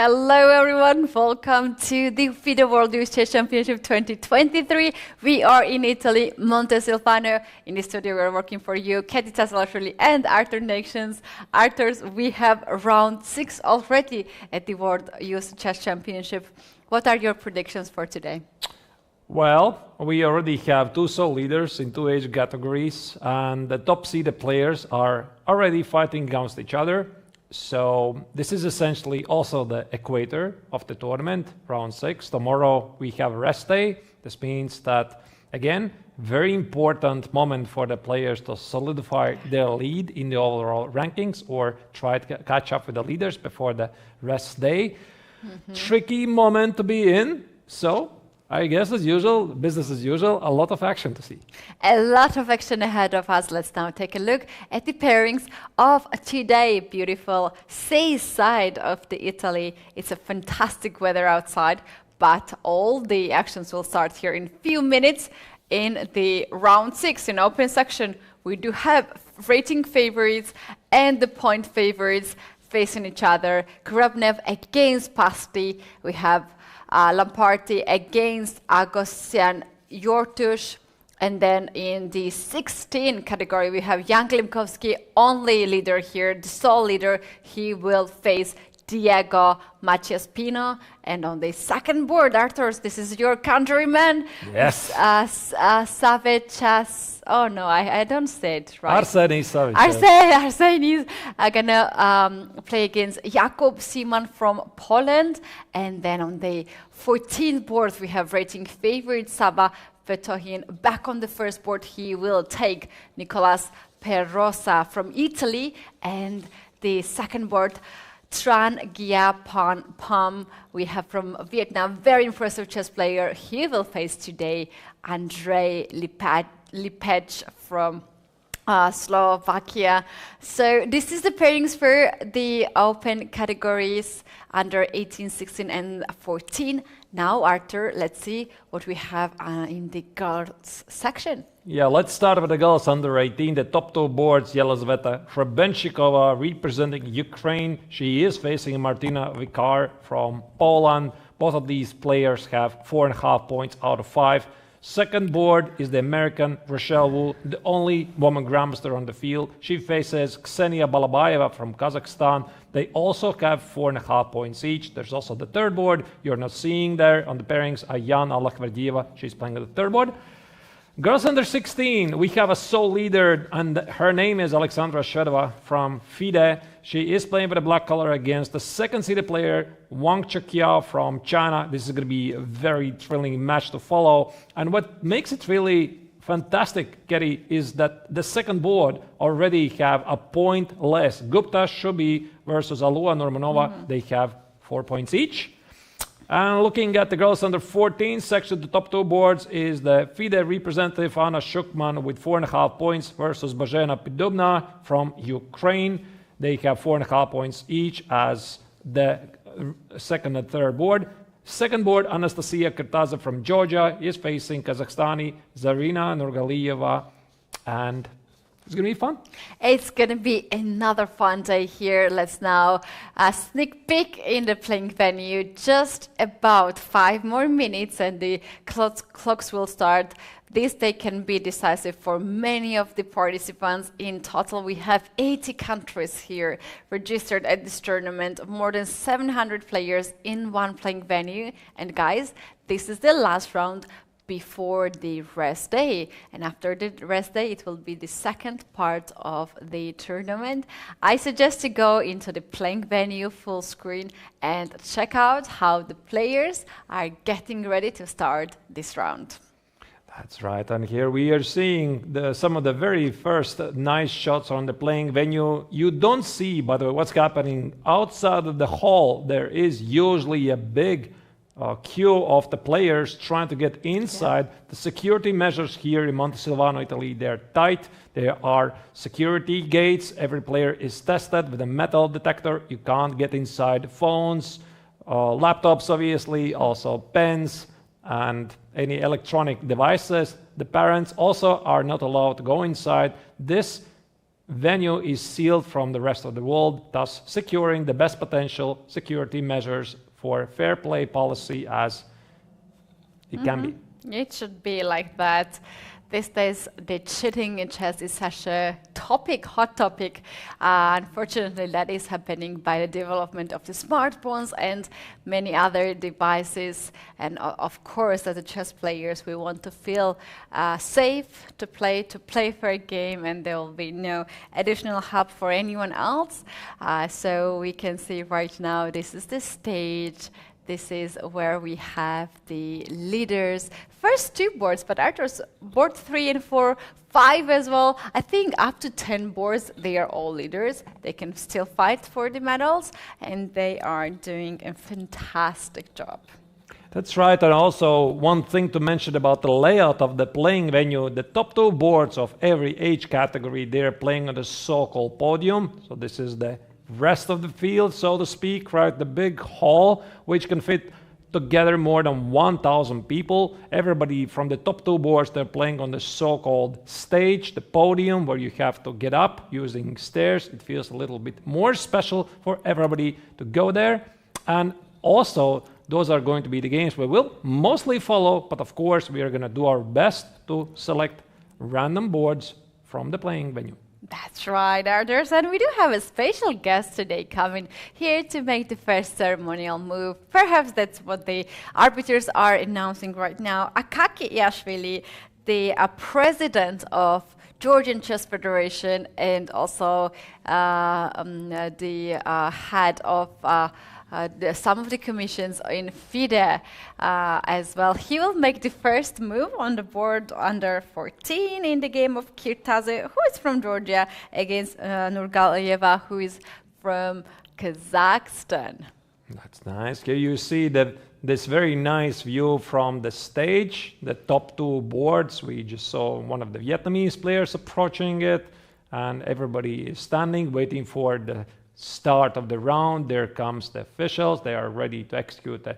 Hello everyone, welcome to the FIDE World Youth Chess Championship 2023. We are in Italy, Montesilvano. In the studio we are working for you, Keti, Tsatsalashvili and Arturs Neiksans. Arturs, we have round 6 already at the World Youth Chess Championship. What are your predictions for today? Well, we already have two sole leaders in two age categories, and the top seeded players are already fighting against each other. So this is essentially also the equator of the tournament, round 6. Tomorrow we have a rest day. This means that, again, very important moment for the players to solidify their lead in the overall rankings or try to catch up with the leaders before the rest day. Tricky moment to be in. So I guess as usual, business as usual, a lot of action to see. A lot of action ahead of us. Let's now take a look at the pairings of today. Beautiful seaside of the Italy. It's a fantastic weather outside, but all the actions will start here in a few minutes. In the round 6, in open section, we do have rating favorites and the point favorites facing each other. Grabnev against Pasti. We have Lamparty against Agosian Arturs. And then in the 16 category, we have young Klimovsky, only leader here, the sole leader. He will face Diego Maciaspino. And on the second board, Arturs, this is your countryman. Yes. Savechas. Oh no, I don't say it right. Arsenis Savich. Arsenis are gonna play against Jakub Siman from Poland. And then on the 14th board, we have rating favorite Saba Fetohin. Back on the first board, he will take Nicolas Perosa from Italy. And the second board, Tran Gia Pam, we have from Vietnam, very impressive chess player. He will face today Andrei Lipec from Slovakia. So this is the pairings for the open categories under 18, 16 and 14. Now, Artur, let's see what we have in the girls section. Yeah, let's start with the girls under 18. The top two boards, Yelizaveta Hrebenshikova representing Ukraine. She is facing Martina Vikar from Poland. Both of these players have 4.5 points out of 5. Second board is the American Rochelle Wu, the only woman grandmaster on the field. She faces Ksenia Balabayeva from Kazakhstan. They also have 4.5 points each. There's also the third board. You're not seeing there on the pairings, Ayana Lakhverdieva. She's playing at the third board. Girls under 16, we have a sole leader, and her name is Alexandra Shvedova from FIDE. She is playing with a black color against the second seeded player, Wang Cheqiao from China. This is going to be a very thrilling match to follow. And what makes it really fantastic, Keti, is that the second board already have a point less. Gupta Shubi versus Alua Normanova, they have 4 points each. And looking at the girls under 14 section, the top two boards is the FIDE representative Anna Shukman with 4.5 points versus Bożena Pidubna from Ukraine. They have 4.5 points each as the second and third board. Second board, Anastasia Kirtaza from Georgia is facing Kazakhstani Zarina Nurgaliyeva, and it's going to be fun. It's going to be another fun day here. Let's now sneak peek in the playing venue. Just about 5 more minutes and the clocks will start. This day can be decisive for many of the participants. In total, we have 80 countries here registered at this tournament, more than 700 players in one playing venue. And guys, this is the last round before the rest day, and after the rest day it will be the second part of the tournament. I suggest to go into the playing venue full screen and check out how the players are getting ready to start this round. That's right, and here we are seeing some of the very first nice shots on the playing venue. You don't see, by the way, what's happening outside of the hall. There is usually a big queue of the players trying to get inside. Yeah. The security measures here in Montesilvano, Italy, they're tight. There are security gates. Every player is tested with a metal detector. You can't get inside. Phones, laptops, obviously, also pens, and any electronic devices. The parents also are not allowed to go inside. This venue is sealed from the rest of the world, thus securing the best potential security measures for fair play policy as it can be. It should be like that. These days, the cheating in chess is such a topic, hot topic. Unfortunately, that is happening by the development of the smartphones and many other devices. And of course, as a chess players, we want to feel safe to play for a game, and there will be no additional help for anyone else. So we can see right now, this is the stage. This is where we have the leaders. First 2 boards, but Arturs, board 3 and 4, 5 as well. I think up to 10 boards, they are all leaders. They can still fight for the medals, and they are doing a fantastic job. That's right, and also one thing to mention about the layout of the playing venue, the top 2 boards of every age category, they're playing on the so-called podium. So this is the rest of the field, so to speak, right? The big hall, which can fit together more than 1,000 people. Everybody from the top 2 boards, they're playing on the so-called stage, the podium, where you have to get up using stairs. It feels a little bit more special for everybody to go there. And also, those are going to be the games we will mostly follow, but of course, we are going to do our best to select random boards from the playing venue. That's right, Arturs, and we do have a special guest today coming here to make the first ceremonial move. Perhaps that's what the arbiters are announcing right now. Tsatsalashvili, the president of Georgian Chess Federation and also the head of some of the commissions in FIDE as well. He will make the first move on the board under 14 in the game of Kirtaze, who is from Georgia, against Nurgalyeva, who is from Kazakhstan. That's nice. Here you see that this very nice view from the stage, the top 2 boards. We just saw one of the Vietnamese players approaching it, and everybody is standing, waiting for the start of the round. There comes the officials. They are ready to execute the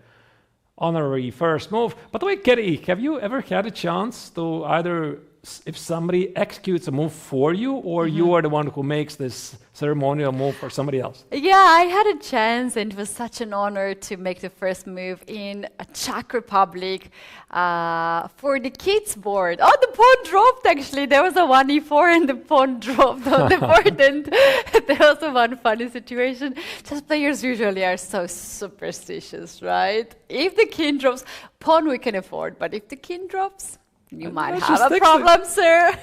honorary first move. By the way, Keti, have you ever had a chance to either, if somebody executes a move for you, or you are the one who makes this ceremonial move for somebody else? Yeah, I had a chance, and it was such an honor to make the first move in Czech Republic for the kids board. Oh, the pawn dropped, actually. There was a 1e4 and the pawn dropped on the board, and there was one funny situation. Chess players usually are so superstitious, right? If the king drops, pawn we can afford, but if the king drops, you might have a problem, sir.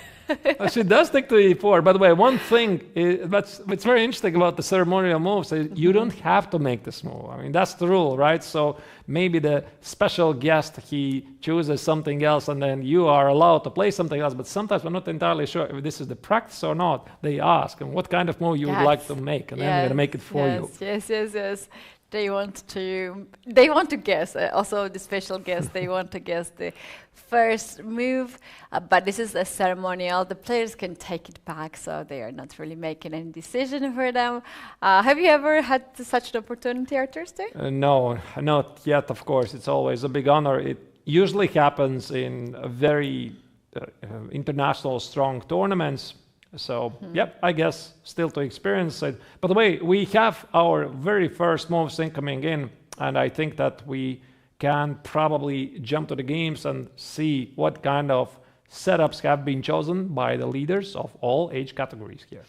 She does stick to e4. By the way, one thing that's very interesting about the ceremonial moves is you don't have to make this move. I mean, that's the rule, right? So maybe the special guest, he chooses something else, and then you are allowed to play something else. But sometimes we're not entirely sure if this is the practice or not. They ask, and what kind of move you would like to make, and then we're going to make it for you. Yes. They want to guess. Also, the special guest, they want to guess the first move. But this is a ceremonial. The players can take it back, so they are not really making any decision for them. Have you ever had such an opportunity, Arturs? No, not yet. Of course, it's always a big honor. It usually happens in very international, strong tournaments. So, yep, I guess still to experience it. By the way, we have our very first moves incoming in, and I think that we can probably jump to the games and see what kind of setups have been chosen by the leaders of all age categories here.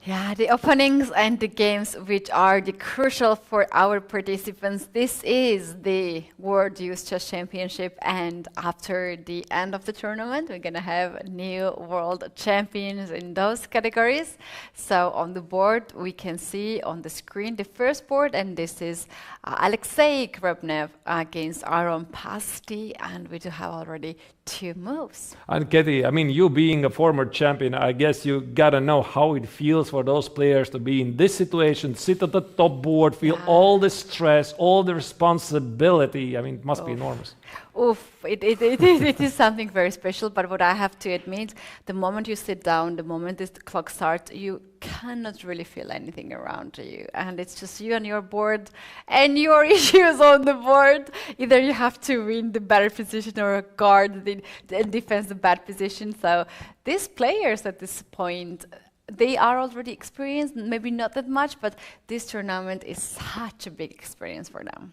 Yeah, the openings and the games which are the crucial for our participants. This is the World Youth Chess Championship, and after the end of the tournament, we're going to have new world champions in those categories. So on the board, we can see on the screen the first board, and this is Alexei Krebnev against Aaron Pasti, and we do have already 2 moves. And Keti, I mean, you being a former champion, I guess you gotta know how it feels for those players to be in this situation, sit at the top board, feel all the stress, all the responsibility. I mean, it must be enormous. Oof, it is something very special, but what I have to admit, the moment you sit down, the moment the clock starts, you cannot really feel anything around you. And it's just you and your board and your issues on the board. Either you have to win the better position or guard and defend the bad position. So these players at this point, they are already experienced, maybe not that much, but this tournament is such a big experience for them.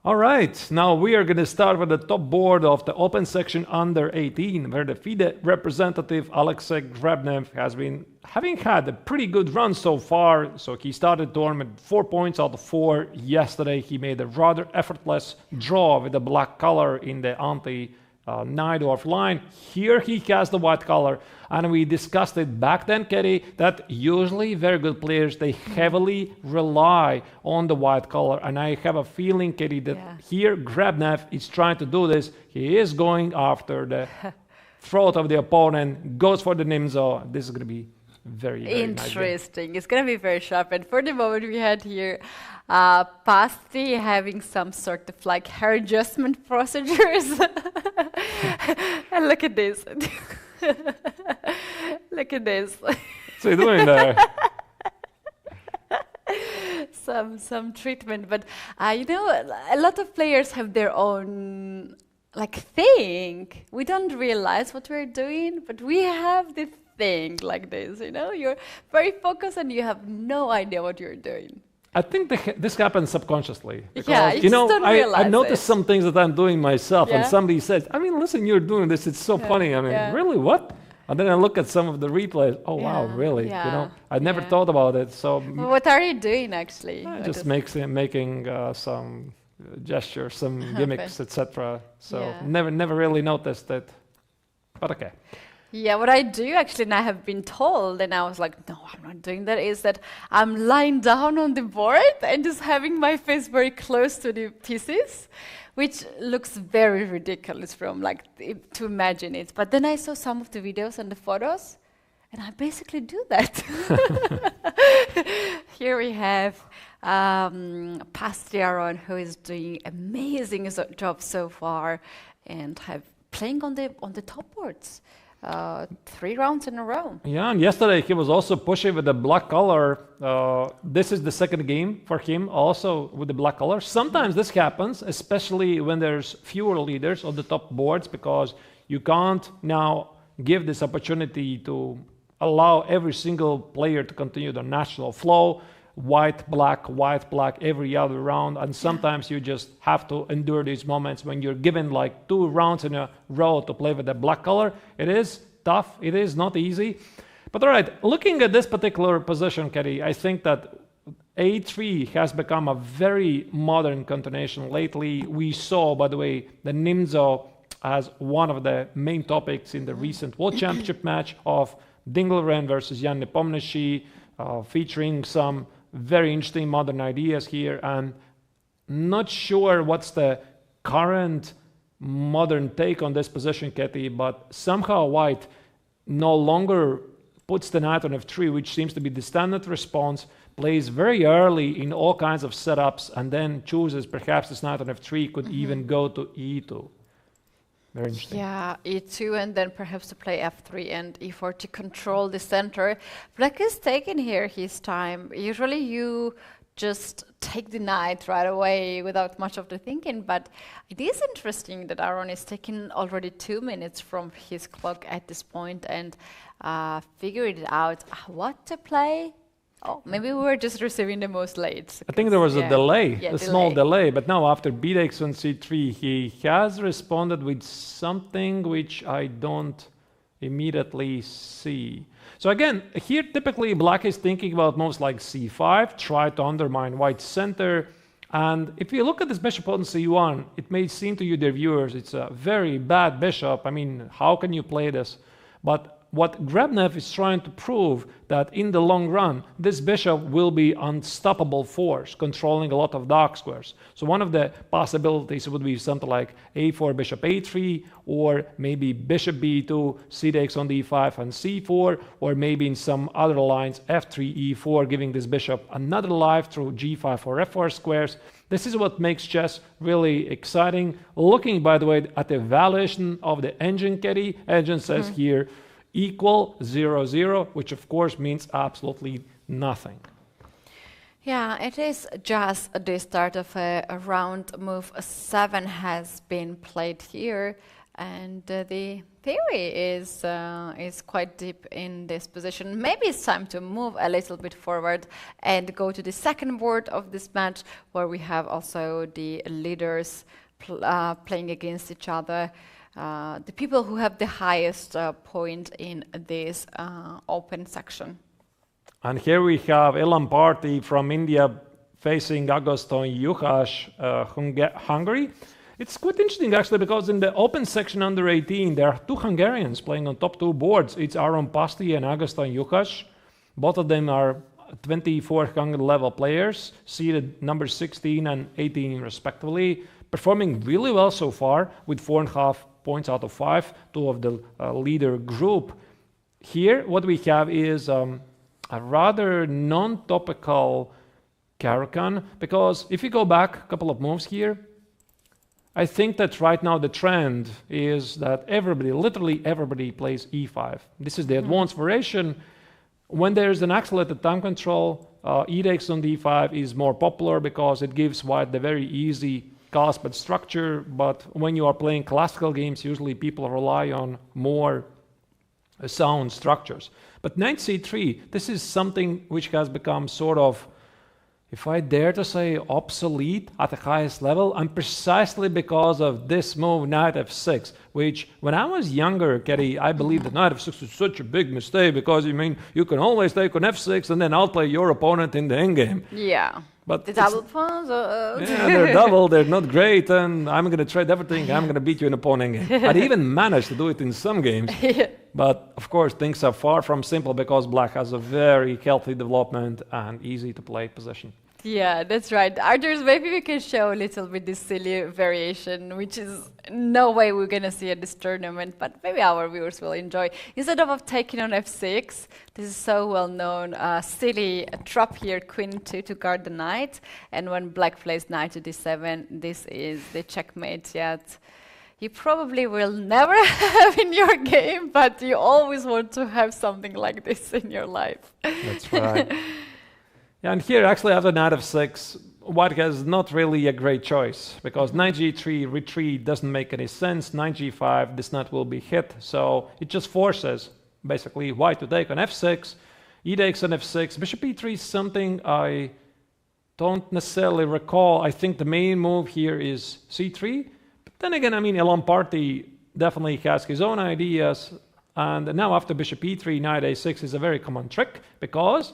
All right, now we are going to start with the top board of the open section under 18, where the FIDE representative Alexei Grebnev has been having had a pretty good run so far. So he started the tournament 4 points out of 4. Yesterday he made a rather effortless draw with the black color in the anti-Najdorf line. Here he has the white color, and we discussed it back then, Keti, that usually very good players, they heavily rely on the white color, and I have a feeling, Keti, that here Grebnev is trying to do this. He is going after the throat of the opponent, goes for the Nimzo. This is going to be very interesting. Nice. It's going to be very sharp, and for the moment we had here Pasti having some sort of like hair adjustment procedures. And look at this. Look at this. What's he doing there? Some treatment, but you know, a lot of players have their own like thing. We don't realize what we're doing, but we have this thing like this. You know, you're very focused and you have no idea what you're doing. I think this happens subconsciously. Because, yeah, you know, don't I noticed some things that I'm doing myself, and somebody says, I mean, listen, you're doing this, it's so funny. I mean, really, what? And then I look at some of the replays, oh, wow, really? You know, I never thought about it. So well, what are you doing, actually? Just making some gestures, some gimmicks, etc. So never really noticed it, but okay. Yeah, what I do actually, and I have been told, and I was like, no, I'm not doing that, is that I'm lying down on the board and just having my face very close to the pieces, which looks very ridiculous from like to imagine it. But then I saw some of the videos and the photos, and I basically do that. Here we have Pastiaron, who is doing amazing job so far, and playing on the top boards. 3 rounds in a row. Yeah, and yesterday he was also pushing with the black color. This is the second game for him also with the black color. Sometimes this happens, especially when there's fewer leaders on the top boards, because you can't now give this opportunity to allow every single player to continue the natural flow. White, black every other round, and sometimes you just have to endure these moments when you're given like 2 rounds in a row to play with the black color. It is tough, it is not easy. But all right, looking at this particular position, Keti, I think that A3 has become a very modern continuation lately. We saw, by the way, the Nimzo as one of the main topics in the recent World Championship match of Dingleren versus Jan Nepomniachtchi, featuring some very interesting modern ideas here, and not sure what's the current modern take on this position, Keti, but somehow White no longer puts the knight on f3, which seems to be the standard response, plays very early in all kinds of setups, and then chooses perhaps this knight on f3 could even go to e2. Very interesting. Yeah, e2 and then perhaps to play f3 and e4 to control the center. Black is taking here his time. Usually you just take the knight right away without much of the thinking, but it is interesting that Aaron is taking already 2 minutes from his clock at this point and figured out what to play. Oh, maybe we were just receiving the most late. I think there was a delay, a small delay, but now after b takes on c3, he has responded with something which I don't immediately see. So again, here typically Black is thinking about moves like c5, try to undermine White's center. And if you look at this bishop on c1, it may seem to you, dear viewers, it's a very bad bishop. I mean, how can you play this? But what Grebnev is trying to prove that in the long run, this bishop will be unstoppable force, controlling a lot of dark squares. So one of the possibilities would be something like a4, bishop a3, or maybe bishop b2, c takes on d5 and c4, or maybe in some other lines, f3, e4, giving this bishop another life through g5 or f4 squares. This is what makes chess really exciting. Looking, by the way, at the evaluation of the engine, Keti, engine says here, equal 0, 0, which of course means absolutely nothing. Yeah, it is just the start of a round. Move 7 has been played here, And the theory is quite deep in this position. Maybe it's time to move a little bit forward and go to the second board of this match, where we have also the leaders playing against each other. The people who have the highest point in this open section. And here we have Elan Party from India facing Agoston Juhas, Hungary. It's quite interesting actually, because in the open section under 18 there are two Hungarians playing on top two boards. It's Aron Pasti and Agoston Juhas. Both of them are 2400 level players, seeded number 16 and 18 respectively, performing really well so far with 4.5 points out of 5, two of the leader group. Here what we have is a rather non-topical Caro-Kann, because if you go back a couple of moves here, I think that right now the trend is that everybody, literally everybody, plays e5. This is the advanced variation. When there's an accelerated time control, e takes on d5 is more popular because it gives white the very easy cast structure. But when you are playing classical games, usually people rely on more sound structures. But knight c3, this is something which has become sort of, if I dare to say, obsolete at the highest level, and precisely because of this move, knight f6, which when I was younger, Keti, I believed that knight f6 was such a big mistake, because you can always take on f6 and then outplay your opponent in the endgame. Yeah. But the double pawns? Yeah, they're double, they're not great, and I'm going to trade everything, I'm going to beat you in a pawn endgame. I'd even managed to do it in some games. But of course, things are far from simple, because black has a very healthy development and easy to play position. Yeah, that's right. Arturs, maybe we can show a little bit this silly variation, which is no way we're going to see at this tournament, but maybe our viewers will enjoy. Instead of taking on f6, this is so well known, silly trap here, queen 2 to guard the knight, and when black plays knight to d7, this is the checkmate yet. You probably will never have in your game, but you always want to have something like this in your life. That's right. Yeah, and here actually after knight f6, white has not really a great choice, because knight g3 retreat doesn't make any sense. Knight g5, this knight will be hit, so it just forces basically white to take on f6. E takes on f6. Bishop e3 is something I don't necessarily recall. I think the main move here is c3. But then again, I mean, Elan Party definitely has his own ideas. And now after bishop e3, knight a6 is a very common trick, because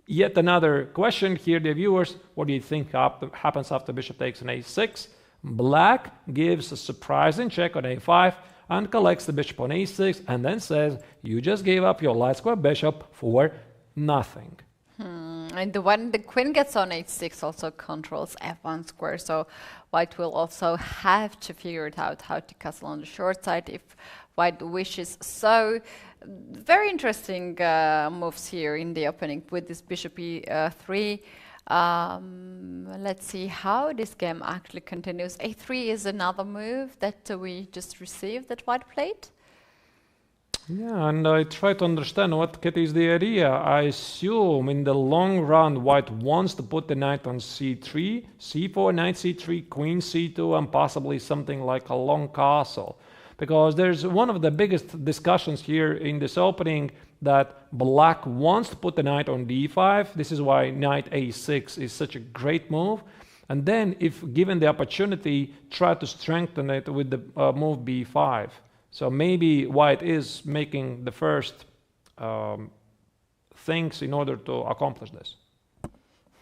yet another question here, the viewers, what do you think happens after bishop takes on a6? Black gives a surprising check on a5 and collects the bishop on a6, and then says, you just gave up your light square bishop for nothing. And when the queen gets on h6 also controls f1 square, so white will also have to figure it out how to castle on the short side if white wishes so. Very interesting moves here in the opening with this bishop e3. Let's see how this game actually continues. a3 is another move that we just received that white played. Yeah, and I try to understand what Keti is the idea. I assume in the long run white wants to put the knight on c3, c4, knight c3, queen c2, and possibly something like a long castle. Because there's one of the biggest discussions here in this opening that black wants to put the knight on d5. This is why knight a6 is such a great move. And then if given the opportunity, try to strengthen it with the move b5. So maybe white is making the first things in order to accomplish this.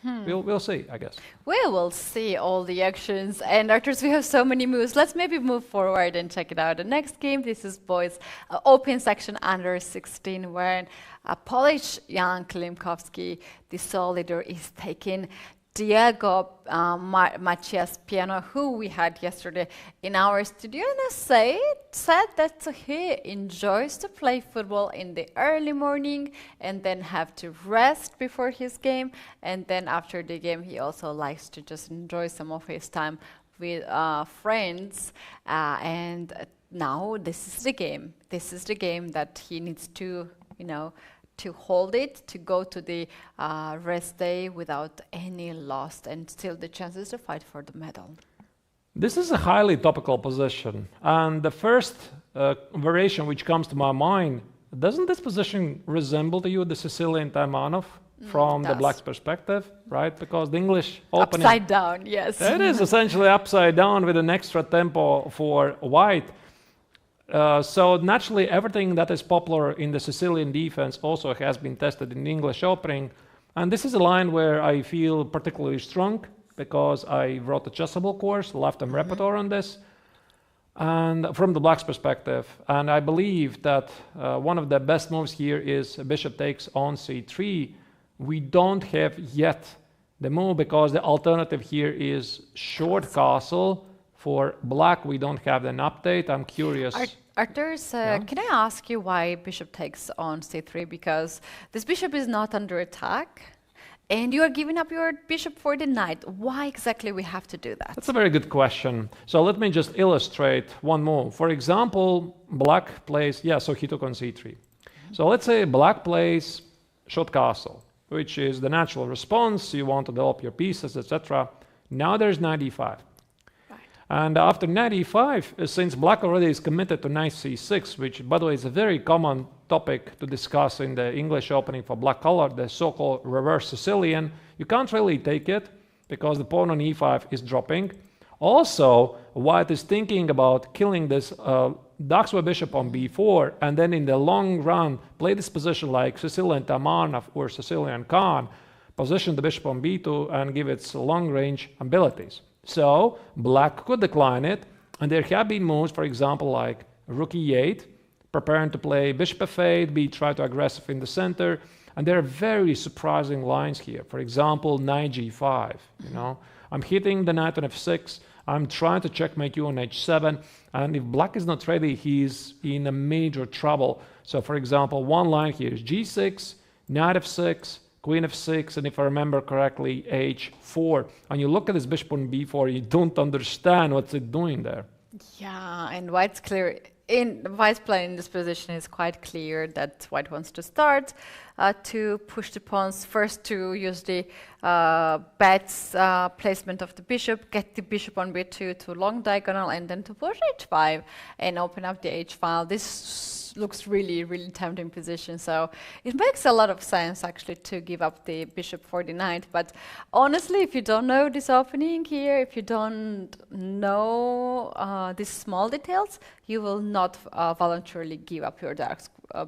We'll see, I guess. We will see all the actions. And Arturs, we have so many moves. Let's maybe move forward and check it out. The next game, this is boys open section under 16, where a Polish young Klimovsky, the sole leader, is taking Diego Macias Piano, who we had yesterday in our studio, and said that he enjoys to play football in the early morning and then have to rest before his game, and then after the game he also likes to just enjoy some of his time with friends, and now this is the game. This is the game that he needs to, to hold it, to go to the rest day without any loss, and still the chances to fight for the medal. This is a highly topical position. And the first variation which comes to my mind, doesn't this position resemble to you the Sicilian Taimanov from the black's perspective, right? Because the English opening... Upside down, yes. It is essentially upside down with an extra tempo for white. So naturally, everything that is popular in the Sicilian defense also has been tested in the English opening. And this is a line where I feel particularly strong because I wrote a chessable course, lifetime repertoire on this, and from the black's perspective. And I believe that one of the best moves here is bishop takes on c3. We don't have yet the move because the alternative here is short castle. For black, we don't have an update. I'm curious. Arturs, can I ask you why bishop takes on c3? Because this bishop is not under attack, and you are giving up your bishop for the knight. Why exactly we have to do that? That's a very good question. So let me just illustrate one move. For example, black plays, so he took on c3. So let's say black plays short castle, which is the natural response. You want to develop your pieces, etc. Now there's knight e5. And after knight e5, since black already is committed to knight c6, which, by the way, is a very common topic to discuss in the English opening for black color, the so-called reverse Sicilian, you can't really take it because the pawn on e5 is dropping. Also, white is thinking about killing this Daxwa bishop on b4, and then in the long run, play this position like Sicilian Taimanov or Sicilian Khan, position the bishop on b2 and give its long-range abilities. So black could decline it, and there have been moves, for example, like rook e8, preparing to play bishop f8, be try to aggressive in the center, and there are very surprising lines here. For example, knight g5. I'm hitting the knight on f6. I'm trying to checkmate you on h7, and if black is not ready, he's in a major trouble. So, for example, one line here is g6, knight f6. Queen f6, and if I remember correctly, h4. And you look at this bishop on b4, you don't understand what's it doing there. Yeah, and white's clear. White's play in this position is quite clear that white wants to start to push the pawns, first to use the bets placement of the bishop, get the bishop on b2 to long diagonal, and then to push h5 and open up the h file. This looks really, really tempting position. So it makes a lot of sense actually to give up the bishop for the knight. But honestly, if you don't know this opening here, if you don't know these small details, you will not voluntarily give up your dark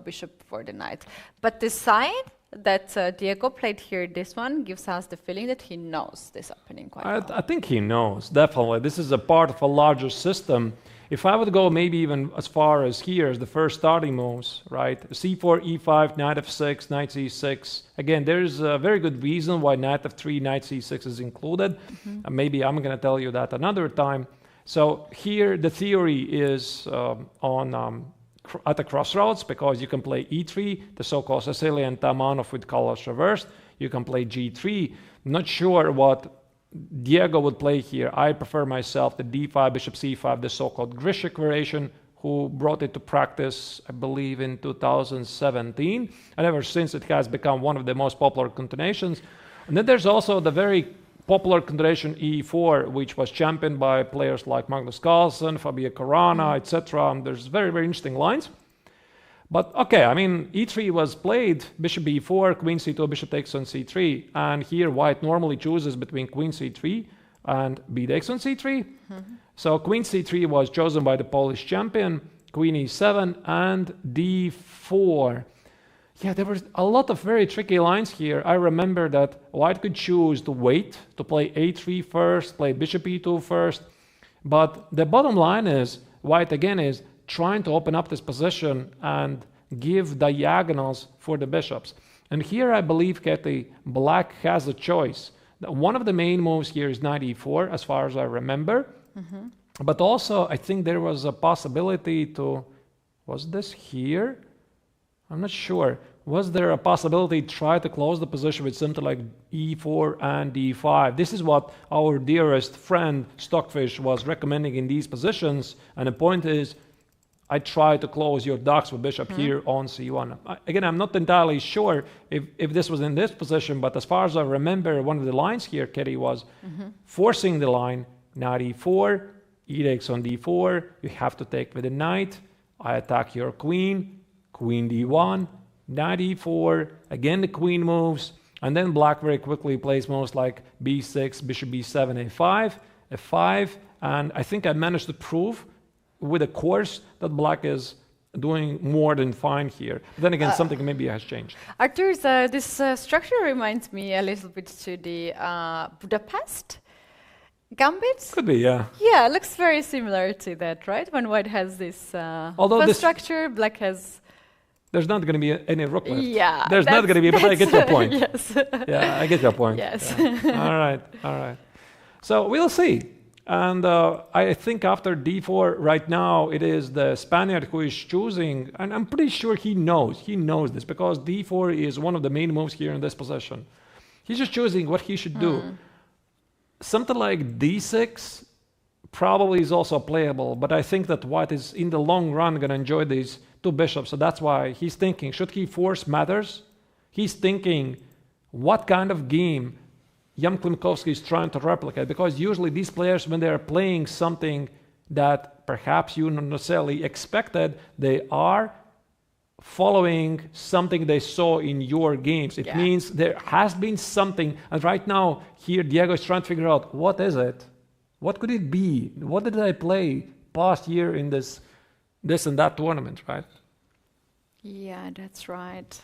bishop for the knight. But the side that Diego played here, this one, gives us the feeling that he knows this opening quite well. I think he knows, definitely. This is a part of a larger system. If I would go maybe even as far as here as the first starting moves, right? c4, e5, knight f6, knight c6. Again, there's a very good reason why knight f3, knight c6 is included. And maybe I'm going to tell you that another time. So here the theory is at the crossroads, because you can play e3, the so-called Sicilian Taimanov with colors reversed. You can play g3. I'm not sure what Diego would play here. I prefer myself the d5, bishop c5, the so-called Grishik variation, who brought it to practice, I believe, in 2017. And ever since, it has become one of the most popular continuations. And then there's also the very popular continuation e4, which was championed by players like Magnus Carlsen, Fabio Caruana, etc. And there's very, very interesting lines. But okay, I mean, e3 was played, bishop b4, queen c2, bishop takes on c3. And here white normally chooses between queen c3 and b takes on c3. So queen c3 was chosen by the Polish champion, queen e7 and d4. Yeah, there were a lot of very tricky lines here. I remember that white could choose to wait, to play a3 first, play bishop e2 first. But the bottom line is, white again is trying to open up this position and give diagonals for the bishops. And here I believe, Keti, black has a choice. One of the main moves here is knight e4, as far as I remember. But also, I think there was a possibility to... Was this here? I'm not sure. Was there a possibility to try to close the position with something like e4 and d5? This is what our dearest friend Stockfish was recommending in these positions. And the point is, I try to close your Daxwa bishop here on c1. Again, I'm not entirely sure if this was in this position, but as far as I remember, one of the lines here, Keti, was forcing the line, knight e4, E takes on d4, you have to take with the knight. I attack your queen, queen d1, knight e4, again the queen moves, and then black very quickly plays moves like b6, bishop b7, a5, f5, and I think I managed to prove with a course that black is doing more than fine here. But then again, something maybe has changed. Arturs, this structure reminds me a little bit to the Budapest gambit. Could be, yeah. Yeah, it looks very similar to that, right? When white has this first structure, black has... There's not going to be any rook left. Yeah. There's not going to be, but I get your point. Yes. Yeah, I get your point. Yes. Yeah. All right. So we'll see. And I think after d4 right now, it is the Spaniard who is choosing, and I'm pretty sure he knows this, because d4 is one of the main moves here in this position. He's just choosing what he should do. Something like d6 probably is also playable, but I think that white is in the long run going to enjoy these two bishops, so that's why he's thinking, should he force matters? He's thinking, what kind of game Jan Klimovsky is trying to replicate, because usually these players, when they're playing something that perhaps you not necessarily expected, they are following something they saw in your games. It means there has been something, and right now here Diego is trying to figure out, what is it? What could it be? What did I play past year in this and that tournament, right? Yeah, that's right.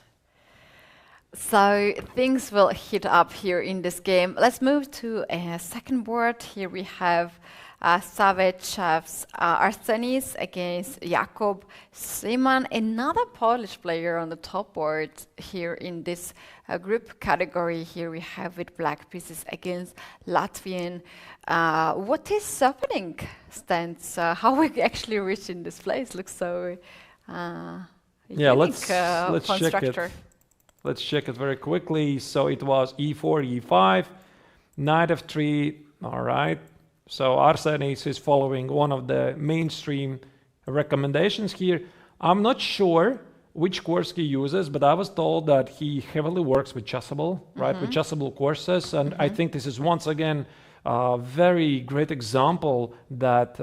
So things will heat up here in this game. Let's move to a second board. Here we have Savechev's Arsenis against Jakub Szyman, another Polish player on the top board here in this group category. Here we have with black pieces against Latvian. What is happening, Stans? How we actually reached in this place? Looks so let's check structure. it. Let's check it very quickly. So it was e4, e5, knight f3. All right. So Arsenis is following one of the mainstream recommendations here. I'm not sure which course he uses, but I was told that he heavily works with Chessable, right? With Chessable courses. And I think this is once again a very great example that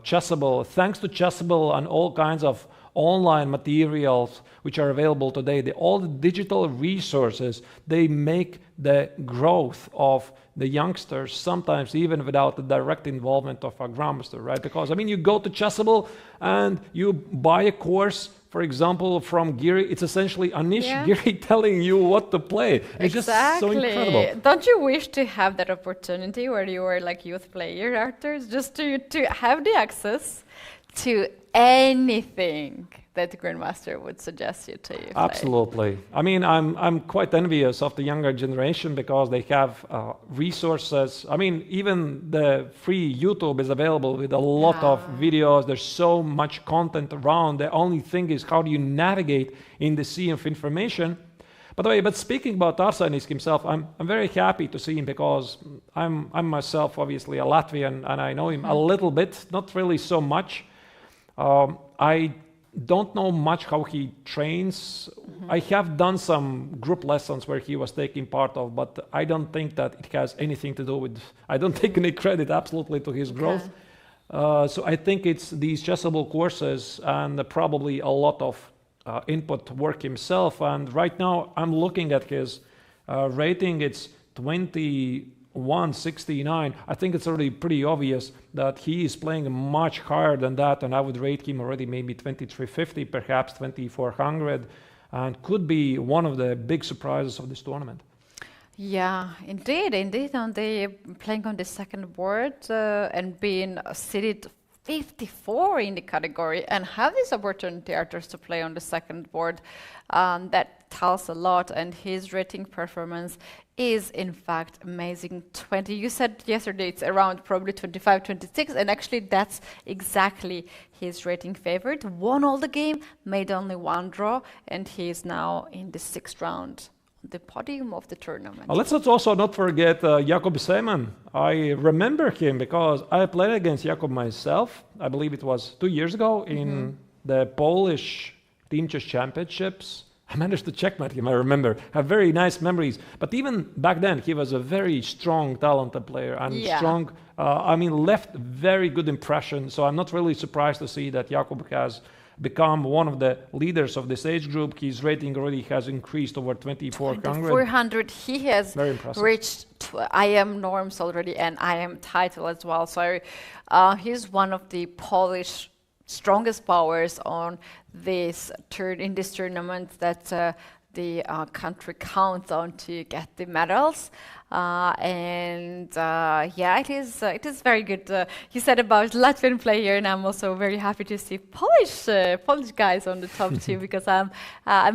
Chessable, thanks to Chessable and all kinds of online materials which are available today, all the digital resources, they make the growth of the youngsters, sometimes even without the direct involvement of a grandmaster, right? Because, I mean, you go to Chessable and you buy a course, for example, from Giri. It's essentially Anish Giri telling you what to play. It's just so incredible. Don't you wish to have that opportunity where you were like youth player, Arturs, just to have the access to anything that the Grandmaster would suggest you to play? Absolutely. I mean, I'm quite envious of the younger generation because they have resources. I mean, even the free YouTube is available with a lot of videos. There's so much content around. The only thing is, how do you navigate in the sea of information? By the way, but speaking about Arsenis himself, I'm very happy to see him because I'm myself obviously a Latvian and I know him a little bit, not really so much. I don't know much how he trains. I have done some group lessons where he was taking part of, but I don't think that it has anything to do with, I don't take any credit absolutely to his growth. So I think it's these Chessable courses and probably a lot of input work himself. And right now I'm looking at his rating. It's 2169. I think it's already pretty obvious that he is playing much higher than that, and I would rate him already maybe 2350, perhaps 2400, and could be one of the big surprises of this tournament. Yeah, indeed. On the playing on the second board and being seated 54 in the category and have this opportunity, Arturs, to play on the second board, that tells a lot, and his rating performance is in fact amazing. 20, you said yesterday it's around probably 25, 26, and actually that's exactly his rating favorite. Won all the game, made only one draw, and he is now in the 6th round, the podium of the tournament. Let's also not forget Jakub Szyman. I remember him because I played against Jakub myself. I believe it was 2 years ago in the Polish Team Chess Championships. I managed to checkmate him, I remember. I have very nice memories. But even back then, he was a very strong, talented player and strong I mean, left very good impression. So I'm not really surprised to see that Jakub has become one of the leaders of this age group. His rating already has increased over 2400. 2400. He has Very impressive. reached IM norms already and IM title as well. So he's one of the Polish strongest powers on this in this tournament that the country counts on to get the medals. Yeah, it is very good. You said about Latvian player, and I'm also very happy to see Polish guys on the top too, because I'm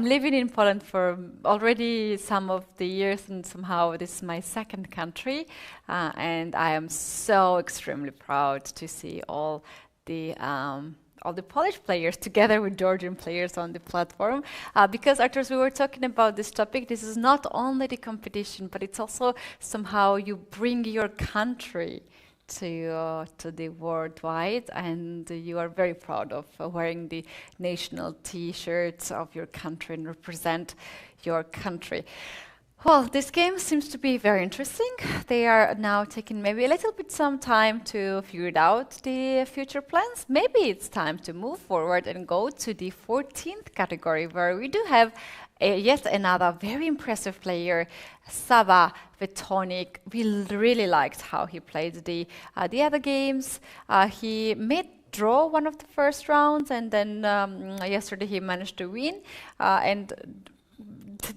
living in Poland for already some of the years, and somehow this is my second country, and I am so extremely proud to see all the Polish players together with Georgian players on the platform. Because, Arturs, we were talking about this topic. This is not only the competition, but it's also somehow you bring your country to the worldwide, and you are very proud of wearing the national T-shirts of your country and represent your country. Well, this game seems to be very interesting. They are now taking maybe a little bit some time to figure out the future plans. Maybe it's time to move forward and go to the 14th category, where we do have yet another very impressive player, Sava Vetonic. We really liked how he played the other games. He made draw one of the first rounds, and then yesterday he managed to win and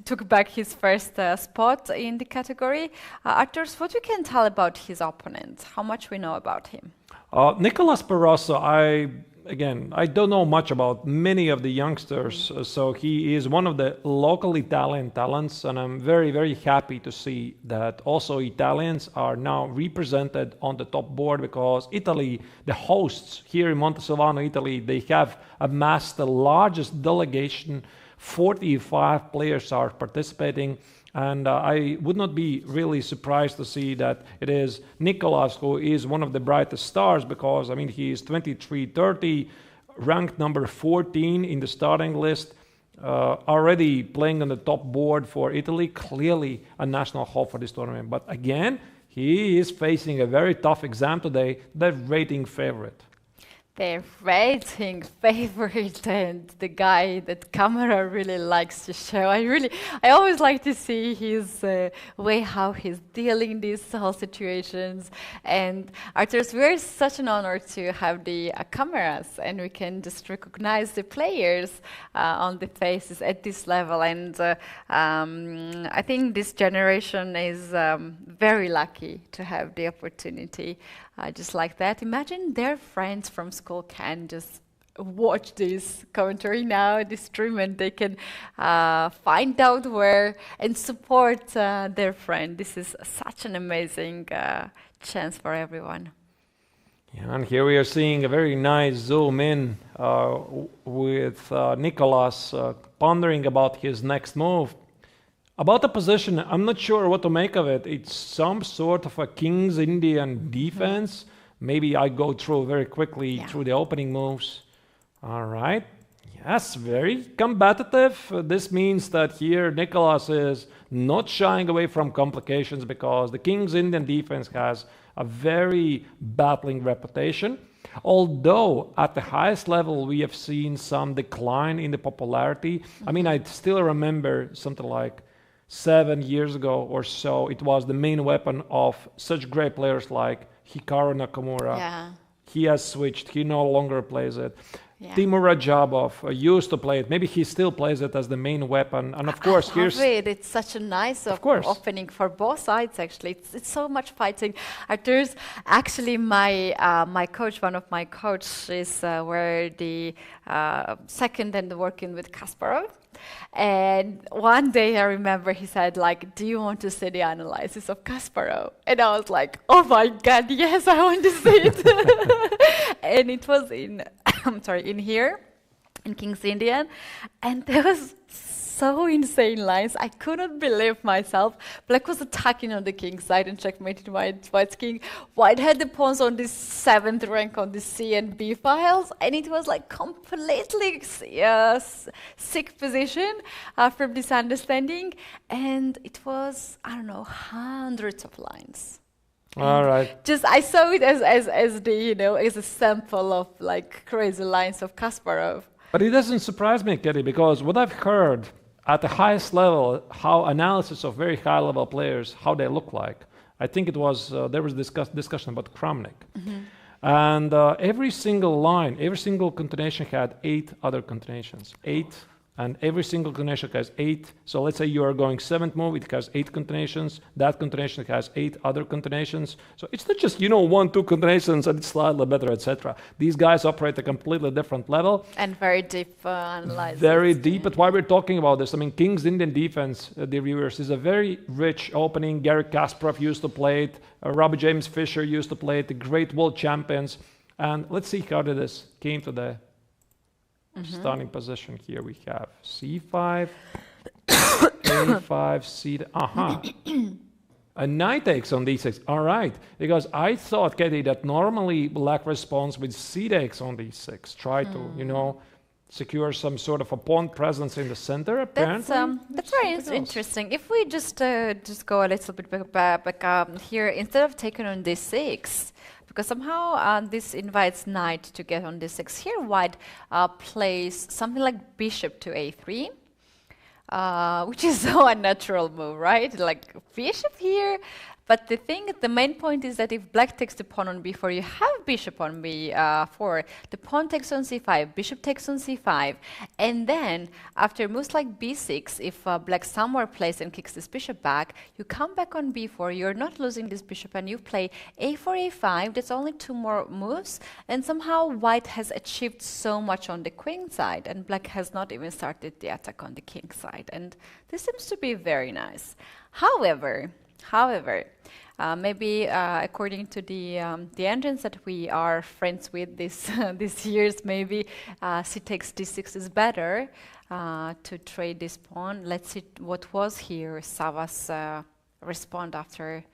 took back his first spot in the category. Arturs, what you can tell about his opponent? How much we know about him? Nicolas Barroso, I don't know much about many of the youngsters, so he is one of the local Italian talents, and I'm very, very happy to see that also Italians are now represented on the top board, because Italy, the hosts here in Montesilvano, Italy, they have amassed the largest delegation. 45 players are participating, and I would not be really surprised to see that it is Nicolas who is one of the brightest stars, because I mean he is 23-30, ranked number 14 in the starting list, already playing on the top board for Italy, clearly a national hope for this tournament. But again, he is facing a very tough exam today, the rating favorite. The rating favorite, and the guy that camera really likes to show. I always like to see his way how he's dealing these whole situations. And Arturs, we're such an honor to have the cameras, and we can just recognize the players on the faces at this level. And I think this generation is very lucky to have the opportunity just like that. Imagine their friends from school can just watch this commentary now, this stream, and they can find out where and support their friend. This is such an amazing chance for everyone. Yeah, and here we are seeing a very nice zoom in with Nicolas pondering about his next move. About the position, I'm not sure what to make of it. It's some sort of a King's Indian defense. Maybe I go through very quickly through the opening moves. All right. Yes, very competitive. This means that here Nicolas is not shying away from complications, because the King's Indian defense has a very battling reputation. Although at the highest level we have seen some decline in the popularity. I mean, I still remember something like 7 years ago or so, it was the main weapon of such great players like Hikaru Nakamura. Yeah. He has switched, he no longer plays it. Yeah. Timur Rajabov used to play it. Maybe he still plays it as the main weapon. And of course, it's such a nice opening for both sides. Actually, it's so much fighting. Arturs, actually, my coach, one of my coaches, were the second and working with Kasparov. And one day I remember he said, like, do you want to see the analysis of Kasparov? And I was like, oh my God, yes, I want to see it. And it was in here, in King's Indian. And there was so insane lines. I couldn't believe myself. Black was attacking on the king's side and checkmated White's king. White had the pawns on this 7th rank on the C and B files, and it was like completely sick position from this understanding. And it was, I don't know, hundreds of lines. All right. Just I saw it as the, you know, as a sample of like crazy lines of Kasparov. But it doesn't surprise me, Keti, because what I've heard at the highest level, how analysis of very high-level players, how they look like. I think it was there was discussion about Kramnik, and every single line, every single continuation had 8 other continuations, 8. And every single continuation has 8. So let's say you are going 7th move, it has 8 continuations. That continuation has 8 other continuations. So it's not just, you know, 1, 2 continuations and it's slightly better, etc. These guys operate a completely different level. And very deep analysis. Very deep. But why we're talking about this, I mean, King's Indian defense, the reverse, is a very rich opening. Garry Kasparov used to play it. Robbie James Fisher used to play it. The great world champions. And let's see how did this came to the starting position here. We have c5, a5, c. A knight takes on d6. All right, because I thought, Keti, that normally black responds with c takes on d6. Try to, you know, secure some sort of a pawn presence in the center. Apparently, that's very interesting. If we just go a little bit back here, instead of taking on d6. Because somehow this invites knight to get on d6. Here white plays something like bishop to a3, which is so unnatural move, right? Like bishop here. But the main point is that if black takes the pawn on b4, you have bishop on b4, the pawn takes on c5, bishop takes on c5, and then after moves like b6, if black somewhere plays and kicks this bishop back, you come back on b4, you're not losing this bishop, and you play a4, a5, that's only 2 more moves, and somehow white has achieved so much on the queen side, and black has not even started the attack on the king side, and this seems to be very nice. However, maybe according to the engines that we are friends with these years, maybe c takes d6 is better to trade this pawn. Let's see what was here Sava's respond after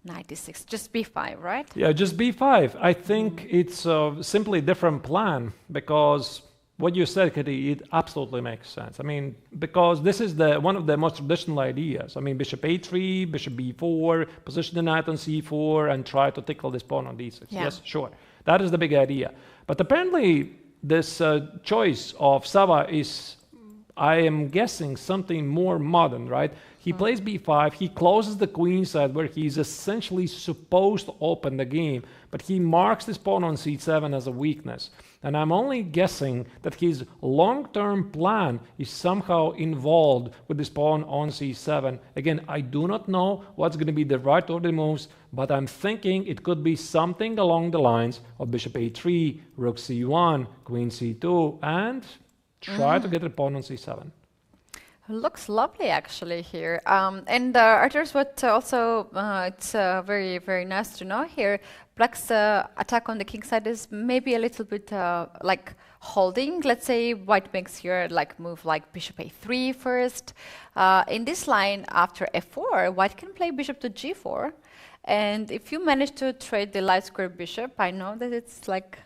knight d6. Just b5, right? Yeah, just b5. I think it's simply a different plan because what you said, Keti, it absolutely makes sense. I mean, because this is one of the most traditional ideas. I mean, bishop a3, bishop b4, position the knight on c4, and try to tickle this pawn on d6. Yeah. Yes, sure. That is the big idea. But apparently, this choice of Sava is, I am guessing, something more modern, right? He plays b5, he closes the queen side where he's essentially supposed to open the game, but he marks this pawn on c7 as a weakness. And I'm only guessing that his long-term plan is somehow involved with this pawn on c7. Again, I do not know what's going to be the right order moves, but I'm thinking it could be something along the lines of bishop a3, rook c1, queen c2, and try to get the pawn on c7. Looks lovely actually here. And Arturs, what also it's very, very nice to know here, black's attack on the king side is maybe a little bit like holding. Let's say white makes here like move like bishop a3 first. In this line after f4, white can play bishop to g4. And if you manage to trade the light square bishop, I know that it's like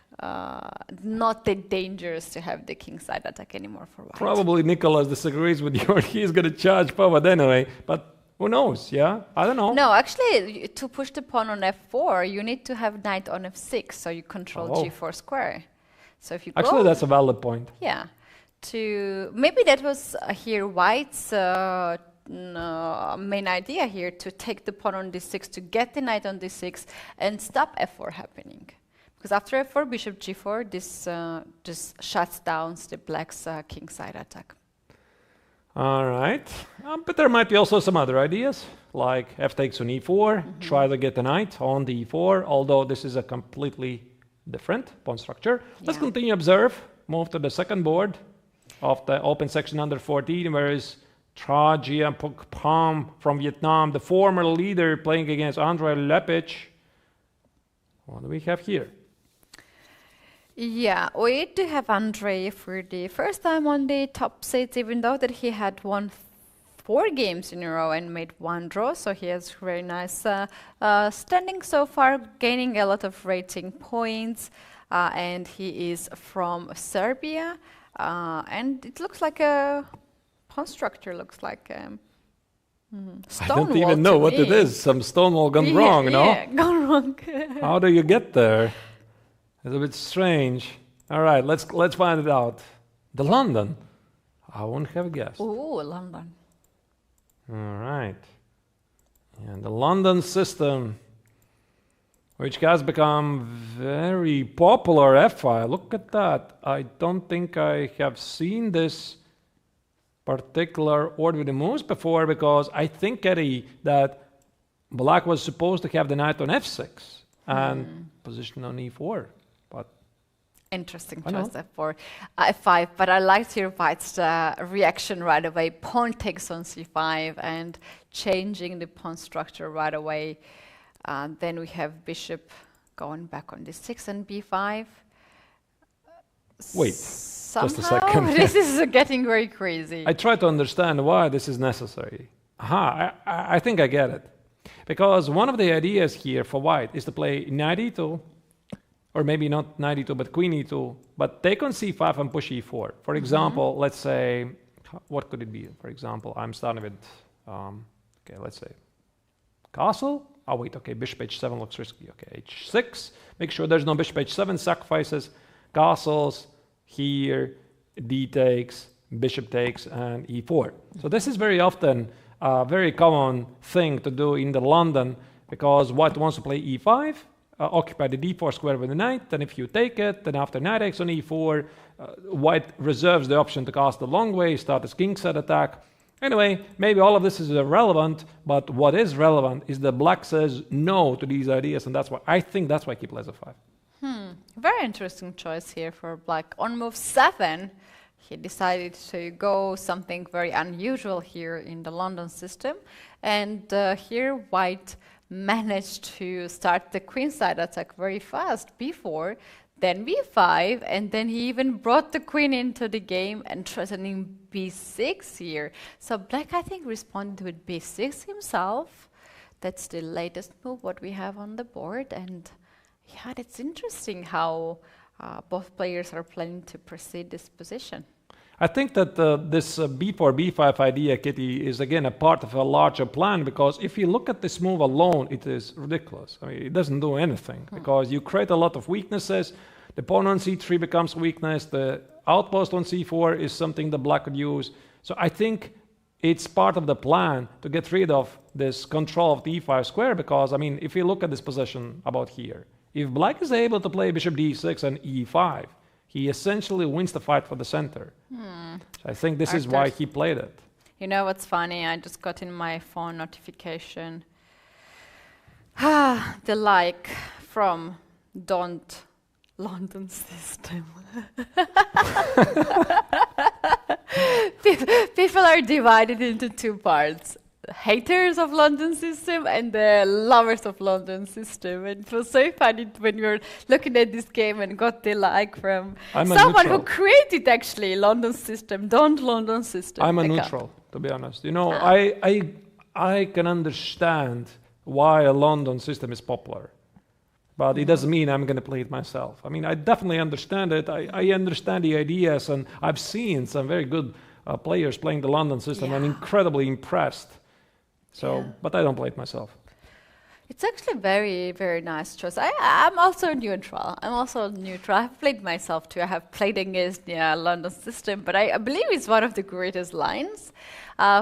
not that dangerous to have the king side attack anymore for white. Probably Nicholas disagrees with you. He's going to charge forward anyway, but who knows, yeah? I don't know. No, actually, to push the pawn on f4, you need to have knight on f6, so you control g4 square. So if you actually, that's a valid point. Yeah. Maybe that was here white's main idea here, to take the pawn on d6, to get the knight on d6, and stop f4 happening. Because after f4, bishop g4, this just shuts down the black's king side attack. All right. But there might be also some other ideas, like f takes on e4, try to get the knight on the e4, although this is a completely different pawn structure. Let's continue observe, move to the second board of the open section under 14, where is Tra Giampuk Pham from Vietnam, the former leader playing against Andrei Lepich. What do we have here? Yeah, we do have Andrei for the first time on the top seats, even though that he had won 4 games in a row and made 1 draw, so he has very nice standing so far, gaining a lot of rating points, and he is from Serbia, and it looks like a pawn structure, looks like I don't even know what it is. Some stonewall gone wrong, no? Yeah, gone wrong. How do you get there? It's a bit strange. All right, let's find it out. The London. I wouldn't have guessed. Ooh, London. All right. And the London system, which has become very popular FI. Look at that. I don't think I have seen this particular order with the moves before, because I think, Keti, that black was supposed to have the knight on f6 and position on e4. But interesting choice, f4, f5. But I liked your white's reaction right away. Pawn takes on c5 and changing the pawn structure right away. Then we have bishop going back on d6 and b5. Wait, somehow just a second. This is getting very crazy. I try to understand why this is necessary. I think I get it. Because one of the ideas here for white is to play knight e2, or maybe not knight e2, but queen e2, but take on c5 and push e4. For example, let's say, what could it be? For example, I'm starting with, okay, let's say castle. Oh wait, okay, bishop h7 looks risky. Okay, h6, make sure there's no bishop h7 sacrifices. Castles, here, d takes, bishop takes, and e4. So this is very often a very common thing to do in the London, because white wants to play e5, occupy the d4 square with the knight, then if you take it, then after knight takes on e4, white reserves the option to cast the long way, start his king set attack. Anyway, maybe all of this is irrelevant, but what is relevant is that black says no to these ideas, and that's why I think that's why he plays a5. Very interesting choice here for black. On move 7, he decided to go something very unusual here in the London system. And here white managed to start the queenside attack very fast. b4, then b5, and then he even brought the queen into the game and threatening b6 here. So black, I think, responded with b6 himself. That's the latest move what we have on the board. And yeah, it's interesting how both players are planning to proceed this position. I think that this b4, b5 idea, Keti, is again a part of a larger plan, because if you look at this move alone, it is ridiculous. I mean, it doesn't do anything, because you create a lot of weaknesses. The pawn on c3 becomes weakness. The outpost on c4 is something the black could use. So I think it's part of the plan to get rid of this control of the e5 square, because, I mean, if you look at this position about here, if black is able to play bishop d6 and e5, he essentially wins the fight for the center. So I think this is why he played it. You know what's funny? I just got in my phone notification. The like from Don't London system. People are divided into two parts. Haters of London system and the lovers of London system. And it was so funny when we were looking at this game and got the like from someone who created actually London system, Don't London system. I'm a neutral, to be honest. You know, I can understand why a London system is popular, but it doesn't mean I'm going to play it myself. I mean, I definitely understand it. I understand the ideas, and I've seen some very good players playing the London system. I'm incredibly impressed. So, but I don't play it myself. It's actually very, very nice choice. I'm also neutral. I've played myself too. I have played against the London system, but I believe it's one of the greatest lines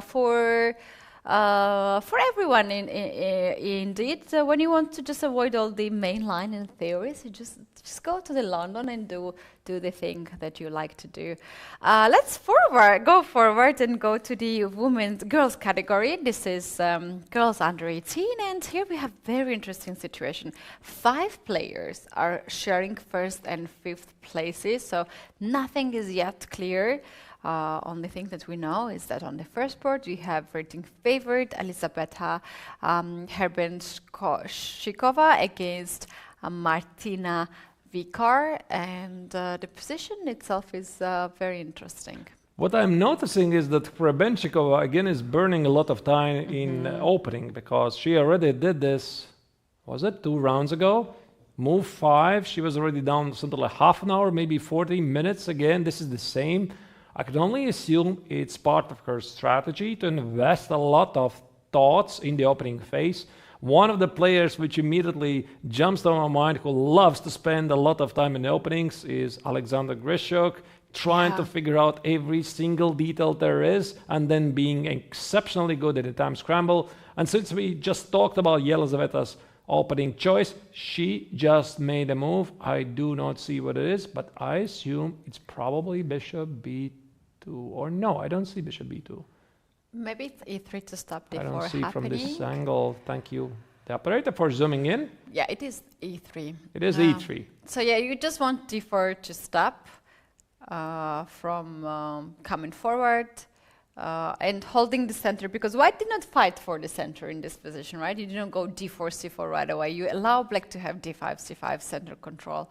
for everyone. Indeed, when you want to just avoid all the main line and theories, you just go to the London and do the thing that you like to do. Let's go forward and go to the girls category. This is girls under 18, and here we have very interesting situation. 5 players are sharing first and 5th places, so nothing is yet clear. Only thing that we know is that on the first board we have rating favorite Elizabeta Herbenshikova against Martina Vikar, and the position itself is very interesting. What I'm noticing is that Herbenshikova again is burning a lot of time in opening, because she already did this, was it 2 rounds ago? Move 5, she was already down something like half an hour, maybe 40 minutes. Again, this is the same. I can only assume it's part of her strategy to invest a lot of thoughts in the opening phase. One of the players which immediately jumps to my mind who loves to spend a lot of time in the openings is Alexander Grishuk, trying to figure out every single detail there is and then being exceptionally good at the time scramble. And since we just talked about Yelizaveta's opening choice, she just made a move. I do not see what it is, but I assume it's probably bishop b2, or no, I don't see bishop b2. Maybe it's e3 to stop d4 I don't see happening. from this angle. Thank you, the operator, for zooming in. Yeah, it is e3. It is e3. So yeah, you just want d4 to stop from coming forward and holding the center, because white did not fight for the center in this position, right? You didn't go d4, c4 right away. You allow black to have d5, c5 center control.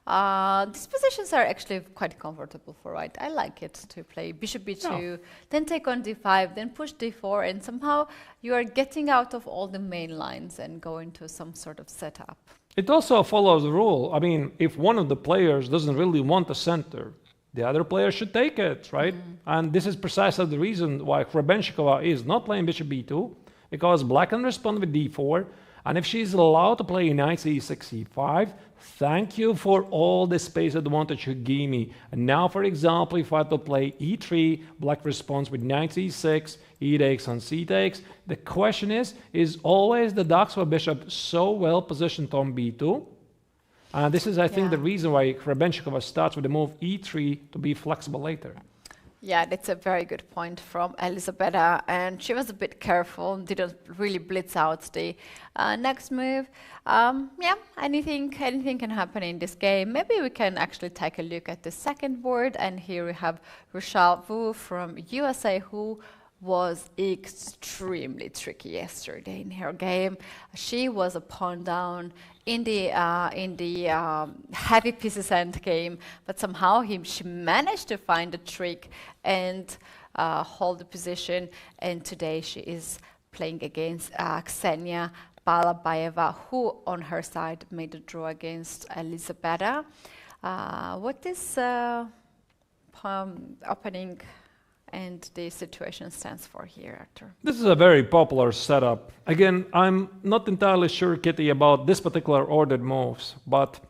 These positions are actually quite comfortable for white. I like it to play bishop b2, then take on d5, then push d4, and somehow you are getting out of all the main lines and go into some sort of setup. It also follows the rule. I mean, if one of the players doesn't really want the center, the other player should take it, right? And this is precisely the reason why Hrebenshikova is not playing bishop b2, because black can respond with d4, and if she's allowed to play knight c6, c5, thank you for all the space advantage you gave me. And now, for example, if I had to play e3, black responds with knight c6, e takes on c takes. The question is always the Daxwa bishop so well positioned on b2? And this is, I think, the reason why Hrebenshikova starts with the move e3 to be flexible later. Yeah, that's a very good point from Elisabetta, and she was a bit careful, didn't really blitz out the next move. Yeah, anything can happen in this game. Maybe we can actually take a look at the second board, and here we have Rochelle Wu from USA, who was extremely tricky yesterday in her game. She was a pawn down in the heavy pieces end game, but somehow she managed to find a trick and hold the position. And today she is playing against Ksenia Balabayeva, who on her side made a draw against Elisabetta. What is opening and the situation stands for here, Artur? This is a very popular setup. Again, I'm not entirely sure, Keti, about this particular ordered moves, but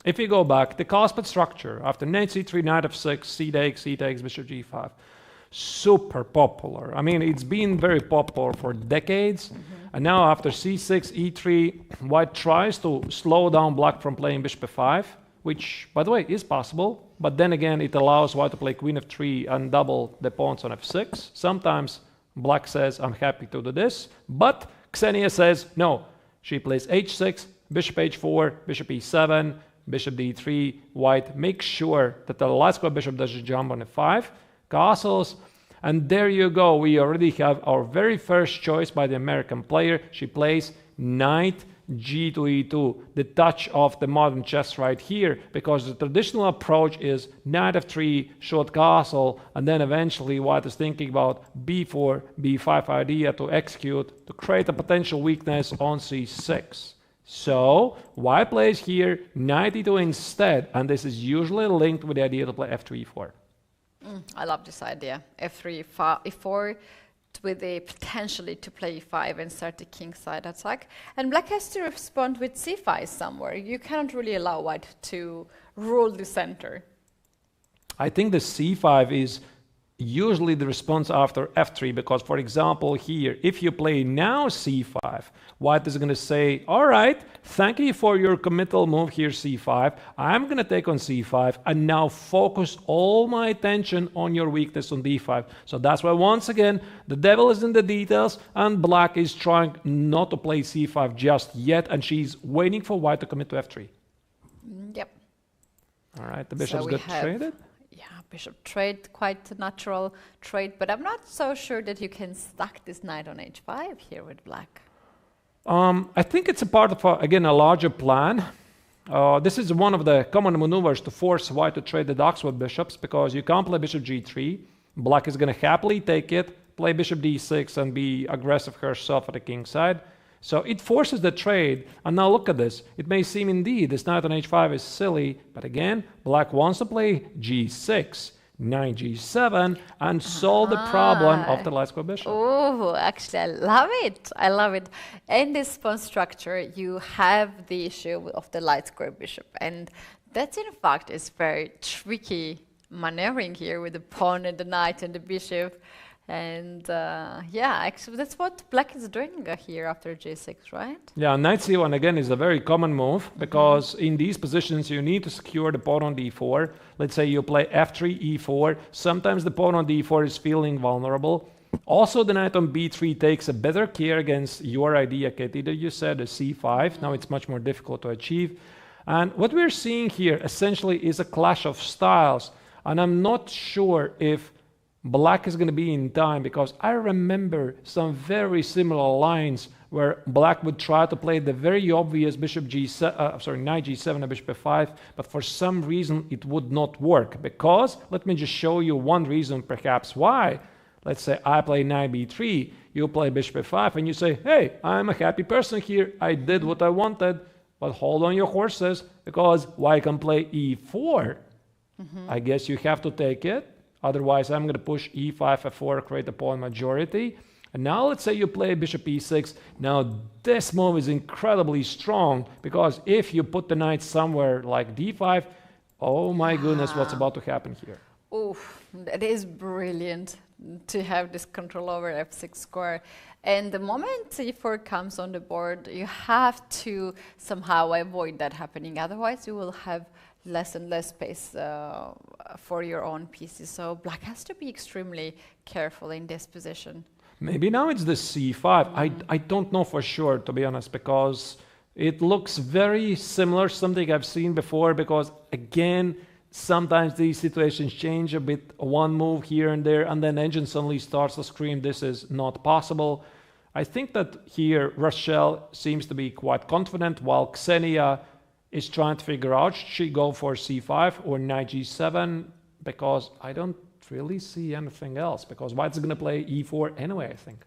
if you go back, the Kospet structure, after knight c3, knight f6, c takes, bishop g5, super popular. I mean, it's been very popular for decades, and now after c6, e3, white tries to slow down black from playing bishop f5, which, by the way, is possible. But then again, it allows white to play queen f3 and double the pawns on f6. Sometimes black says, I'm happy to do this. But Ksenia says, no. She plays h6, bishop h4, bishop e7, bishop d3. White makes sure that the light square bishop doesn't jump on f5. Castles. And there you go. We already have our very first choice by the American player. She plays knight g to e2, the touch of the modern chess right here, because the traditional approach is knight f3, short castle, and then eventually white is thinking about b4, b5 idea to execute, to create a potential weakness on c6. So white plays here knight e2 instead, and this is usually linked with the idea to play f3, e4. I love this idea, f3, e4, with the potentially to play e5 and start the kingside attack. And black has to respond with c5 somewhere. You cannot really allow white to rule the center. I think the c5 is usually the response after f3, because, for example, here, if you play now c5, white is going to say, all right, thank you for your committal move here, c5. I'm going to take on c5 and now focus all my attention on your weakness on d5. So that's why, once again, the devil is in the details, and black is trying not to play c5 just yet, and she's waiting for white to commit to f3. Yep. All right, the bishop's got traded. Yeah, bishop trade, quite a natural trade, but I'm not so sure that you can stack this knight on h5 here with black. I think it's a part of, again, a larger plan. This is one of the common maneuvers to force white to trade the Daxwa bishops, because you can't play bishop g3. Black is going to happily take it, play bishop d6, and be aggressive herself at the king side. So it forces the trade. And now look at this. It may seem indeed this knight on h5 is silly, but again, black wants to play g6. knight g7 and solve the problem of the light square bishop. Oh, actually, I love it. I love it. In this pawn structure, you have the issue of the light square bishop, and that in fact is very tricky maneuvering here with the pawn and the knight and the bishop. And yeah, actually, that's what black is doing here after g6, right? Yeah, knight c1 again is a very common move because in these positions you need to secure the pawn on d4. Let's say you play f3, e4. Sometimes the pawn on d4 is feeling vulnerable. Also, the knight on b3 takes a better care against your idea, Keti, that you said, a c5. Now it's much more difficult to achieve. And what we're seeing here essentially is a clash of styles. And I'm not sure if black is going to be in time, because I remember some very similar lines where black would try to play the very obvious bishop g7, knight g7 and bishop f5, but for some reason it would not work. Because, let me just show you one reason perhaps why. Let's say I play knight b3, you play bishop f5, and you say, hey, I'm a happy person here, I did what I wanted, but hold on your horses, because white can play e4. I guess you have to take it. Otherwise, I'm going to push e5, f4, create a pawn majority. And now let's say you play bishop e6. Now this move is incredibly strong, because if you put the knight somewhere like d5, oh my goodness, what's about to happen here? Oh, that is brilliant to have this control over f6 square. And the moment e4 comes on the board, you have to somehow avoid that happening. Otherwise, you will have less and less space for your own pieces. So black has to be extremely careful in this position. Maybe now it's the c5. I don't know for sure, to be honest, because it looks very similar, something I've seen before, because again, sometimes these situations change a bit, one move here and there, and then engine suddenly starts to scream, this is not possible. I think that here Rochelle seems to be quite confident, while Ksenia is trying to figure out, should she go for c5 or knight g7, because I don't really see anything else, because white's going to play e4 anyway, I think.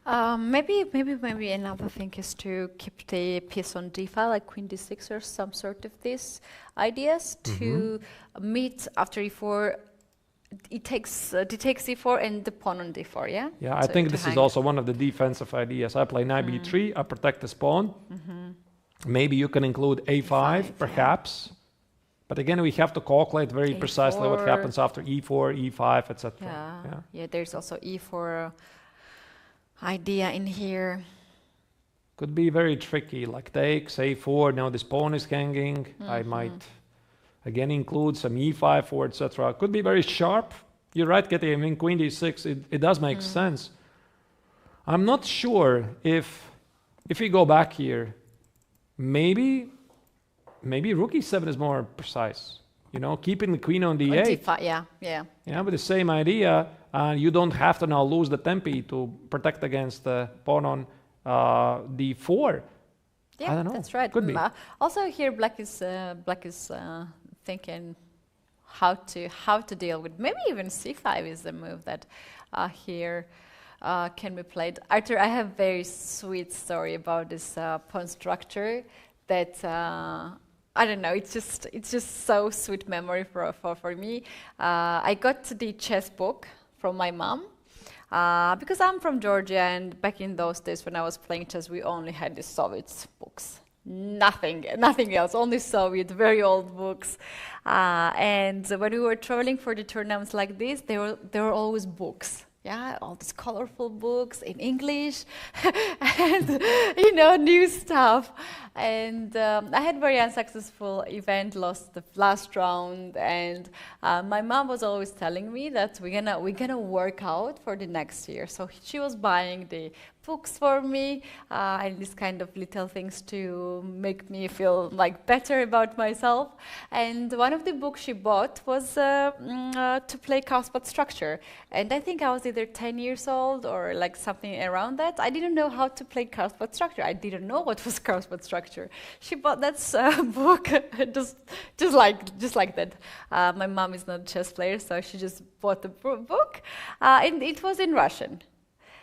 Maybe another thing is to keep the piece on d5, like queen d6 or some sort of these ideas to meet after e4. It takes e4 and the pawn on d4, yeah? Yeah, I think this is also one of the defensive ideas. I play knight b3, I protect this pawn. Maybe you can include a5, perhaps. But again, we have to calculate very precisely what happens after e4, e5, etc. Yeah, there's also e4 idea in here. Could be very tricky, like takes, a4, now this pawn is hanging. I might, again, include some e5 for, etc. Could be very sharp. You're right, Keti, I mean, queen d6, it does make sense. I'm not sure if we go back here, maybe rook e7 is more precise. You know, keeping the queen on d8. d5, yeah. Yeah, with the same idea, you don't have to now lose the tempi to protect against the pawn on d4. Yeah, I don't know. That's right. Could be. Also, here black is thinking how to deal with. Maybe even c5 is the move that here can be played. Artur, I have a very sweet story about this pawn structure that I don't know. It's just so sweet memory for me. I got the chess book from my mom. Because I'm from Georgia, and back in those days when I was playing chess, we only had the Soviet books. Nothing else, only Soviet, very old books. And when we were traveling for the tournaments like this, there were always books. Yeah, all these colorful books in English, and new stuff. And I had very unsuccessful event, lost the last round, and my mom was always telling me that we're gonna work out for the next year. So she was buying the books for me and these kind of little things to make me feel like better about myself. And one of the books she bought was to play Carlsbad structure. And I think I was either 10 years old or like something around that. I didn't know how to play Carlsbad structure. I didn't know what was Carlsbad structure. She bought that book just like that. My mom is not a chess player, so she just bought the book, and it was in Russian.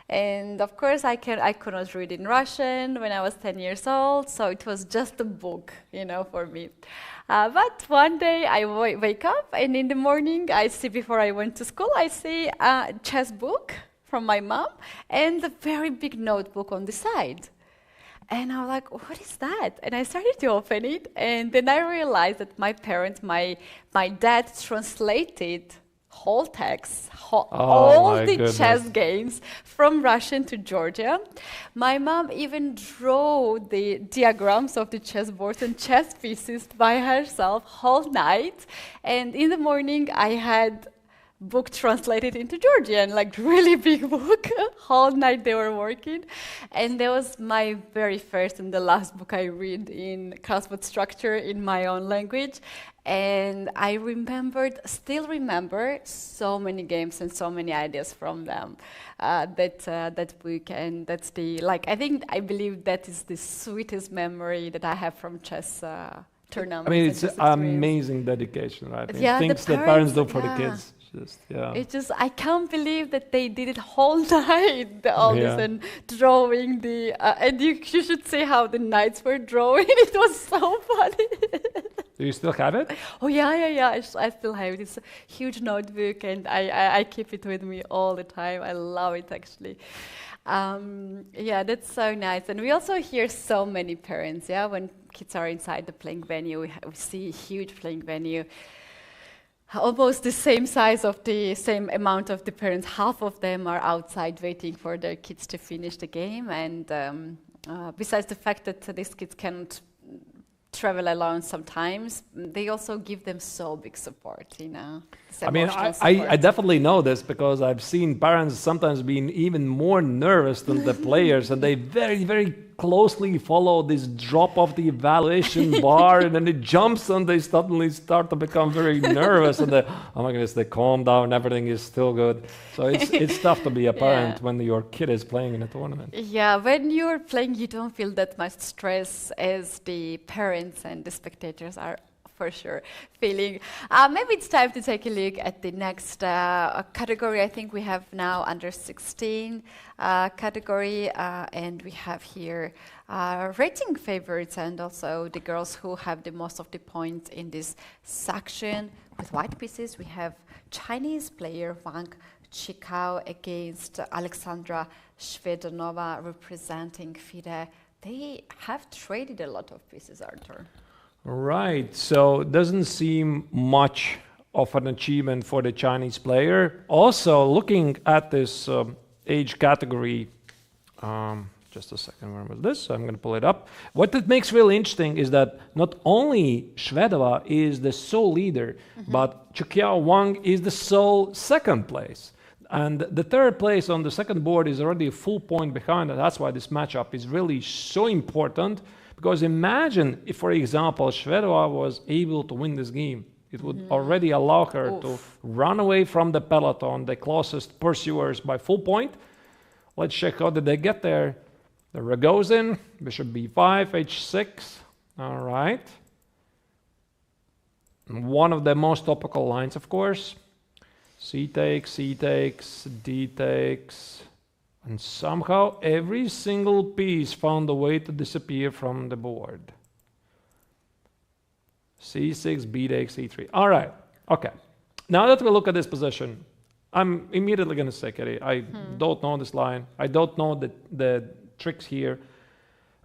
And of course, I could not read in Russian when I was 10 years old, so it was just a book, for me. But one day I wake up, and in the morning I see, before I went to school, I see a chess book from my mom and a very big notebook on the side. And I was like, what is that? And I started to open it, and then I realized that my parents, my dad translated whole text, all the chess games from Russian to Georgia. My mom even drew the diagrams of the chessboards and chess pieces by herself whole night. And in the morning, I had book translated into Georgian, like really big book. Whole night they were working. And that was my very first and the last book I read in crossword structure in my own language. And I still remember so many games and so many ideas from them, that book. And that's I believe that is the sweetest memory that I have from chess tournaments. I mean, it's amazing dedication, right? Yeah, things that parents do for the kids. I can't believe that they did it whole night, all this, and drawing and you should see how the knights were drawing. It was so funny. Do you still have it? Oh yeah. I still have it. It's a huge notebook, and I keep it with me all the time. I love it, actually. That's so nice. And we also hear so many parents, when kids are inside the playing venue, we see a huge playing venue. Almost the same size of the same amount of the parents. Half of them are outside waiting for their kids to finish the game. And besides the fact that these kids can't travel alone sometimes, they also give them so big support, I mean, I definitely know this because I've seen parents sometimes being even more nervous than the players, and they very, very closely follow this drop of the evaluation bar, and then it jumps and they suddenly start to become very nervous, and oh my goodness, they calm down, everything is still good. So it's tough to be a parent when your kid is playing in a tournament. Yeah, when you're playing, you don't feel that much stress as the parents and the spectators are for sure feeling. Maybe it's time to take a look at the next category. I think we have now under 16 category, and we have here rating favorites and also the girls who have the most of the points in this section. With white pieces, we have Chinese player Wang Chikao against Alexandra Shvedonova representing FIDE. They have traded a lot of pieces, Artur. Right, so it doesn't seem much of an achievement for the Chinese player. Also, looking at this age category, just a second, where was this? I'm going to pull it up. What it makes really interesting is that not only Shvedova is the sole leader, but Chukiao Wang is the sole second place. And the third place on the second board is already a full point behind, and that's why this matchup is really so important. Because imagine if, for example, Shvedova was able to win this game. It would already allow her to run away from the peloton, the closest pursuers, by full point. Let's check how did they get there. The Rogozin, bishop b5, h6. All right. One of the most topical lines, of course. C takes, D takes. And somehow every single piece found a way to disappear from the board. C6, B takes, E3. All right, okay. Now that we look at this position, I'm immediately going to say, Keti, I don't know this line. I don't know the tricks here.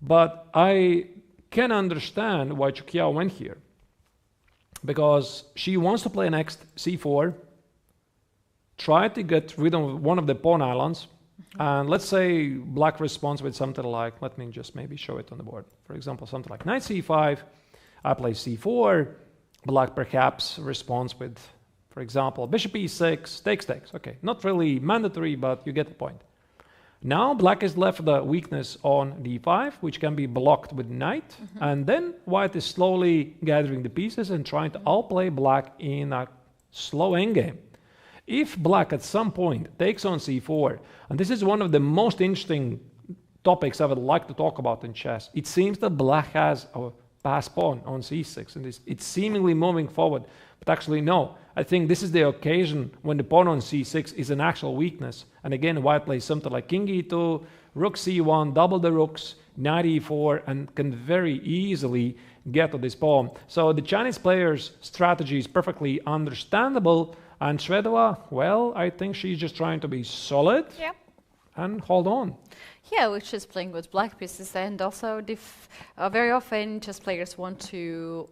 But I can understand why Chukiao went here. Because she wants to play next C4, try to get rid of one of the pawn islands. And let's say black responds with something like, let me just maybe show it on the board. For example, something like knight c5, I play c4, black perhaps responds with, for example, bishop e6, takes. Okay, not really mandatory, but you get the point. Now black is left the weakness on d5, which can be blocked with knight. And then white is slowly gathering the pieces and trying to outplay black in a slow endgame. If black at some point takes on c4, and this is one of the most interesting topics I would like to talk about in chess, it seems that black has a pass pawn on c6, and it's seemingly moving forward. But actually, no. I think this is the occasion when the pawn on c6 is an actual weakness. And again, white plays something like king e2, rook c1, double the rooks, knight e4, and can very easily get to this pawn. So the Chinese player's strategy is perfectly understandable. And Shvedova, well, I think she's just trying to be solid and hold on. Yeah, which is playing with black pieces. And also, very often, chess players want to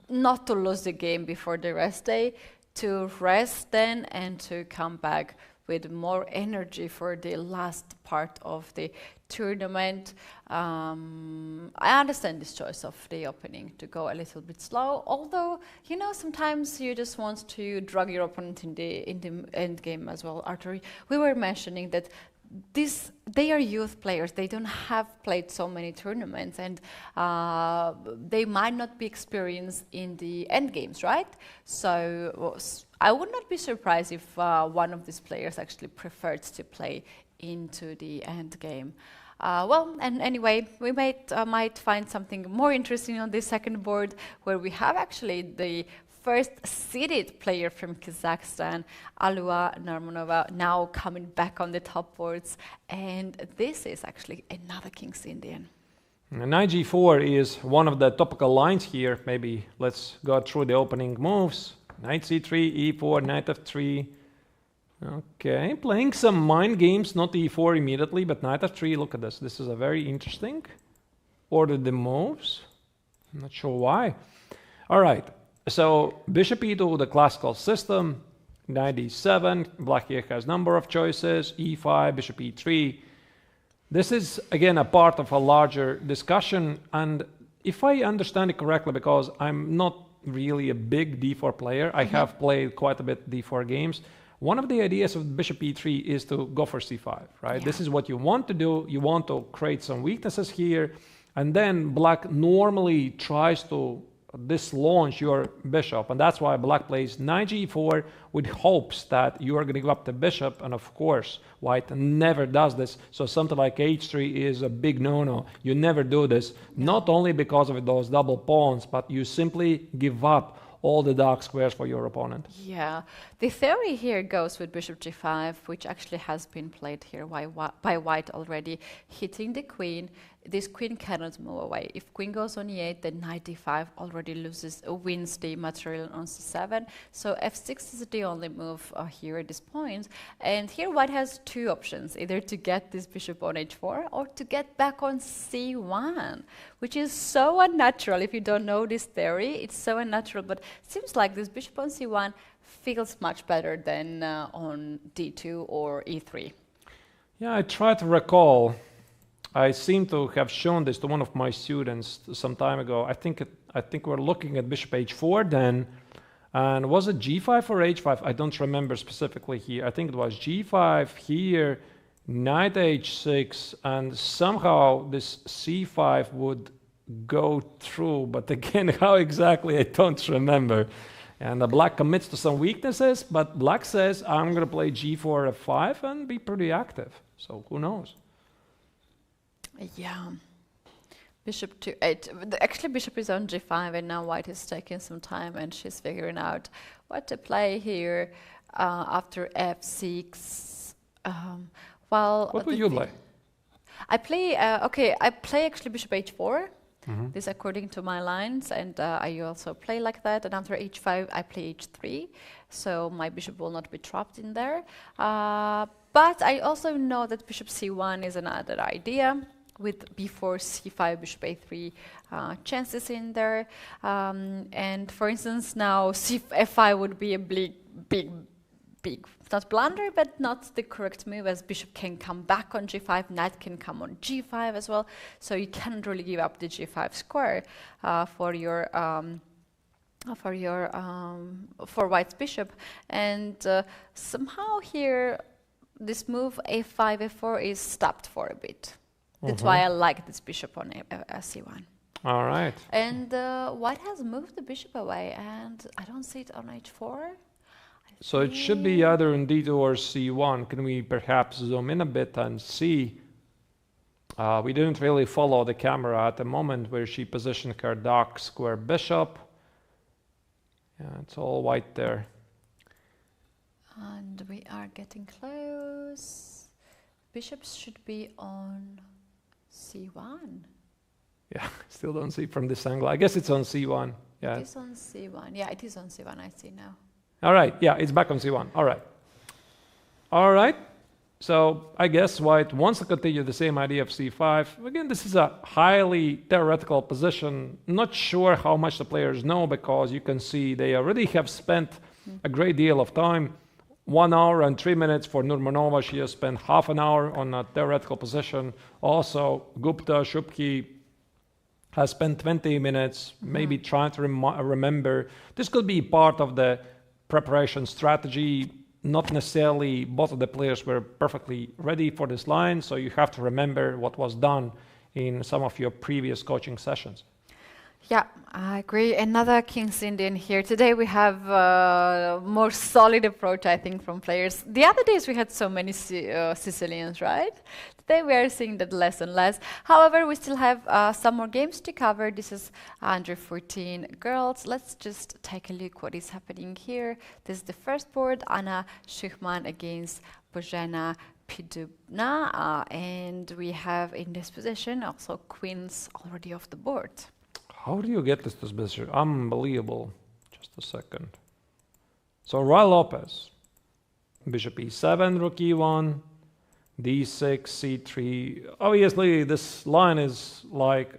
not to lose the game before the rest day, to rest then and to come back with more energy for the last part of the tournament. I understand this choice of the opening to go a little bit slow, although, you know, sometimes you just want to drag your opponent in the end game as well. Artur, we were mentioning that they are youth players. They don't have played so many tournaments, and they might not be experienced in the end games, right? So I would not be surprised if one of these players actually preferred to play into the end game. Well, and anyway, we might find something more interesting on this second board, where we have actually the first seeded player from Kazakhstan, Alua Narmonova, now coming back on the top boards. And this is actually another King's Indian. Knight g4 is one of the topical lines here. Maybe let's go through the opening moves. Knight c3, e4, knight f3. Okay, playing some mind games, not e4 immediately, but knight f3. Look at this. This is a very interesting. Order the moves. I'm not sure why. All right. So bishop e2, the classical system, knight e7, black here has number of choices, e5, bishop e3. This is again a part of a larger discussion, and if I understand it correctly, because I'm not really a big d4 player, I have played quite a bit d4 games. One of the ideas of bishop e3 is to go for c5, right? Yeah. This is what you want to do. You want to create some weaknesses here, and then black normally tries to dislaunch your bishop, and that's why black plays knight g4 with hopes that you are going to give up the bishop, and of course white never does this. So something like h3 is a big no-no. You never do this, not only because of those double pawns, but you simply give up all the dark squares for your opponent. Yeah, the theory here goes with bishop g5, which actually has been played here by white already, hitting the queen. This queen cannot move away. If queen goes on e8, then knight d5 already wins the material on c7. So f6 is the only move here at this point. And here white has two options, either to get this bishop on h4 or to get back on c1, which is so unnatural. If you don't know this theory, it's so unnatural, but it seems like this bishop on c1 feels much better than on d2 or e3. Yeah, I try to recall. I seem to have shown this to one of my students some time ago. I think we're looking at bishop h4 then, and was it g5 or h5? I don't remember specifically here. I think it was g5 here, knight h6, and somehow this c5 would go through, but again, how exactly I don't remember. And the black commits to some weaknesses, but black says, I'm going to play g4 f5 and be pretty active. So who knows? Yeah, bishop to 8. Actually, bishop is on g5, and now white is taking some time, and she's figuring out what to play here after f6. Well, what will you play? I play. I play actually bishop h4. This according to my lines, and I also play like that. And after h5, I play h3, so my bishop will not be trapped in there. But I also know that bishop c1 is another idea, with b4, c5, bishop a3 chances in there. And for instance, now f5 would be a big, not blunder, but not the correct move, as bishop can come back on g5, knight can come on g5 as well. So you can't really give up the g5 square for white's bishop. And somehow here, this move a5, a4 is stopped for a bit. That's why I like this bishop on c1. All right. And white has moved the bishop away, and I don't see it on h4. So it should be either in d2 or c1. Can we perhaps zoom in a bit and see? We didn't really follow the camera at the moment where she positioned her dark square bishop. Yeah, it's all white there. And we are getting close. Bishops should be on c1. Yeah, still don't see from this angle. I guess it's on c1. Yeah. It is on c1. Yeah, it is on c1. I see now. All right. Yeah, it's back on c1. All right. All right. So I guess white wants to continue the same idea of c5. Again, this is a highly theoretical position. Not sure how much the players know, because you can see they already have spent a great deal of time. 1 hour and 3 minutes for Nurmanova. She has spent half an hour on a theoretical position. Also, Gupta, Shupki has spent 20 minutes maybe trying to remember. This could be part of the preparation strategy. Not necessarily both of the players were perfectly ready for this line, so you have to remember what was done in some of your previous coaching sessions. Yeah, I agree. Another King's Indian here. Today we have a more solid approach, I think, from players. The other days we had so many Sicilians, right? Today we are seeing that less and less. However, we still have some more games to cover. This is under 14 girls. Let's just take a look what is happening here. This is the first board, Anna Schuchman against Božena Pidubna. And we have in this position also queens already off the board. How do you get this position? Unbelievable. Just a second. So Roy Lopez, bishop e7, rook e1, d6, c3. Obviously, this line is like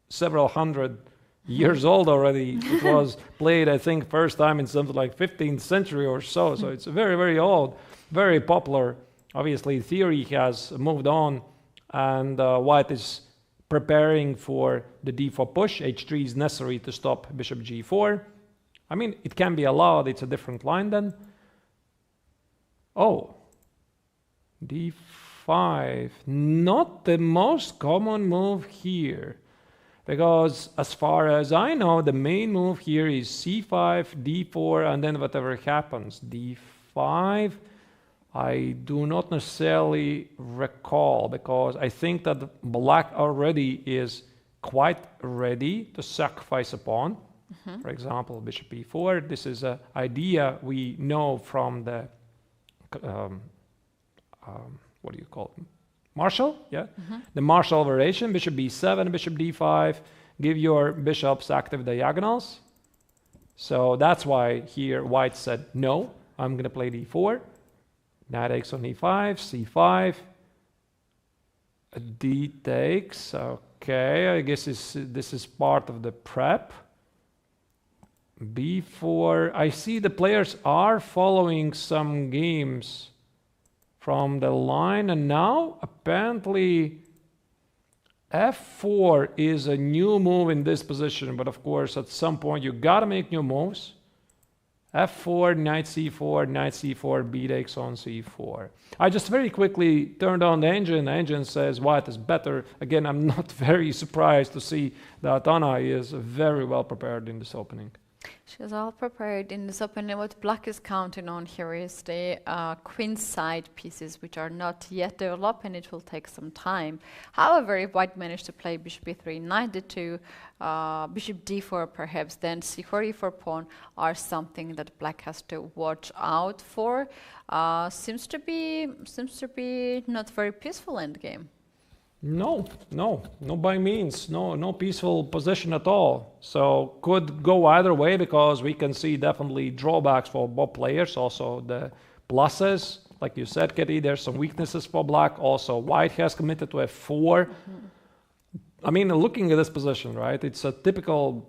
several hundred years old already. It was played, I think, first time in something like 15th century or so. So it's very, very old, very popular. Obviously, theory has moved on, and white is preparing for the d4 push. h3 is necessary to stop bishop g4. I mean, it can be allowed. It's a different line then. Oh, d5. Not the most common move here, because as far as I know, the main move here is c5, d4, and then whatever happens. d5. I do not necessarily recall, because I think that black already is quite ready to sacrifice a pawn. For example, bishop e4. This is an idea we know from the, what do you call it? Marshall? Yeah. The Marshall variation, bishop b7, bishop d5. Give your bishops active diagonals. So that's why here white said, no, I'm going to play d4. Knight takes on e5, c5, d takes. Okay, I guess this is part of the prep. b4. I see the players are following some games from the line, and now apparently f4 is a new move in this position. But of course, at some point you gotta make new moves. f4, knight c4, b takes on c4. I just very quickly turned on the engine. The engine says white is better. Again, I'm not very surprised to see that Anna is very well prepared in this opening. She's all prepared in this opening. What black is counting on here is the queen side pieces, which are not yet developed, and it will take some time. However, if white managed to play bishop e3, knight d2, bishop d4 perhaps, then c4, e4 pawn are something that black has to watch out for. Seems to be not very peaceful endgame. No, by means. No peaceful position at all. So could go either way, because we can see definitely drawbacks for both players. Also the pluses, like you said, Keti, there's some weaknesses for black. Also white has committed to f4. I mean, looking at this position, right, it's a typical,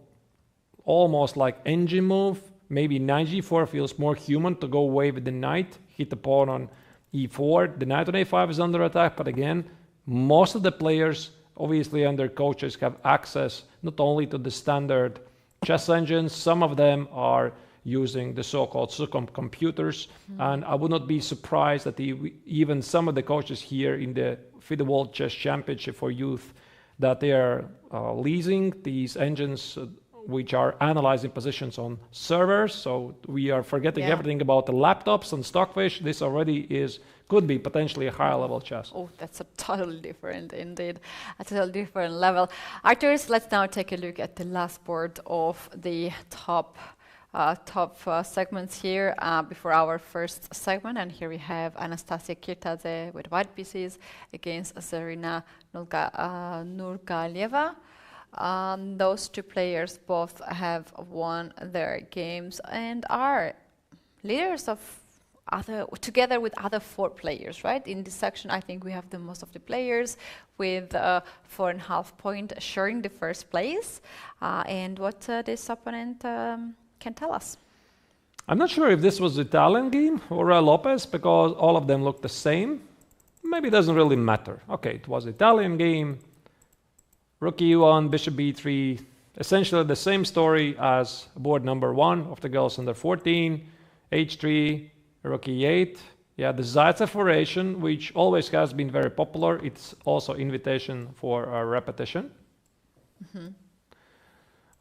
almost like engine move. Maybe knight g4 feels more human to go away with the knight, hit the pawn on e4. The knight on a5 is under attack, but again, most of the players, obviously, and their coaches have access not only to the standard chess engines, some of them are using the so-called computers. And I would not be surprised that even some of the coaches here in the FIDE World Chess Championship for Youth, that they are leasing these engines which are analyzing positions on servers. So we are forgetting everything about the laptops and Stockfish. This already could be potentially a higher level chess. Oh, that's a totally different, indeed. A totally different level. Arturs, let's now take a look at the last board of the top top segments here before our first segment. And here we have Anastasia Kirtadze with white pieces against Zarina Nurgalieva. Those two players both have won their games and are leaders of together with other 4 players, right? In this section, I think we have the most of the players with 4.5 points sharing the first place. And what this opponent can tell us. I'm not sure if this was Italian game or Lopez, because all of them look the same. Maybe it doesn't really matter. Okay, it was Italian game. Rook e1, bishop b3. Essentially the same story as board number 1 of the girls under 14. h3, rook e8. Yeah, the Zaitsev variation, which always has been very popular. It's also invitation for a repetition.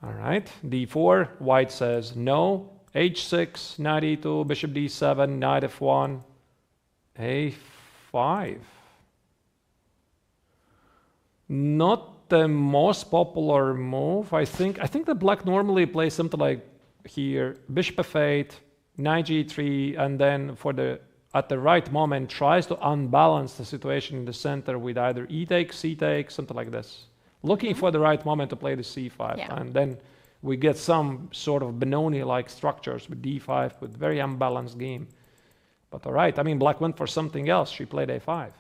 All right, d4, white says no. h6, knight e2, bishop d7, knight f1, a5. Not the most popular move, I think. I think the black normally plays something like here, bishop f8, knight g3, and then at the right moment tries to unbalance the situation in the center with either e takes, c takes, something like this. Looking for the right moment to play the c5, and then we get some sort of Benoni-like structures with d5, with very unbalanced game. But all right, I mean, black went for something else. She played a5.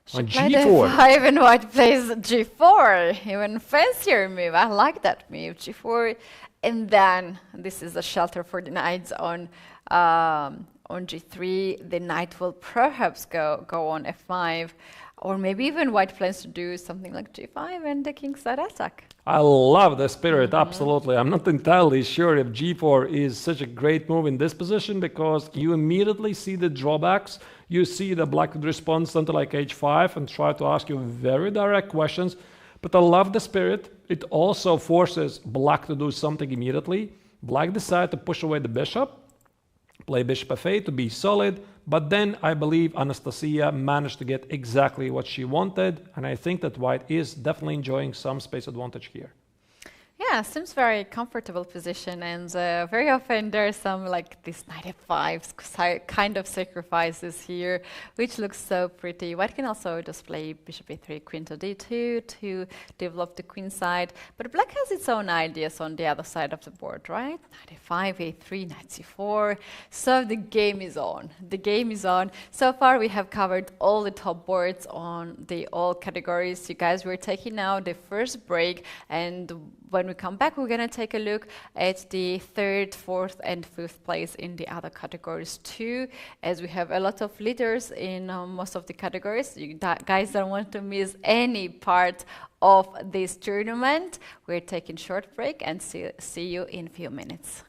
She played a5 and white plays g4, even fancier move. I like that move, g4. And then this is a shelter for the knights on g3. The knight will perhaps go on f5. Or maybe even white plans to do something like g5 and the kingside attack. I love the spirit, absolutely. I'm not entirely sure if g4 is such a great move in this position, because you immediately see the drawbacks. You see the black would respond something like h5 and try to ask you very direct questions. But I love the spirit. It also forces black to do something immediately. Black decided to push away the bishop, play bishop f8 to be solid. But then I believe Anastasia managed to get exactly what she wanted. And I think that white is definitely enjoying some space advantage here. Yeah, seems very comfortable position, and very often there's some like this knight f5 kind of sacrifices here, which looks so pretty. White can also just play bishop a3, queen to d2 to develop the queen side, but black has its own ideas on the other side of the board, right? Knight a5, a3, knight c4. So the game is on. The game is on. So far we have covered all the top boards on the all categories. You guys, we're taking now the first break, and when we come back, we're going to take a look at the 3rd, 4th, and 5th place in the other categories too, as we have a lot of leaders in most of the categories. You guys don't want to miss any part of this tournament. We're taking a short break and see you in a few minutes.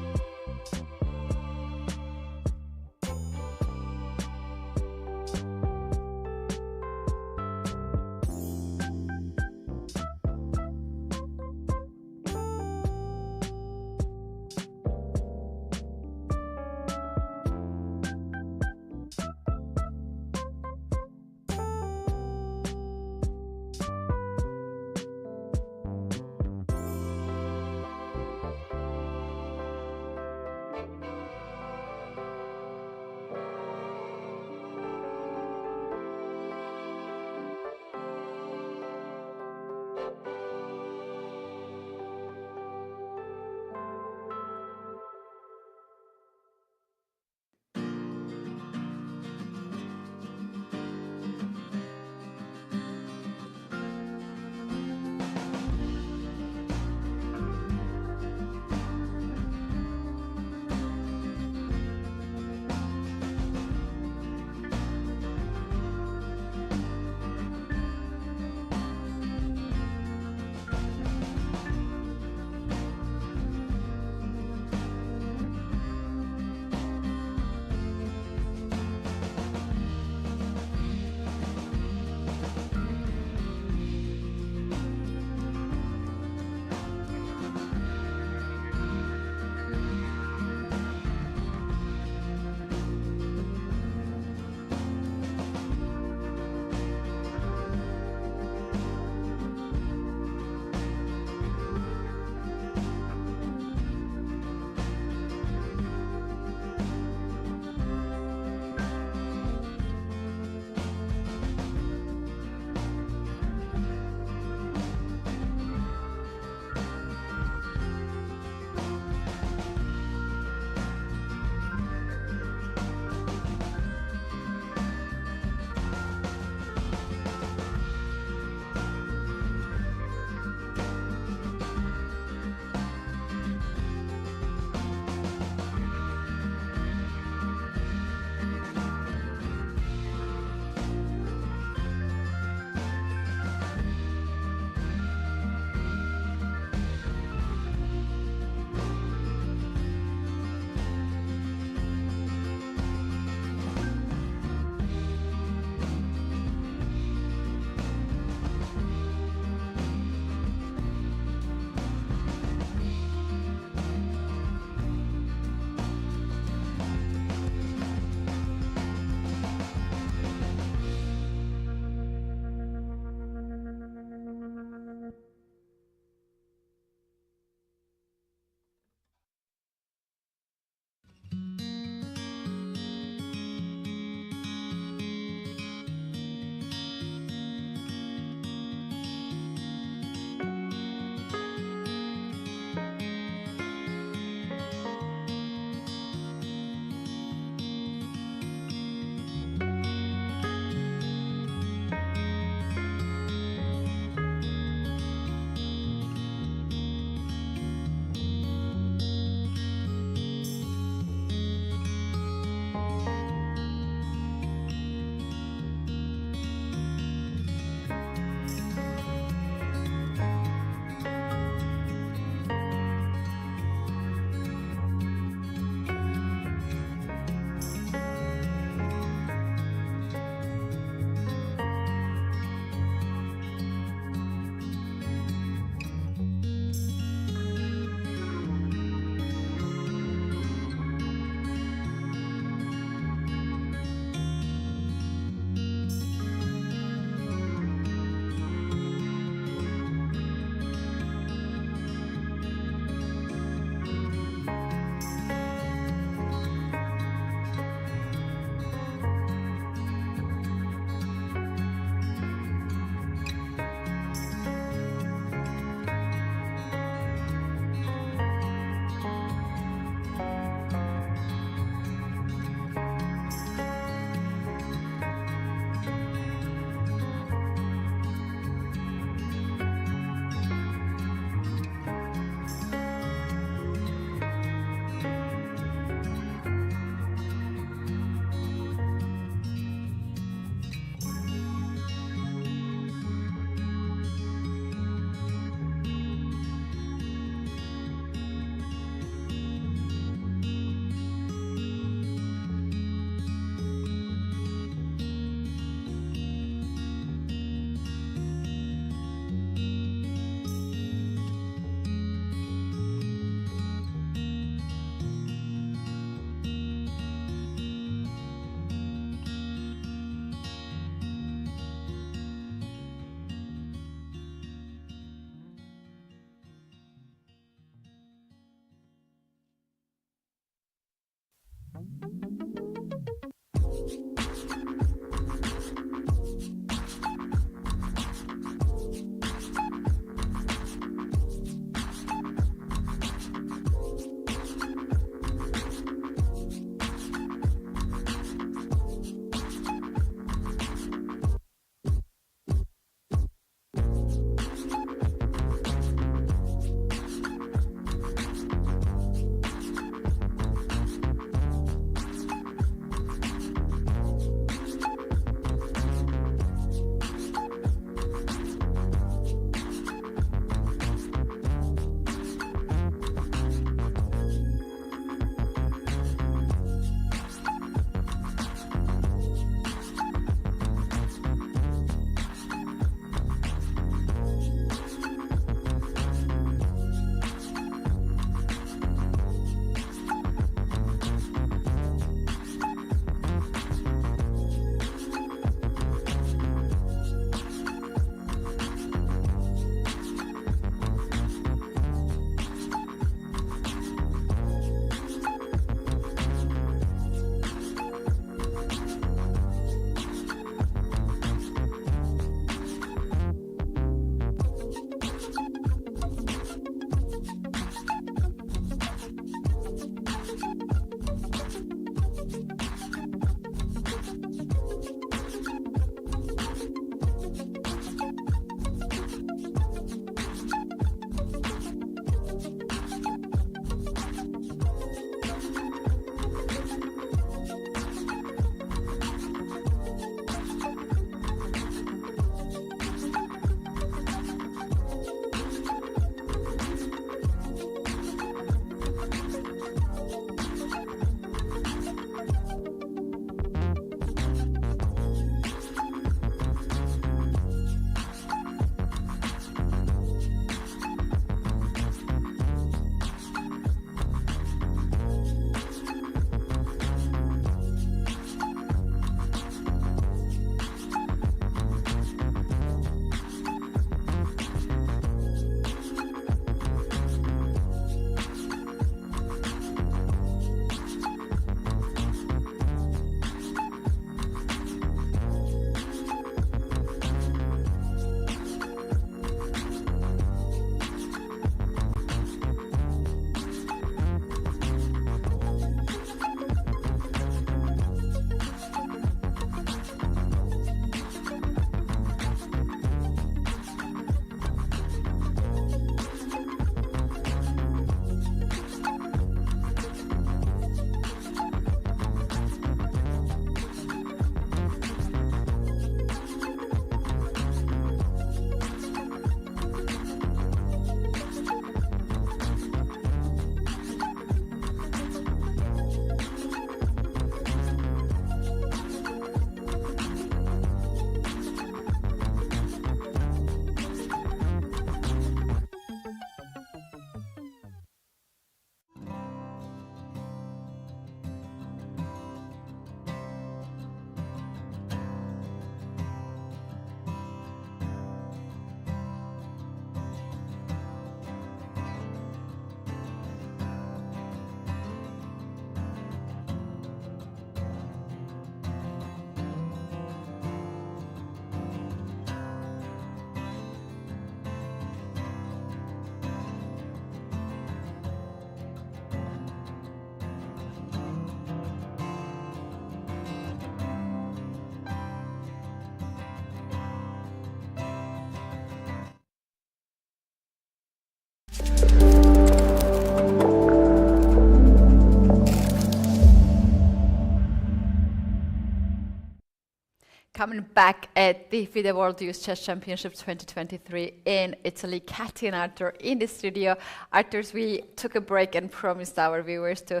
Coming back at the FIDE World Youth Chess Championship 2023 in Italy, Keti and Arturs in the studio. Arturs, we took a break and promised our viewers to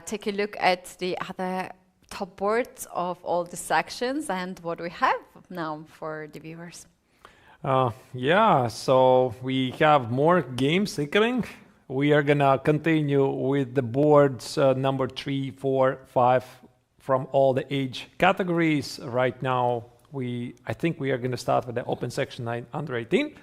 take a look at the other top boards of all the sections and what we have now for the viewers. Yeah, so we have more games coming. We are gonna continue with the boards number 3, 4, 5 from all the age categories. Right now, I think we are going to start with the open section under 18.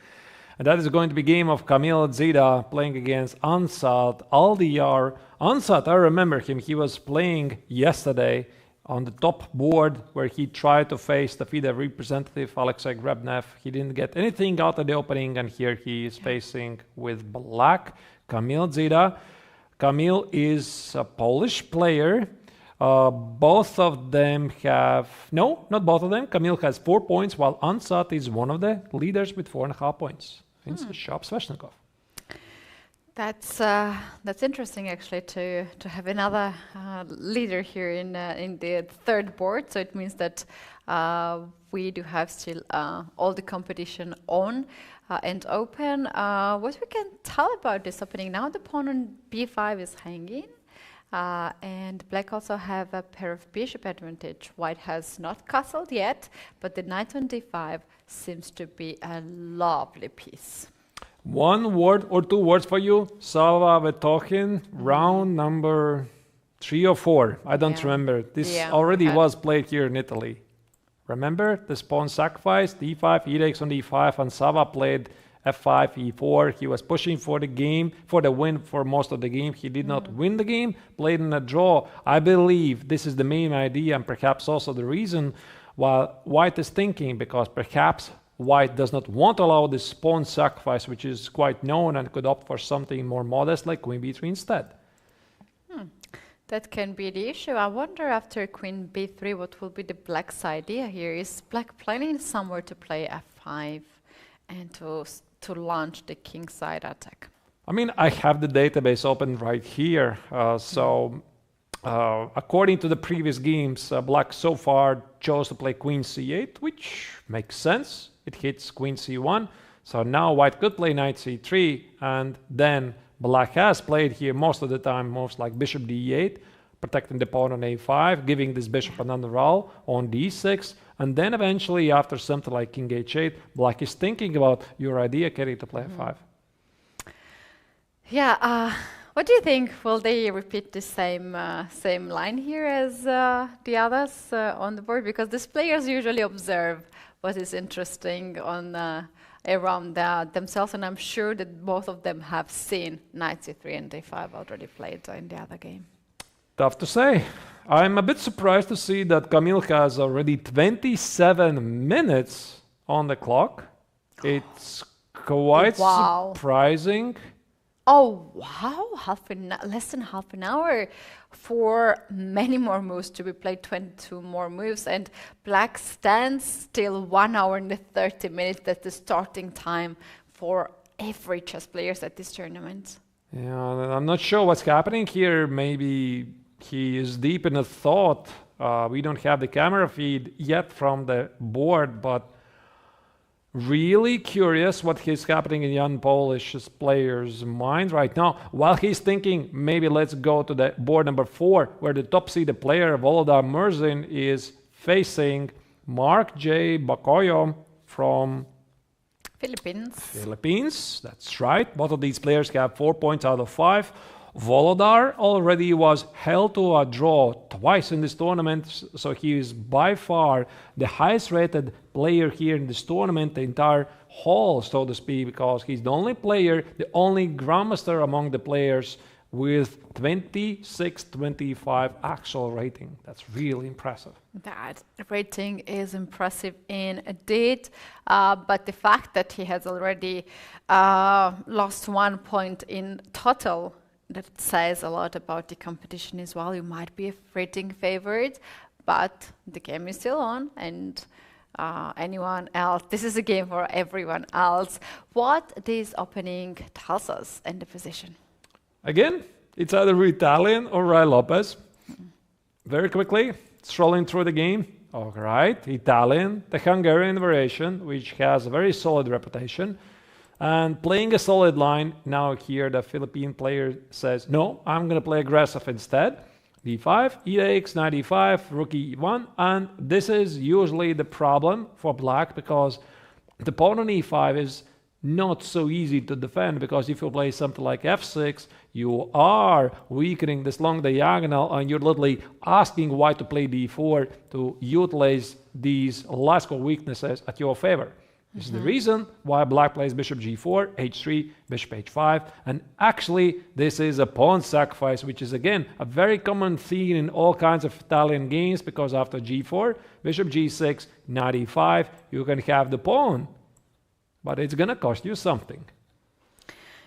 And that is going to be game of Kamil Zida playing against Ansat Aldiyar. Ansat, I remember him. He was playing yesterday on the top board where he tried to face the FIDE representative, Alexei Grebnev. He didn't get anything out of the opening, and here he is facing with black Kamil Zida. Kamil is a Polish player. Both of them have, no, not both of them. Kamil has 4 points, while Ansat is one of the leaders with 4.5 points. It's Shop Sveshnikov. That's interesting actually to have another leader here in the third board. So it means that we do have still all the competition on and open. What we can tell about this opening now? The pawn on b5 is hanging. And black also have a pair of bishop advantage. White has not castled yet, but the knight on d5 seems to be a lovely piece. 1 word or 2 words for you. Sava Vetochin, round number 3 or 4. I don't remember. This already was played here in Italy. Remember the pawn sacrifice, d5, e takes on d5, and Sava played f5, e4. He was pushing for the game, for the win for most of the game. He did not win the game, played in a draw. I believe this is the main idea and perhaps also the reason why White is thinking, because perhaps White does not want to allow this pawn sacrifice, which is quite known, and could opt for something more modest like queen b3 instead. That can be the issue. I wonder after queen b3 what will be the black's idea here. Is black planning somewhere to play f5 and to launch the king side attack? I mean, I have the database open right here. According to the previous games, black so far chose to play queen c8, which makes sense. It hits queen c1. So now white could play knight c3, and then black has played here most of the time moves like bishop d8, protecting the pawn on a5, giving this bishop another roll on d6. And then eventually, after something like king h8, black is thinking about your idea, Keti, to play f5. Yeah, what do you think? Will they repeat the same line here as the others on the board? Because these players usually observe what is interesting on around themselves, and I'm sure that both of them have seen knight c3 and d5 already played in the other game. Tough to say. I'm a bit surprised to see that Kamil has already 27 minutes on the clock. It's quite surprising. Oh, wow, less than half an hour for many more moves to be played, 22 more moves, and black stands still 1 hour and 30 minutes. That's the starting time for every chess players at this tournament. Yeah, I'm not sure what's happening here. Maybe he is deep in a thought. We don't have the camera feed yet from the board, but really curious what is happening in young Polish player's mind right now. While he's thinking, maybe let's go to the board number 4, where the top-seeded player, Volodar Murzin, is facing Mark J. Bakoyo from Philippines. That's right. Both of these players have 4 points out of 5. Volodar already was held to a draw twice in this tournament, so he is by far the highest rated player here in this tournament, the entire hall, so to speak, because he's the only player, the only grandmaster among the players with 26-25 actual rating. That's really impressive. That rating is impressive indeed, but the fact that he has already lost 1 point in total, that says a lot about the competition as well. You might be a rating favorite, but the game is still on, and anyone else, this is a game for everyone else. What this opening tells us in the position? Again, it's either Italian or Rai Lopez. Very quickly, strolling through the game. All right, Italian, the Hungarian variation, which has a very solid reputation. And playing a solid line, now here the Philippine player says, no, I'm going to play aggressive instead. D5, e takes, knight e5, rook e1, and this is usually the problem for black because the pawn on e5 is not so easy to defend, because if you play something like f6, you are weakening this long diagonal and you're literally asking white to play d4 to utilize these logical weaknesses at your favor. This is the reason why black plays bishop g4, h3, bishop h5, and actually this is a pawn sacrifice, which is again a very common theme in all kinds of Italian games, because after g4, bishop g6, knight e5, you can have the pawn, but it's gonna cost you something.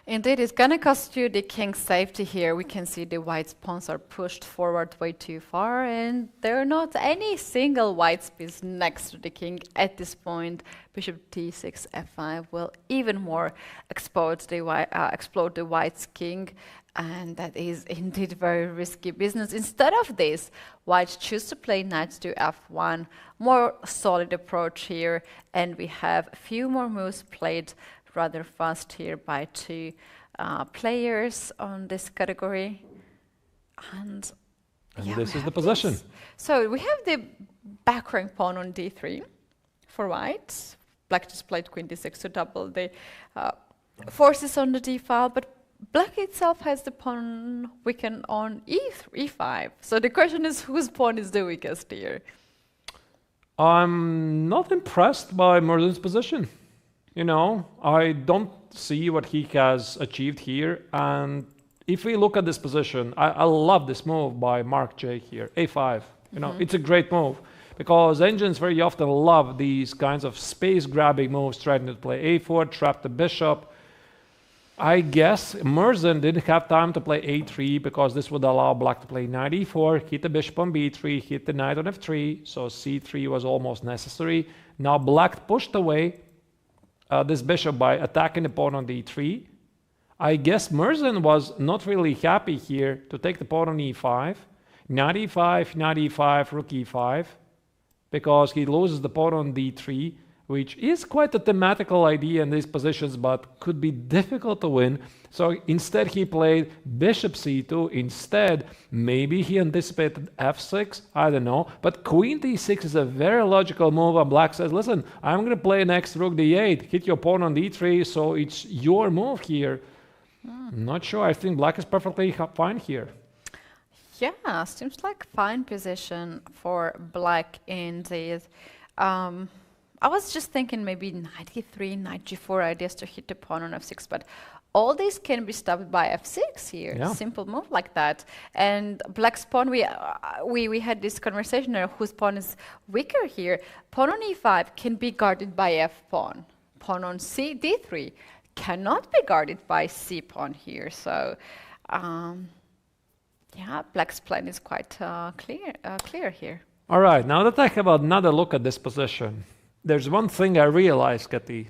Indeed, it's going to cost you the king's safety here. We can see the white's pawns are pushed forward way too far, and there are not any single white piece next to the king at this point. Bishop d6, f5 will even more explode the white's king, and that is indeed very risky business. Instead of this, white choose to play knight to f1, more solid approach here, and we have a few more moves played rather fast here by two players on this category. And yeah, this is the position. So we have the back rank pawn on d3 for white. Black just played queen d6 to double the forces on the d file, but black itself has the pawn weakened on e5. So the question is, whose pawn is the weakest here? I'm not impressed by Merlin's position. You know, I don't see what he has achieved here. And if we look at this position, I love this move by Mark J here, a5. You know, it's a great move because engines very often love these kinds of space-grabbing moves, trying to play a4, trap the bishop. I guess Merzen didn't have time to play a3 because this would allow black to play knight e4, hit the bishop on b3, hit the knight on f3, so c3 was almost necessary. Now black pushed away this bishop by attacking the pawn on d3. I guess Merzen was not really happy here to take the pawn on e5, knight e5, knight e5, rook e5, because he loses the pawn on d3, which is quite a thematical idea in these positions, but could be difficult to win. So instead he played bishop c2. Instead, maybe he anticipated f6, I don't know. But queen d6 is a very logical move, and black says, listen, I'm going to play next rook d8, hit your pawn on d3, so it's your move here. Not sure, I think black is perfectly fine here. Yeah, seems like fine position for black indeed. I was just thinking maybe knight e3, knight g4 ideas to hit the pawn on f6, but all these can be stopped by f6 here. Yeah. Simple move like that. And black's pawn, we had this conversation whose pawn is weaker here. Pawn on e5 can be guarded by f pawn. Pawn on c d3 cannot be guarded by c pawn here. So yeah, black's plan is quite clear here. All right, now that I have another look at this position, there's one thing I realized, Keti.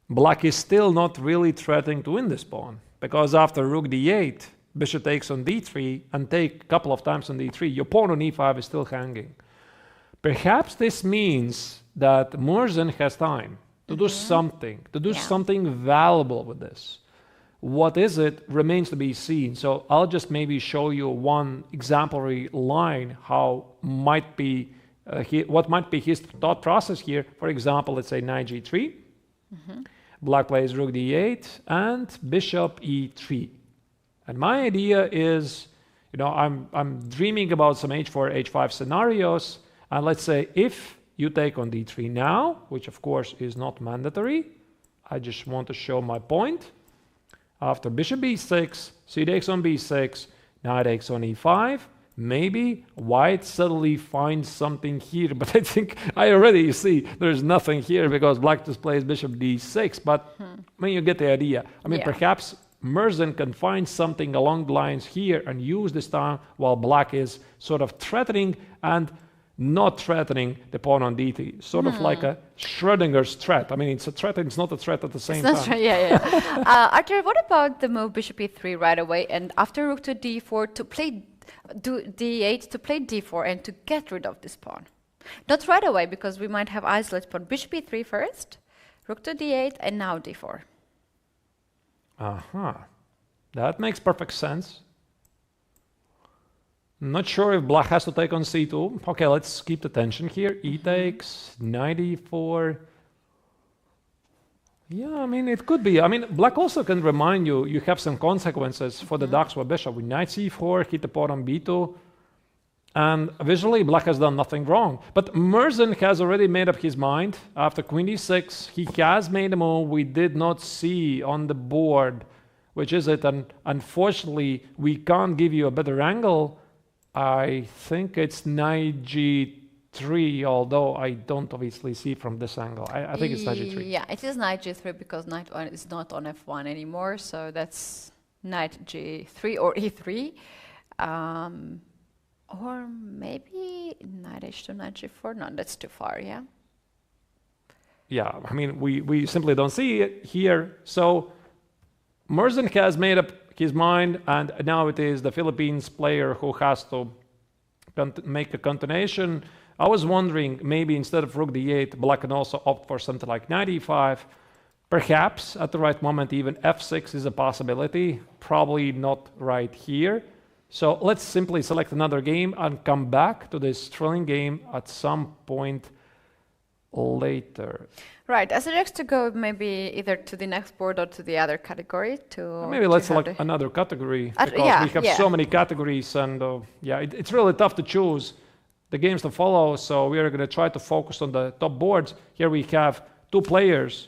Black is still not really threatening to win this pawn, because after rook d8, bishop takes on d3, and take a couple of times on d3, your pawn on e5 is still hanging. Perhaps this means that Merzen has time to do something, something valuable with this. What is it remains to be seen. So I'll just maybe show you one exemplary line how might be what might be his thought process here. For example, let's say knight g3, black plays rook d8 and bishop e3. And my idea is, you know, I'm dreaming about some h4, h5 scenarios, and let's say if you take on d3 now, which of course is not mandatory, I just want to show my point. After bishop b6, c takes on b6, knight takes on e5, maybe white suddenly finds something here, but I think I already see there's nothing here because black just plays bishop d6, but I mean, you get the idea. I mean, perhaps Merzen can find something along the lines here and use this time while black is sort of threatening and not threatening the pawn on d3, sort of like a Schrodinger's threat. I mean, it's a threat and it's not a threat at the same time. Artur, what about the move bishop e3 right away, and after rook to d4 to play d8 to play d4 and to get rid of this pawn? Not right away, because we might have isolate pawn. Bishop e3 first, rook to d8, and now d4. Uh-huh. That makes perfect sense. Not sure if black has to take on c2. Okay, let's keep the tension here. E takes, knight e4. Yeah, I mean, it could be. I mean, black also can remind you, you have some consequences for the dark square bishop. With knight c4, hit the pawn on b2. And visually, black has done nothing wrong. But Mersenne has already made up his mind. After queen d6, he has made a move we did not see on the board, which is it. And unfortunately, we can't give you a better angle. I think it's knight g3, although I don't obviously see from this angle. I think it's knight g3. Yeah, it is knight g3 because knight is not on f1 anymore. So that's knight g3 or e3. Or maybe knight h2, knight g4. No, that's too far, yeah? Yeah, I mean, we simply don't see it here. So Mersenne has made up his mind, and now it is the Philippines player who has to make a continuation. I was wondering, maybe instead of rook d8, black can also opt for something like knight e5. Perhaps at the right moment, even f6 is a possibility. Probably not right here. So let's simply select another game and come back to this thrilling game at some point later. Right, I suggest to go maybe either to the next board or to the other category. Maybe let's select another category, because we have so many categories, and yeah, it's really tough to choose the games to follow. So we are going to try to focus on the top boards. Here we have two players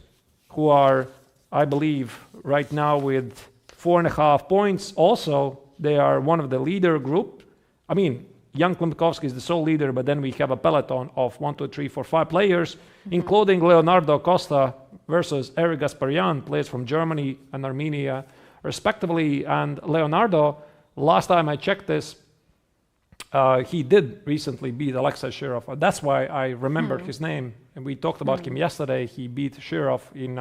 who are, I believe, right now with 4.5 points. Also, they are one of the leader group. I mean, Jan Klimovsky is the sole leader, but then we have a peloton of 1, 2, 3, 4, 5 players, including Leonardo Costa versus Eric Gasparian, players from Germany and Armenia, respectively. And Leonardo, last time I checked this, he did recently beat Alexei Shirov. That's why I remembered his name. And we talked about him yesterday. He beat Shirov in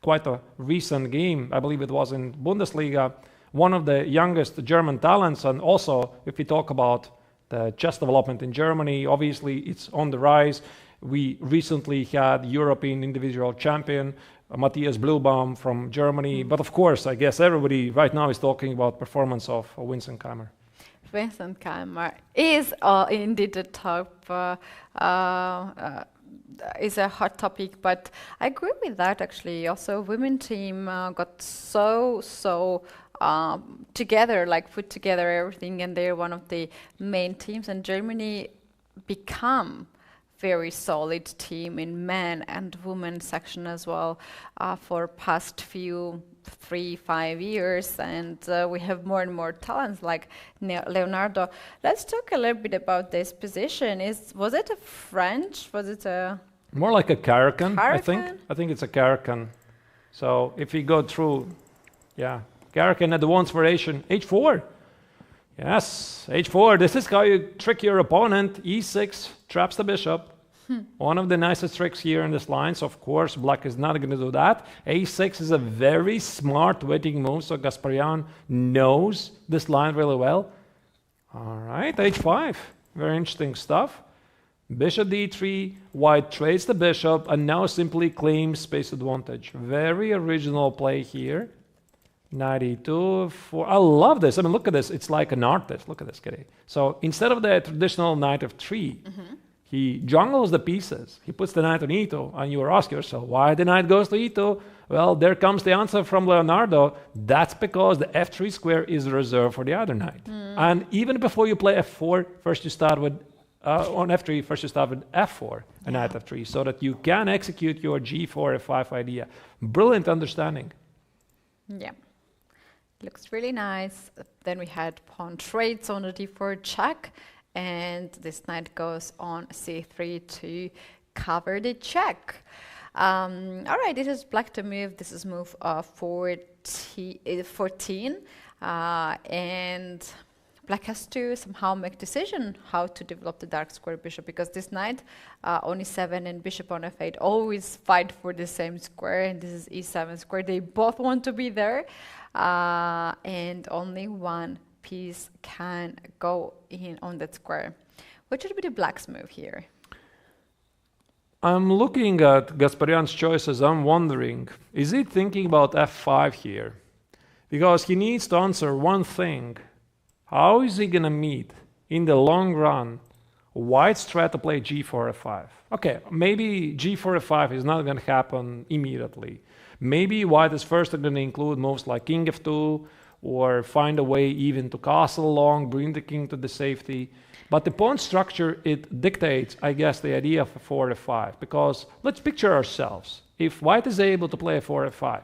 quite a recent game. I believe it was in Bundesliga. One of the youngest German talents. And also, if we talk about the chess development in Germany, obviously it's on the rise. We recently had European individual champion Matthias Blühbaum from Germany. But of course, I guess everybody right now is talking about performance of Vincent Keimer. Vincent Keimer is indeed the top, is a hot topic, but I agree with that actually. Also, women team got so together, like put together everything, and they're one of the main teams, and Germany become very solid team in men and women section as well for past few 3-5 years, and we have more and more talents like Leonardo. Let's talk a little bit about this position. Was it a French? Was it a more like a Caracan? I think it's a Caracan. So if we go through, yeah, Caracan at the once variation, h4. Yes, h4. This is how you trick your opponent. e6 traps the bishop. One of the nicest tricks here in this line. So of course, black is not going to do that. a6 is a very smart waiting move. So Gasparian knows this line really well. All right, h5. Very interesting stuff. Bishop d3. White trades the bishop and now simply claims space advantage. Very original play here. Knight e2, 4. I love this. I mean, look at this. It's like an artist. Look at this, Keti. So instead of the traditional knight of 3, he jungles the pieces. He puts the knight on e2, and you ask yourself, why the knight goes to e2? Well, there comes the answer from Leonardo. That's because the f3 square is reserved for the other knight. And even before you play f4, first you start with, on f3, first you start with f4, a knight f3, so that you can execute your g4, f5 idea. Brilliant understanding. Yeah. Looks really nice. Then we had pawn trades on the d4 check, and this knight goes on c3 to cover the check. All right, this is black to move. This is move 14, and black has to somehow make decision how to develop the dark square bishop, because this knight on e7 and bishop on f8 always fight for the same square, and this is e7 square. They both want to be there. And only one piece can go in on that square. What should be the black's move here? I'm looking at Gasparyan's choices. I'm wondering, is he thinking about f5 here? Because he needs to answer one thing. How is he going to meet, in the long run, White's threat to play g4 f5? Okay, maybe g4 f5 is not going to happen immediately. Maybe White is first going to include moves like king f2, or find a way even to castle along, bring the king to the safety. But the pawn structure, it dictates, I guess, the idea of a 4 f5. Because let's picture ourselves. If White is able to play a 4 f5,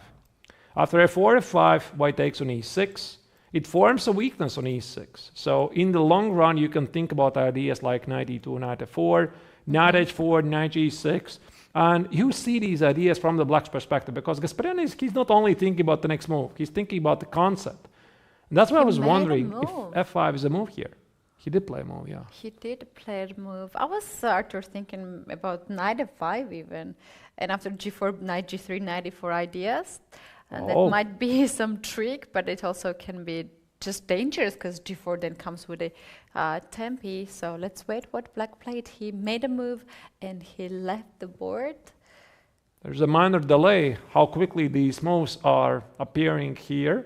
after a 4 f5, White takes on e6. It forms a weakness on e6. So in the long run, you can think about ideas like knight e2, knight f4, knight h4, knight g6. And you see these ideas from the black's perspective, because Gasparyan he's not only thinking about the next move, he's thinking about the concept. And that's why I was wondering if f5 is a move here. He did play a move, yeah. He did play a move. I was, Arturs, thinking about knight f5 even. And after g4, knight g3, knight e4 ideas. And that might be some trick, but it also can be just dangerous, because g4 then comes with a tempi. So let's wait what black played. He made a move and he left the board. There's a minor delay how quickly these moves are appearing here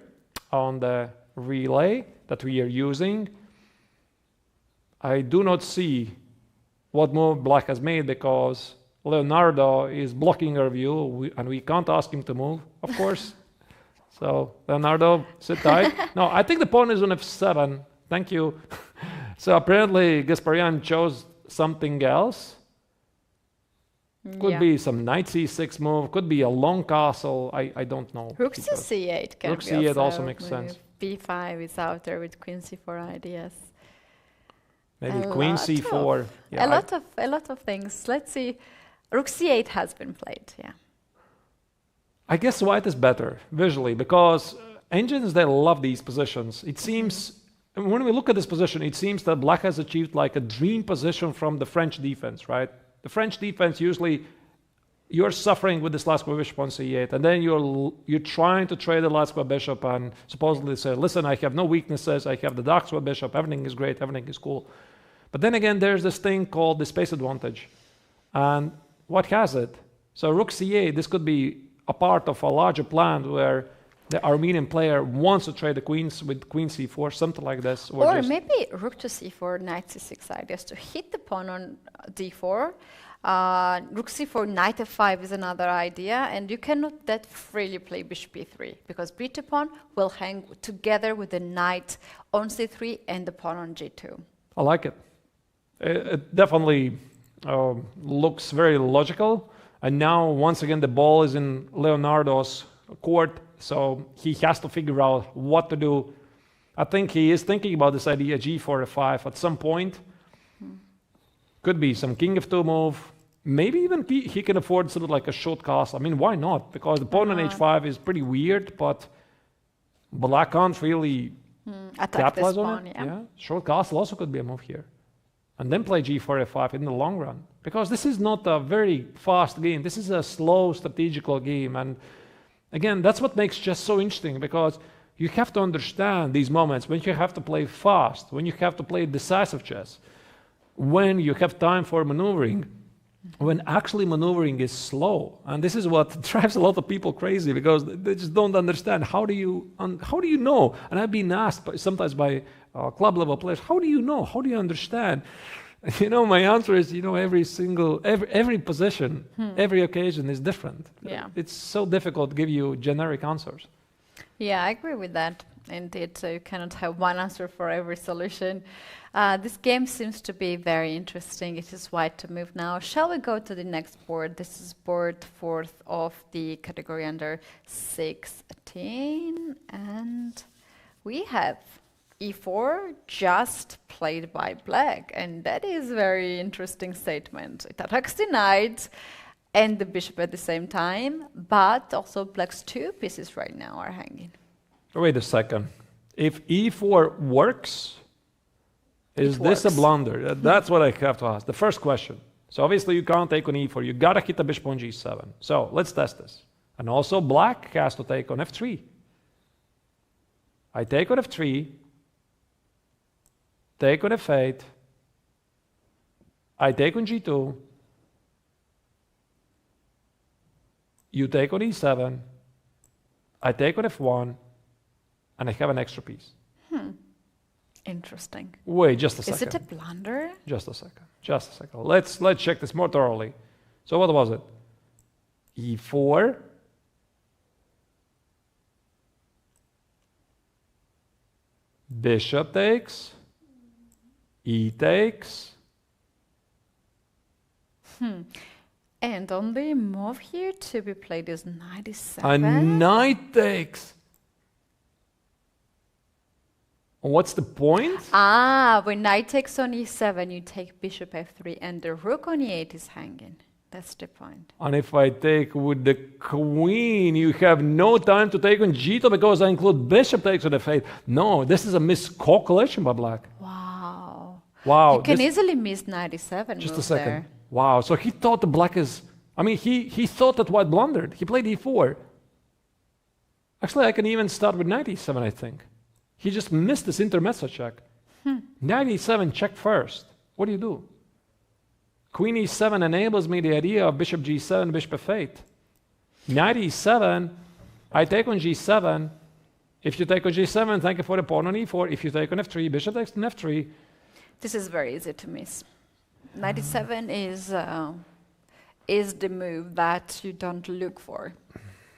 on the relay that we are using. I do not see what move black has made, because Leonardo is blocking our view, and we can't ask him to move, of course. So, Leonardo, sit tight. No, I think the pawn is on f7. Thank you. So apparently Gasparyan chose something else. Could be some knight c6 move, could be a long castle, I don't know. Rook to c8 can Rook be c8 also makes sense. b5 is out there with queen c4 ideas. Maybe queen c4. Yeah, a lot of things. Let's see. Rook c8 has been played, yeah. I guess White is better visually, because engines, they love these positions. It seems, when we look at this position, it seems that black has achieved like a dream position from the French defense, right? The French defense, usually you're suffering with this last square bishop on c8, and then you're trying to trade the last square bishop and supposedly say, listen, I have no weaknesses, I have the dark square bishop, everything is great, everything is cool. But then again, there's this thing called the space advantage. And what has it? So rook c8, this could be a part of a larger plan where the Armenian player wants to trade the queens with queen c4, something like this. Or maybe rook to c4, knight c6 ideas to hit the pawn on d4. Rook c4, knight f5 is another idea, and you cannot that freely play bishop b3, because b2 pawn will hang together with the knight on c3 and the pawn on g2. I like it. It definitely looks very logical. And now, once again, the ball is in Leonardo's court, so he has to figure out what to do. I think he is thinking about this idea, g4 f5 at some point. Could be some king f2 move. Maybe even he can afford sort of like a short castle. I mean, why not? Because the pawn on h5 is pretty weird, but black can't really capitalize on it. Yeah. Short castle also could be a move here. And then play g4 f5 in the long run. Because this is not a very fast game. This is a slow, strategical game. And again, that's what makes chess so interesting, because you have to understand these moments when you have to play fast, when you have to play decisive chess, when you have time for maneuvering, when actually maneuvering is slow. And this is what drives a lot of people crazy, because they just don't understand. How do you know? And I've been asked sometimes by club level players, how do you know? How do you understand? You know, my answer is, every position, every occasion is different. Yeah. It's so difficult to give you generic answers. Yeah, I agree with that. Indeed, so you cannot have one answer for every solution. This game seems to be very interesting. It is White to move now. Shall we go to the next board? This is board 4th of the category under 16. And we have e4 just played by black, and that is a very interesting statement. It attacks the knight and the bishop at the same time, but also black's 2 pieces right now are hanging. Wait a second. If e4 works, is this a blunder? That's what I have to ask. The first question. So obviously you can't take on e4. You gotta hit the bishop on g7. So let's test this. And also black has to take on f3. I take on f3. Take on f8, I take on g2, you take on e7, I take on f1, and I have an extra piece. Interesting. Wait, just a second. Is it a blunder? Just a second. Just a second. Let's check this more thoroughly. So what was it? e4. Bishop takes. E takes. And on the move here to be played is knight e7. And knight takes. What's the point? When knight takes on e7, you take bishop f3 and the rook on e8 is hanging. That's the point. And if I take with the queen, you have no time to take on g2 because I include bishop takes on f8. No, this is a miscalculation by black. Wow. Wow. You can easily miss knight e7. Just move a second. there. Wow. So he thought the black is... I mean, he thought that white blundered. He played e4. Actually, I can even start with knight e7, I think. He just missed this intermezzo check. Knight e7 check first. What do? Queen e7 enables me the idea of bishop g7, bishop f8. Knight e7, I take on g7. If you take on g7, thank you for the pawn on e4. If you take on f3, bishop takes on f3. This is very easy to miss. Knight e7 is the move that you don't look for.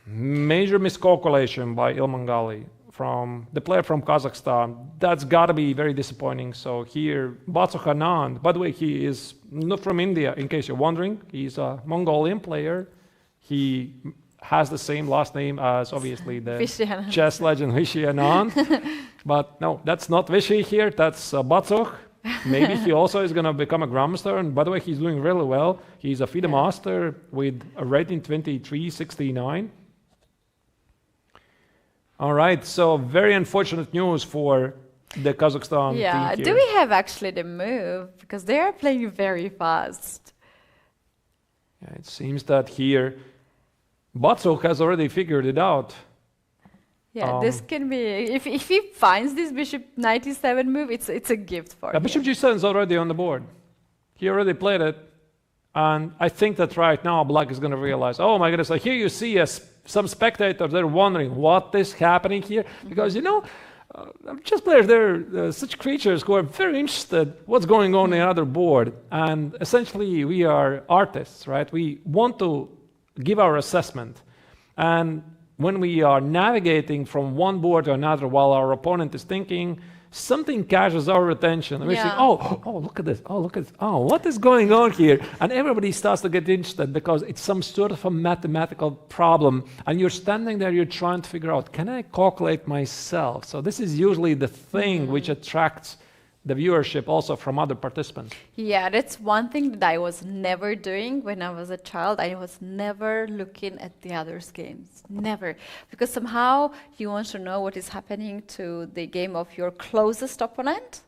Major miscalculation by Ilmangali, from the player from Kazakhstan. That's got to be very disappointing. So here, Batsukh Anand, by the way, he is not from India, in case you're wondering. He's a Mongolian player. He has the same last name as, obviously, the chess legend Vishy Anand. But no, that's not Vishy here, that's Batsukh. Maybe he also is going to become a grandmaster. And by the way, he's doing really well. He's a FIDE master with a rating 2369. All right, so very unfortunate news for the Kazakhstan team here. Do we have actually the move? Because they are playing very fast. Yeah, it seems that here Batsukh has already figured it out. Yeah, this can be... If he finds this bishop knight e7 move, it's a gift for him. Bishop g7 is already on the board. He already played it. And I think that right now black is going to realize, oh my goodness, here you see some spectators, they're wondering what is happening here. Because, chess players, they're such creatures who are very interested what's going on the other board. And essentially, we are artists, right? We want to give our assessment. And when we are navigating from one board to another while our opponent is thinking, something catches our attention. And we say, oh, look at this. Oh, look at this. Oh, what is going on here? And everybody starts to get interested because it's some sort of a mathematical problem. And you're standing there, you're trying to figure out, can I calculate myself? So this is usually the thing which attracts the viewership also from other participants. Yeah, that's one thing that I was never doing when I was a child. I was never looking at the others' games. Never. Because somehow you want to know what is happening to the game of your closest opponent.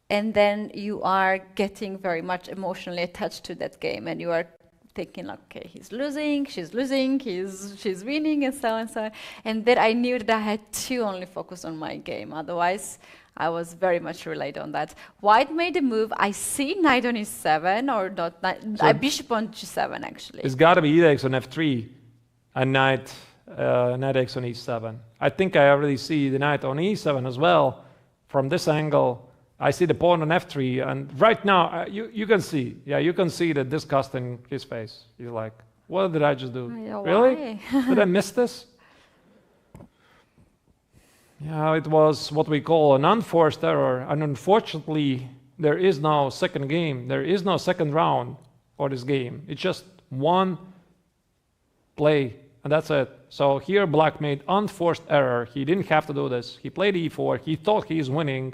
And then you are getting very much emotionally attached to that game. And you are thinking, like, okay, he's losing, she's losing, she's winning, and so on and so on. And then I knew that I had to only focus on my game. Otherwise, I was very much relied on that. White made a move. I see knight on e7 or not. Bishop on g7, actually. It's got to be e takes on f3 and knight takes on e7. I think I already see the knight on e7 as well. From this angle, I see the pawn on f3. And right now, you can see. Yeah, you can see the disgust in his face. He's like, what did I just do? Really? Did I miss this? Yeah, it was what we call an unforced error, and unfortunately, there is no second game. There is no second round for this game. It's just one play, and that's it. So here, black made unforced error. He didn't have to do this. He played e4. He thought he's winning.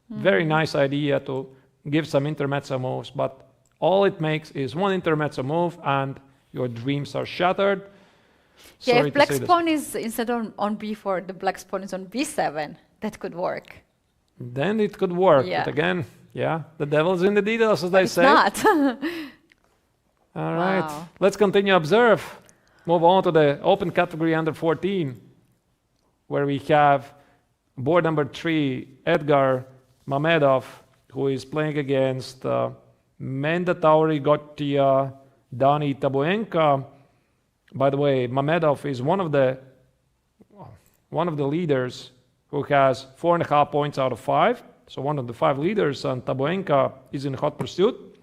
Very nice idea to give some intermezzo moves, but all it makes is one intermezzo move, and your dreams are shattered. Yeah, if black's pawn is instead on b4, the black's pawn is on b7, that could work. Then it could work, but again, the devil's in the details, as they say. It's not. All right, let's continue observe. Move on to the open category under 14, where we have board number 3, Edgar Mamedov, who is playing against Mendatauri Gotia Dani Tabuenka. By the way, Mamedov is one of the leaders who has 4.5 points out of 5. So one of the 5 leaders, and Taboenka is in hot pursuit.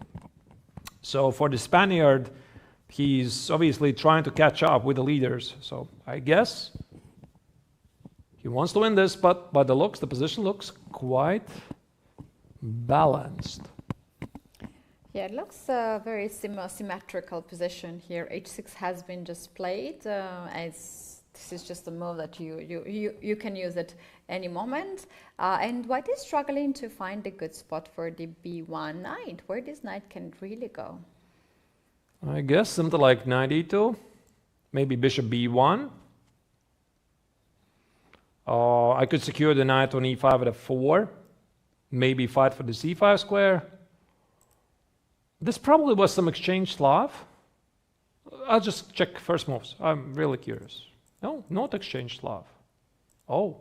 So for the Spaniard, he's obviously trying to catch up with the leaders. So I guess he wants to win this, but by the looks, the position looks quite balanced. Yeah, it looks a very symmetrical position here. H6 has been just played as this is just a move that you can use at any moment. And white is struggling to find a good spot for the B1 knight, where this knight can really go. I guess something like knight e2, maybe bishop b1. I could secure the knight on e5 at f4, maybe fight for the c5 square. This probably was some exchange Slav. I'll just check first moves. I'm really curious. No, not exchange Slav. Oh.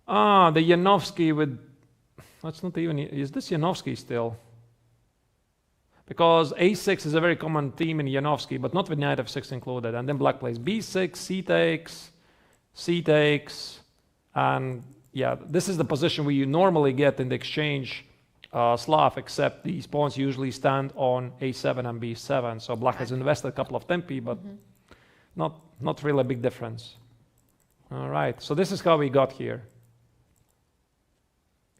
The Yanovsky with... That's not even... Is this Yanovsky still? Because a6 is a very common theme in Yanovsky, but not with knight f6 included. And then black plays b6, c takes, and yeah, this is the position we normally get in the exchange Slav, except these pawns usually stand on a7 and b7. So black has invested a couple of tempi, but not really a big difference. All right, so this is how we got here.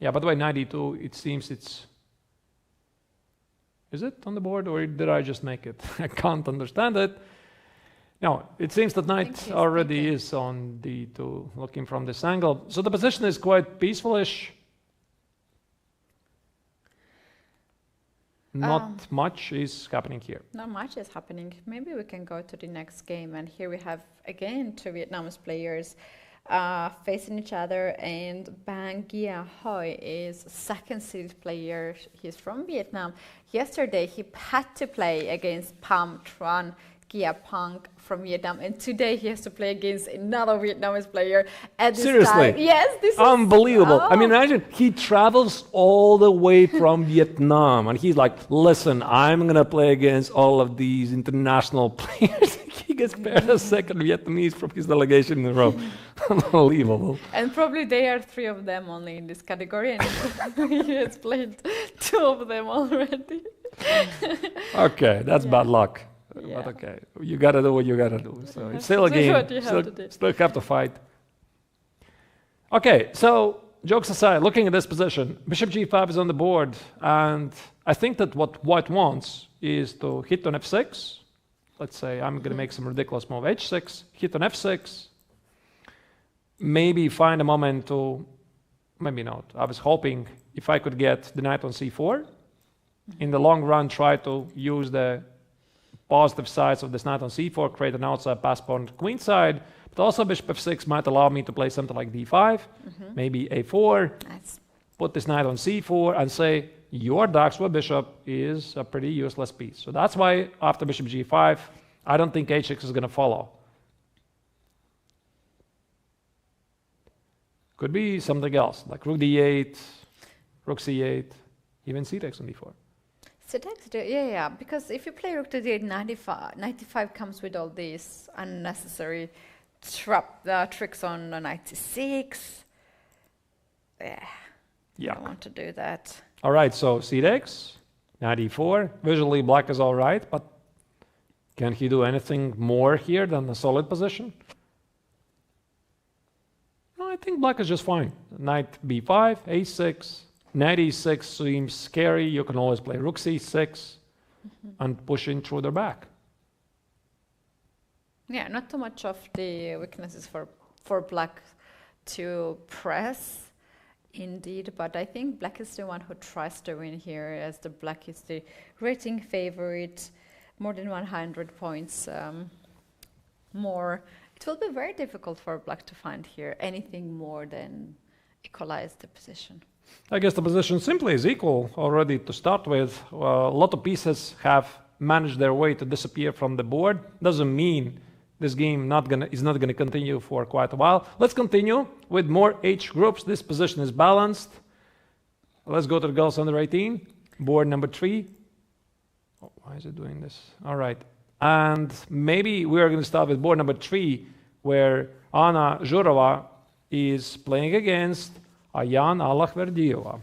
Yeah, by the way, knight e2, it seems it's... Is it on the board, or did I just make it? I can't understand it. No, it seems that knight already is on d2, looking from this angle. So the position is quite peaceful-ish. Not much is happening here. Not much is happening. Maybe we can go to the next game. And here we have, again, 2 Vietnamese players facing each other. And Bang Gia Hoi is a second-seeded player. He's from Vietnam. Yesterday, he had to play against Pham Tran Gia Punk from Vietnam, and today he has to play against another Vietnamese player at this Seriously? time. Yes, this is unbelievable. I mean, imagine he travels all the way from Vietnam, and he's like, "Listen, I'm gonna play against all of these international players." He gets paired as second Vietnamese from his delegation in a row. Unbelievable. And probably they are 3 of them only in this category, and he has played 2 of them already. Okay, that's bad luck. Yeah. But okay, you gotta do what you gotta do. So it's still a game. Still have to fight. Okay, so jokes aside, looking at this position, bishop g5 is on the board, and I think that what white wants is to hit on f6. Let's say I'm gonna make some ridiculous move, h6, hit on f6. Maybe find a moment to, maybe not. I was hoping if I could get the knight on c4. In the long run, try to use the positive sides of this knight on c4, create an outside pass pawn to queen side, but also bishop f6 might allow me to play something like d5, maybe a4, put this knight on c4 and say, your Daxwa bishop is a pretty useless piece. So that's why after bishop g5, I don't think h6 is going to follow. Could be something else, like rook d8, rook c8, even c takes on d4. So takes yeah, because if you play rook to d8, 95 comes with all these unnecessary tricks on knight c6. Yeah, I don't want to do that. All right, so c takes, knight e4. Visually, black is all right, but can he do anything more here than a solid position? No, I think black is just fine. Knight b5, a6. Knight e6 seems scary. You can always play rook c6 and push in through their back. Yeah, not too much of the weaknesses for black to press, indeed. But I think black is the one who tries to win here, as the black is the rating favorite, more than 100 points more. It will be very difficult for black to find here anything more than equalize the position. I guess the position simply is equal already to start with. A lot of pieces have managed their way to disappear from the board. Doesn't mean this game is not gonna continue for quite a while. Let's continue with more H groups. This position is balanced. Let's go to the girls under 18. Board number 3. Oh, why is it doing this? All right. And maybe we are going to start with board number 3, where Anna Zhurova is playing against Ayan Allakhverdieva.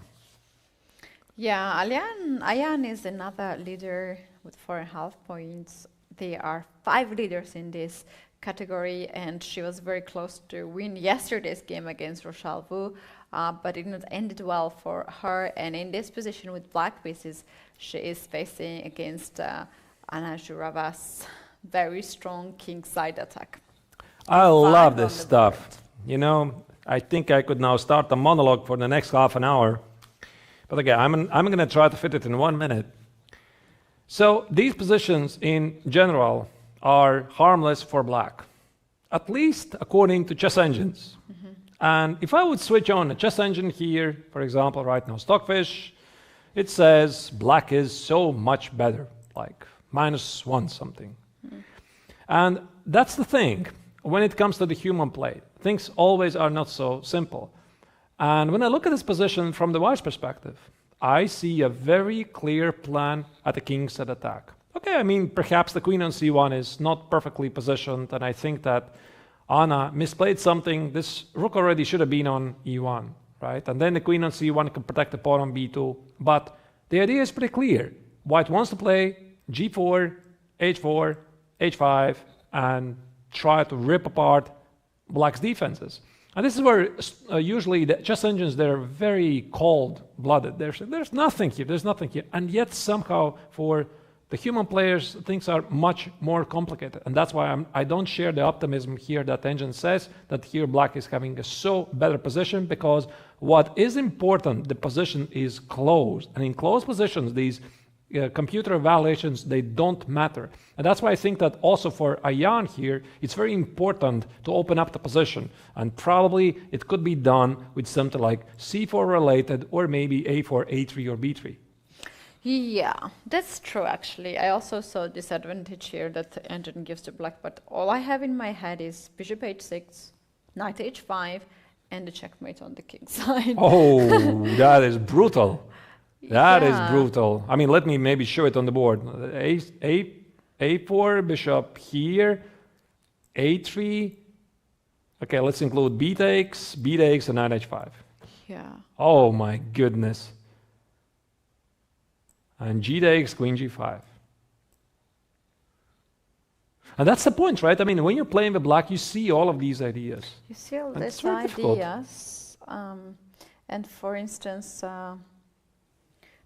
Yeah, Ayan is another leader with 4.5 points. There are 5 leaders in this category, and she was very close to win yesterday's game against Rochelle Wu, but it did not end well for her. And in this position with black pieces, she is facing against Anna Zhurova's very strong kingside attack. I love this stuff. You know, I think I could now start the monologue for the next half an hour. But again, I'm going to try to fit it in 1 minute. So these positions in general are harmless for black, at least according to chess engines. And if I would switch on a chess engine here, for example, right now, Stockfish, it says black is so much better, like -1 something. And that's the thing. When it comes to the human play, things always are not so simple. And when I look at this position from the white's perspective, I see a very clear plan at the kingside attack. Okay, I mean, perhaps the queen on c1 is not perfectly positioned, and I think that Anna misplayed something. This rook already should have been on e1, right? And then the queen on c1 can protect the pawn on b2. But the idea is pretty clear. White wants to play g4, h4, h5, and try to rip apart black's defenses. And this is where usually the chess engines, they're very cold-blooded. There's nothing here, there's nothing here. And yet somehow for the human players, things are much more complicated. And that's why I don't share the optimism here that the engine says that here black is having a so better position, because what is important, the position is closed. And in closed positions, these computer evaluations, they don't matter. And that's why I think that also for Ayan here, it's very important to open up the position. And probably it could be done with something like c4 related, or maybe a4, a3, or b3. Yeah, that's true actually. I also saw this advantage here that the engine gives to black, but all I have in my head is bishop h6, knight h5, and the checkmate on the king side. Oh, that is brutal. That is brutal. I mean, let me maybe show it on the board. A4, bishop here, A3. Okay, let's include B takes, and knight H5. Yeah. Oh my goodness. And G takes, queen G5. And that's the point, right? I mean, when you're playing with black, you see all of these ideas. You see all these ideas. And for instance,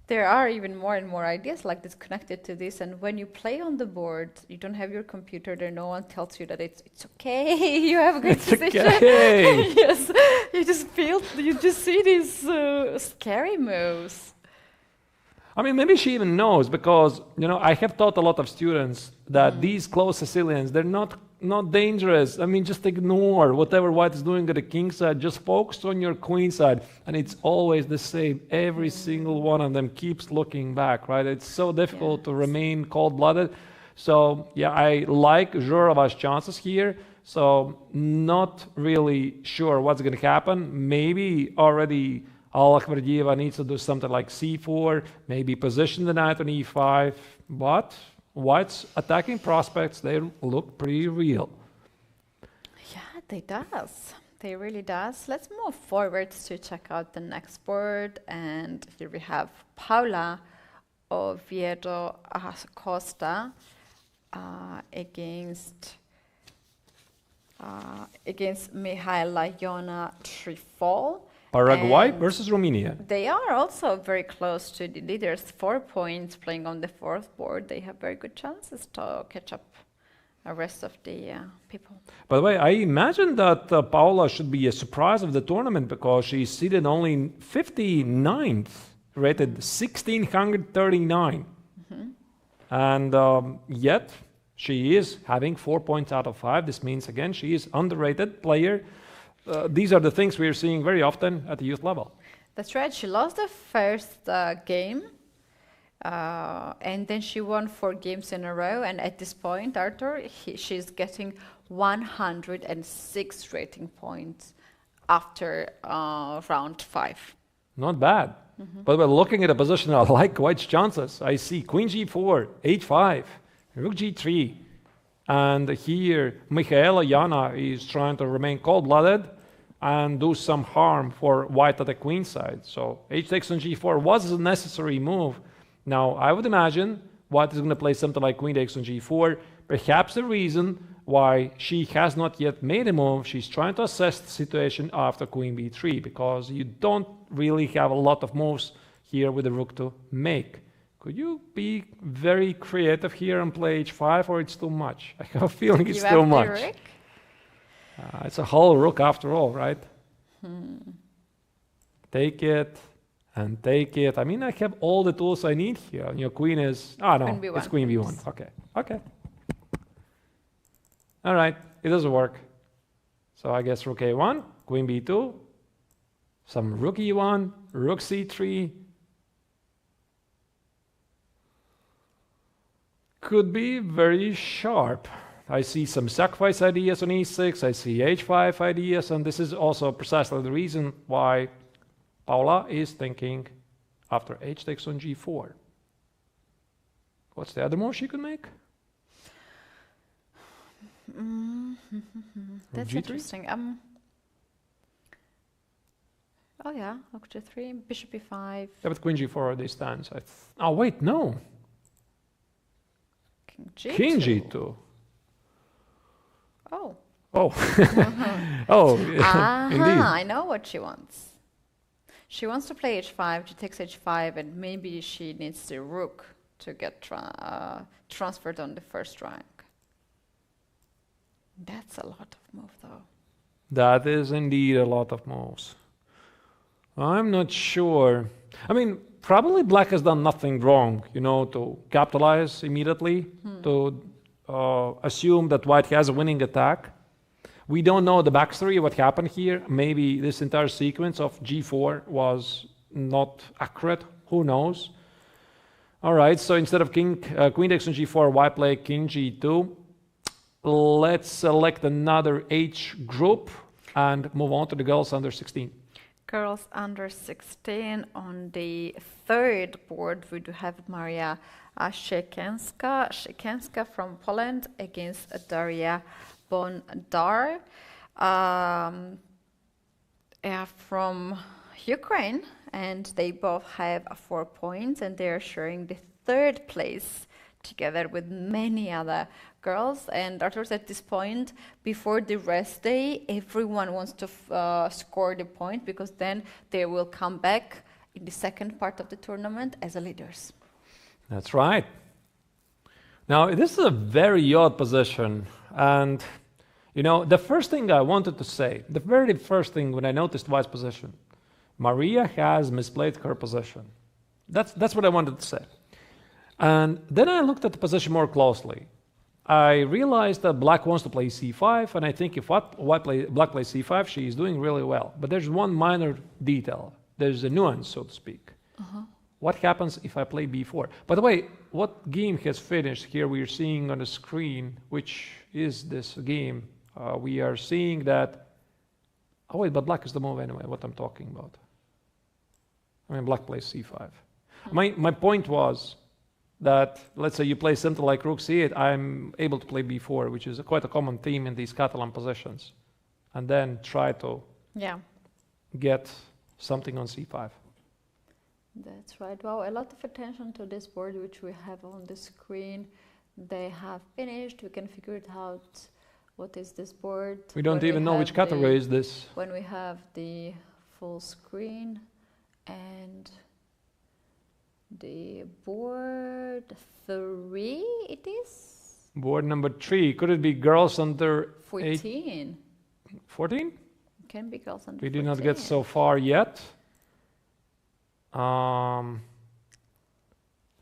there are even more and more ideas like this connected to this. And when you play on the board, you don't have your computer there. No one tells you that it's okay. You have a good position. Okay. Yes, you just see these scary moves. I mean, maybe she even knows, because, you know, I have taught a lot of students that these close Sicilians, they're not dangerous. I mean, just ignore whatever white is doing at the king side. Just focus on your queen side. And it's always the same. Every single one of them keeps looking back, right? It's so difficult to remain cold-blooded. So, yeah, I like Zhurova's chances here. So, not really sure what's going to happen. Maybe already Allakhverdieva needs to do something like c4, maybe position the knight on e5, but white's attacking prospects, they look pretty real. Yeah, they does. They really does. Let's move forward to check out the next board. And here we have Paula Oviedo Acosta against Mihaela Iona Trifol. Paraguay versus Romania. They are also very close to the leaders, 4 points playing on the fourth board. They have very good chances to catch up the rest of the people. By the way, I imagine that Paula should be a surprise of the tournament, because she's seated only 59th, rated 1639. And yet she is having 4 points out of 5. This means, again, she is underrated player. These are the things we are seeing very often at the youth level. That's right. She lost the first game, and then she won 4 games in a row. And at this point, Artur, she's getting 106 rating points after round 5. Not bad. But we're looking at a position I like white's chances. I see queen g4, h5, Rook G3. And here, Michaela Yana is trying to remain cold-blooded and do some harm for white at the queen side. So h takes on G4 was a necessary move. Now, I would imagine white is going to play something like queen takes on G4. Perhaps the reason why she has not yet made a move, she's trying to assess the situation after queen b3, because you don't really have a lot of moves here with the rook to make. Could you be very creative here and play h5, or it's too much? I have a feeling it's too much. It's a whole rook after all, right? Take it and take it. I mean, I have all the tools I need here. Your queen is... Oh, no, queen it's queen b1. Okay, okay. All right, it doesn't work. So I guess rook a1, queen b2, some rook e1, rook c3. Could be very sharp. I see some sacrifice ideas on e6, I see h5 ideas, and this is also precisely the reason why Paula is thinking after h takes on g4. What's the other move she could make? That's interesting. Oh yeah, rook g3, bishop e5. Yeah, but queen g4 already stands. Oh wait, no. King g2. Oh. Oh. Oh, indeed. I know what she wants. She wants to play h5, she takes h5, and maybe she needs the rook to get transferred on the first rank. That's a lot of move, though. That is indeed a lot of moves. I'm not sure. I mean, probably black has done nothing wrong, you know, to capitalize immediately, to assume that white has a winning attack. We don't know the backstory of what happened here. Maybe this entire sequence of g4 was not accurate. Who knows? All right, so instead of queen takes on g4, white play king g2. Let's select another age group and move on to the girls under 16. Girls under 16. On the third board, we do have Maria Szczekanska from Poland against Daria Bondar from Ukraine, and they both have 4 points, and they are sharing the third place together with many other girls. And Arturs, at this point, before the rest day, everyone wants to score the point, because then they will come back in the second part of the tournament as leaders. That's right. Now, this is a very odd position. And, you know, the first thing I wanted to say, the very first thing when I noticed white's position, Maria has misplayed her position. That's what I wanted to say. And then I looked at the position more closely. I realized that black wants to play c5, and I think if black plays c5, she is doing really well. But there's one minor detail. There's a nuance, so to speak. What happens if I play b4? By the way, what game has finished here we are seeing on the screen, which is this game? We are seeing that... Oh wait, but black is the move anyway, what I'm talking about. I mean, black plays c5. My point was that, let's say you play something like rook c8, I'm able to play b4, which is quite a common theme in these Catalan positions, and then try to get something on c5. That's right. Wow, a lot of attention to this board, which we have on the screen. They have finished. We can figure it out. What is this board? We don't even know which category is this. When we have the full screen and the board 3, it is? Board number 3. Could it be girls under 14? 14? It can be girls under 14. We did not get so far yet.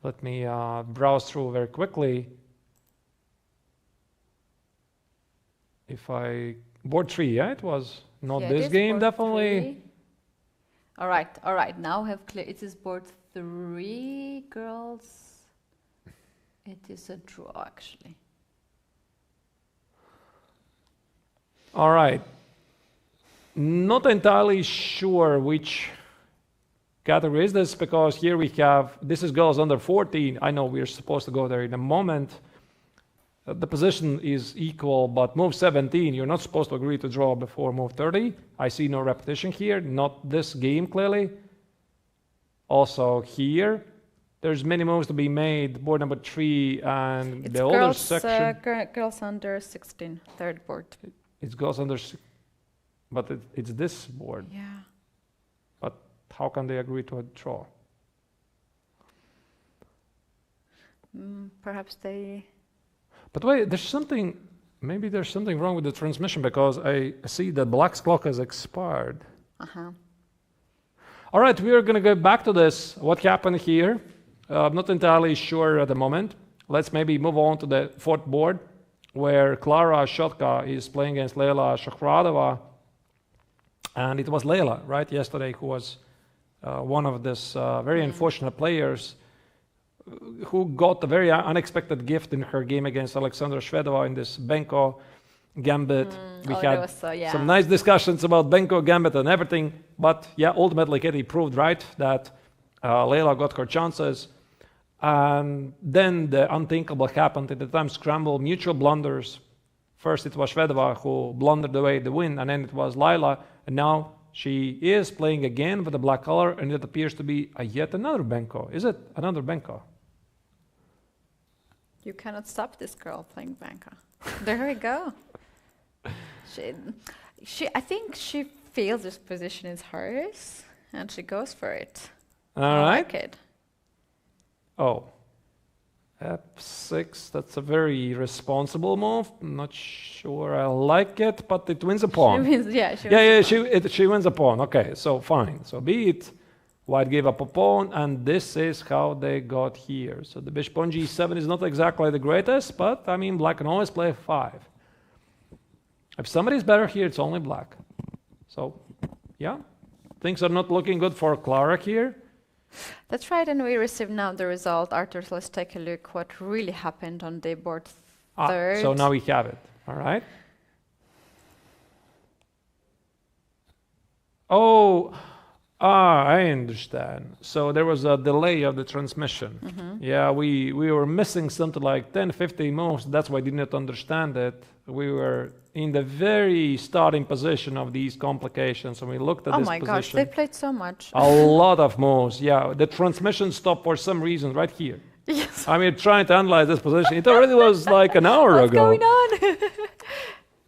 Let me browse through very quickly. Board 3, yeah, it was not this game, definitely. 3. All right. Now have clear. It is board 3, girls. It is a draw, actually. All right. Not entirely sure which category is this, because here we have, this is girls under 14. I know we're supposed to go there in a moment. the position is equal, but move 17, you're not supposed to agree to draw before move 30. I see no repetition here, not this game clearly. Also here, there's many moves to be made, board number 3 and It's the older section. girls under 16, third board. It goes under, but it's this board. Yeah. But how can they agree to a draw? Perhaps they... But wait, maybe there's something wrong with the transmission because I see that black's clock has expired. All right, we are going to go back to this. What happened here? I'm not entirely sure at the moment. Let's maybe move on to the fourth board where Klara Shotka is playing against Leila Shakhradova. And it was Leila, right, yesterday, who was one of this very unfortunate players who got a very unexpected gift in her game against Alexandra Shvedova in this Benko Gambit. We had some nice discussions about Benko Gambit and everything, but yeah, ultimately Keti proved right that Leila got her chances. And then the unthinkable happened at the time scramble, mutual blunders. First it was Shvedova who blundered away the win, and then it was Leila, and now she is playing again with the black color, and it appears to be yet another Benko. Is it another Benko? You cannot stop this girl playing Benko. There we go. I think she feels this position is hers, and she goes for it. All right. Like it. Oh, F6, that's a very responsible move. I'm not sure I like it, but it wins a pawn. She wins a pawn. Okay, so fine. So be it. White gave up a pawn, and this is how they got here. So the bishop on g7 is not exactly the greatest, but I mean, black can always play f5. If somebody's better here, it's only black. So, yeah, things are not looking good for Klara here. That's right, and we received now the result. Arturs, let's take a look what really happened on day board 3rd. So now we have it, all right? Oh, I understand. So there was a delay of the transmission. Yeah, we were missing something like 10, 15 moves. That's why I did not understand it. We were in the very starting position of these complications, and we looked at this position. Oh my gosh, they played so much. A lot of moves, yeah. The transmission stopped for some reason right here. Yes. I mean, trying to analyze this position. It already was like an hour ago. What's going on?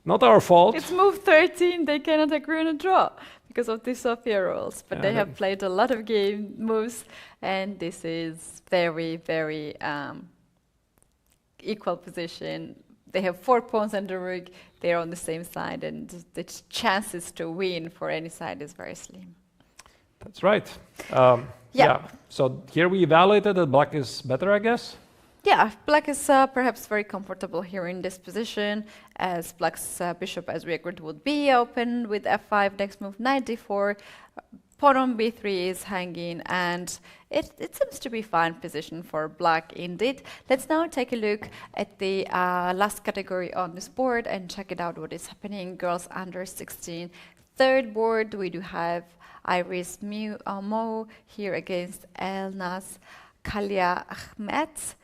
Not our fault. It's move 13. They cannot agree on a draw because of the Sofia rules, but they have played a lot of game moves, and this is very, very equal position. They have 4 pawns and the rook. They're on the same side, and the chances to win for any side is very slim. That's right. Yeah. So here we evaluated that black is better, I guess. Yeah, black is perhaps very comfortable here in this position, as black's bishop, as we agreed, would be open with f5, next move knight d4, pawn on b3 is hanging, and it seems to be fine position for black indeed. Let's now take a look at the last category on this board and check it out what is happening. Girls under 16. Third board, we do have Iris Mo here against Elnaz Kalia Ahmet.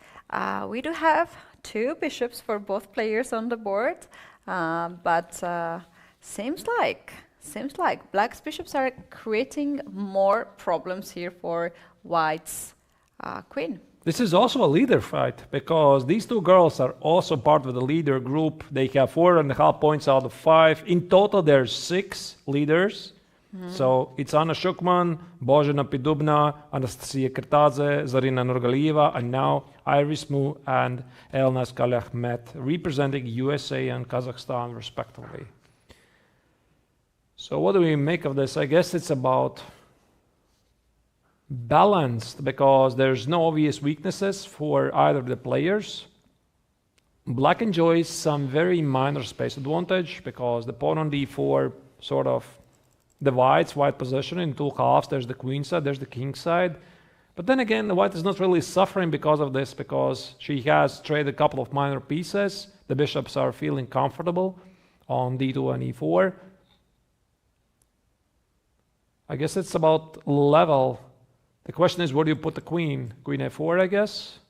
We do have 2 bishops for both players on the board, but seems like black's bishops are creating more problems here for white's queen. This is also a leader fight because these 2 girls are also part of the leader group. They have 4.5 points out of 5. In total, there's 6 leaders. So it's Anna Shukman, Božena Pidubna, Anastasia Kertadze, Zarina Nurgalieva, and now Iris Mu and Elnaz Kalahmet, representing USA and Kazakhstan respectively. So what do we make of this? I guess it's about balanced because there's no obvious weaknesses for either of the players. Black enjoys some very minor space advantage because the pawn on d4 sort of divides white position in 2 halves. There's the queen side, there's the king side. But then again, the white is not really suffering because of this, because she has traded a couple of minor pieces. The bishops are feeling comfortable on d2 and e4. I guess it's about level. The question is, where do you put the queen? Queen a4, I guess.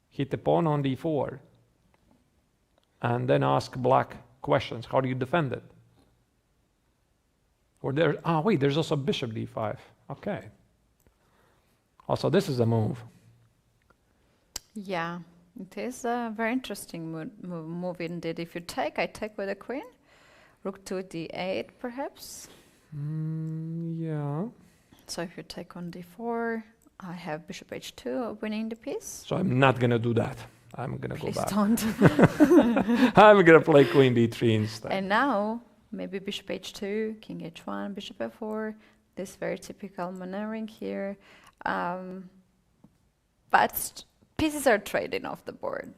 Hit the pawn on d4. and then ask black questions. How do you defend it? Or there's also bishop d5. Okay. Also, this is a move. Yeah, it is a very interesting move indeed. If you take, I take with the queen. Rook to d8, perhaps. Yeah. So if you take on d4, I have bishop h2 winning the piece. So I'm not going to do that. I'm going to go back. Don't. I'm going to play queen d3 instead. And now, maybe bishop h2, king h1, bishop f4. This very typical maneuvering here. But pieces are trading off the board.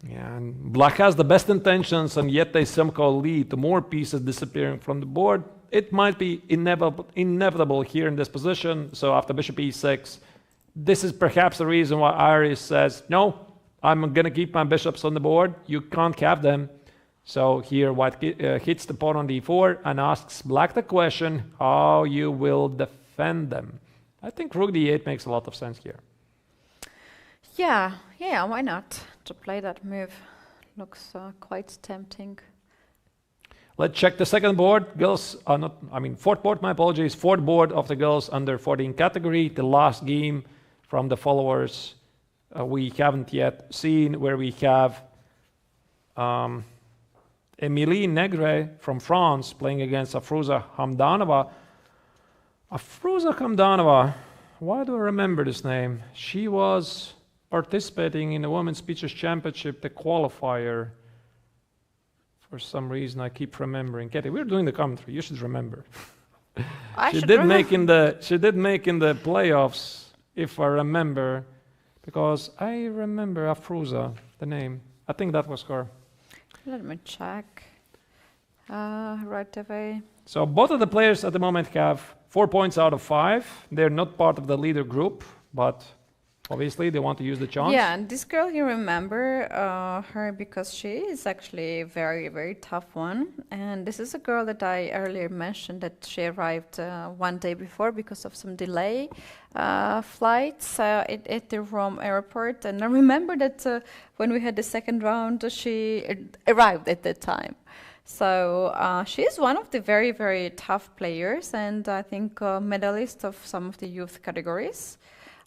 Yeah, and black has the best intentions, and yet they somehow lead to more pieces disappearing from the board. It might be inevitable here in this position. So after bishop e6, this is perhaps the reason why Arturs says, no, I'm going to keep my bishops on the board. You can't have them. So here white hits the pawn on d4 and asks black the question how you will defend them. I think rook d8 makes a lot of sense here. Yeah, why not? To play that move looks quite tempting. Let's check the second board. Fourth board, my apologies. Fourth board of the girls under 14 category. The last game from the followers we haven't yet seen, where we have Emilie Negre from France playing against Afrouza Hamdanova. Afrouza Hamdanova, why do I remember this name? She was participating in the Women's Pitchers Championship, the qualifier. For some reason, I keep remembering. Keti, we're doing the commentary. You should remember. She did make in the playoffs, if I remember, because I remember Afrouza, the name. I think that was her. Let me check right away. So both of the players at the moment have 4 points out of 5. They're not part of the leader group, but obviously they want to use the chance. Yeah, and this girl, you remember her because she is actually a very, very tough one. And this is a girl that I earlier mentioned that she arrived one day before because of some delay flights at the Rome airport. And I remember that when we had the second round, she arrived at that time. So she is one of the very, very tough players, and I think medalist of some of the youth categories.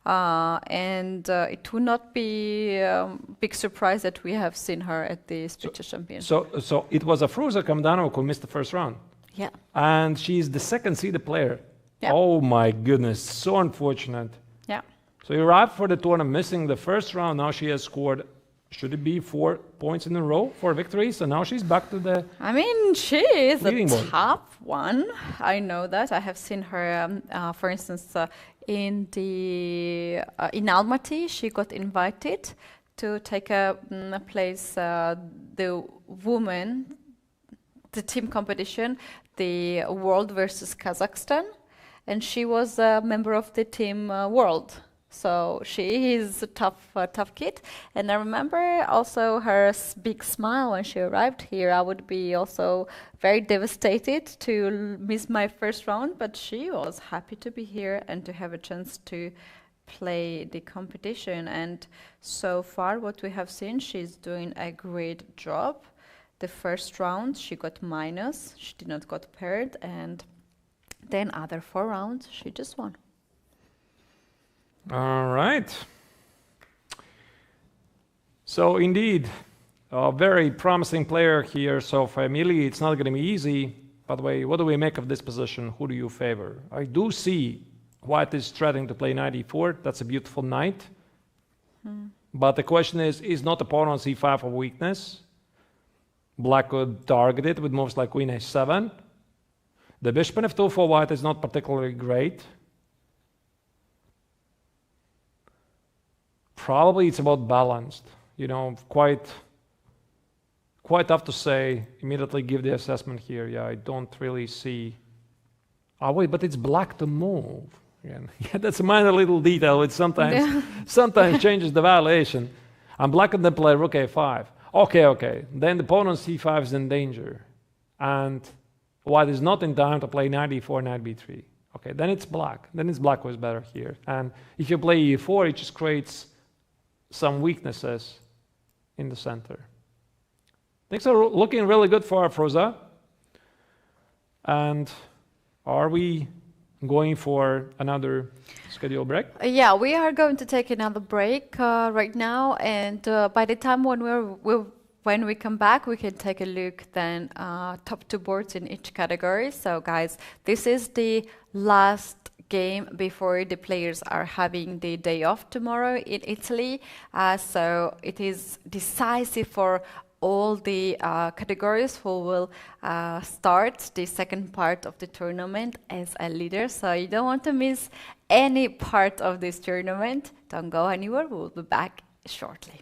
And it would not be a big surprise that we have seen her at the Pitchers Championship. So it was Afrouza Hamdanova who missed the first round. Yeah. And she's the second seeded player. Yeah. Oh my goodness, so unfortunate. Yeah. So you arrived for the tournament missing the first round. Now she has scored, should it be 4 points in a row, 4 victories? And now she's back to the I mean, she is a board. top one. I know that. I have seen her, for instance, in Almaty. She got invited to take a place, the team competition, the World versus Kazakhstan. And she was a member of the team World. So she is a tough kid. And I remember also her big smile when she arrived here. I would be also very devastated to miss my first round, but she was happy to be here and to have a chance to play the competition. And so far what we have seen, she's doing a great job. The first round she got minus, she did not got paired, and then other 4 rounds she just won. All right. So indeed, a very promising player here. So for Emilie, it's not going to be easy. By the way, what do we make of this position? Who do you favor? I do see white is threatening to play knight e4. That's a beautiful knight. But the question is not the pawn on c5 a weakness? Black could target it with moves like queen h7. The bishop on f2 for white is not particularly great. Probably it's about balanced. You know, quite tough to say. Immediately give the assessment here. Yeah, I don't really see. Oh wait, but it's black to move. Again. Yeah, that's a minor little detail which sometimes changes the valuation. And black can then play rook a5. Okay. Then the pawn on c5 is in danger. And white is not in time to play knight e4, knight b3. Okay, then it's black. Then it's black who's better here. And if you play e4, it just creates some weaknesses in the center. Things are looking really good for Arturs. And are we going for another schedule break? Yeah, we are going to take another break right now, and by the time when we come back, we can take a look then top 2 boards in each category. So guys, this is the last game before the players are having the day off tomorrow in Italy. So it is decisive for all the categories who will start the second part of the tournament as a leader. So you don't want to miss any part of this tournament. Don't go anywhere. We'll be back shortly.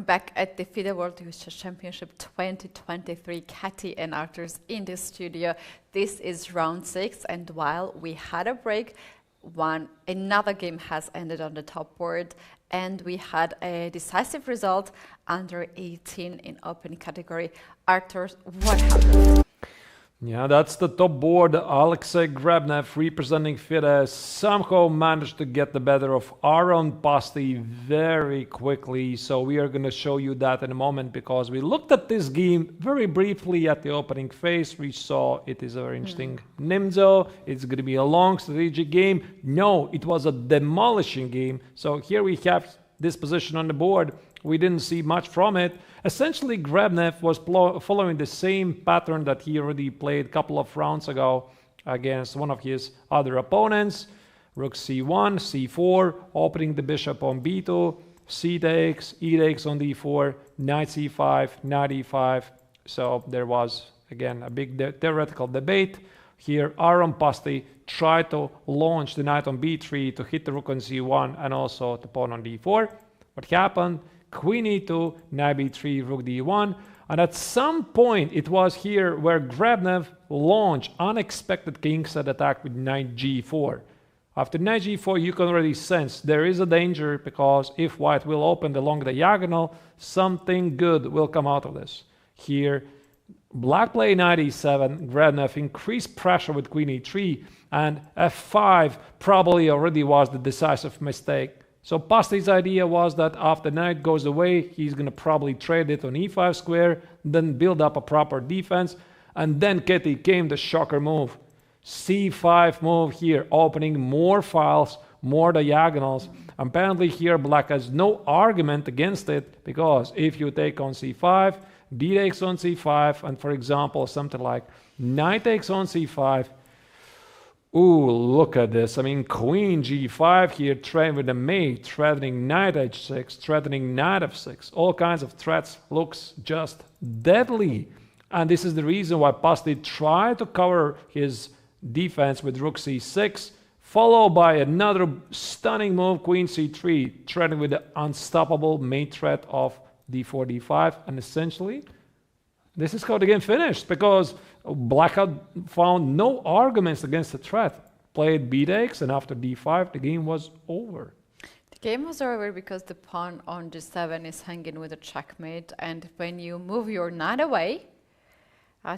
back at the FIDE World Championship 2023. Keti and Arturs in the studio. This is round 6, and while we had a break, another game has ended on the top board, and we had a decisive result under 18 in open category. Arturs, what happened? Yeah, that's the top board. Alexei Grebnev, representing FIDE, somehow managed to get the better of Aaron Pasti very quickly. So we are going to show you that in a moment, because we looked at this game very briefly at the opening phase. We saw it is a very interesting Nimzo. It's going to be a long strategic game. No, it was a demolishing game. So here we have this position on the board. We didn't see much from it. Essentially, Grebnev was following the same pattern that he already played a couple of rounds ago against one of his other opponents. Rook c1, c4, opening the bishop on b2, c takes, e takes on d4, knight c5, knight e5. So there was, again, a big theoretical debate. Here, Aaron Pasti tried to launch the knight on b3 to hit the rook on c1 and also the pawn on d4. What happened? Queen e2, knight b3, rook d1, and at some point it was here where Grebnev launched unexpected kingside attack with knight g4. After knight g4, you can already sense there is a danger, because if white will open along the diagonal, something good will come out of this. Here, black played knight e7, Grebnev increased pressure with queen e3, and f5 probably already was the decisive mistake. So Pasti's idea was that after knight goes away, he's going to probably trade it on e5 square, then build up a proper defense, and then Keti came the shocker move. c5 move here, opening more files, more diagonals. Apparently here black has no argument against it, because if you take on c5, d takes on c5, and for example something like knight takes on c5, ooh, look at this. I mean, queen g5 here, threatening with a mate, threatening knight h6, threatening knight f6. All kinds of threats. Looks just deadly. And this is the reason why Pasti tried to cover his defense with rook c6, followed by another stunning move, queen c3, threatening with the unstoppable mate threat of d4, d5. And essentially, this is how the game finished, because black had found no arguments against the threat. Played b takes, and after d5, the game was over. The game was over because the pawn on g7 is hanging with a checkmate, and when you move your knight away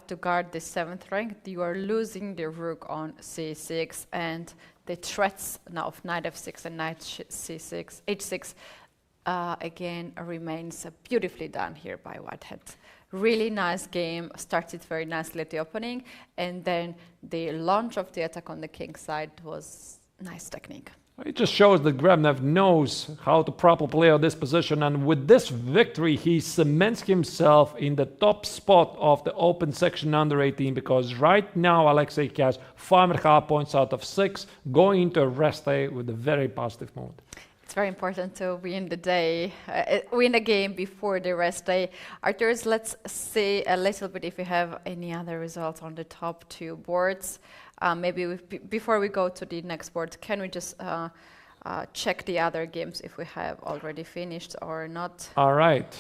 to guard the 7th rank, you are losing the rook on c6, and the threats now of knight f6 and knight c6, h6 again remains beautifully done here by Whitehead. Really nice game, started very nicely at the opening, and then the launch of the attack on the king side was nice technique. It just shows that Grebnev knows how to properly play out this position, and with this victory he cements himself in the top spot of the open section under 18, because right now Alexei has 5.5 points out of 6, going into a rest day with a very positive mood. It's very important to win the day, win a game before the rest day. Arturs, let's see a little bit if we have any other results on the top 2 boards. Maybe before we go to the next board, can we just check the other games if we have already finished or not? All right.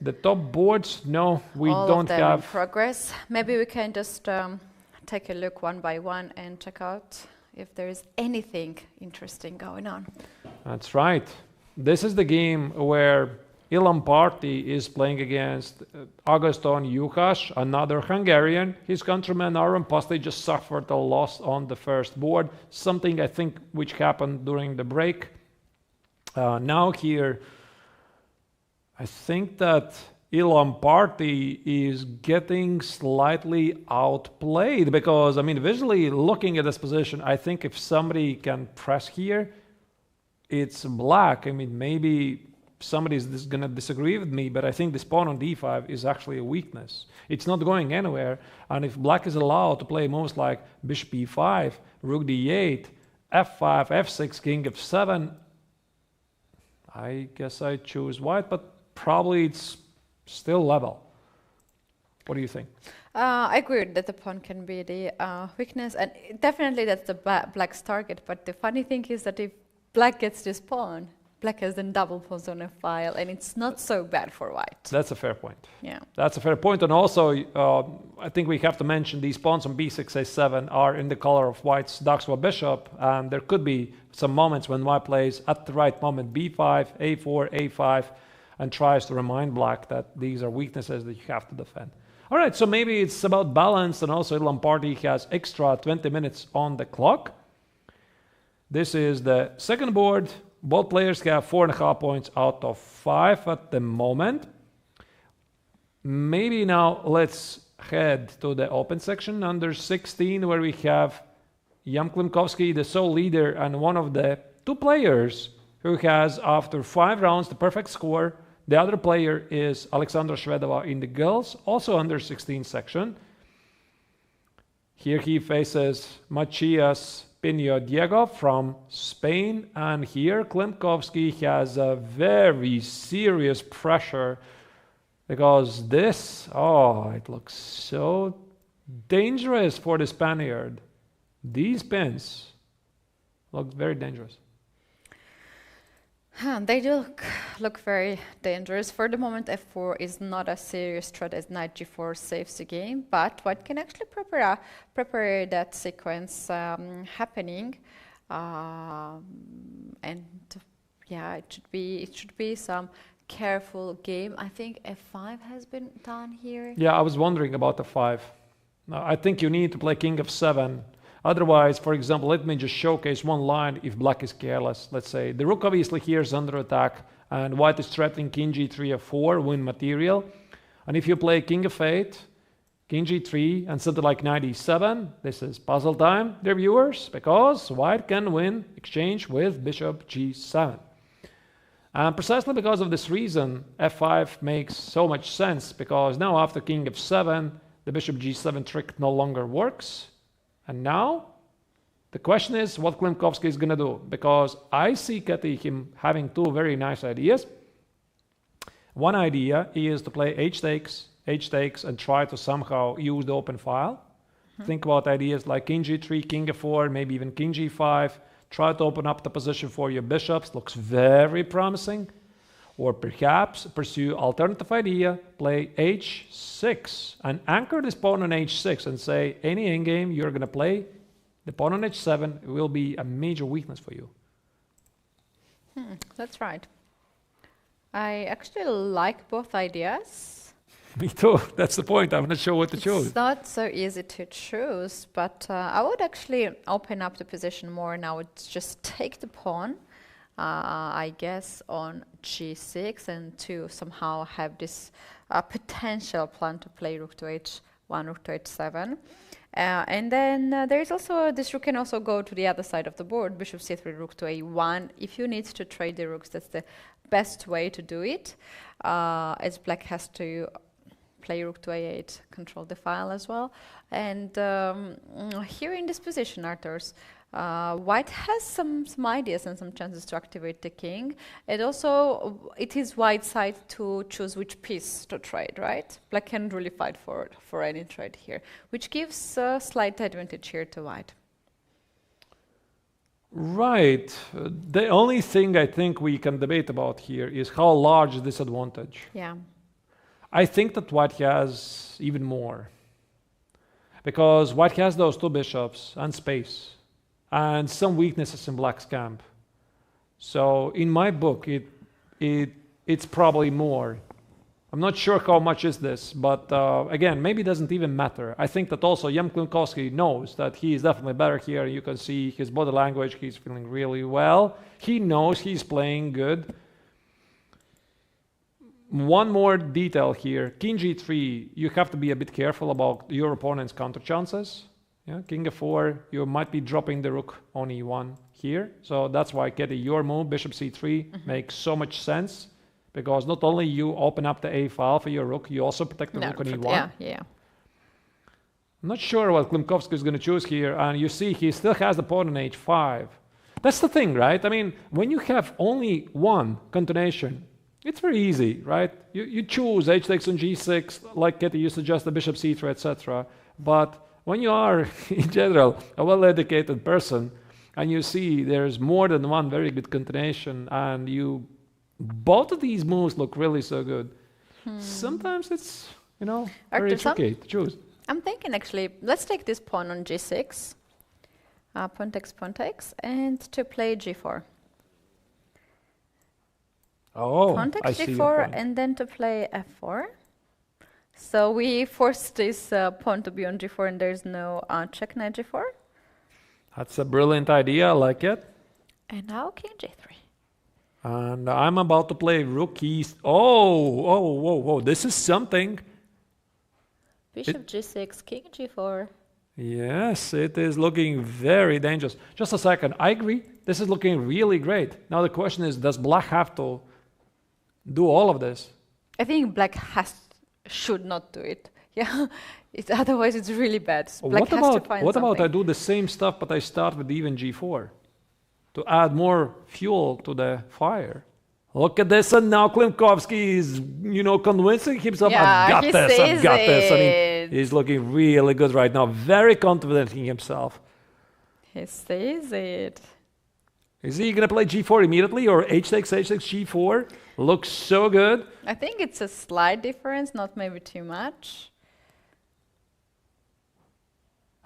The top boards, no, we all don't of them have in progress. Maybe we can just take a look one by one and check out if there is anything interesting going on. That's right. This is the game where Ilan Parti is playing against Agustin Jukas, another Hungarian. His countryman Aaron Pasti just suffered a loss on the first board, something I think which happened during the break. Now here, I think that Ilan Parti is getting slightly outplayed, because, I mean, visually looking at this position, I think if somebody can press here, it's black. I mean, maybe somebody's going to disagree with me, but I think this pawn on d5 is actually a weakness. It's not going anywhere, and if black is allowed to play moves like bishop e5, rook d8, f5, f6, king f7, I guess I choose white, but probably it's still level. What do you think? I agree that the pawn can be the weakness, and definitely that's the black's target. But the funny thing is that if black gets this pawn, black has then double pawns on a file, and it's not so bad for white. That's a fair point. Yeah. That's a fair point. And also, I think we have to mention these pawns on b6, a7 are in the color of white's Daxwa bishop, and there could be some moments when white plays at the right moment b5, a4, a5, and tries to remind black that these are weaknesses that you have to defend. All right, so maybe it's about balance, and also Lamparty has extra 20 minutes on the clock. This is the second board. Both players have 4.5 points out of 5 at the moment. Maybe now let's head to the open section under 16, where we have Jan Klimovsky, the sole leader, and one of the two players who has, after 5 rounds, the perfect score. The other player is Alexandra Shvedova in the girls, also under 16 section. Here he faces Macias Pino Diego from Spain, and here Klimovsky has a very serious pressure because this, it looks so dangerous for the Spaniard. These pins look very dangerous. They do look very dangerous. For the moment, f4 is not a serious threat as knight g4 saves the game, but white can actually prepare that sequence happening, and yeah, it should be some careful game. I think f5 has been done here. Yeah, I was wondering about the 5. I think you need to play king f7. Otherwise, for example, let me just showcase one line if black is careless. Let's say the rook obviously here is under attack, and white is threatening king g3 f4, win material. And if you play king f8, king g3, and something like knight e7, this is puzzle time, dear viewers, because white can win exchange with bishop g7. And precisely because of this reason, f5 makes so much sense, because now after king f7, the bishop g7 trick no longer works. And now, the question is what Klimovsky is going to do, because I see Keti him having two very nice ideas. One idea is to play h takes, and try to somehow use the open file. Think about ideas like king g3, king f4, maybe even king g5. Try to open up the position for your bishops. Looks very promising. Or perhaps pursue alternative idea, play h6 and anchor this pawn on h6 and say any endgame you're going to play, the pawn on h7 will be a major weakness for you. That's right. I actually like both ideas. Me too. That's the point. I'm not sure what to choose. It's not so easy to choose, but I would actually open up the position more, and I would just take the pawn. I guess on g6, and to somehow have this potential plan to play rook to h1, rook to h7. And then there is also, this rook can also go to the other side of the board, bishop c3, rook to a1. If you need to trade the rooks, that's the best way to do it, as black has to play rook to a8, control the file as well. And here in this position, Arturs, white has some ideas and some chances to activate the king. And also, it is white's side to choose which piece to trade, right? Black can really fight for any trade here, which gives a slight advantage here to white. Right. The only thing I think we can debate about here is how large is this advantage. Yeah. I think that white has even more, because white has those two bishops and space, and some weaknesses in black's camp. So in my book, it's probably more. I'm not sure how much is this, but again, maybe it doesn't even matter. I think that also Jan Klimovsky knows that he is definitely better here. You can see his body language, he's feeling really well. He knows he's playing good. One more detail here, king g3, you have to be a bit careful about your opponent's counter chances. Yeah, king f4, you might be dropping the rook on e1 here. So that's why, Keti, your move, bishop c3, makes so much sense. Because not only you open up the a file for your rook, you also protect the rook on e1. Yeah. I'm not sure what Klimovsky is going to choose here. And you see, he still has the pawn on h5. That's the thing, right? I mean, when you have only one continuation, it's very easy, right? You choose h takes on g6, like Keti, you suggest the bishop c3, etc. But when you are, in general, a well-educated person, And you see there's more than one very good continuation, and both of these moves look really so good. Sometimes it's, very Arturs, tricky to choose. I'm thinking actually, let's take this pawn on g6, pawn takes, and to play g4. Oh, Pawn I takes see your g4, point. and then to play f4. So we force this pawn to be on g4, and there's no check knight g4. That's a brilliant idea. I like it. And now king g3. And I'm about to play rook east. Oh, whoa. This is something. Bishop g6, king g4. Yes, it is looking very dangerous. Just a second. I agree. This is looking really great. Now the question is, does black have to do all of this? I think black should not do it. Yeah, otherwise it's really bad. Black has to find what about I something. do the same stuff, but I start with even g4 to add more fuel to the fire? Look at this, and now Klimovsky is, convincing himself. Yeah, I've got he this. I've sees got this. I mean, it. he's looking really good right now. Very confident in himself. He sees it. Is he going to play g4 immediately, or h6, g4? Looks so good. I think it's a slight difference, not maybe too much.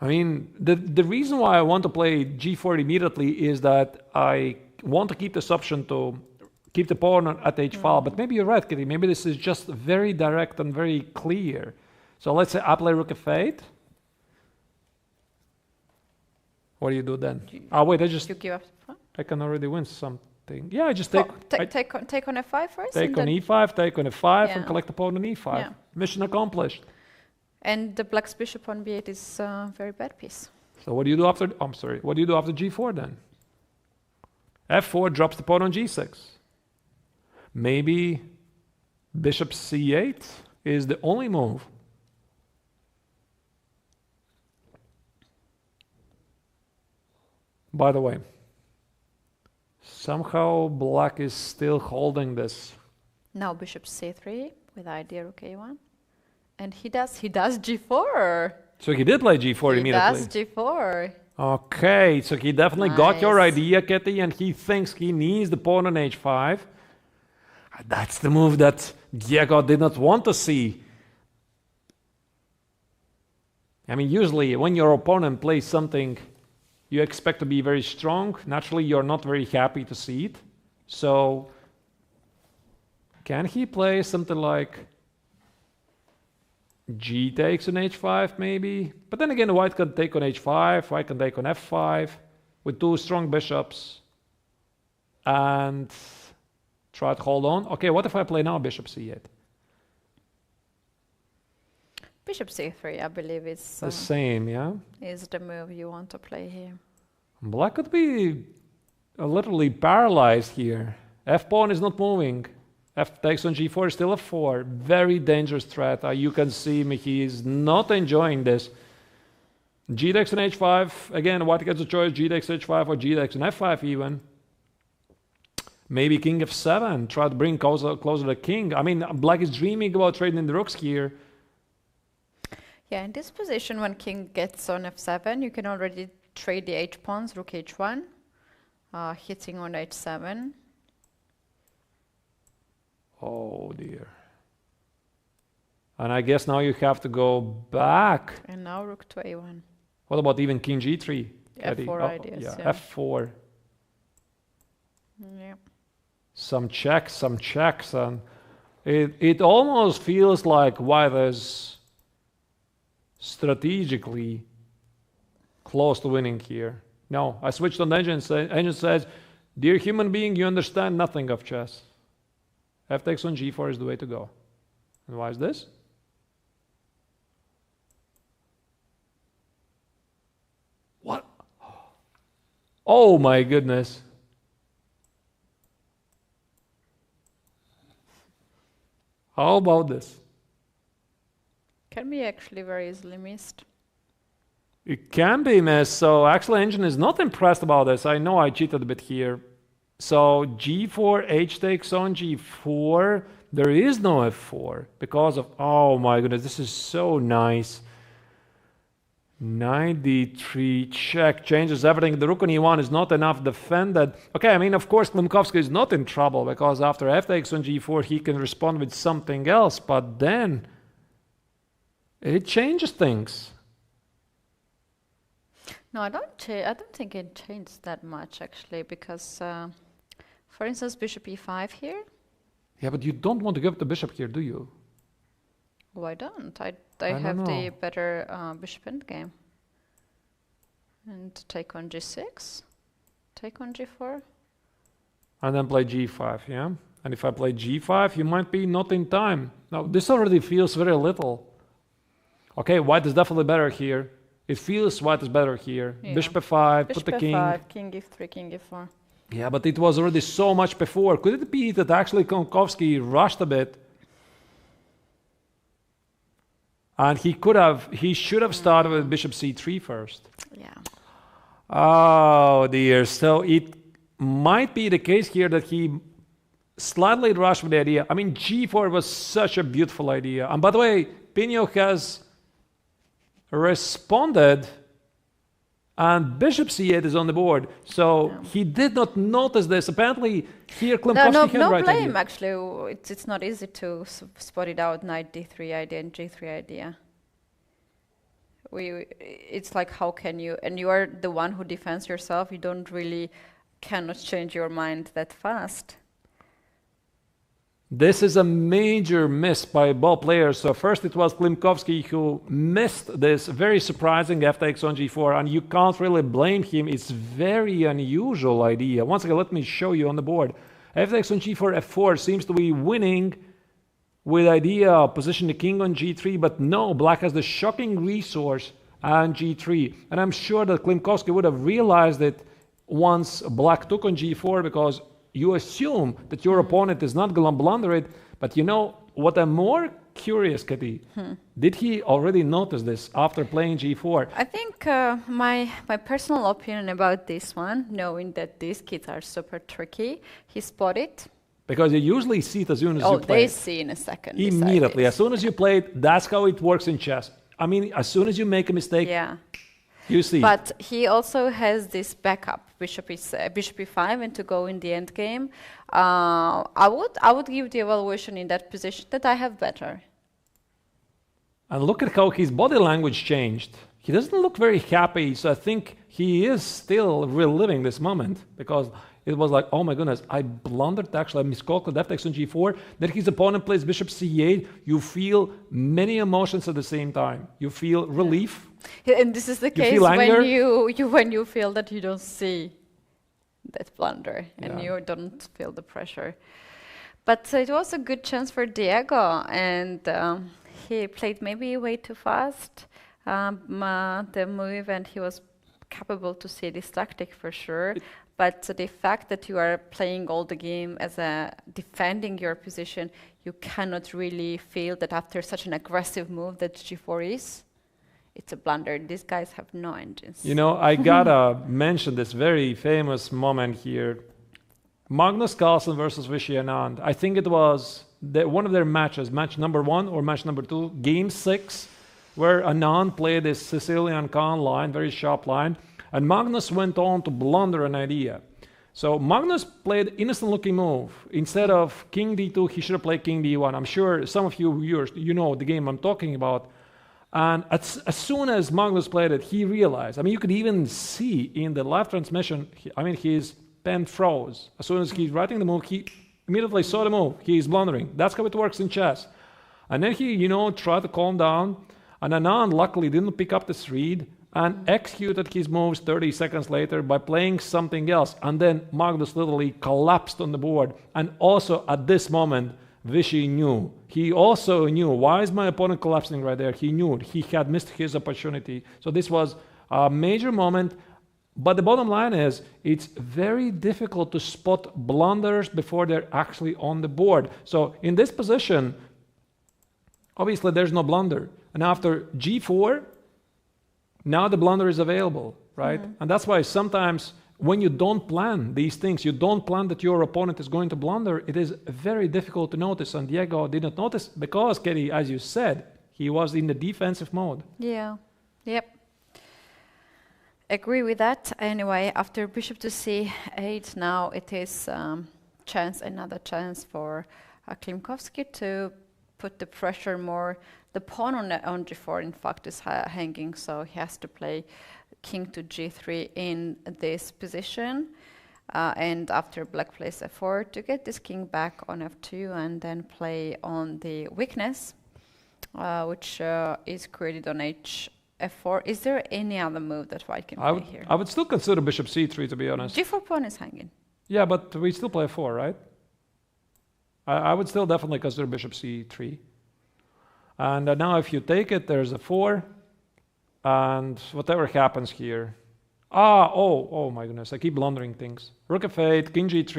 I mean, the reason why I want to play g4 immediately is that I want to keep this option to keep the pawn at h5. But maybe you're right, Keti. Maybe this is just very direct and very clear. So let's say I play rook f8. What do you do then? Wait, You give up the pawn? I can already win something. Yeah, I just take Take on f5 first? take and on then- e5, take on f5, and Yeah. collect the pawn on e5. Yeah. Mission accomplished. And the black's bishop on b8 is a very bad piece. So what do you do after? I'm sorry. What do you do after g4 then? f4 drops the pawn on g6. Maybe bishop c8 is the only move. By the way, somehow black is still holding this. Now bishop c3 with idea rook a1. And he does g4. So he did play g4 immediately. He does g4. Okay, so he definitely got your Nice. idea, Keti, and he thinks he needs the pawn on h5. That's the move that Diego did not want to see. I mean, usually when your opponent plays something you expect to be very strong, naturally you're not very happy to see it. So can he play something like g takes on h5 maybe? But then again, white can take on h5, white can take on f5 with two strong bishops and try to hold on. Okay, what if I play now bishop c8? Bishop c3, I believe, is The same, yeah? is the move you want to play here. Black could be literally paralyzed here. F-pawn is not moving. F takes on g4 is still a 4. Very dangerous threat. You can see me, he is not enjoying this. G takes on h5. Again, white gets a choice, g takes h5 or g takes on f5 even. Maybe king f7. Try to bring closer the king. I mean, black is dreaming about trading the rooks here. Yeah, in this position, when king gets on f7, you can already trade the h-pawns, rook h1, hitting on h7. Oh dear. And I guess now you have to go back. And now rook to a1. What about even king g3? F4 ideas, Yeah, yeah. f4. Yeah. Some checks, and it almost feels like white is strategically close to winning here. No, I switched on the engine. Engine says, "Dear human being, you understand nothing of chess. F takes on g4 is the way to go." And why is this? What? Oh my goodness. How about this? Can be actually very easily missed. It can be missed. So actually engine is not impressed about this. I know I cheated a bit here. So g4, h takes on g4. There is no f4 because of, oh my goodness, this is so nice. Knight d3 check changes everything. The rook on e1 is not enough defended. Okay, I mean, of course, Klimovsky is not in trouble because after f takes on g4, he can respond with something else, but then it changes things. No, I don't think it changed that much actually, because, for instance, bishop e5 here. Yeah, but you don't want to give the bishop here, do you? Why don't I have the better bishop endgame. And take on g6, take on g4. And then play g5, yeah? And if I play g5, you might be not in time. Now, this already feels very little. Okay, white is definitely better here. It feels white is better here. Yeah. Bishop f5, put the king. Bishop f5, king f3, king f4. Yeah, but it was already so much before. Could it be that actually Klimovsky rushed a bit? And he should have started with bishop c3 first. Yeah. Oh dear. So it might be the case here that he slightly rushed with the idea. I mean, g4 was such a beautiful idea. And by the way, Pino has responded, and bishop c8 is on the board. So he did not notice this. Apparently, here Klimovsky had right blame idea. Actually. It's not easy to spot it out. Knight d3 idea and g3 idea. It's like, how can you? And you are the one who defends yourself. You don't really cannot change your mind that fast. This is a major miss by both players. So first it was Klimovsky who missed this very surprising f takes on g4, and you can't really blame him. It's very unusual idea. Once again, let me show you on the board. F takes on g4, f4 seems to be winning with idea of position the king on g3, but no, black has the shocking resource on g3. And I'm sure that Klimovsky would have realized it once black took on g4, because you assume that your opponent is not going to blunder it. But you know what, I'm more curious, Keti, did he already notice this after playing g4? I think my personal opinion about this one, knowing that these kids are super tricky, he spotted. Because you usually see it as soon as you play. Oh, they see in a second. Immediately. As soon as you play it, that's how it works in chess. I mean, as soon as you make a mistake, you see. But he also has this backup, bishop e5, and to go in the end game. I would give the evaluation in that position that I have better. And look at how his body language changed. He doesn't look very happy, so I think he is still reliving this moment, because it was like, oh my goodness, I blundered actually, I miscalculated f takes on g4, then his opponent plays bishop c8, you feel many emotions at the same time. You feel relief. Yeah, and this is the case when you feel that you don't see that blunder and you don't feel the pressure. But it was a good chance for Diego, and he played maybe way too fast the move, and he was capable to see this tactic for sure. But the fact that you are playing all the game as defending your position, you cannot really feel that after such an aggressive move that g4 is, it's a blunder. These guys have no engines. You know, I gotta mention this very famous moment here. Magnus Carlsen versus Vishy Anand. I think it was one of their matches, match number 1 or match number 2, game 6, where Anand played this Sicilian Khan line, very sharp line. And Magnus went on to blunder an idea. So Magnus played innocent-looking move. Instead of king d2, he should have played king d1. I'm sure some of you viewers, you know the game I'm talking about. And as soon as Magnus played it, he realized. I mean, you could even see in the live transmission, his pen froze. As soon as he's writing the move, he immediately saw the move. He's blundering. That's how it works in chess. And then he, tried to calm down. And Anand luckily didn't pick up this read and executed his moves 30 seconds later by playing something else. And then Magnus literally collapsed on the board. And also at this moment, Vishy knew. He also knew, why is my opponent collapsing right there? He knew he had missed his opportunity. So this was a major moment. But the bottom line is, it's very difficult to spot blunders before they're actually on the board. So in this position, obviously there's no blunder. And after g4, now the blunder is available, right? And that's why sometimes when you don't plan these things, you don't plan that your opponent is going to blunder, it is very difficult to notice. And Diego did not notice because, Keti, as you said, he was in the defensive mode. Yeah. Yep. agree with that. Anyway, after bishop to c8, now it is another chance for Klimovsky to put the pressure more. The pawn on g4, in fact, is hanging, so he has to play king to g3 in this position. And after black plays f4 to get this king back on f2 and then play on the weakness, which is created on f4. Is there any other move that white can play here? I would still consider bishop c3, to be honest. g4 pawn is hanging. Yeah, but we still play f4, right? I would still definitely consider bishop c3. And now if you take it, there's a 4. And whatever happens here. Oh my goodness, I keep blundering things. Rook f8, king g3,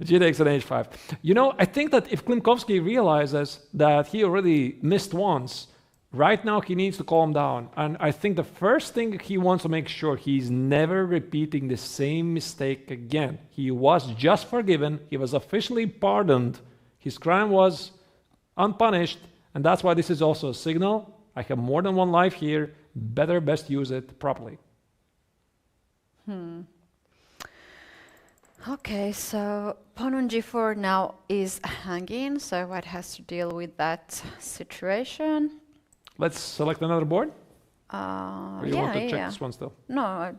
g takes on h5. You know, I think that if Klimovsky realizes that he already missed once, right now he needs to calm down. And I think the first thing he wants to make sure he's never repeating the same mistake again. He was just forgiven, he was officially pardoned, his crime was unpunished, and that's why this is also a signal. I have more than one life here, best use it properly. Okay, so pawn on g4 now is hanging, so white has to deal with that situation. Let's select another board? Or you want to check this one still? No, I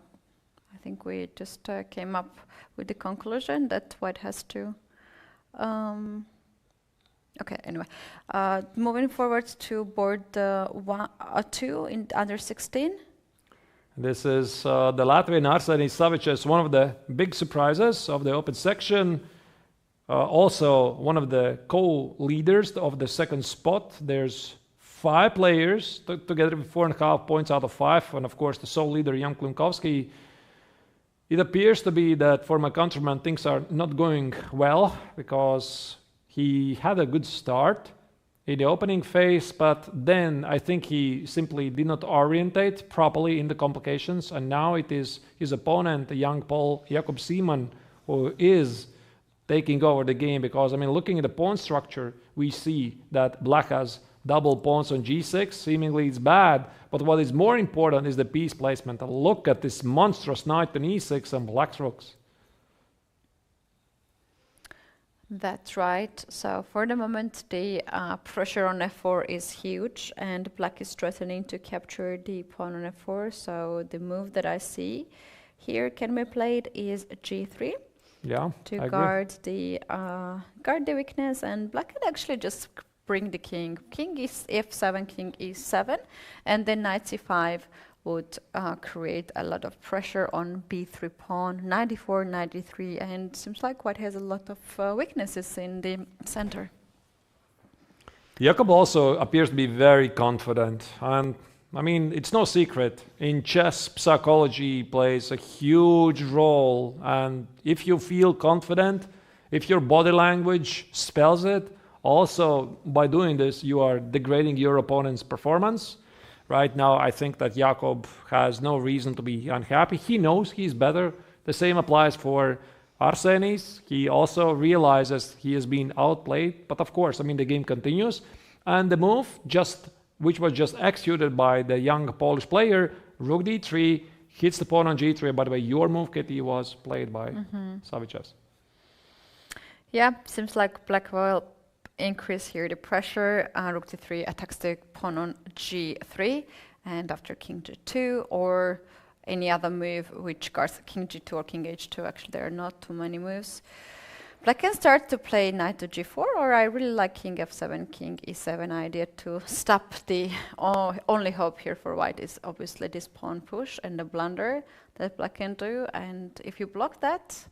think we just came up with the conclusion that white has to... Okay, anyway, moving forward to board 2 in under 16. This is the Latvian Arsenis Savic's one of the big surprises of the open section. Also one of the co-leaders of the second spot. There's 5 players together with 4.5 points out of 5, and of course the sole leader, Jan Klimovsky. It appears to be that for my countryman things are not going well because he had a good start in the opening phase, but then I think he simply did not orientate properly in the complications, and now it is his opponent, the young Pole Jakub Seaman, who is taking over the game, because I mean, looking at the pawn structure, we see that black has double pawns on g6, seemingly it's bad, but what is more important is the piece placement. Look at this monstrous knight on e6 and black's rooks. That's right. So for the moment, the pressure on f4 is huge, and black is threatening to capture the pawn on f4. So the move that I see here can be played is g3. Yeah, to guard the weakness, and black can actually just bring the king. King is f7, king e7, and then knight c5 would create a lot of pressure on b3 pawn, 94, 93, and seems like white has a lot of weaknesses in the center. Jakub also appears to be very confident, and I mean, it's no secret, in chess, psychology plays a huge role, and if you feel confident, if your body language spells it, also by doing this you are degrading your opponent's performance. Right now, I think that Jakub has no reason to be unhappy. He knows he's better. The same applies for Arsenis. He also realizes he has been outplayed. But of course, I mean, the game continues. And the move, which was just executed by the young Polish player, rook d3, hits the pawn on g3. By the way, your move, Keti, was played by Savic's. Yeah, seems like black will increase here the pressure. Rook d3 attacks the pawn on g3, and after king g2 or any other move which guards king g2 or king h2, actually there are not too many moves. Black can start to play knight to g4, or I really like king f7, king e7 idea to stop the only hope here for white is obviously this pawn push and the blunder that black can do, and if you block that,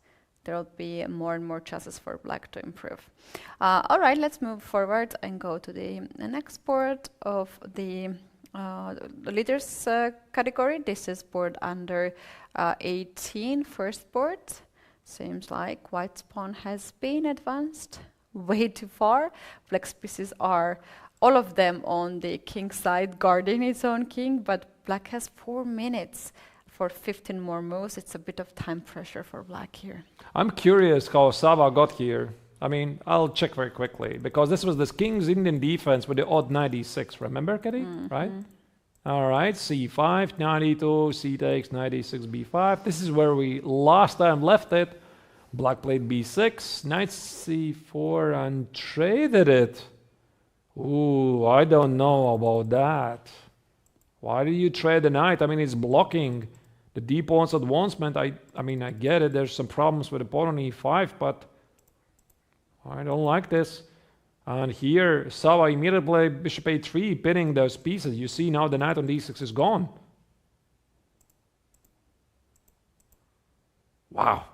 there will be more and more chances for black to improve. All right, let's move forward and go to the next board of the leaders category. This is board under 18, first board. Seems like white's pawn has been advanced way too far. Black's pieces are all of them on the king side guarding its own king, but black has 4 minutes for 15 more moves. It's a bit of time pressure for black here. I'm curious how Sava got here. I mean, I'll check very quickly, because this was this king's Indian defense with the odd 96, remember, Keti? Right? All right, c5, knight e2, c takes, knight e6, b5. This is where we last time left it. Black played b6, knight c4, and traded it. Ooh, I don't know about that. Why do you trade the knight? I mean, it's blocking the d pawn's advancement. I mean, I get it. There's some problems with the pawn on e5, but I don't like this. And here, Sava immediately played bishop a3, pinning those pieces. You see now the knight on d6 is gone. Wow.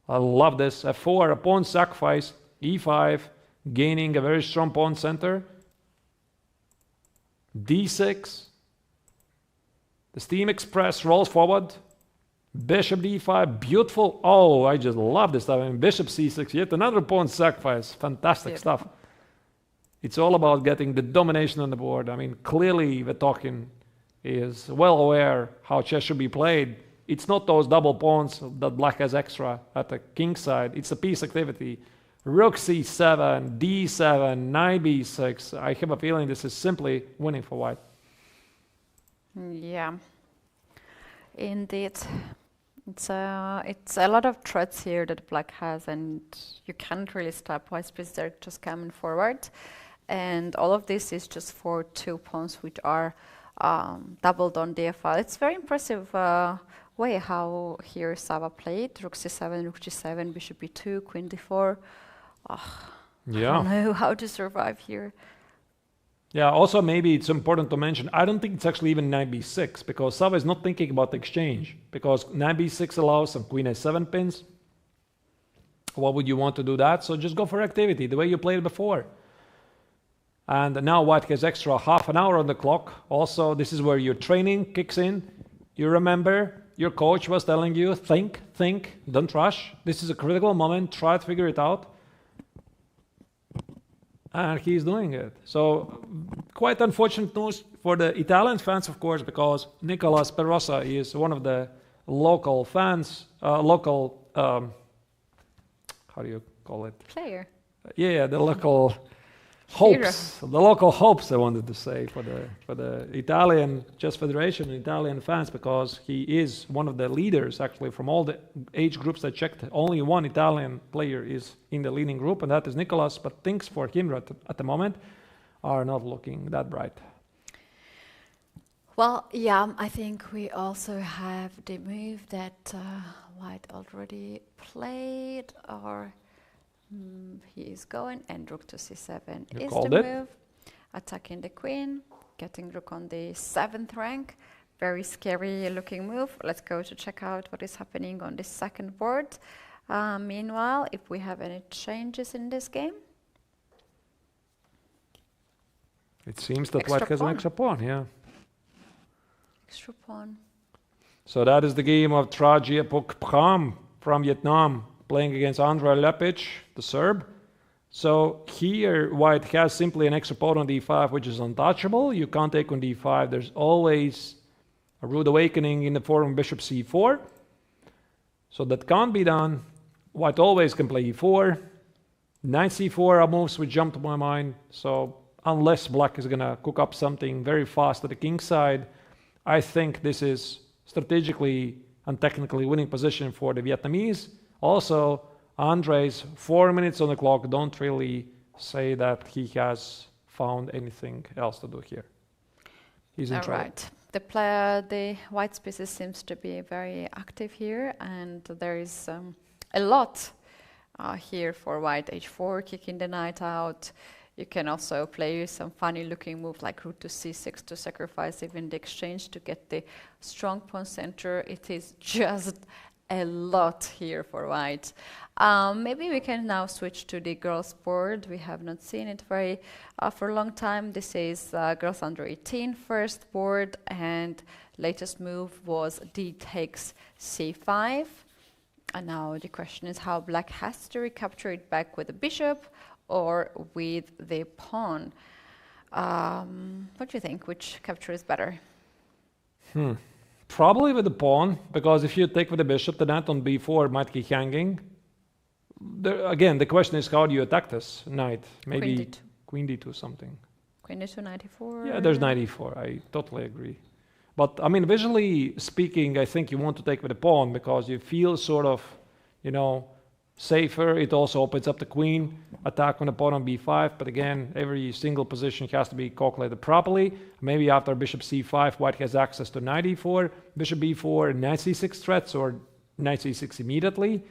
I love this. f4, a pawn sacrifice, e5, gaining a very strong pawn center. d6. The Steam Express rolls forward. Bishop d5, beautiful. Oh, I just love this stuff. I mean, bishop c6, yet another pawn sacrifice. Fantastic stuff. It's all about getting the domination on the board. I mean, clearly Vetokin is well aware how chess should be played. It's not those double pawns that black has extra at the king side. It's a piece activity. Rook c7, d7, knight b6. I have a feeling this is simply winning for white. Yeah, indeed. It's a lot of threats here that black has, and you can't really stop white pieces. They're just coming forward, and all of this is just for 2 pawns which are doubled on the file. It's very impressive way how here Sava played. Rook c7, rook g7, bishop e2, queen d4. Yeah. I don't know how to survive here. Yeah, also maybe it's important to mention, I don't think it's actually even knight b6, because Sava is not thinking about the exchange, because knight b6 allows some queen a7 pins. Why would you want to do that? So just go for activity, the way you played before. And now white has extra half an hour on the clock. Also, this is where your training kicks in. You remember, your coach was telling you, think, don't rush. This is a critical moment, try to figure it out. And he's doing it. So quite unfortunate news for the Italian fans, of course, because Nicolas Perosa is one of the local fans, how do you call it? Player. Yeah, the local hopes, the local hopes I wanted to say for the Italian Chess Federation and Italian fans, because he is one of the leaders actually from all the age groups I checked. Only one Italian player is in the leading group, and that is Nicolas, but things for him at the moment are not looking that bright. Well, yeah, I think we also have the move that white already played, or he is going, and rook to c7 is the move. Attacking the queen, getting rook on the 7th rank. Very scary looking move. Let's go to check out what is happening on the second board. Meanwhile, if we have any changes in this game. It seems that white has an extra pawn, yeah. Extra pawn. So that is the game of Trajiapok Pham from Vietnam, playing against Andrei Lepic, the Serb. So here white has simply an extra pawn on d5, which is untouchable. You can't take on d5. There's always a rude awakening in the form of bishop c4. So that can't be done. White always can play e4. Knight c4 are moves which jump to my mind. So unless black is going to cook up something very fast at the king side, I think this is strategically and technically winning position for the Vietnamese. Also, Andrei's 4 minutes on the clock don't really say that he has found anything else to do here. He's in trouble. Right. The white species seems to be very active here, and there is a lot here for white. h4, kicking the knight out. You can also play some funny looking move like rook to c6 to sacrifice even the exchange to get the strong pawn center. It is just a lot here for white. Maybe we can now switch to the girls board. We have not seen it for a long time. This is girls under 18 first board, and latest move was d takes c5. And now the question is how black has to recapture it back with the bishop or with the pawn. What do you think? Which capture is better? Probably with the pawn, because if you take with the bishop, the knight on b4 might keep hanging. Again, the question is how do you attack this knight? Maybe queen d2 something. Queen d2, 94. Yeah, there's 94. I totally agree. But I mean, visually speaking, I think you want to take with the pawn because you feel sort of, you know, safer. It also opens up the queen attack on the pawn on b5. But again, every single position has to be calculated properly. Maybe after bishop c5, white has access to knight e4, bishop b4, knight c6 threats, or knight c6 immediately.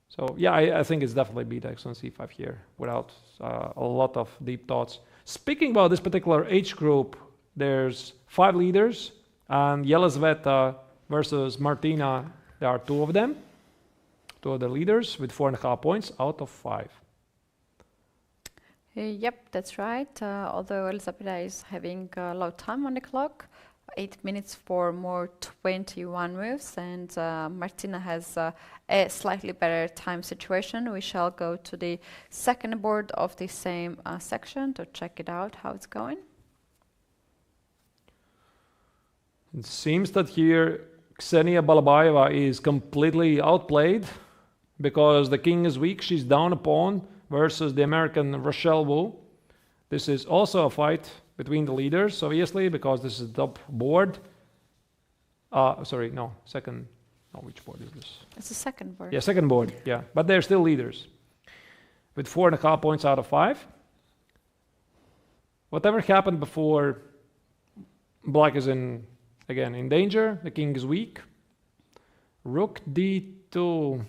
So yeah, I think it's definitely b-dex on c5 here without a lot of deep thoughts. Speaking about this particular age group, there's 5 leaders, and Yelizaveta versus Martina, there are 2 of them. 2 of the leaders with 4.5 points out of 5. Yep, that's right. Although Elizaveta is having a low time on the clock, 8 minutes for more 21 moves, and Martina has a slightly better time situation. We shall go to the second board of the same section to check it out, how it's going. It seems that here Ksenia Balabayeva is completely outplayed because the king is weak. She's down a pawn versus the American Rochelle Wu. This is also a fight between the leaders, obviously, because this is the top board. Sorry, no, second. No, which board is this? It's the second board. Yeah, second board, yeah. But they're still leaders with 4.5 points out of 5. Whatever happened before, black is again in danger. The king is weak. Rook d2.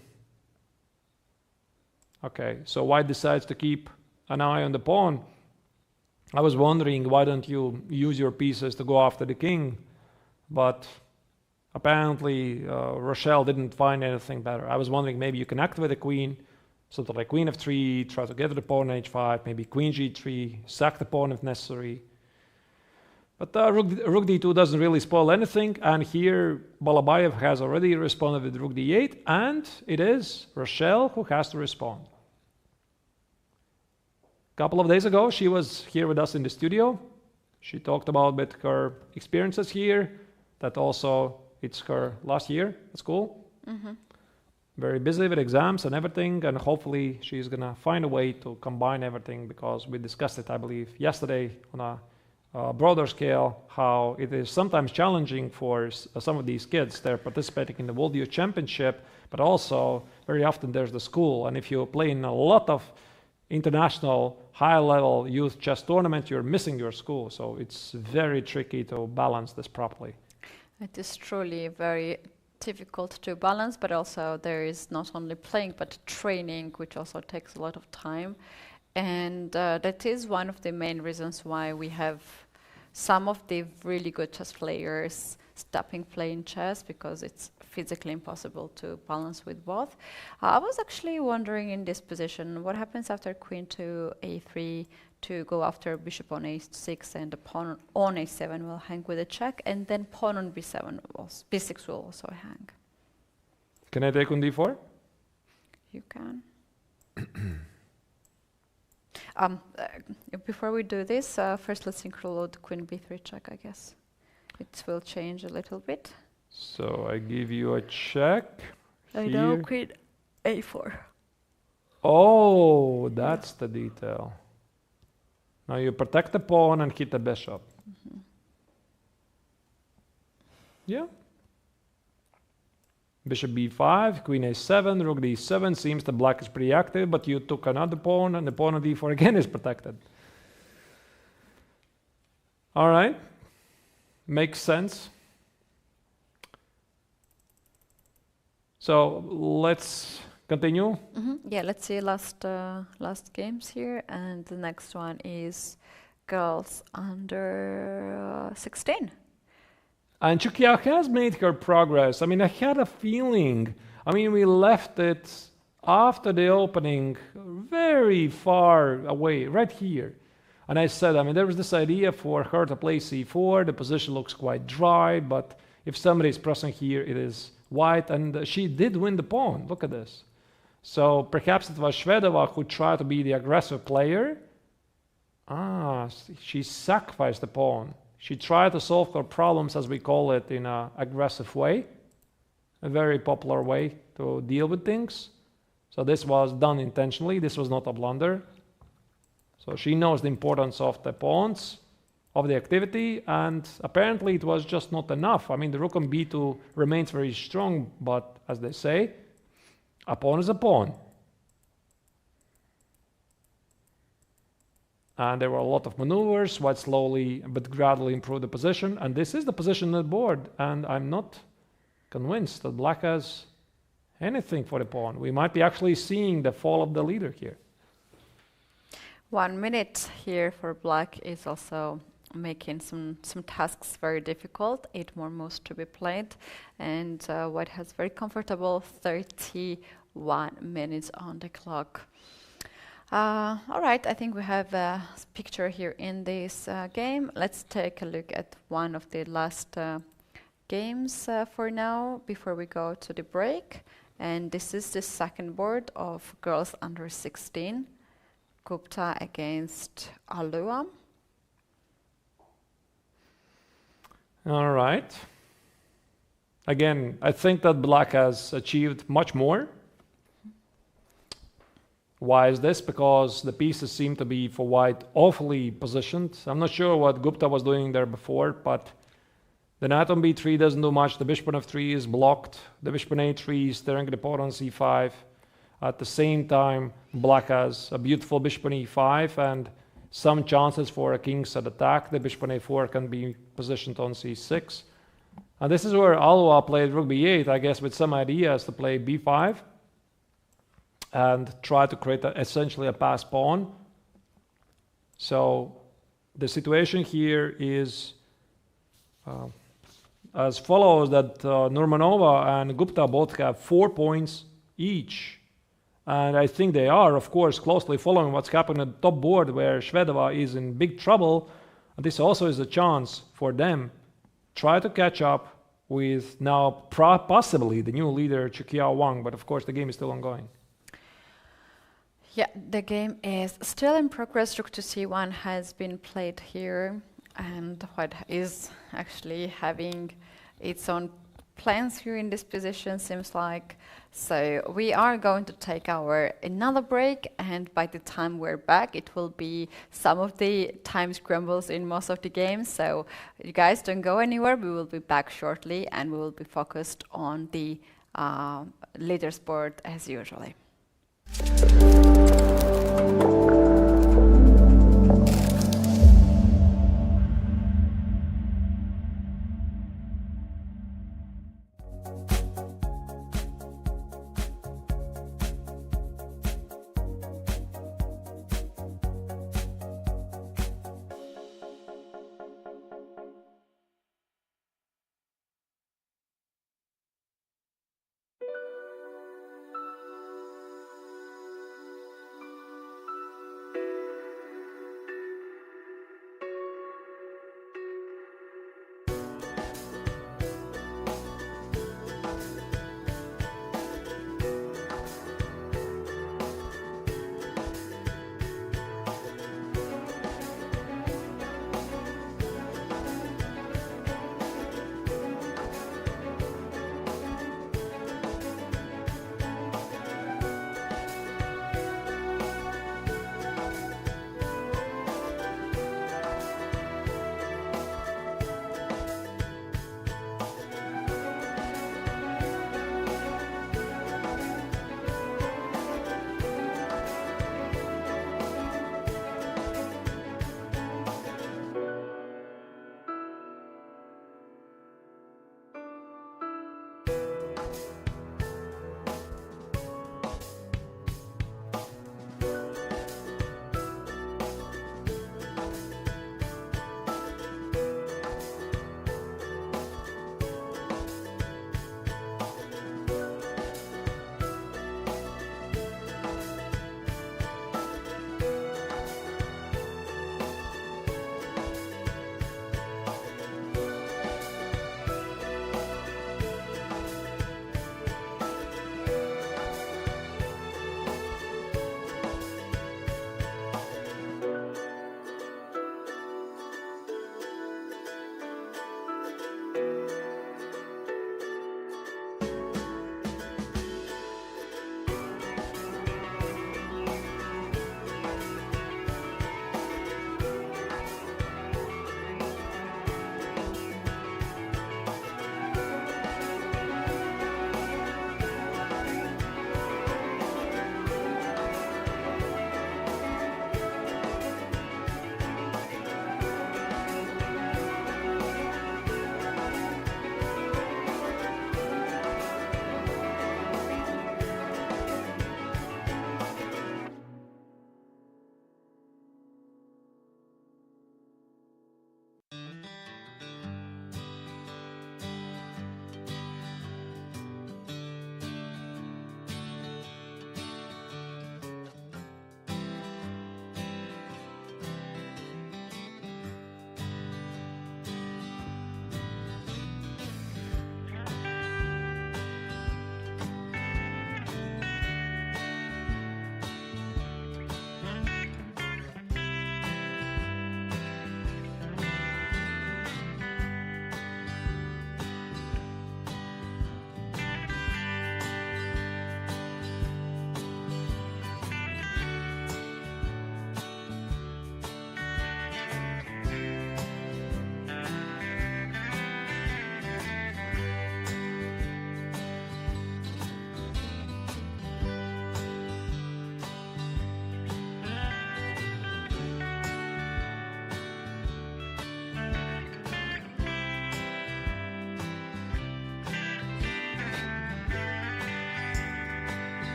Okay, so white decides to keep an eye on the pawn. I was wondering, why don't you use your pieces to go after the king? But apparently Rochelle didn't find anything better. I was wondering, maybe you connect with the queen, something like queen f3, try to get to the pawn h5, maybe queen g3, sack the pawn if necessary. But rook d2 doesn't really spoil anything, and here Balabayev has already responded with rook d8, and it is Rochelle who has to respond. A couple of days ago, she was here with us in the studio. She talked about with her experiences here, that also it's her last year at school. Mm-hmm. Very busy with exams and everything, and hopefully she's gonna find a way to combine everything, because we discussed it, I believe, yesterday on a broader scale, how it is sometimes challenging for some of these kids. They're participating in the World Youth Championship, but also very often there's the school. And if you play in a lot of international high-level youth chess tournaments, you're missing your school. So it's very tricky to balance this properly. It is truly very difficult to balance, but also there is not only playing, but training, which also takes a lot of time. And that is one of the main reasons why we have some of the really good chess players stopping playing chess, because it's physically impossible to balance with both. I was actually wondering in this position, what happens after queen to a3 to go after bishop on a6, and the pawn on a7 will hang with a check, and then pawn on b7 b6 will also hang. Can I take on d4? You can. Before we do this, first let's include queen b3 check, I guess. It will change a little bit. So I give you a check. I know, queen a4. Oh, that's the detail. Now you protect the pawn and hit the bishop. Mm-hmm. Yeah. Bishop b5, queen a7, rook d7. Seems the black is pretty active, but you took another pawn, and the pawn on d4 again is protected. All right. Makes sense. So let's continue. Mm-hmm. Yeah, let's see last games here, and the next one is girls under 16. And Chukia has made her progress. I mean, I had a feeling. I mean, we left it after the opening very far away, right here. And I said, I mean, there was this idea for her to play c4. The position looks quite dry, but if somebody is pressing here, it is white. And she did win the pawn. Look at this. So perhaps it was Shvedova who tried to be the aggressive player. She sacrificed the pawn. She tried to solve her problems, as we call it, in an aggressive way, a very popular way to deal with things. So this was done intentionally. This was not a blunder. So she knows the importance of the pawns, of the activity, and apparently it was just not enough. I mean, the rook on b2 remains very strong, but as they say, a pawn is a pawn. And there were a lot of maneuvers, white slowly but gradually improved the position, and this is the position on the board, and I'm not convinced that black has anything for the pawn. We might be actually seeing the fall of the leader here. 1 minute here for black is also making some tasks very difficult. 8 more moves to be played, and white has very comfortable 31 minutes on the clock. All right, I think we have a picture here in this game. Let's take a look at one of the last games for now before we go to the break. And this is the second board of girls under 16. Gupta against Alua. All right. Again, I think that black has achieved much more. Why is this? Because the pieces seem to be for white awfully positioned. I'm not sure what Gupta was doing there before, but the knight on b3 doesn't do much. The bishop on f3 is blocked. The bishop on a3 is staring at the pawn on c5. At the same time, black has a beautiful bishop on e5 and some chances for a kingside attack. The bishop on a4 can be positioned on c6. And this is where Alua played rook b8, I guess, with some ideas to play b5 and try to create essentially a passed pawn. So the situation here is as follows, that Nurmanova and Gupta both have 4 points each. And I think they are, of course, closely following what's happening at the top board where Shvedova is in big trouble. And this also is a chance for them try to catch up with now possibly the new leader, Chukiao Wang. But of course, the game is still ongoing. Yeah, the game is still in progress. Rook to c1 has been played here, and white is actually having its own plans here in this position, seems like. So we are going to take our another break, and by the time we're back, it will be some of the time scrambles in most of the games. So you guys don't go anywhere. We will be back shortly, and we will be focused on the leaders board as usually.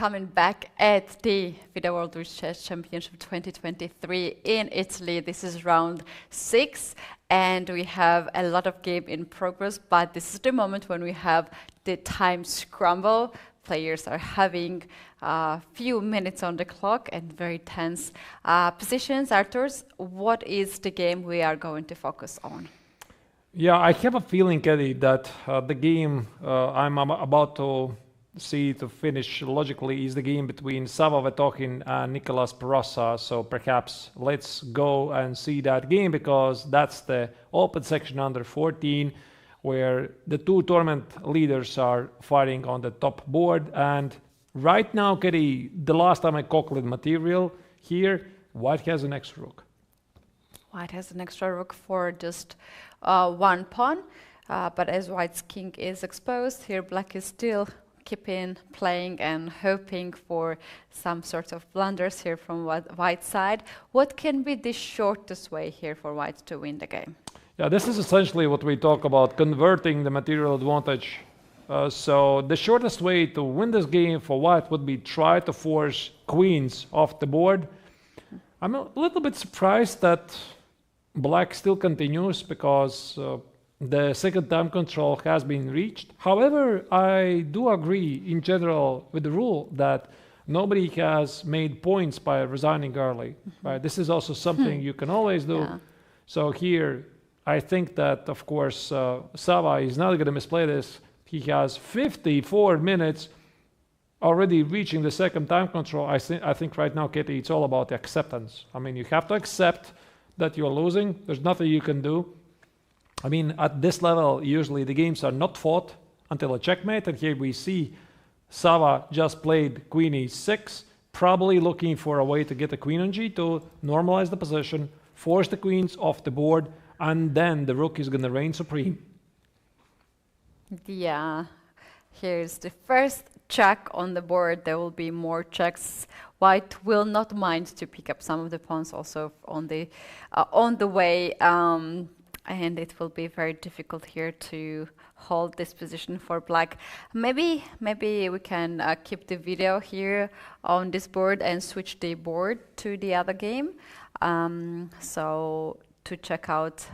coming back at the FIDE World Chess Championship 2023 in Italy. This is round 6 and we have a lot of game in progress, but this is the moment when we have the time scramble. Players are having a few minutes on the clock and very tense positions. Arturs, what is the game we are going to focus on? Yeah, I have a feeling, Keti, that the game I'm about to see to finish logically is the game between Sava Vetokhin and Nicolas Perossa. So perhaps let's go and see that game, because that's the open section under 14 where the two tournament leaders are fighting on the top board. And right now, Keti, the last time I calculated material here, White has an extra rook. White has an extra rook for just one pawn, but as White's king is exposed, here Black is still keeping playing and hoping for some sort of blunders here from White's side. What can be the shortest way here for White to win the game? Yeah, this is essentially what we talk about, converting the material advantage. So the shortest way to win this game for White would be try to force queens off the board. I'm a little bit surprised that Black still continues, because the second time control has been reached. However, I do agree in general with the rule that nobody has made points by resigning early. Right? This is also something you can always do. Yeah. So here, I think that, of course, Sava is not going to misplay this. He has 54 minutes already reaching the second time control. I think right now, Keti, it's all about the acceptance. I mean, you have to accept that you're losing. There's nothing you can do. I mean, at this level, usually the games are not fought until a checkmate. And here we see Sava just played queen e6, probably looking for a way to get a queen on g2, normalize the position, force the queens off the board, and then the rook is going to reign supreme. Yeah, here's the first check on the board. There will be more checks. White will not mind to pick up some of the pawns also on the way, and it will be very difficult here to hold this position for Black. Maybe we can keep the video here on this board and switch the board to the other game. So to check out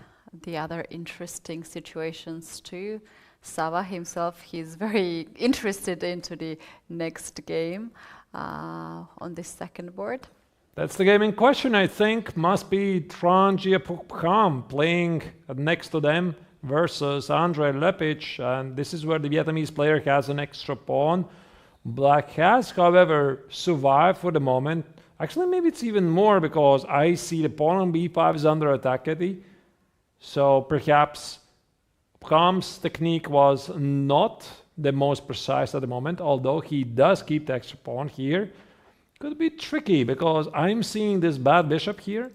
the other interesting situations too. Sava himself, he's very interested into the next game on this second board. That's the game in question, I think. Must be Trangiapukam playing next to them versus Andrei Lepic. And this is where the Vietnamese player has an extra pawn. Black has, however, survived for the moment. Actually, maybe it's even more, because I see the pawn on b5 is under attack, Keti. So perhaps Kam's technique was not the most precise at the moment, although he does keep the extra pawn here. Could be tricky, because I'm seeing this bad bishop here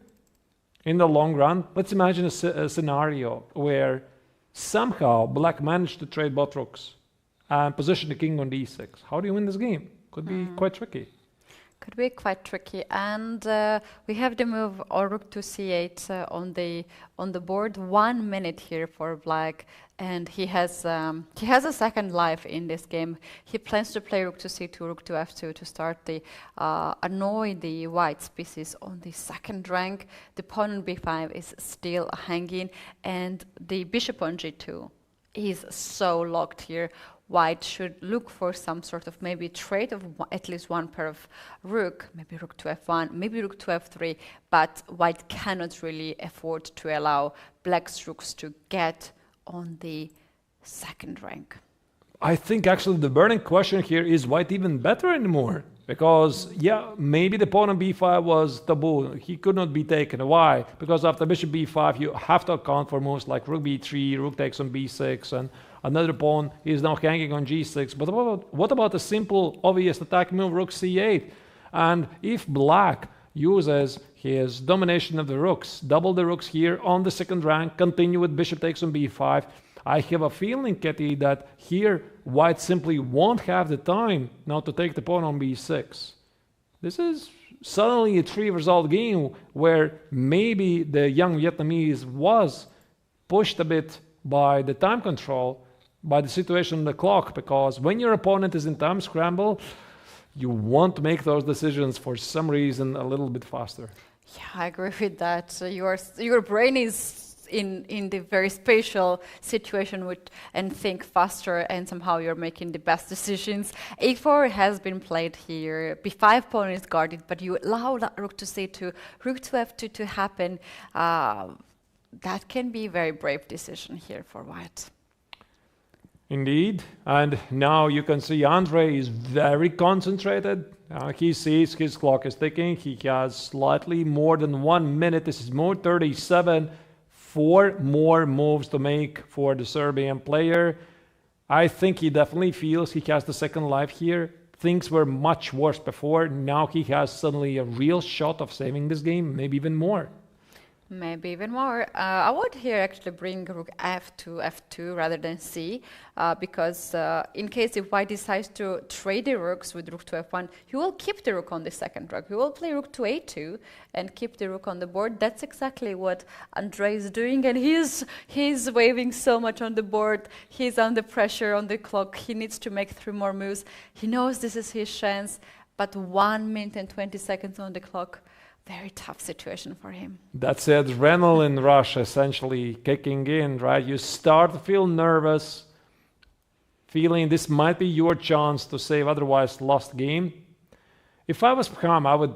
in the long run. Let's imagine a scenario where somehow Black managed to trade both rooks and position the king on d6. How do you win this game? Could be quite tricky. Could be quite tricky, and we have the move or rook to c8 on the board. 1 minute here for Black, and he has a second life in this game. He plans to play rook to c2, rook to f2 to start the annoy the White pieces on the second rank. The pawn on b5 is still hanging, and the bishop on g2 is so locked here. White should look for some sort of maybe trade of at least one pair of rook, maybe rook to f1, maybe rook to f3, but White cannot really afford to allow Black's rooks to get on the second rank. I think actually the burning question here is White even better anymore? Because, yeah, maybe the pawn on b5 was taboo. He could not be taken. Why? Because after bishop b5, you have to account for moves like rook b3, rook takes on b6, and another pawn is now hanging on g6. But what about a simple, obvious attack move, rook c8? And if Black uses his domination of the rooks, double the rooks here on the second rank, continue with bishop takes on b5, I have a feeling, Keti, that here White simply won't have the time now to take the pawn on b6. This is suddenly a 3-result game where maybe the young Vietnamese was pushed a bit by the time control, by the situation on the clock, because when your opponent is in time scramble, you want to make those decisions for some reason a little bit faster. Yeah, I agree with that. So your brain is in the very spatial situation and think faster, and somehow you're making the best decisions. A4 has been played here. B5 pawn is guarded, but you allow that rook to c2, rook to f2 to happen. That can be a very brave decision here for white. Indeed, and now you can see Andrei is very concentrated. He sees his clock is ticking. He has slightly more than 1 minute. This is mode 37. 4 more moves to make for the Serbian player. I think he definitely feels he has the second life here. Things were much worse before. Now he has suddenly a real shot of saving this game, maybe even more. Maybe even more. I would here actually bring rook f2, f2 rather than c, because in case if white decides to trade the rooks with rook to f1, he will keep the rook on the second rook. He will play rook to a2 and keep the rook on the board. That's exactly what Andrei is doing, and he's waving so much on the board. He's under pressure on the clock. He needs to make 3 more moves. He knows this is his chance, but 1 minute and 20 seconds on the clock. Very tough situation for him. That's it, adrenaline rush essentially kicking in, right? You start to feel nervous, feeling this might be your chance to save otherwise lost game. If I was Kham, I would,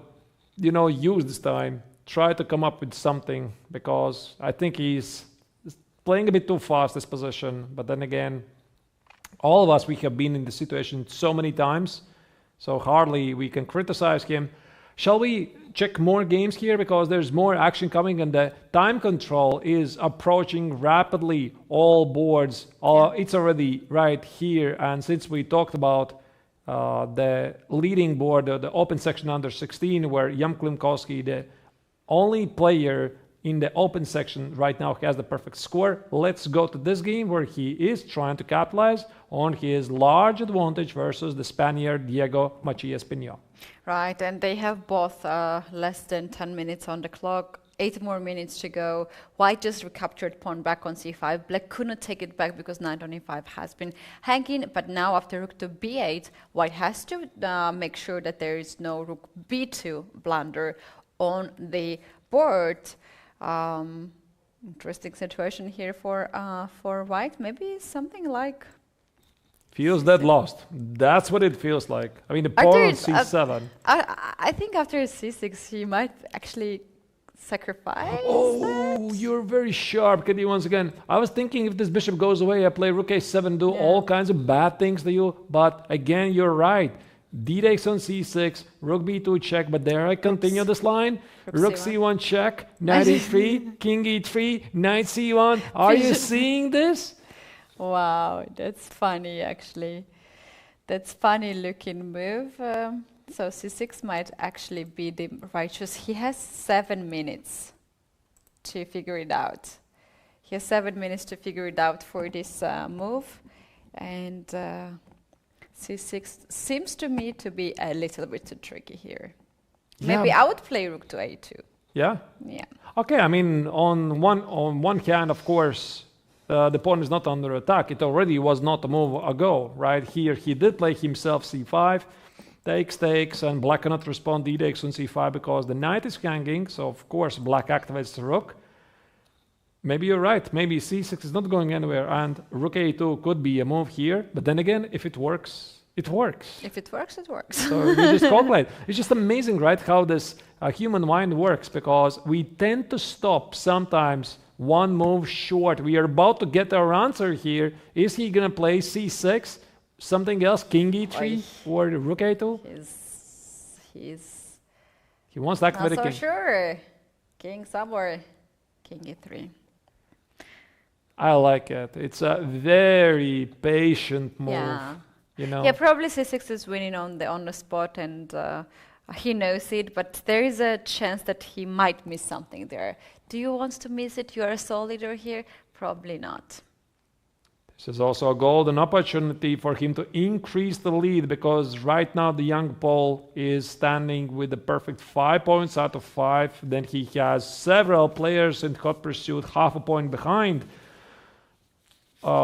use this time, try to come up with something, because I think he's playing a bit too fast this position. But then again, all of us, we have been in this situation so many times, so hardly we can criticize him. Shall we check more games here, because there's more action coming and the time control is approaching rapidly all boards. It's already right here, and since we talked about the leading board, the open section under 16, where Jan Klimovsky, the only player in the open section right now, has the perfect score. Let's go to this game where he is trying to capitalize on his large advantage versus the Spaniard Diego Macias Pinho. Right, and they have both less than 10 minutes on the clock, 8 more minutes to go. White just recaptured pawn back on c5. Black could not take it back because knight on e5 has been hanging, but now after rook to b8, white has to make sure that there is no rook b2 blunder on the board. Interesting situation here for white. Maybe something like... Feels dead lost. That's what it feels like. I mean, the pawn on c7. I think after c6, he might actually sacrifice. Oh, you're very sharp, Keti, once again. I was thinking if this bishop goes away, I play rook a7, do all kinds of bad things to you. But again, you're right. D takes on c6, rook b2 check, but there I continue this line. Rook c1 check, knight e3, king e3, knight c1. Are you seeing this? Wow, that's funny actually. That's funny looking move. So c6 might actually be the right choice. He has 7 minutes to figure it out. He has 7 minutes to figure it out for this move. And c6 seems to me to be a little bit too tricky here. Yeah. Maybe I would play rook to a2. Yeah? Yeah. Okay, I mean, on one hand, of course, the pawn is not under attack. It already was not a move ago, right? Here he did play himself c5, takes, and black cannot respond d takes on c5 because the knight is hanging, so of course black activates the rook. Maybe you're right, maybe c6 is not going anywhere, and rook a2 could be a move here, but then again, if it works, it works. If it works, it works. So you just calculate. It's just amazing, right, how this human mind works, because we tend to stop sometimes one move short. We are about to get our answer here. Is he going to play c6, something else, king e3, or rook a2? He wants to activate not a so king. Sure. King somewhere. King e3. I like it. It's a very patient move. Yeah. Yeah, probably c6 is winning on the spot, and he knows it, but there is a chance that he might miss something there. Do you want to miss it? You are a sole leader here? Probably not. This is also a golden opportunity for him to increase the lead, because right now the young Pole is standing with the perfect 5 points out of 5. Then he has several players in hot pursuit, half a point behind.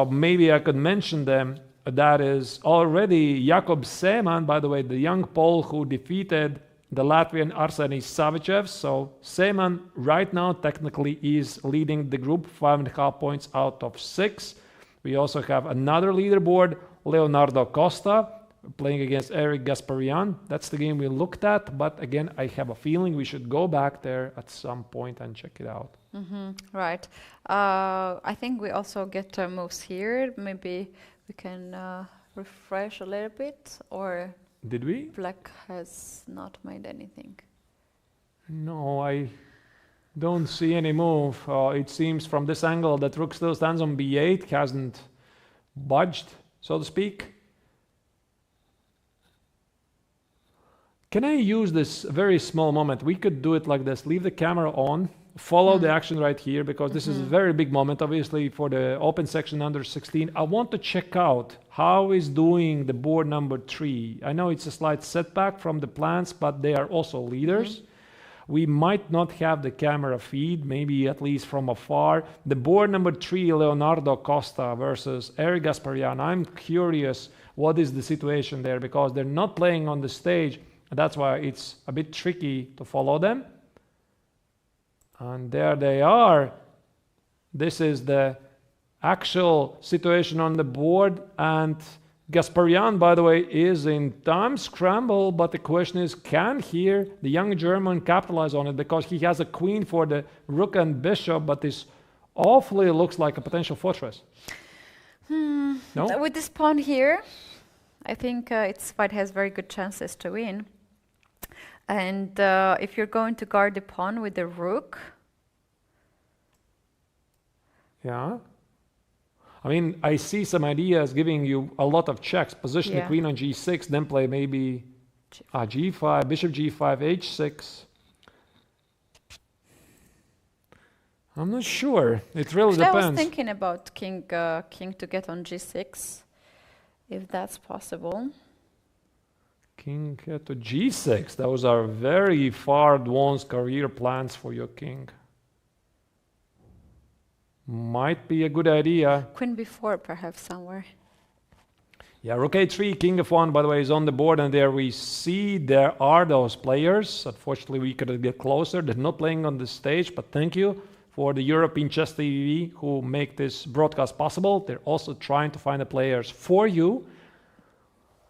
Maybe I could mention them. that is already Jakub Seman, by the way, the young Pole who defeated the Latvian Arsenis Savichev. So Seman right now technically is leading the group, 5.5 points out of 6. We also have another leaderboard, Leonardo Costa, playing against Eric Gasparian. That's the game we looked at, but again, I have a feeling we should go back there at some point and check it out. Right. I think we also get moves here. Maybe we can refresh a little bit, or did we? Black has not made anything. No, I don't see any move. It seems from this angle that rook still stands on b8, hasn't budged, so to speak. Can I use this very small moment? We could do it like this. Leave the camera on, follow the action right here, because this is a very big moment, obviously, for the open section under 16. I want to check out how is doing the board number 3. I know it's a slight setback from the plans, but they are also leaders. We might not have the camera feed, maybe at least from afar. The board number 3, Leonardo Costa versus Eric Gasparian. I'm curious what is the situation there, because they're not playing on the stage. And that's why it's a bit tricky to follow them. And there they are. This is the actual situation on the board. And Gasparian, by the way, is in time scramble. But the question is, can here the young German capitalize on it? Because he has a queen for the rook and bishop, but this awfully looks like a potential fortress. No? With this pawn here, I think its FIDE has very good chances to win. And if you're going to guard the pawn with the rook. Yeah. I mean, I see some ideas giving you a lot of checks. Position the queen on g6, then play maybe g5, bishop g5, h6. I'm not sure. It really depends. I was thinking about king to get on g6, if that's possible. King to g6. Those are very far advanced career plans for your king. Might be a good idea. Queen b4 perhaps somewhere. Yeah, rook a3, king f1, by the way, is on the board, and there we see there are those players. Unfortunately, we couldn't get closer. They're not playing on the stage, but thank you for the European Chess TV who make this broadcast possible. They're also trying to find the players for you.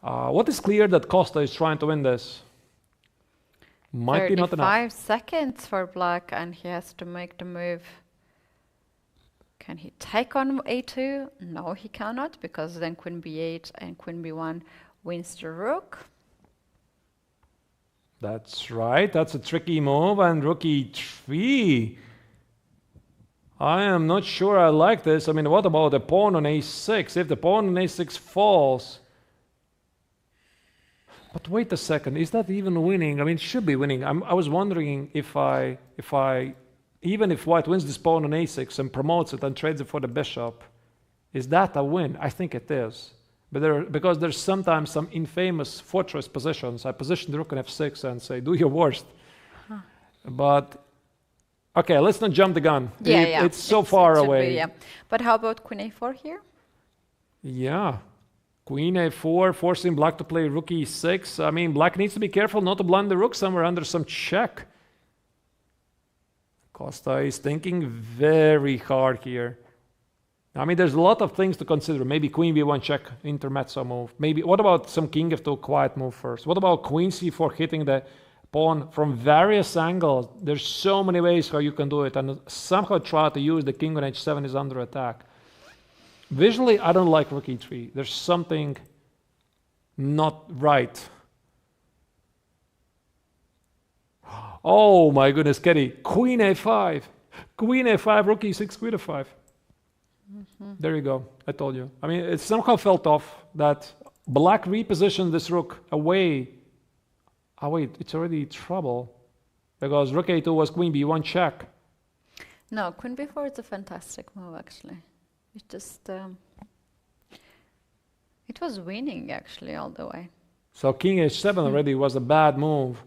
What is clear that Costa is trying to win this? Might be not enough. 5 seconds for black, and he has to make the move. Can he take on a2? No, he cannot, because then queen b8 and queen b1 wins the rook. That's right. That's a tricky move. And rook e3. I am not sure I like this. I mean, what about the pawn on a6? If the pawn on a6 falls... But wait a second, is that even winning? I mean, it should be winning. I was wondering if even if white wins this pawn on a6 and promotes it and trades it for the bishop, is that a win? I think it is. But because there's sometimes some infamous fortress positions. I position the rook on f6 and say, do your worst. But, okay, let's not jump the gun. It's so far away. But how about queen a4 here? Yeah. Queen a4, forcing black to play rook e6. I mean, black needs to be careful not to blind the rook somewhere under some check. Costa is thinking very hard here. I mean, there's a lot of things to consider. Maybe queen b1 check, intermezzo move. Maybe, what about some king f2 quiet move first? What about queen c4 hitting the pawn from various angles? There's so many ways how you can do it, and somehow try to use the king on h7 is under attack. Visually, I don't like rook e3. There's something not right. Oh my goodness, Keti. Queen a5. Queen a5, rook e6, queen f5. There you go. I told you. I mean, it somehow felt off that black repositioned this rook away. Oh wait, it's already trouble. Because rook a2 was queen b1 check. No, queen b4 is a fantastic move, actually. It just... it was winning, actually, all the way. So king h7 already was a bad move.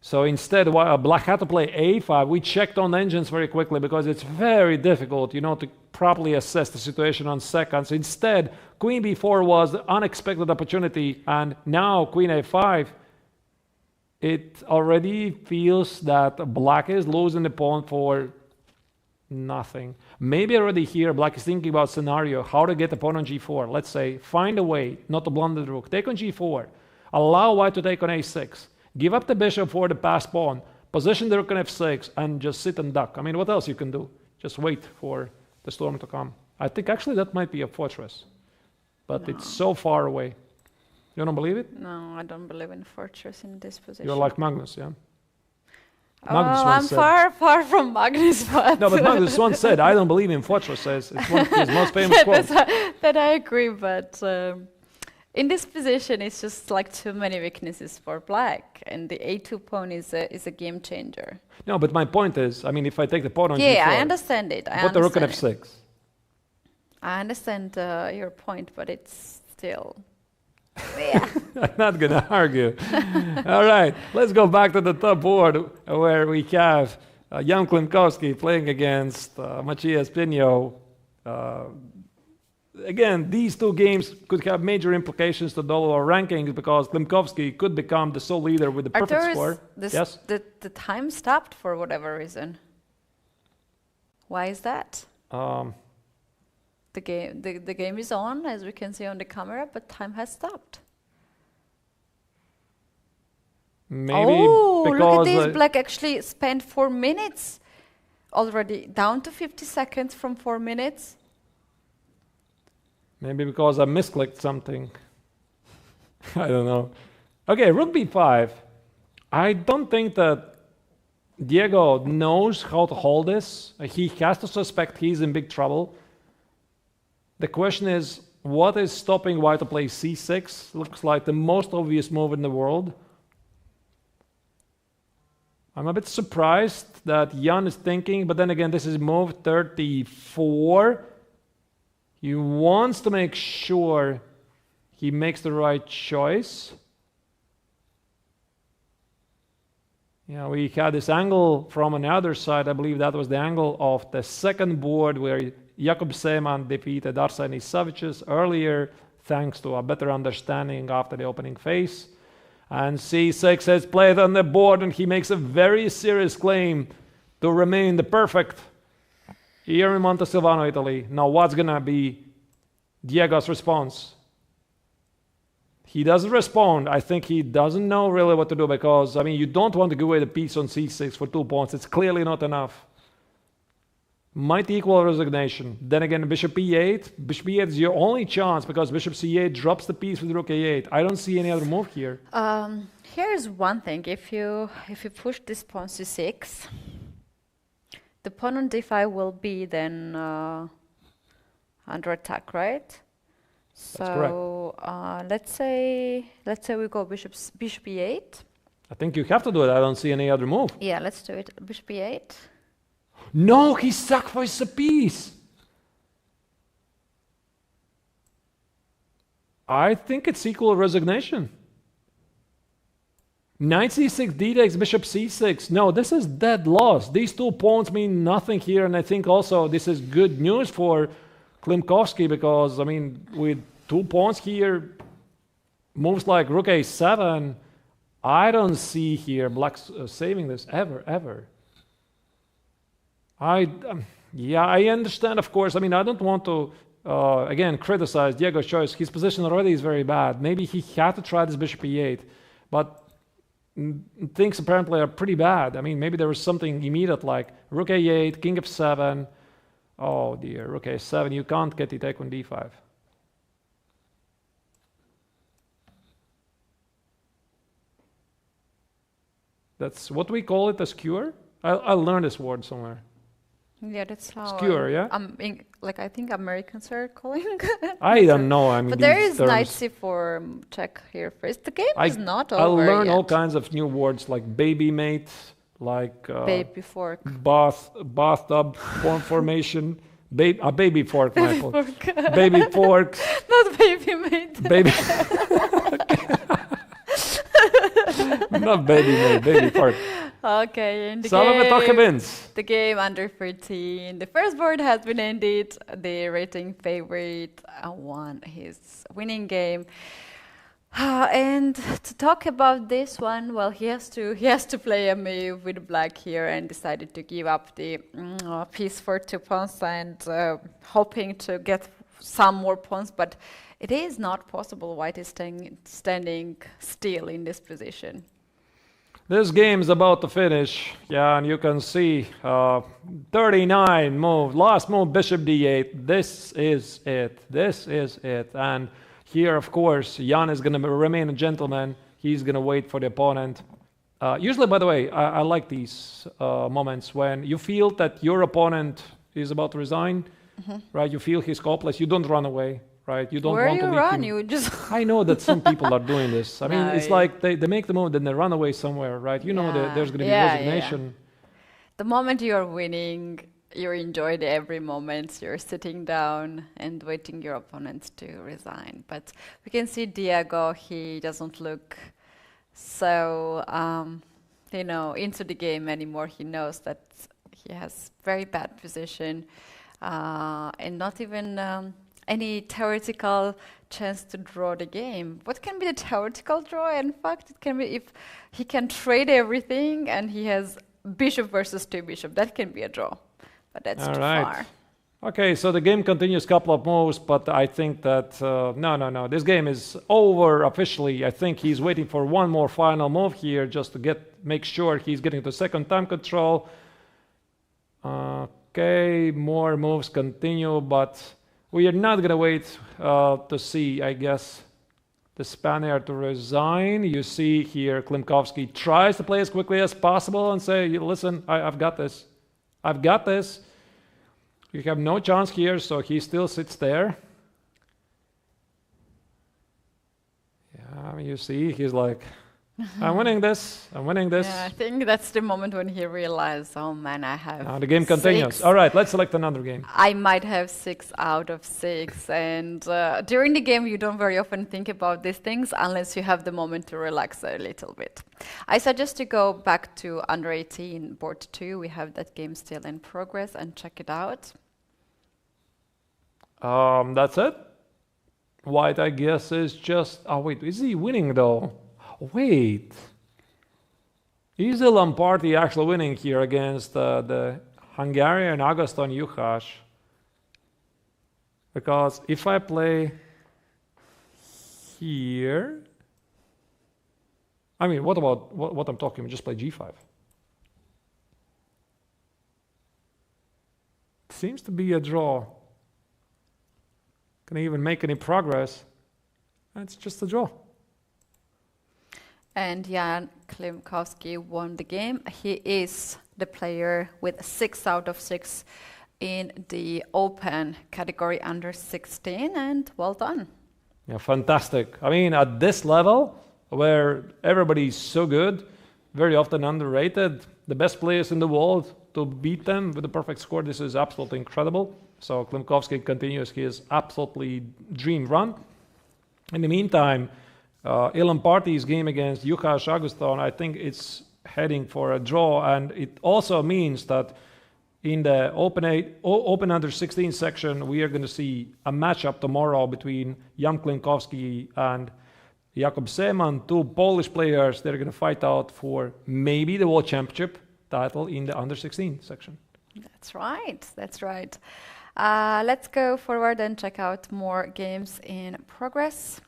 So instead, while black had to play a5, we checked on engines very quickly because it's very difficult, you know, to properly assess the situation on seconds. Instead, queen b4 was the unexpected opportunity, and now queen a5, it already feels that black is losing the pawn for nothing. Maybe already here, black is thinking about scenario, how to get the pawn on g4. Let's say, find a way not to blunder the rook. Take on g4. Allow white to take on a6. Give up the bishop for the passed pawn. Position the rook on f6 and just sit and duck. I mean, what else you can do? Just wait for the storm to come. I think actually that might be a fortress. But it's so far away. You don't believe it? No, I don't believe in fortress in this position. You're like Magnus, yeah? Magnus I'm far from Magnus. But no, but Magnus once said, I don't believe in fortresses. It's one of his most famous quotes. That I agree, but in this position, it's just like too many weaknesses for black, and the a2 pawn is a game changer. No, but my point is, I mean, if I take the pawn on g4, I understand it. Put the rook on f6. I understand your point, but it's still. Yeah. I'm not going to argue. All right, let's go back to the top board where we have Jan Klimovsky playing against Maciej Pinho. Again, these two games could have major implications to dollar rankings because Klimovsky could become the sole leader with the perfect Arturs, score. Yes? The time stopped for whatever reason. Why is that? The game is on, as we can see on the camera, but time has stopped. Maybe because look at this! Black actually spent 4 minutes already, down to 50 seconds from 4 minutes. Maybe because I misclicked something. I don't know. Okay, rook b5. I don't think that Diego knows how to hold this. He has to suspect he's in big trouble. The question is, what is stopping white to play c6? Looks like the most obvious move in the world. I'm a bit surprised that Jan is thinking, but then again, this is move 34. He wants to make sure he makes the right choice. Yeah, we had this angle from another side. I believe that was the angle of the second board where Jakub Seeman defeated Arsenis Savicius earlier, thanks to a better understanding after the opening phase. And c6 is played on the board, and he makes a very serious claim to remain the perfect here in Montesilvano, Italy. Now, what's going to be Diego's response? He doesn't respond. I think he doesn't know really what to do because, I mean, you don't want to give away the piece on c6 for 2 pawns. It's clearly not enough. Might equal resignation. Then again, bishop e8. Bishop e8 is your only chance because bishop c8 drops the piece with rook a8. I don't see any other move here. Here's one thing. If you push this pawn c6, the pawn on d5 will be then under attack, right? So let's say we go bishop e8. I think you have to do it. I don't see any other move. Yeah, let's do it. Bishop e8. No, he sacrificed a piece. I think it's equal resignation. Knight c6, d takes bishop c6. No, this is dead loss. These 2 pawns mean nothing here, and I think also this is good news for Klimovsky because, I mean, with 2 pawns here, moves like rook a7, I don't see here black saving this ever. Yeah, I understand, of course. I mean, I don't want to, again, criticize Diego's choice. His position already is very bad. Maybe he had to try this bishop e8, but things apparently are pretty bad. I mean, maybe there was something immediate like rook a8, king f7. Oh dear, rook a7, you can't get the take on d5. That's what we call it, a skewer? I learned this word somewhere. Yeah, that's how. Skewer, yeah? I think Americans are calling I don't know. I mean, but there is knight c4 check here first. The game is not over. I learn yet. all kinds of new words like baby mate, like baby fork, bathtub formation, a baby fork, Michael. Baby forks. Not baby mate. Baby. Not baby, mate, baby part. Okay, in the Salvatore wins. the game under 13. The first board has been ended. The rating favorite won his winning game. And to talk about this one, well, he has to play a move with black here and decided to give up the piece for 2 pawns and hoping to get some more pawns, but it is not possible. White is standing still in this position. This game is about to finish. Yeah, and you can see 39 move, last move, bishop d8. This is it. This is it. And here, of course, Jan is going to remain a gentleman. He's going to wait for the opponent. Usually, by the way, I like these moments when you feel that your opponent is about to resign, right? You feel he's hopeless. You don't run away, right? You don't Where want to you leave run, him. you just... I know that some people are doing this. I mean, No, it's like they make the move, then they run away somewhere, right? You know that there's going to be resignation. The moment you're winning, you enjoyed every moment. You're sitting down and waiting your opponent to resign. But we can see Diego, he doesn't look so, into the game anymore. He knows that he has very bad position and not even any theoretical chance to draw the game. What can be the theoretical draw? In fact, it can be if he can trade everything and he has bishop versus 2 bishop. That can be a draw. But that's too far. Okay, so the game continues, couple of moves, but I think that, no, this game is over officially. I think he's waiting for one more final move here just to make sure he's getting to second time control. Okay, more moves continue, but we are not going to wait to see, I guess, the Spaniard to resign. You see here Klimovsky tries to play as quickly as possible and say, listen, I've got this. I've got this. You have no chance here, so he still sits there. Yeah, you see, he's like, I'm winning this. I'm winning this. Yeah, I think that's the moment when he realized, oh man, I have Now the game continues. 6. All right, let's select another game. I might have 6 out of 6. And during the game, you don't very often think about these things unless you have the moment to relax a little bit. I suggest to go back to under 18 board 2. We have that game still in progress and check it out. That's it. White, I guess, is just... Oh, wait, is he winning though? Wait. Is the Lamparty actually winning here against the Hungarian Agustin Juhász? Because if I play here... I mean, what about what I'm talking about? Just play g5. Seems to be a draw. Can I even make any progress? It's just a draw. And Jan Klimovsky won the game. He is the player with 6 out of 6 in the open category under 16, and well done. Yeah, fantastic. I mean, at this level, where everybody's so good, very often underrated, the best players in the world, to beat them with a perfect score, this is absolutely incredible. So Klimovsky continues his absolutely dream run. In the meantime, Ilan Party's game against Juhász Agustin, I think it's heading for a draw, and it also means that in the open under 16 section, we are going to see a matchup tomorrow between Jan Klimovsky and Jakub Seeman, 2 Polish players. They're going to fight out for maybe the World Championship title in the under 16 section. That's right. That's right. Let's go forward and check out more games in progress.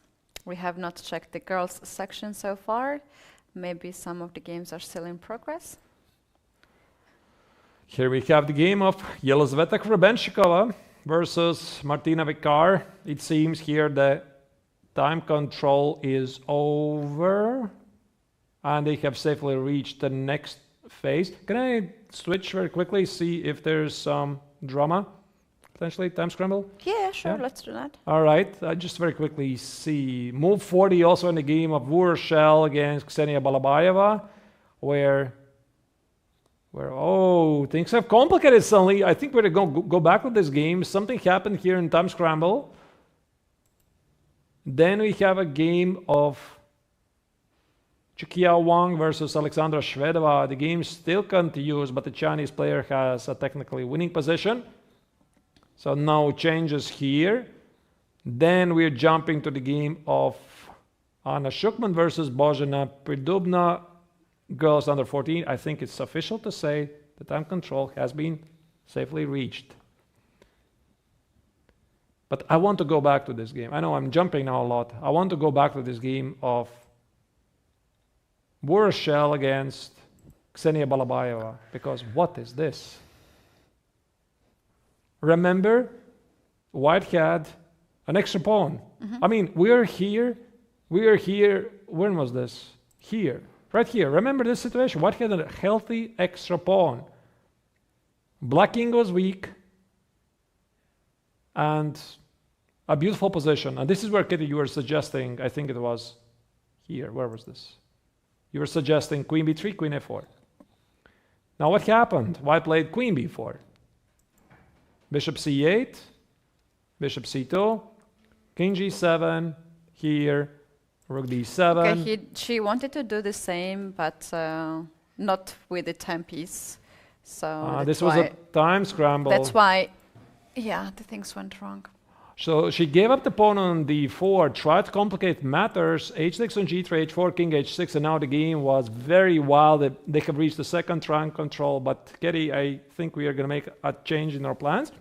We have not checked the girls section so far. Maybe some of the games are still in progress. Here we have the game of Yelizaveta Krebenshikova versus Martina Vikar. It seems here the time control is over and they have safely reached the next phase. Can I switch very quickly, see if there's some drama? Potentially time scramble? Yeah, sure, let's do that. All right, just very quickly see. Move 40 also in the game of Vuroshel against Ksenia Balabayeva, where things have complicated suddenly. I think we're going to go back with this game. Something happened here in time scramble. Then we have a game of Chukia Wang versus Alexandra Shvedova. The game still continues, but the Chinese player has a technically winning position. So no changes here. Then we're jumping to the game of Anna Shukman versus Bozhena Pridubna, girls under 14. I think it's official to say the time control has been safely reached. But I want to go back to this game. I know I'm jumping now a lot. I want to go back to this game of Burashel against Ksenia Balabayeva, because what is this? Remember, White had an extra pawn. I mean, we are here, when was this? Here, right here. Remember this situation? White had a healthy extra pawn. Black king was weak, and a beautiful position. And this is where, Keti, you were suggesting, I think it was here, where was this? You were suggesting queen b3, queen f4. Now what happened? White played queen b4. Bishop c8, bishop c2, king g7, here, rook d7. Okay, she wanted to do the same, but not with the 10 piece. So this was a time scramble. That's why, yeah, the things went wrong. So she gave up the pawn on d4, tried to complicate matters, h6 on g3, h4, king h6, and now the game was very wild. They have reached the second time control, but Keti, I think we are going to make a change in our plans.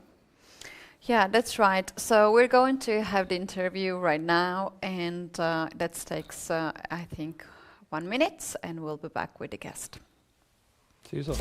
Yeah, that's right. So we're going to have the interview right now, and that takes, I think, 1 minute, and we'll be back with the guest. See you soon.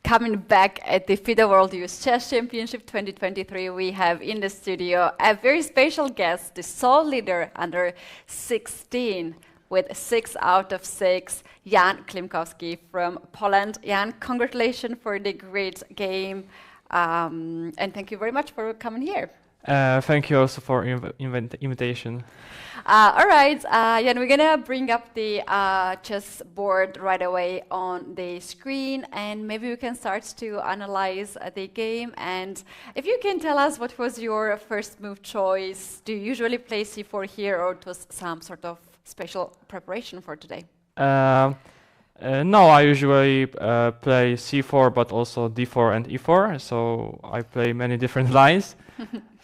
Coming back at the FIDE World Youth Chess Championship 2023, we have in the studio a very special guest, the sole leader under 16 with 6 out of 6, Jan Klimovsky from Poland. Jan, congratulations for the great game, and thank you very much for coming here. Thank you also for invitation. All right, Jan, we're gonna bring up the chess board right away on the screen, and maybe we can start to analyze the game. And if you can tell us what was your first move choice, do you usually play c4 here, or it was some sort of special preparation for today? No, I usually play c4, but also d4 and e4, so I play many different lines.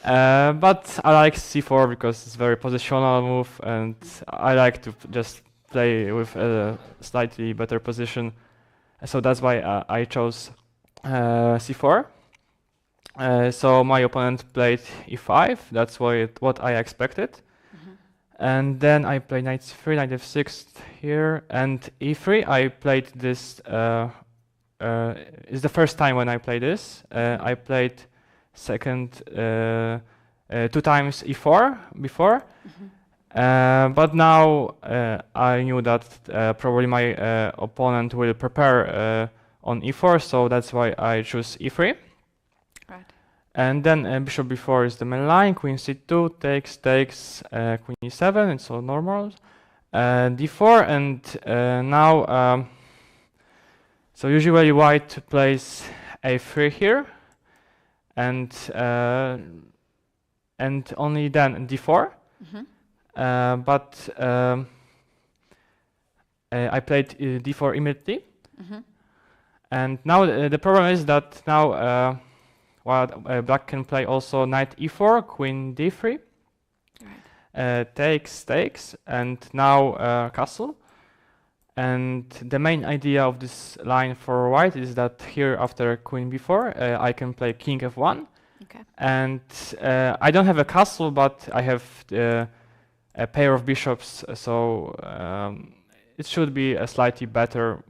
But I like c4 because it's a very positional move, and I like to just play with a slightly better position. So that's why I chose c4. So my opponent played e5. That's what I expected. And then I played knight c3, knight f6 here, and e3. I played this. It's the first time when I play this. I played second 2 times e4 before, but now I knew that probably my opponent will prepare on e4, so that's why I choose e3. Right. And then bishop b4 is the main line, queen c2 takes, queen e7, it's all normal. d4, and now, so usually white plays a3 here, and only then d4. But I played d4 immediately, and now the problem is that now black can play also knight e4, queen d3, takes, and now castle. And the main idea of this line for white is that here after queen b4 I can play king f1. Okay. And I don't have a castle, but I have a pair of bishops, so it should be a slightly better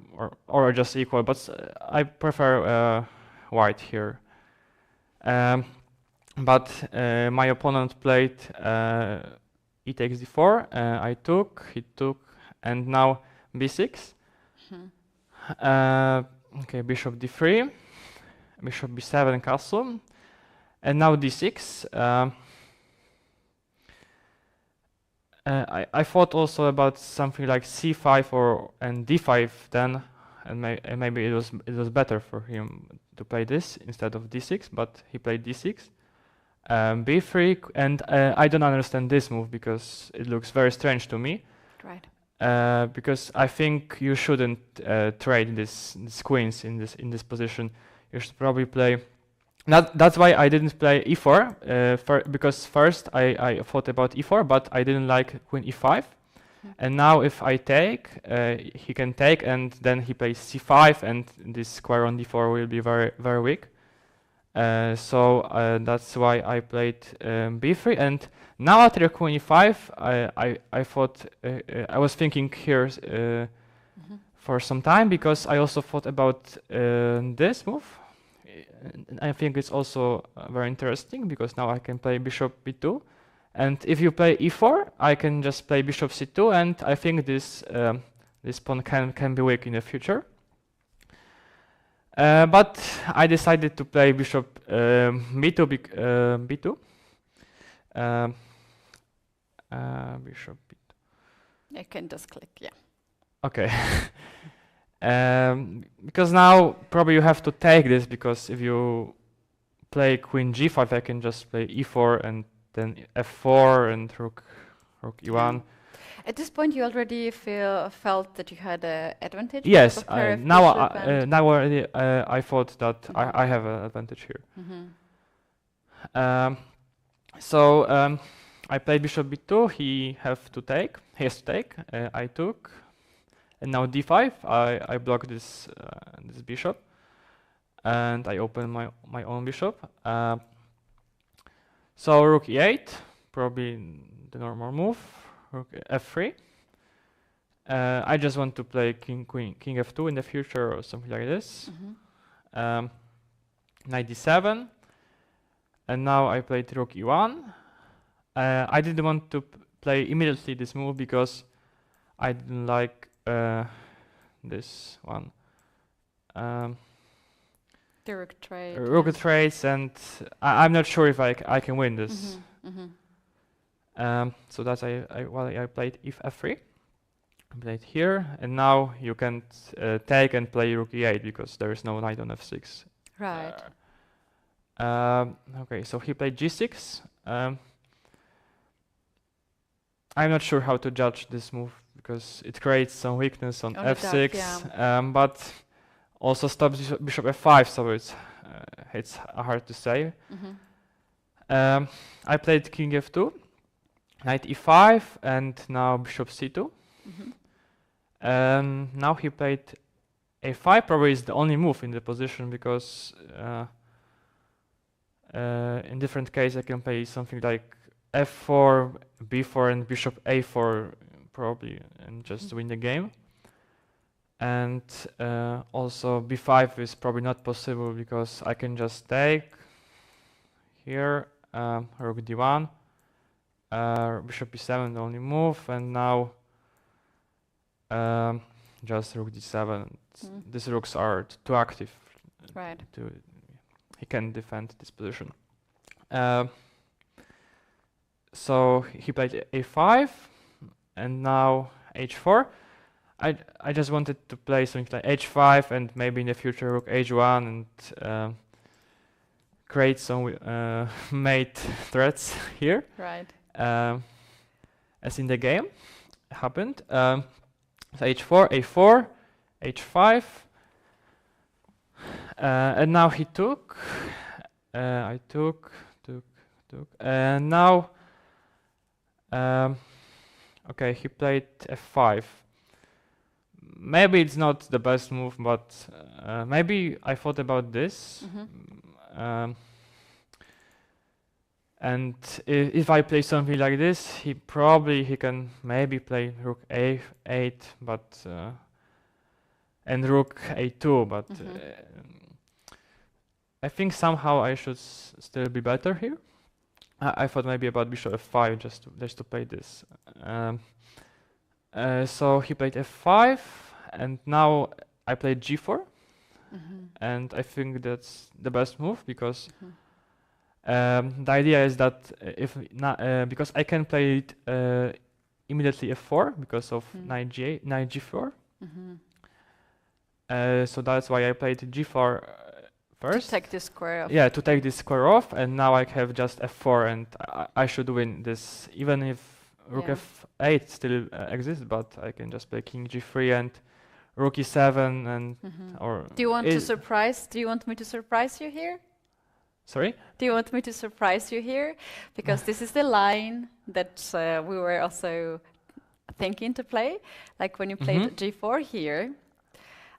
or just equal, but I prefer white here. But my opponent played e takes d4, I took, he took, and now b6. Okay, bishop d3, bishop b7 castle, and now d6. I thought also about something like c5 and d5 then, and maybe it was better for him to play this instead of d6, but he played d6. b3, and I don't understand this move because it looks very strange to me. Right. Because I think you shouldn't trade these queens in this position. You should probably play. That's why I didn't play e4, because first I thought about e4, but I didn't like queen e5. And now if I take, he can take, and then he plays c5, and this square on d4 will be very, very weak. So that's why I played b3, and now after queen e5, I thought I was thinking here for some time, because I also thought about this move. I think it's also very interesting because now I can play bishop b2, and if you play e4, I can just play bishop c2, and I think this pawn can be weak in the future. But I decided to play bishop b2, b2. Bishop b2. You can just click, yeah. Okay. Because now probably you have to take this, because if you play queen g5, I can just play e4 and then f4 and rook e1. At this point, you already felt that you had an advantage? Yes, now already I thought that I have an advantage here. So I played bishop b2, he has to take, I took, and now d5, I block this bishop, and I open my own bishop. So rook e8, probably the normal move. Rook f3. I just want to play king f2 in the future or something like this. Knight d7, and now I played rook e1. I didn't want to play immediately this move because I didn't like this one. the rook trade. Rook trades, and I'm not sure if I can win this. So that's I played if f3. I played here, and now you can take and play rook e8 because there is no knight on f6. Right. Okay, so he played g6. I'm not sure how to judge this move because it creates some weakness on f6, but also stops bishop f5, so it's hard to say. I played king f2, knight e5, and now bishop c2. Now he played a5, probably is the only move in the position because in different case I can play something like f4, b4, and bishop a4 probably, and just win the game. And also b5 is probably not possible because I can just take here, rook d1, bishop e7 the only move, and now just rook d7. These rooks are too active. Right. He can defend this position. So he played a5, and now h4. I just wanted to play something like h5 and maybe in the future rook h1 and create some mate threats here. Right. As in the game happened. So h4, a4, h5, and now he took. I took, and now. Okay, he played f5. Maybe it's not the best move, but maybe I thought about this. And if I play something like this, he can maybe play rook a8, but and rook a2. But I think somehow I should still be better here. I thought maybe about bishop f5 just to play this. So he played f5, and now I played g4, and I think that's the best move because the idea is that because I can play it immediately f4 because of knight g4. So that's why I played g4 first. To take this square off. Yeah, to take this square off, and now I have just f4, and I should win this, even if rook f8 still exists, but I can just play king g3 and rook e7 and or. Do you want to surprise? Do you want me to surprise you here? Sorry? Do you want me to surprise you here? Because this is the line that we were also thinking to play. Like when you played g4 here.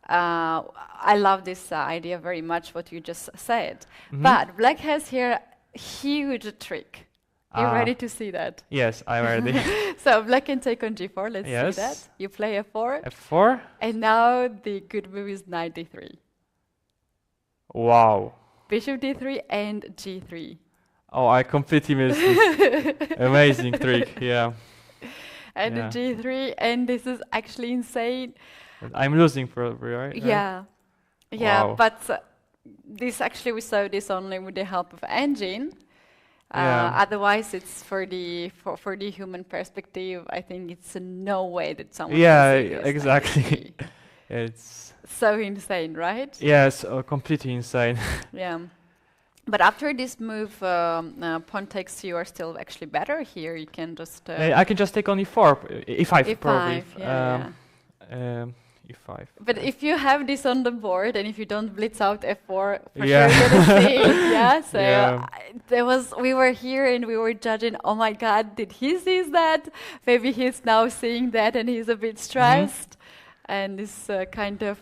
I love this idea very much, what you just said. But black has here a huge trick. You ready to see that? Yes, I'm ready. So black can take on g4. Let's see that. You play f4. f4. And now the good move is knight d3. Wow. Bishop d3 and g3. Oh, I completely missed this. Amazing trick, yeah. And the g3, and this is actually insane. I'm losing probably, right? Yeah. Yeah, but this actually, we saw this only with the help of engine. Otherwise, it's for the human perspective. I think it's no way that someone. Yeah, exactly. It's so insane, right? Yes, completely insane. Yeah, but after this move, pawn takes, you are still actually better here. You can just. I can just take on e4, e5 probably. E5. But if you have this on the board, and if you don't blitz out f4, for sure you're gonna see it. Yeah. So we were here and we were judging. Oh my God, did he see that? Maybe he's now seeing that and he's a bit stressed. And this kind of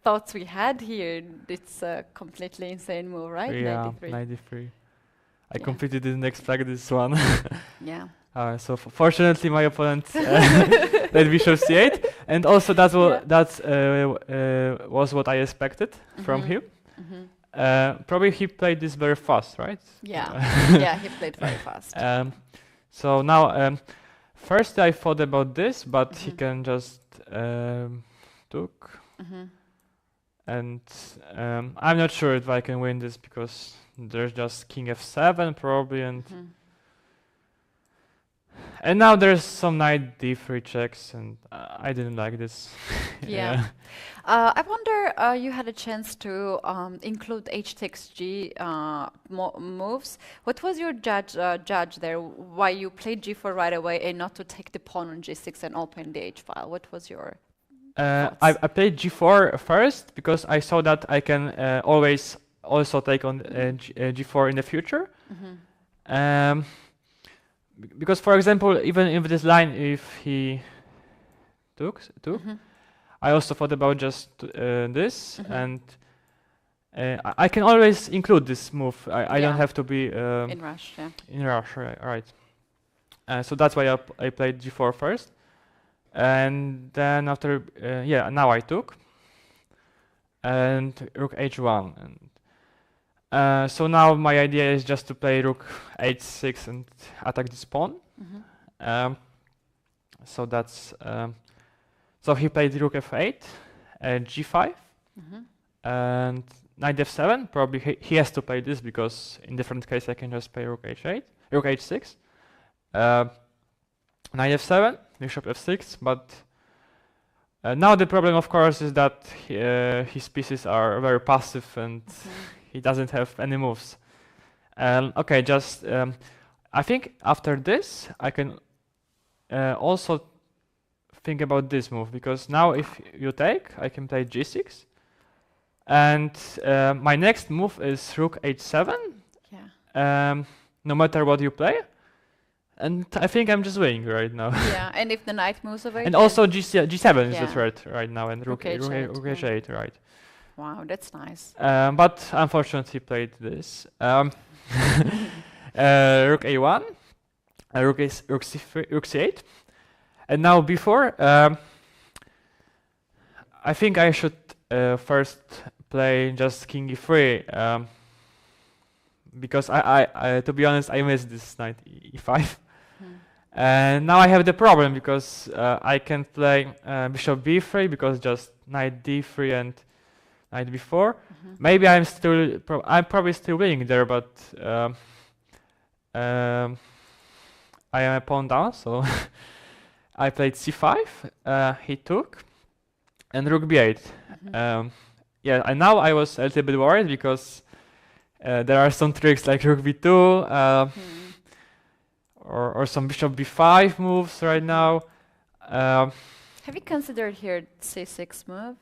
thoughts we had here. It's a completely insane move, right? Yeah, 93. I completely didn't expect this one. Yeah. So fortunately, my opponent played bishop c8, and also that was what I expected from him. Probably he played this very fast, right? Yeah, yeah, he played very fast. So now, first I thought about this, but he can just took, and I'm not sure if I can win this because there's just king f7 probably, and now there's some knight d3 checks, and I didn't like this. Yeah. I wonder, you had a chance to include h takes g moves. What was your judge there? Why you played g4 right away and not to take the pawn on g6 and open the h file? What was your I played g4 first because I saw that I can always also take on g4 in the future. Because, for example, even if this line, if he took, I also thought about just this, and I can always include this move. I don't have to be in rush. Yeah. in rush, right? So that's why I played g4 first, and then after, now I took, and rook h1, and so now my idea is just to play rook h6 and attack this pawn. So that's so he played rook f8, g5, and knight f7. Probably he has to play this because in different case I can just play rook h8, rook h6, knight f7, bishop f6. But now the problem, of course, is that his pieces are very passive and he doesn't have any moves. Okay, just I think after this I can also think about this move, because now if you take, I can play g6, and my next move is rook h7. No matter what you play, and I think I'm just winning right now. Yeah, and if the knight moves away, and also g7 is the threat right now, and rook h8, right? Wow, that's nice. But unfortunately played this. Rook a1, rook c8, and now before, I think I should first play just king e3, because I to be honest, I missed this knight e5. And now I have the problem because I can play bishop b3 because just knight d3 and knight b4. Maybe I'm probably still winning there, but I am a pawn down, so I played c5. He took, and rook b8. Yeah, and now I was a little bit worried because there are some tricks like rook b2, or some bishop b5 moves right now. Have you considered here c6 move?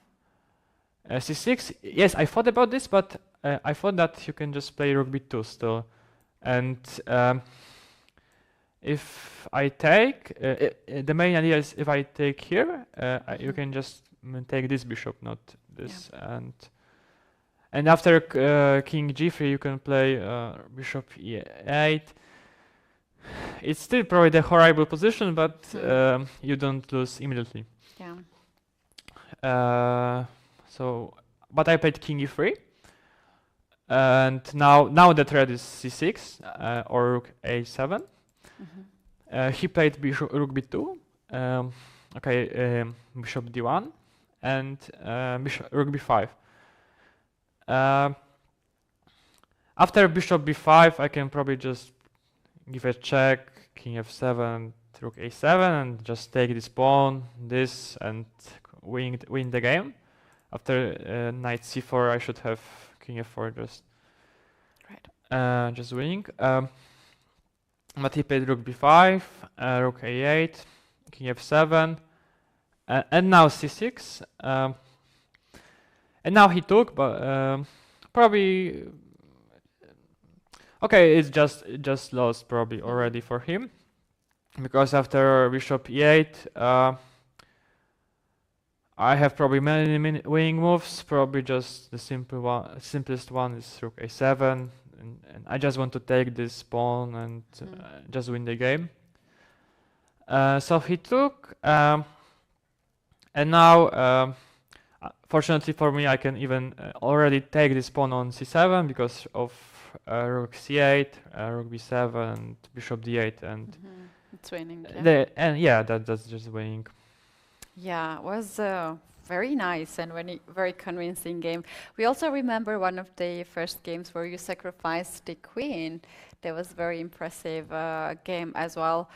C6, yes, I thought about this, but I thought that you can just play rook b2 still. And if I take, the main idea is if I take here, you can just take this bishop, not this. And after king g3, you can play bishop e8. It's still probably the horrible position, but you don't lose immediately. Yeah. So, but I played king e3, and now the threat is c6 or rook a7. He played rook b2. Okay, bishop d1 and rook b5. After bishop b5, I can probably just give a check, king f7, rook a7, and just take this pawn, this, and win the game. After knight c4, I should have king f4 just winning. But he played rook b5, rook a8, king f7, and now c6. And now he took, but probably okay. It's just lost probably already for him, because after bishop e8. I have probably many winning moves. Probably just the simplest one is rook a7, and I just want to take this pawn and just win the game. So he took, and now, fortunately for me, I can even already take this pawn on c7 because of rook c8, rook b7, and bishop d8, and it's winning. Yeah. That's just winning. Yeah, it was very nice and very convincing game. We also remember one of the first games where you sacrificed the queen. That was very impressive game as well.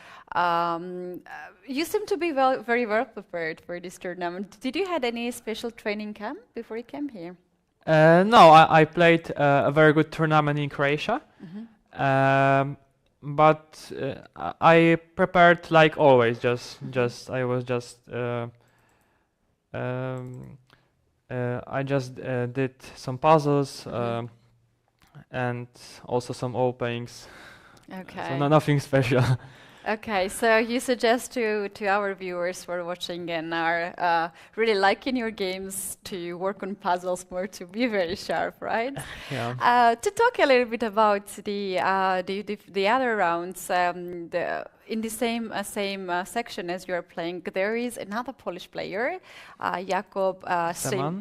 You seem to be very well prepared for this tournament. Did you had any special training camp before you came here? No, I played a very good tournament in Croatia. But I prepared like always. I just did some puzzles and also some openings. Okay. So nothing special. Okay, so you suggest to our viewers who are watching and are really liking your games to work on puzzles more, to be very sharp, right? Yeah. To talk a little bit about the other rounds, in the same section as you are playing, there is another Polish player, Jakub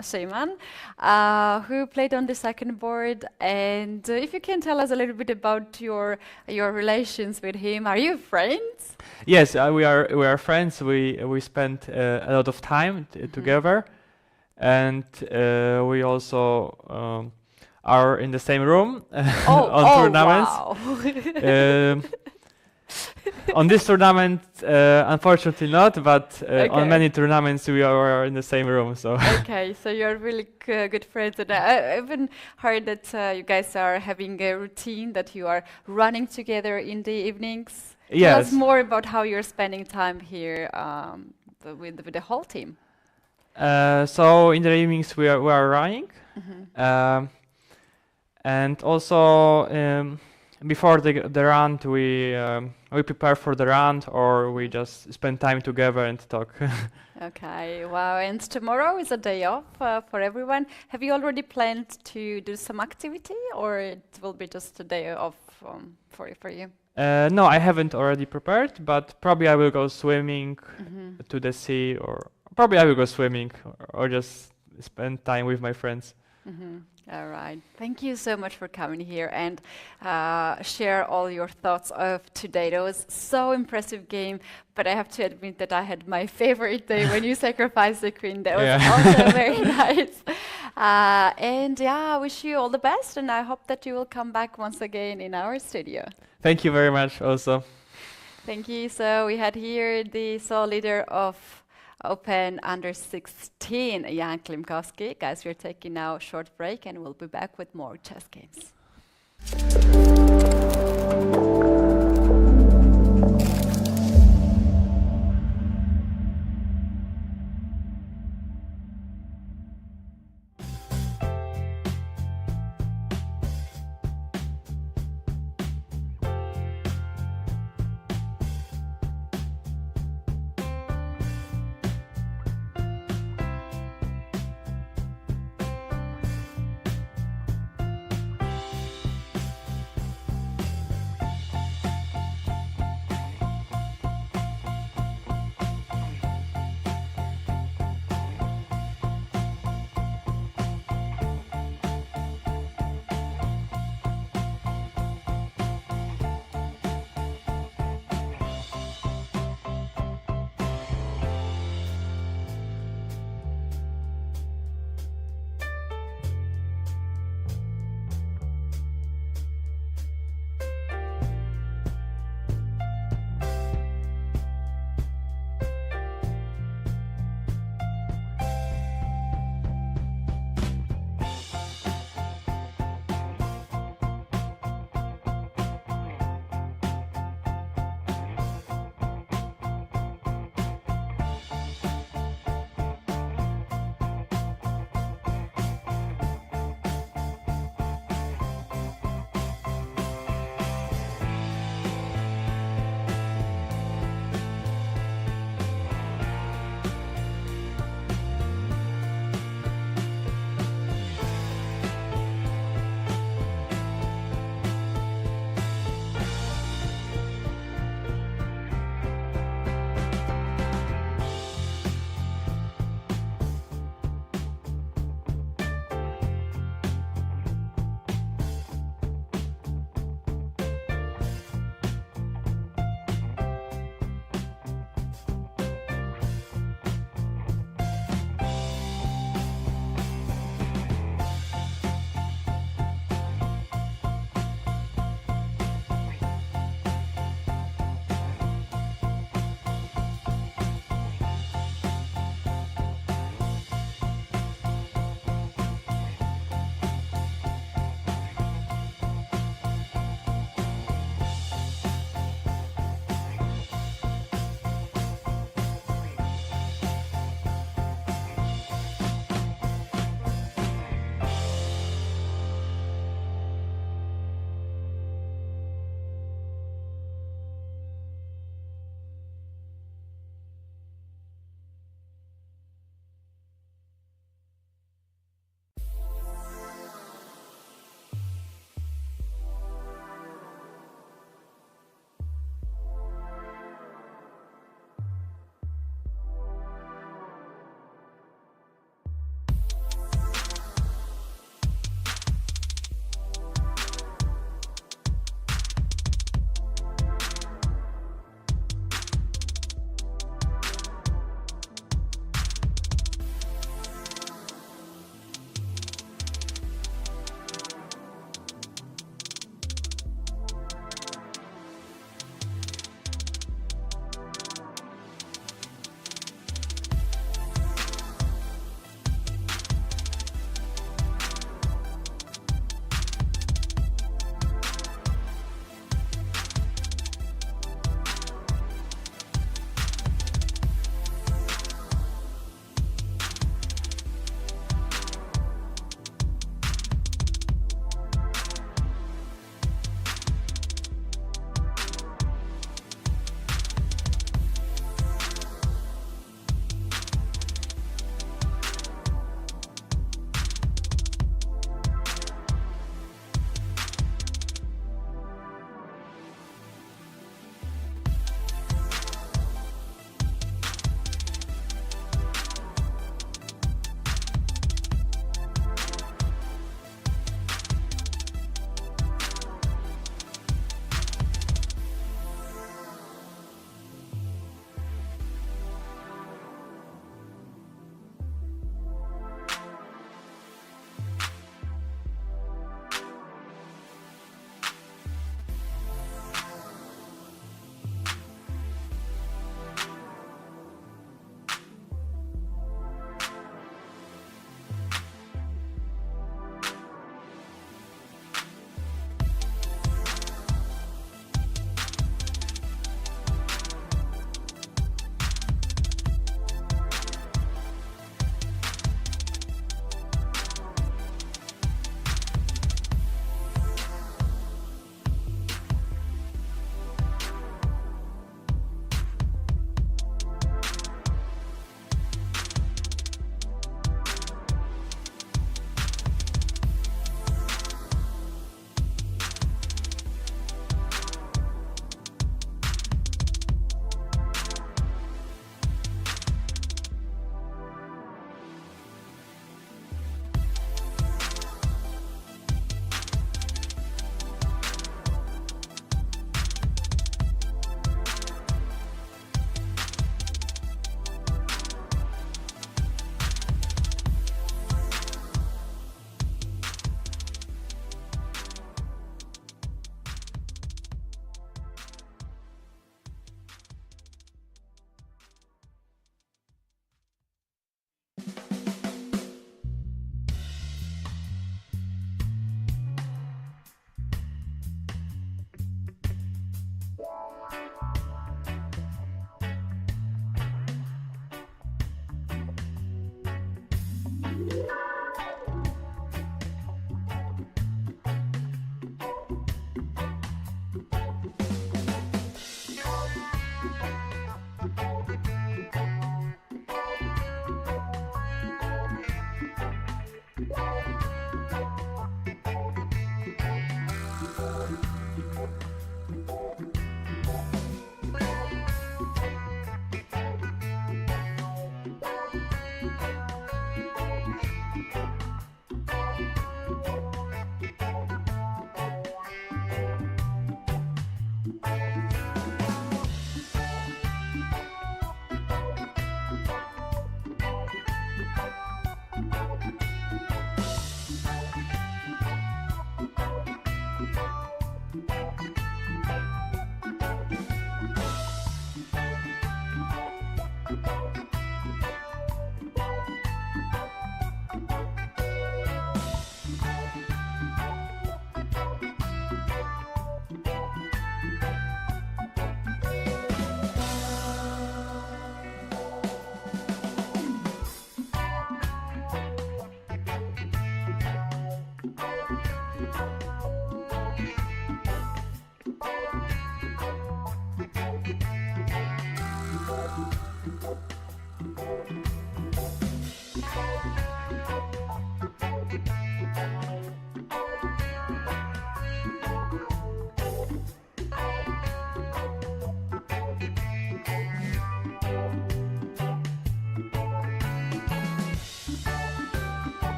Szyman, who played on the second board. And if you can tell us a little bit about your relations with him, are you friends? Yes, we are friends. We spent a lot of time together, and we also are in the same room on tournaments. Wow. On this tournament, unfortunately not, but Okay. on many tournaments we are in the same room. So Okay, so you're really good friends. And I even heard that you guys are having a routine that you are running together in the evenings. Yes. Tell us more about how you're spending time here with the whole team. So in the evenings we are running, and also before the round we prepare for the round, or we just spend time together and talk. Okay, wow. And tomorrow is a day off for everyone. Have you already planned to do some activity, or it will be just a day off for you? No, I haven't already prepared, but probably I will go swimming to the sea, or probably I will go swimming or just spend time with my friends. All right. Thank you so much for coming here and share all your thoughts of today. That was so impressive game, but I have to admit that I had my favorite day when you sacrificed the queen. That was also very nice. And yeah, I wish you all the best, and I hope that you will come back once again in our studio. Thank you very much also. Thank you. So we had here the sole leader of Open Under 16, Jan Klimovsky. Guys, we're taking now a short break and we'll be back with more chess games.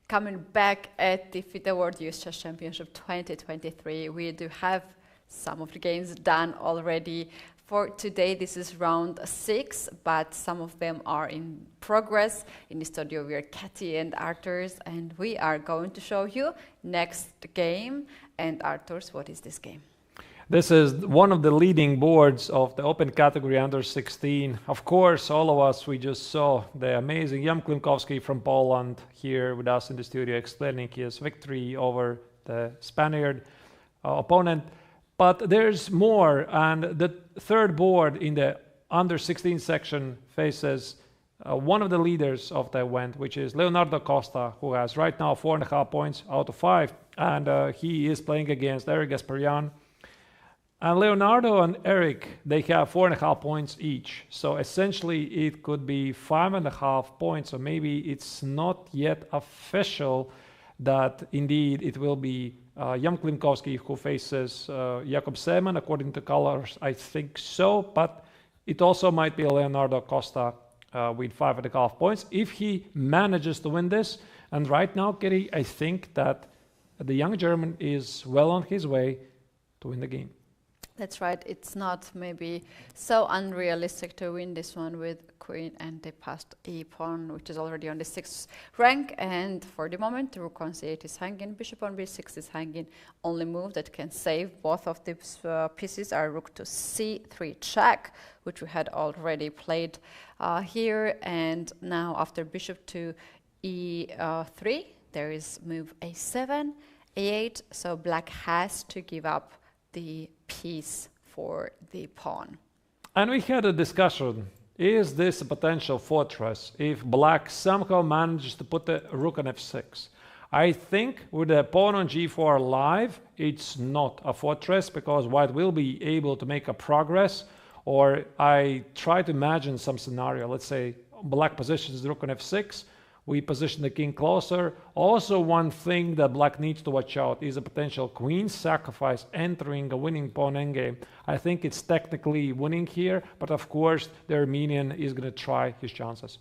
Coming back at the FIDE World Youth Chess Championship 2023, we do have some of the games done already. For today, this is round 6, but some of them are in progress. In the studio, we are Keti and Arturs, and we are going to show you next game. And Arturs, what is this game? This is one of the leading boards of the open category under 16. Of course, all of us, we just saw the amazing Jan Klimovsky from Poland here with us in the studio explaining his victory over the Spaniard opponent. But there's more, and the third board in the under 16 section faces one of the leaders of the event, which is Leonardo Costa, who has right now 4.5 points out of 5, and he is playing against Eric Gasparian. And Leonardo and Eric, they have 4.5 points each. So essentially it could be 5.5 points, or maybe it's not yet official that indeed it will be Jan Klimovsky who faces Jakub Seeman. According to colors, I think so, but it also might be Leonardo Costa with 5.5 points if he manages to win this. And right now, Keti, I think that the young German is well on his way to win the game. That's right. It's not maybe so unrealistic to win this one with queen and the passed e-pawn, which is already on the 6th rank. And for the moment, rook on c8 is hanging, bishop on b6 is hanging. Only move that can save both of these pieces are rook to c3 check, which we had already played here. And now after bishop to e3, there is move a7, a8. So black has to give up the piece for the pawn. And we had a discussion, is this a potential fortress if black somehow manages to put the rook on f6? I think with the pawn on g4 live, it's not a fortress because white will be able to make a progress. Or I try to imagine some scenario, let's say black positions the rook on f6, we position the king closer. Also, one thing that black needs to watch out is a potential queen sacrifice entering a winning pawn endgame. I think it's technically winning here, but of course the Armenian is going to try his chances.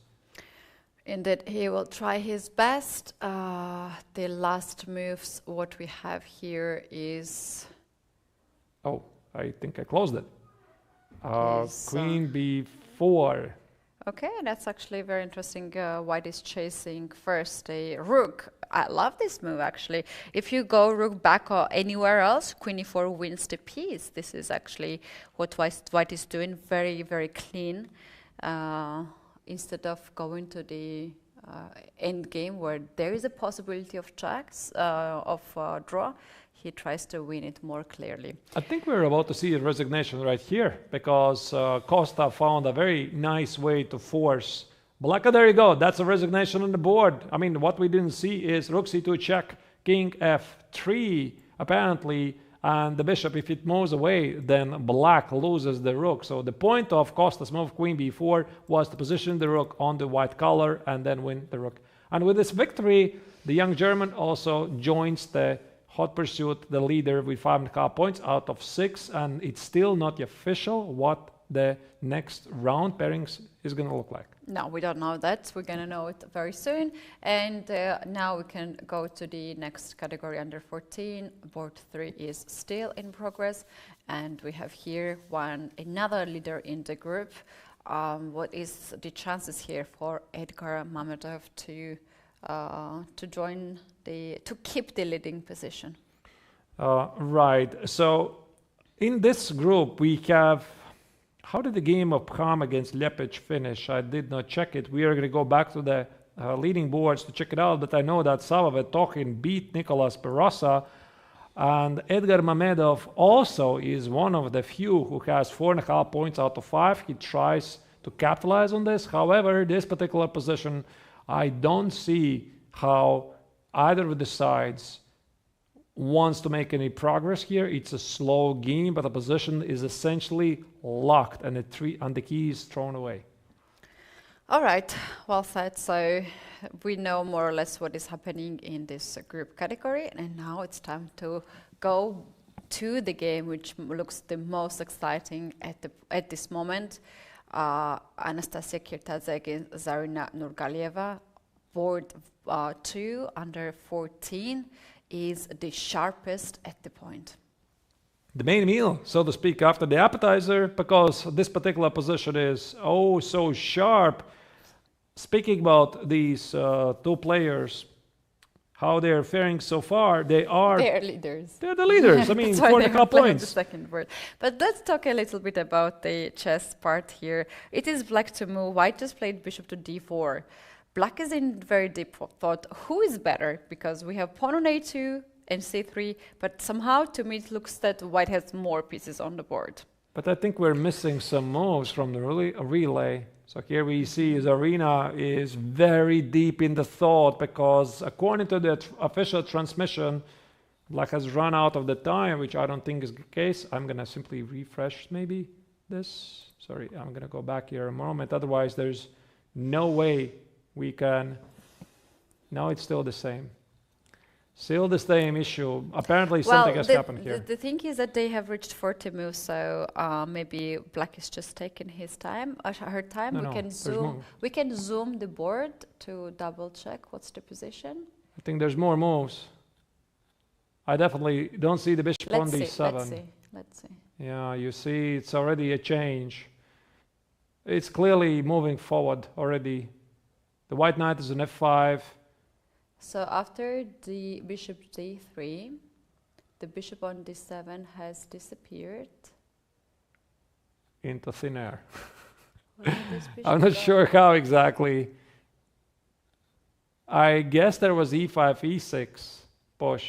Indeed, he will try his best. The last moves, what we have here is... Oh, I think I closed it. Queen b4. Okay, that's actually very interesting. White is chasing first a rook. I love this move, actually. If you go rook back or anywhere else, queen e4 wins the piece. This is actually what white is doing, very, very clean. Instead of going to the end game where there is a possibility of checks, draw, he tries to win it more clearly. I think we're about to see a resignation right here because Costa found a very nice way to force black. There you go. That's a resignation on the board. I mean, what we didn't see is rook c2 check, king f3 apparently, and the bishop, if it moves away, then black loses the rook. So the point of Costa's move, queen b4, was to position the rook on the white color and then win the rook. And with this victory, the young German also joins the hot pursuit, the leader with 5.5 points out of 6, and it's still not official what the next round pairings is going to look like. No, we don't know that. We're going to know it very soon. And now we can go to the next category, under 14. Board 3 is still in progress, and we have here another leader in the group. What is the chances here for Edgar Mamedov to keep the leading position? Right. So in this group we have, how did the game of Kham against Lepich finish? I did not check it. We are going to go back to the leading boards to check it out, but I know that Sava Vetokhin beat Nicolas Perosa, and Edgar Mamedov also is one of the few who has 4.5 points out of 5. He tries to capitalize on this. However, this particular position, I don't see how either of the sides wants to make any progress here. It's a slow game, but the position is essentially locked and the key is thrown away. All right, well said. So we know more or less what is happening in this group category, and now it's time to go to the game which looks the most exciting at this moment. Anastasia Kirtadze against Zarina Nurgalieva. board 2 under 14 is the sharpest at the point. The main meal, so to speak, after the appetizer, because this particular position is oh so sharp. Speaking about these two players, how they're faring so far, They're leaders. They're the leaders. I mean, That's why 4 they and a are half playing points. the second board. But let's talk a little bit about the chess part here. It is black to move. White just played bishop to d4. Black is in very deep thought. Who is better? Because we have pawn on a2 and c3, but somehow to me it looks that white has more pieces on the board. But I think we're missing some moves from the relay. So here we see Zarina is very deep in the thought, because according to the official transmission, black has run out of the time, which I don't think is the case. I'm going to simply refresh maybe this. Sorry, I'm going to go back here a moment. Otherwise, there's no way we can... Now it's still the same. Still the same issue. Apparently something has happened here. The thing is that they have reached 40 moves, so maybe black is just taking his time, her time. We can zoom the board to double check what's the position. I think there's more moves. I definitely don't see the bishop on d7. Let's see. Yeah, you see it's already a change. It's clearly moving forward already. The white knight is an f5. So after the bishop d3, the bishop on d7 has disappeared. Into thin air. I'm not sure how exactly. I guess there was e5, e6 push.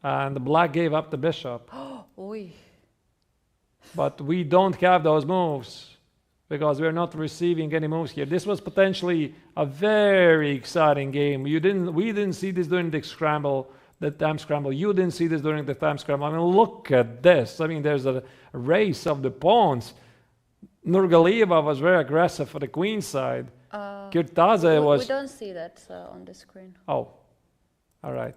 And the black gave up the bishop. Oy. But we don't have those moves, because we're not receiving any moves here. This was potentially a very exciting game. We didn't see this during the time scramble. You didn't see this during the time scramble. I mean, look at this. I mean, there's a race of the pawns. Nurgalieva was very aggressive for the queen side. Kirtaze was... We don't see that on the screen. Oh, all right.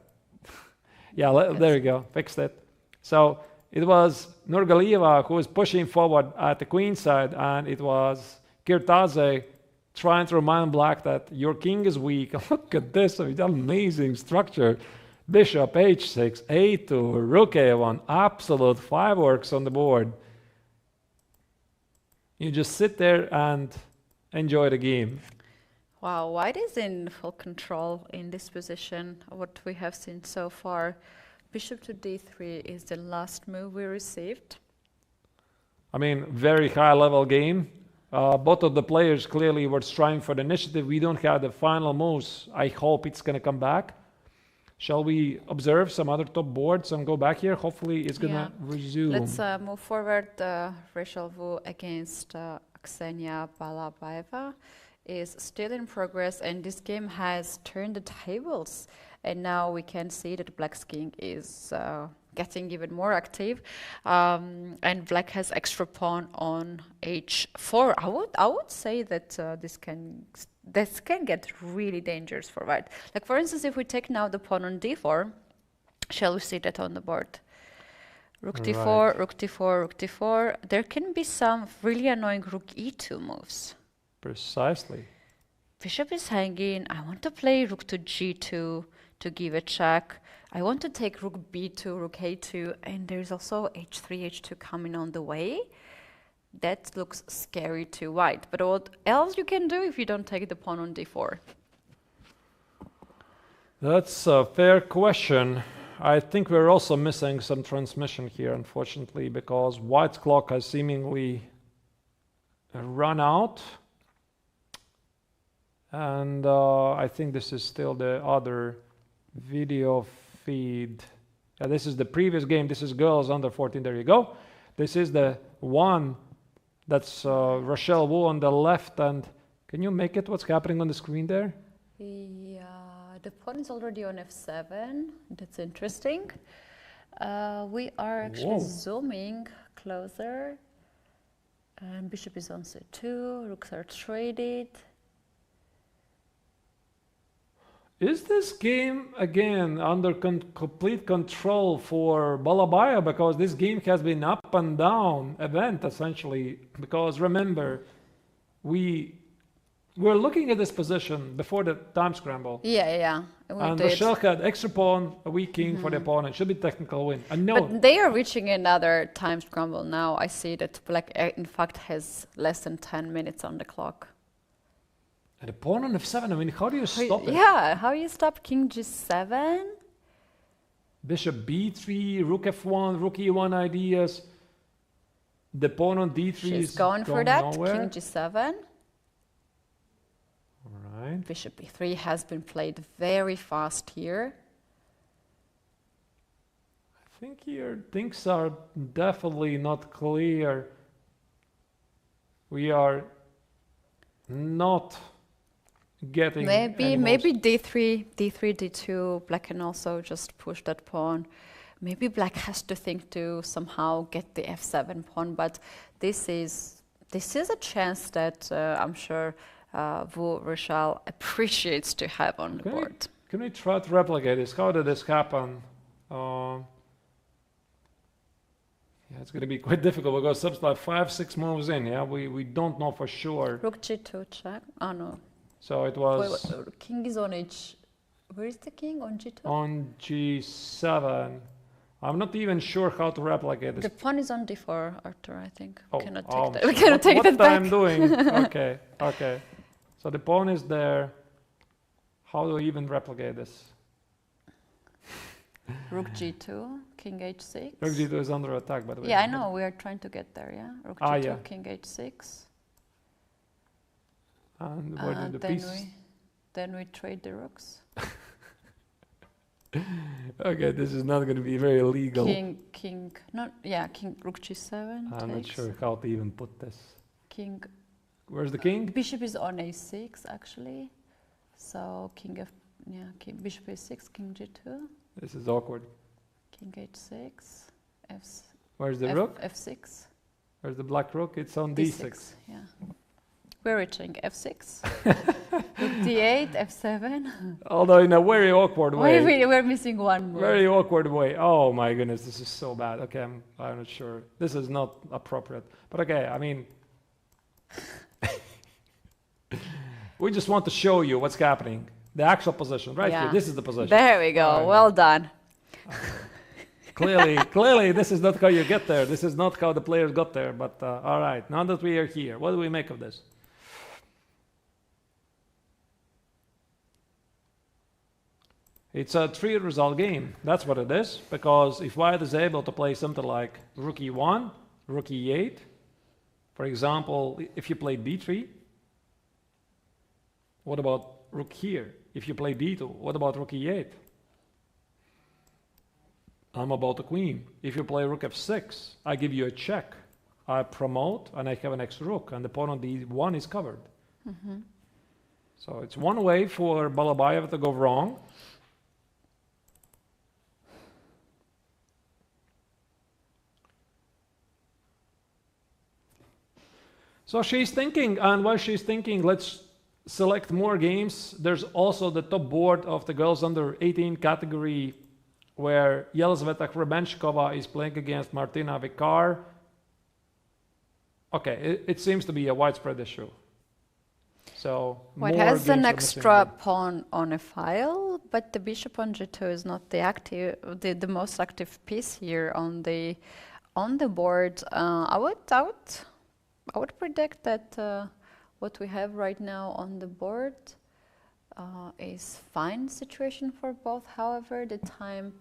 Yeah, there you go. Fixed it. So it was Nurgalieva who was pushing forward at the queen side, and it was Kirtaze trying to remind black that your king is weak. Look at this, amazing structure. Bishop h6, a2, rook a1, absolute fireworks on the board. You just sit there and enjoy the game. Wow, white is in full control in this position, what we have seen so far. Bishop to d3 is the last move we received. I mean, very high-level game. Both of the players clearly were striving for the initiative. We don't have the final moves. I hope it's going to come back. Shall we observe some other top boards and go back here? Hopefully it's going to resume. Let's move forward. Rachel Wu against Ksenia Balabaeva is still in progress, and this game has turned the tables. And now we can see that black's king is getting even more active, and black has extra pawn on h4. I would say that this can get really dangerous for white. Like for instance, if we take now the pawn on d4, shall we see that on the board? Rook d4, rook d4, rook d4. There can be some really annoying rook e2 moves. Precisely. Bishop is hanging. I want to play rook to g2 to give a check. I want to take rook b2, rook a2, and there's also h3, h2 coming on the way. That looks scary to white. But what else you can do if you don't take the pawn on d4? That's a fair question. I think we're also missing some transmission here, unfortunately, because white's clock has seemingly run out. And I think this is still the other video feed. This is the previous game. This is girls under 14. There you go. This is the one that's Rochelle Wu on the left. And can you make it what's happening on the screen there? Yeah, the pawn is already on f7. That's interesting. We are actually zooming closer. And bishop is on c2. Rooks are traded. Is this game, again, under complete control for Balabaeva? Because this game has been up and down event, essentially. Because remember, we we're looking at this position before the time scramble. Yeah. And Rochelle had extra pawn, a weak king for the opponent. Should be technical win. And no. But they are reaching another time scramble now. I see that black, in fact, has less than 10 minutes on the clock. And the pawn on f7, I mean, how do you stop it? Yeah, how you stop king g7? Bishop b3, rook f1, rook e1 ideas. The pawn on d3 She's is going for that, nowhere. king g7. All right. Bishop b3 has been played very fast here. I think here things are definitely not clear. We are not getting maybe d3, d2. Black can also just push that pawn. Maybe black has to think to somehow get the f7 pawn, but this is a chance that I'm sure Rochelle appreciates to have on the board. Can we try to replicate this? How did this happen? Yeah, it's going to be quite difficult because subs like 5-6 moves in. Yeah, we don't know for sure. Rook g2 check. Oh no. So it was. Wait, king is on h. Where is the king on g2? On g7. I'm not even sure how to replicate this. The pawn is on d4, Artur. I think. Oh, We cannot take that. We cannot take that what back. I'm doing? Okay. So the pawn is there. How do I even replicate this? Rook g2, king h6. Rook g2 is under attack, by the way. Yeah, I know. We are trying to get there. Yeah. Rook g2, yeah. king h6. And where did the piece? Then we trade the rooks. Okay, this is not going to be very legal. King, rook g7. I'm not sure how to even put this. King. Where's the king? Bishop is on a6 actually. So bishop a6, king g2. This is awkward. King h6. Where's the rook? f6. Where's the black rook? It's on d6. Yeah. We're reaching f6. Rook d8, f7. Although in a very awkward way. We're missing one move. Very awkward way. Oh my goodness, this is so bad. Okay, I'm not sure. This is not appropriate. But okay, I mean, we just want to show you what's happening. The actual position, right here. This is the position. There we go. Well done. Clearly, this is not how you get there. This is not how the players got there. But all right, now that we are here, what do we make of this? It's a 3-result game. That's what it is. Because if white is able to play something like rook e1, rook e8, for example, if you play d3, what about rook here? If you play d2, what about rook e8? I'm about the queen. If you play rook f6, I give you a check. I promote and I have an extra rook, and the pawn on d1 is covered. Mm-hmm. So it's one way for Balabayev to go wrong. So she's thinking, and while she's thinking, let's select more games. There's also the top board of the girls under 18 category, where Yelizaveta Hrebenshkova is playing against Martina Vikar. Okay, it seems to be a widespread issue. So White has an extra pawn on a file, but the bishop on g2 is not the most active piece here on the board. I would predict that what we have right now on the board is fine situation for both. However, the time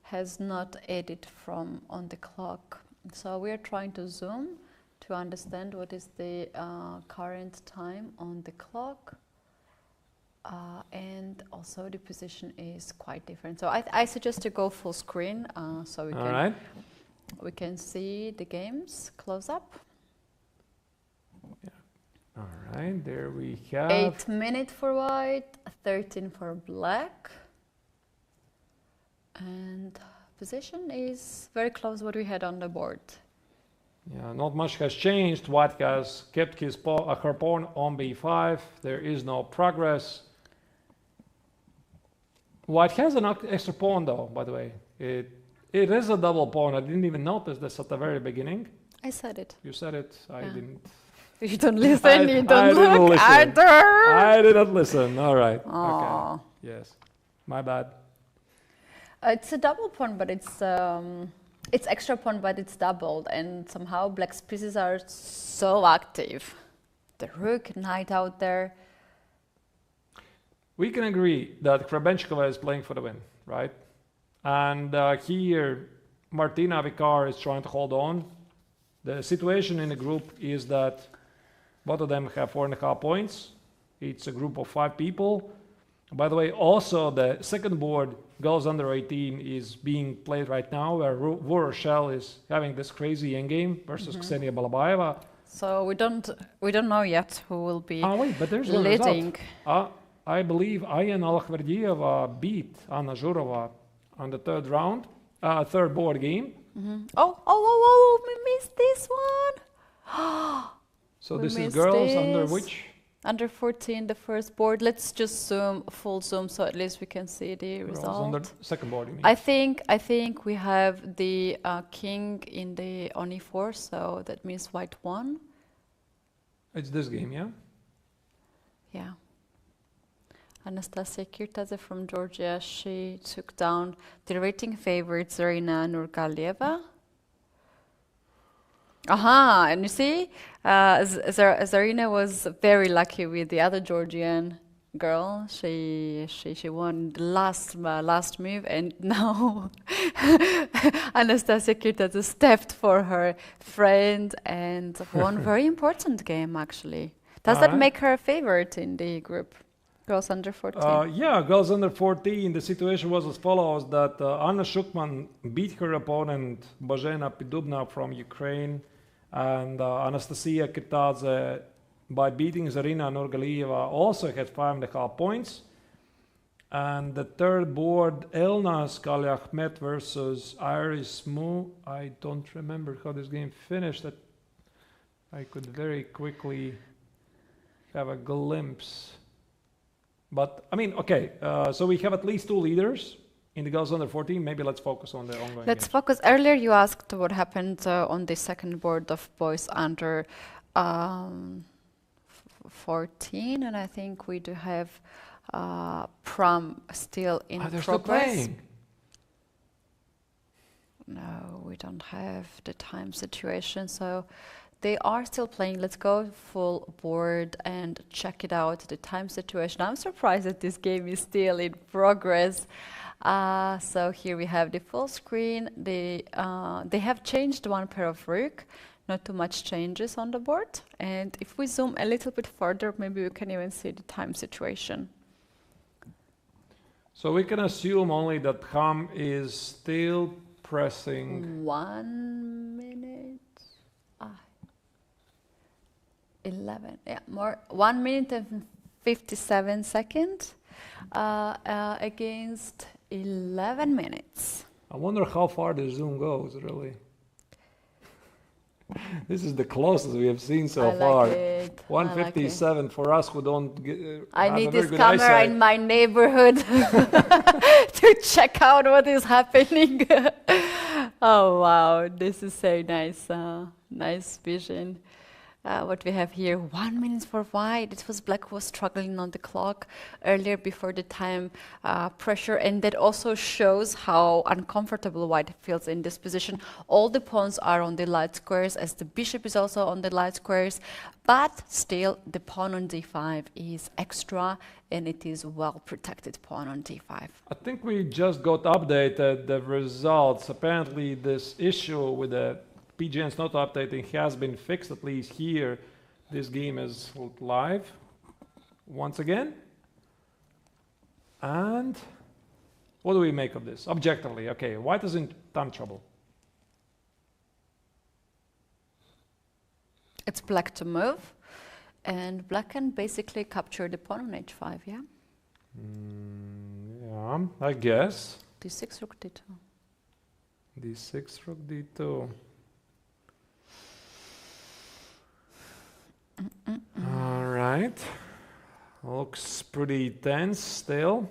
has not added from on the clock. So we are trying to zoom to understand what is the current time on the clock. And also the position is quite different. So I suggest to go full screen so we can see the games close up. Yeah. All right, there we have 8 minutes for white, 13 for black. And position is very close what we had on the board. Yeah, not much has changed. White has kept her pawn on b5. There is no progress. White has an extra pawn though, by the way. It is a double pawn. I didn't even notice this at the very beginning. I said it. You said it. I didn't. You don't listen, you I don't didn't look. listen. Arthur! I didn't listen. All right. Aw. Okay. Yes. My bad. It's a double pawn, but it's extra pawn, but it's doubled, and somehow black's pieces are so active. The rook, knight out there. We can agree that Krebenchkova is playing for the win, right? And here, Martina Vikar is trying to hold on. The situation in the group is that both of them have 4.5 points. It's a group of 5 people. By the way, also the second board, Girls Under 18, is being played right now, where Rochelle is having this crazy endgame versus Ksenia Balabayeva. So we don't know yet who will be Wait, but there's one leading. result. I believe Ayana Alkhverdieva beat Anna Zhurova on the third round, third board game. Oh, we missed this one. So We this is missed girls under this. which? Under 14, the first board. Let's just zoom, full zoom, so at least we can see the Girls result. under second board, you mean? I think we have the king in the on e4, so that means white won. It's this game, yeah? Yeah. Anastasia Kirtaze from Georgia, she took down the rating favorite Zarina Nurgalieva. Aha, and you see, Zarina was very lucky with the other Georgian girl. She won the last move, and now Anastasia Kirtaze stepped for her friend and won very important game actually. Does that make her a favorite in the group? Girls under 14. Yeah, girls under 14. The situation was as follows: that Anna Shukman beat her opponent Bozhena Pidubna from Ukraine, and Anastasia Kirtaze, by beating Zarina Nurgalieva, also had 5.5 points. And the third board, Elna Skalyachmet versus Iris Mu. I don't remember how this game finished. That I could very quickly have a glimpse. But, I mean, okay, so we have at least 2 leaders in the girls under 14. Maybe let's focus on the ongoing Let's games. focus. Earlier you asked what happened on the second board of boys under 14, and I think we do have prom still in They're progress. still playing. No, we don't have the time situation, so they are still playing. Let's go full board and check it out, the time situation. I'm surprised that this game is still in progress. So here we have the full screen. They have changed one pair of rook, not too much changes on the board. And if we zoom a little bit further, maybe we can even see the time situation. So we can assume only that Ham is still pressing. 1 minute. 11. Yeah, more. 1 minute and 57 seconds against 11 minutes. I wonder how far the zoom goes, really. This is the closest we have seen so far. It. 157 for us who don't get. I have need a very this good camera eyesight. in my neighborhood to check out what is happening. Oh wow, this is so nice, nice vision. What we have here, 1 minute for white. It was black was struggling on the clock earlier before the time pressure, and that also shows how uncomfortable white feels in this position. All the pawns are on the light squares, as the bishop is also on the light squares, but still the pawn on d5 is extra, and it is well protected pawn on d5. I think we just got updated the results. Apparently this issue with the PGN's not updating has been fixed, at least here. This game is live once again. And what do we make of this? Objectively, okay, white is in time trouble. It's black to move, and black can basically capture the pawn on h5, yeah? Yeah, I guess. d6, rook d2. d6, rook d2. All right. Looks pretty tense still.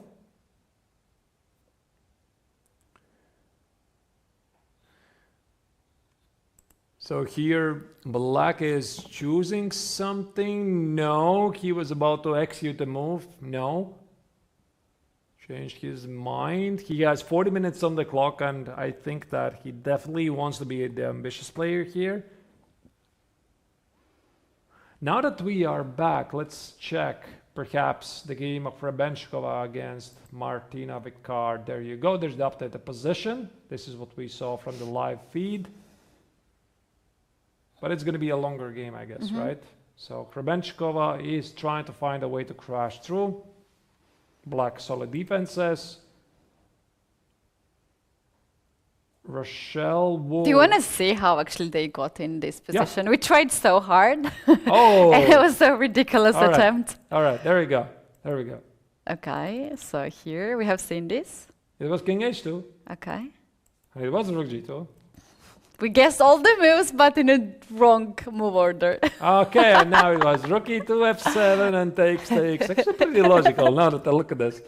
So here black is choosing something. No, he was about to execute a move. No. Changed his mind. He has 40 minutes on the clock, and I think that he definitely wants to be the ambitious player here. Now that we are back, let's check perhaps the game of Hrebenshkova against Martina Vikar. There you go. There's the updated position. This is what we saw from the live feed. But it's going to be a longer game, I guess, right? So Hrebenshkova is trying to find a way to crash through. Black solid defenses. Rochelle Wool. Do you want to see how actually they got in this position? We tried so hard. Oh! And it was a ridiculous attempt. All right, there we go. There we go. Okay, so here we have seen this. It was King H2. Okay. And it was Rook G2. We guessed all the moves, but in a wrong move order. Okay, and now it was Rook E2, F7, and takes. Actually pretty logical now that I look at this.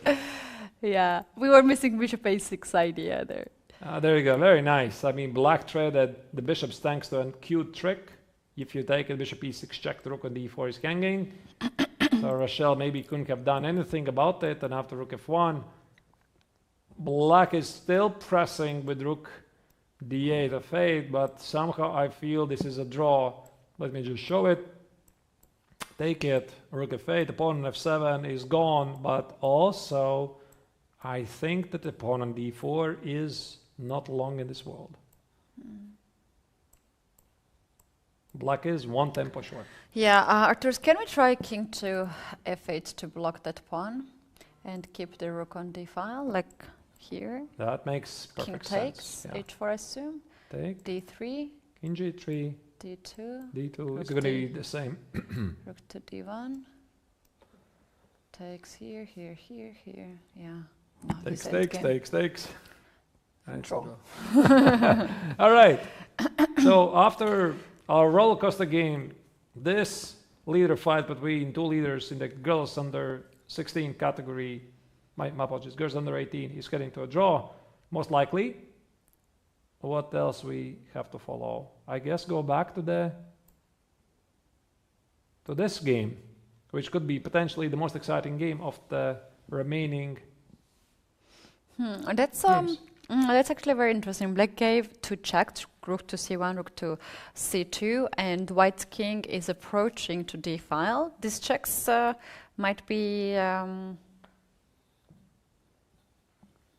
Yeah, we were missing Bishop A6 idea there. There you go, very nice. I mean, black traded the bishop's thanks to a cute trick. If you take it, Bishop E6 check, the Rook on D4 is hanging. So Rochelle maybe couldn't have done anything about it, and after Rook F1, black is still pressing with Rook D8 of 8, but somehow I feel this is a draw. Let me just show it. Take it, Rook F8, opponent F7 is gone, but also I think that opponent D4 is not long in this world. Black is one tempo short. Yeah, Arturs, can we try King to F8 to block that pawn and keep the Rook on D file, like here? That makes perfect sense. King takes, H4 I assume. Take. D3. King G3. D2. D2 is going to be the same. Rook to D1. Takes here, here, here, here. Yeah. No, Takes. Control. All right. So after our roller coaster game, this leader fight between two leaders in the girls under 16 category, my apologies, girls under 18 is getting to a draw, most likely. What else we have to follow? I guess go back to this game, which could be potentially the most exciting game of the remaining. That's actually very interesting. Black gave two checks, Rook to C1, Rook to C2, and White's king is approaching to D file. These checks might be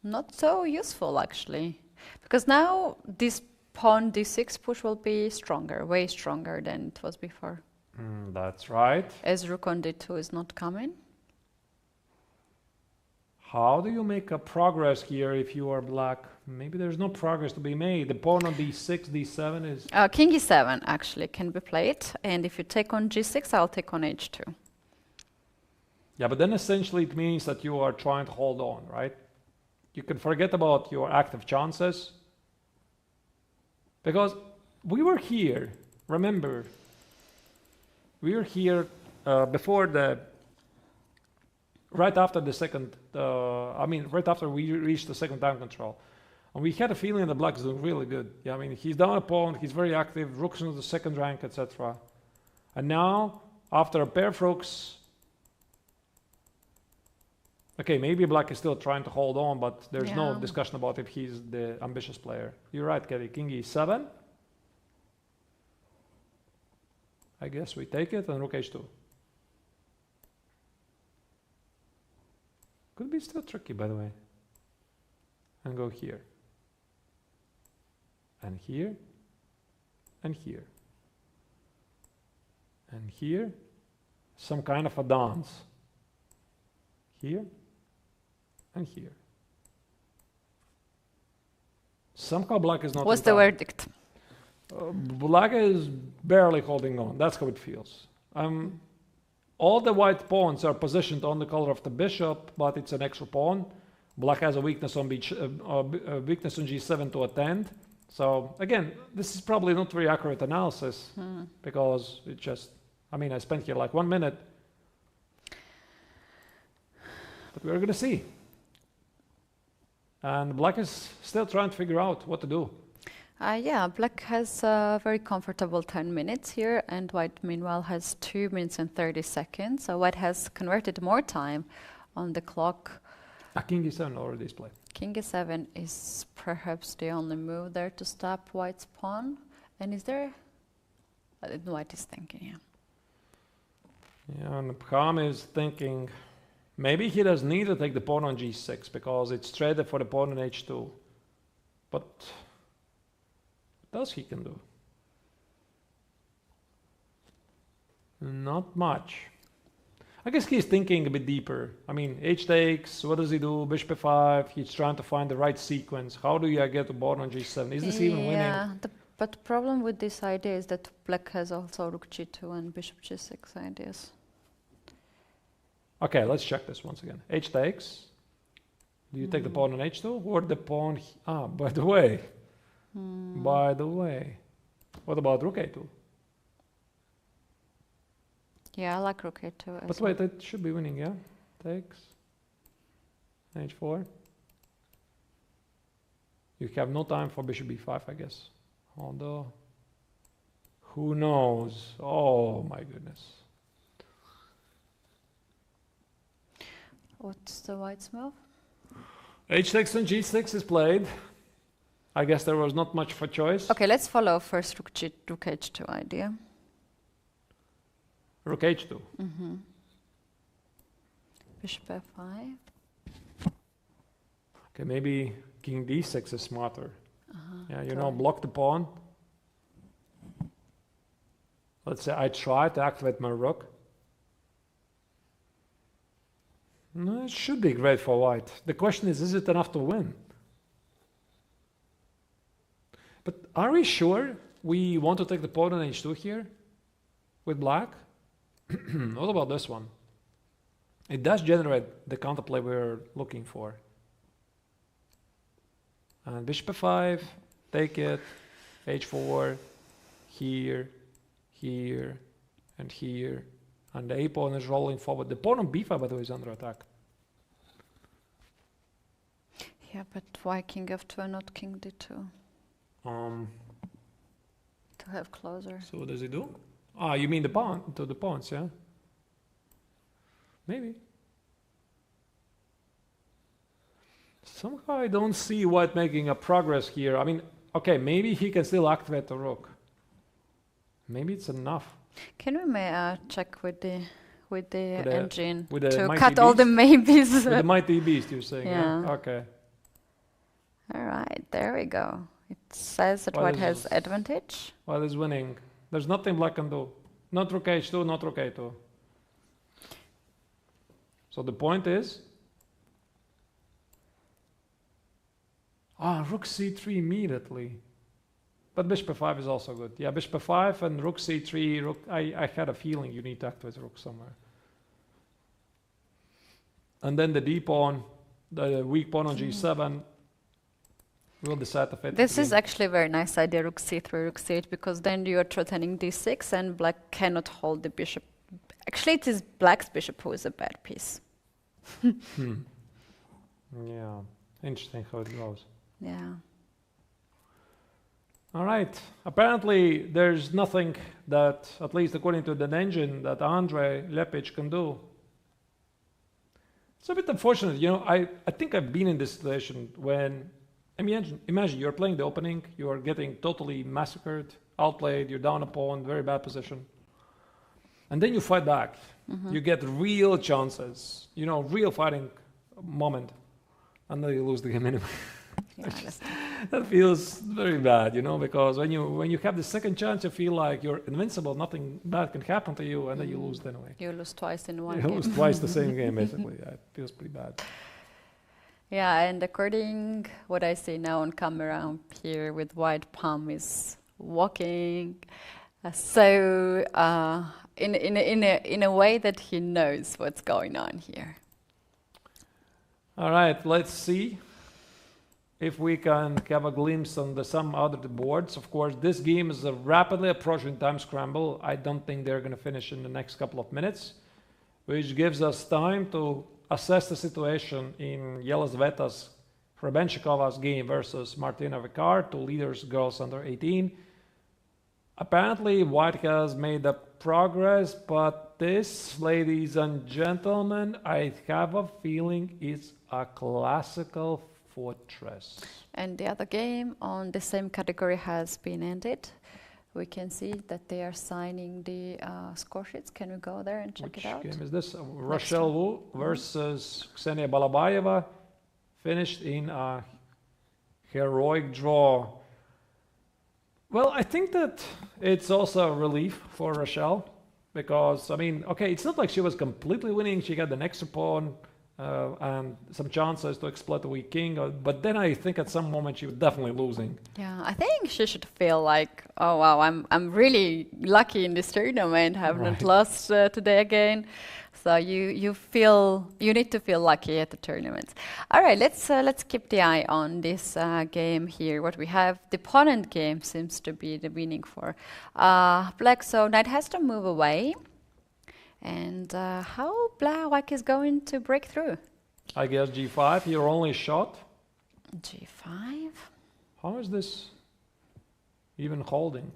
not so useful actually, because now this pawn D6 push will be stronger, way stronger than it was before. That's right. As Rook on D2 is not coming. How do you make a progress here if you are black? Maybe there's no progress to be made. The pawn on D6, D7 is... King E7 actually can be played, and if you take on G6, I'll take on H2. Yeah, but then essentially it means that you are trying to hold on, right? You can forget about your active chances. Because we were here, remember, we were here before the... Right after the second, right after we reached the second time control. And we had a feeling that black is doing really good. Yeah, I mean, he's down a pawn, he's very active, rook's in the second rank, etc. And now, after a pair of rooks, okay, maybe black is still trying to hold on, but there's no discussion about if he's the ambitious player. You're right, Keti. King E7. I guess we take it, and Rook H2. Could be still tricky, by the way. And go here. And here. And here. And here. Some kind of a dance. Here. And here. Somehow black is not... What's the verdict? Black is barely holding on. That's how it feels. All the white pawns are positioned on the color of the bishop, but it's an extra pawn. Black has a weakness on weakness on G7 to attend. So again, this is probably not very accurate analysis because it just, I spent here like 1 minute. But we're going to see. And black is still trying to figure out what to do. Yeah, black has a very comfortable 10 minutes here, and white meanwhile has 2 minutes and 30 seconds. So white has converted more time on the clock. King e7 already is played. King e7 is perhaps the only move there to stop white's pawn. And is there... white is thinking, yeah. Yeah, and Bram is thinking maybe he doesn't need to take the pawn on g6 because it's traded for the pawn on h2. But what else he can do? Not much. I guess he's thinking a bit deeper. I mean, h takes, what does he do? Bishop f5, he's trying to find the right sequence. How do you get the pawn on g7? Is this even winning? Yeah, but the problem with this idea is that black has also rook g2 and bishop g6 ideas. Okay, let's check this once again. H takes. Do you take the pawn on h2 or the pawn? By the way. By the way. What about rook a2? Yeah, I like rook a2 But wait, it should be winning, yeah? Takes. h4. You have no time for bishop b5, I guess. Although, who knows? Oh my goodness. What's the white's move? h6 and g6 is played. I guess there was not much for choice. Okay, let's follow first rook h2 idea. Rook h2. Bishop f5. Okay, maybe king d6 is smarter. Yeah, you know, block the pawn. Let's say I try to activate my rook. No, it should be great for white. The question is it enough to win? But are we sure we want to take the pawn on h2 here with black? What about this one? It does generate the counterplay we're looking for. And bishop f5, take it, h4, here, here, and here. And the a pawn is rolling forward. The pawn on b5, by the way, is under attack. Yeah, but why king f2 and not king d2? To have closer. So what does he do? You mean the pawn, to the pawns, yeah? Maybe. Somehow I don't see white making a progress here. I mean, okay, maybe he can still activate the rook. Maybe it's enough. Can we check with the engine with the to mighty cut all the beast? maybes? With the mighty beast, you're saying? Yeah. Okay. All right, there we go. It says that White white is- has advantage. White is winning. There's nothing black can do. Not rook h2, not rook a2. So the point is... rook c3 immediately. But bishop f5 is also good. Yeah, bishop f5 and rook c3. Rook. I had a feeling you need to activate rook somewhere. And then the d pawn, the weak pawn on g7, will decide the fate. This is actually a very nice idea, rook c3, rook c8, because then you are threatening d6 and black cannot hold the bishop. Actually, it is black's bishop who is a bad piece. Yeah, interesting how it goes. Yeah. All right. Apparently, there's nothing that, at least according to the engine, that Andrei Lepic can do. It's a bit unfortunate. You know, I think I've been in this situation when, imagine you're playing the opening, you are getting totally massacred, outplayed, you're down a pawn, very bad position. And then you fight back. You get real chances, you know, real fighting moment. And then you lose the game anyway. Yeah, That feels very bad, you know, because when you have the second chance, you feel like you're invincible, nothing bad can happen to you, and then you lose anyway. you lose twice in one You game. lose twice the same game, basically. Yeah, it feels pretty bad. Yeah, and according what I see now on camera here with white palm is walking in a way that he knows what's going on here. All right, let's see if we can have a glimpse on some other boards. Of course, this game is a rapidly approaching time scramble. I don't think they're going to finish in the next couple of minutes, which gives us time to assess the situation in Yelizaveta's Hrebenshikova's game versus Martina Vicar, two leaders, girls under 18. Apparently, White has made a progress, but this, ladies and gentlemen, I have a feeling is a classical fortress. And the other game on the same category has been ended. We can see that they are signing the score sheets. Can we go there and check it out? Which game is this? Rochelle Wu versus Ksenia Balabayeva, finished in a heroic draw. Well, I think that it's also a relief for Rochelle because, I mean, okay, it's not like she was completely winning. She got the next pawn and some chances to exploit the weak king. But then I think at some moment she was definitely losing. Yeah, I think she should feel like, oh wow, I'm really lucky in this tournament. I haven't lost today again. So you need to feel lucky at the tournament. All right, let's keep the eye on this game here. What we have, the opponent game seems to be the winning for black. So knight has to move away. And how black is going to break through? I guess g5, your only shot. G5. How is this even holding?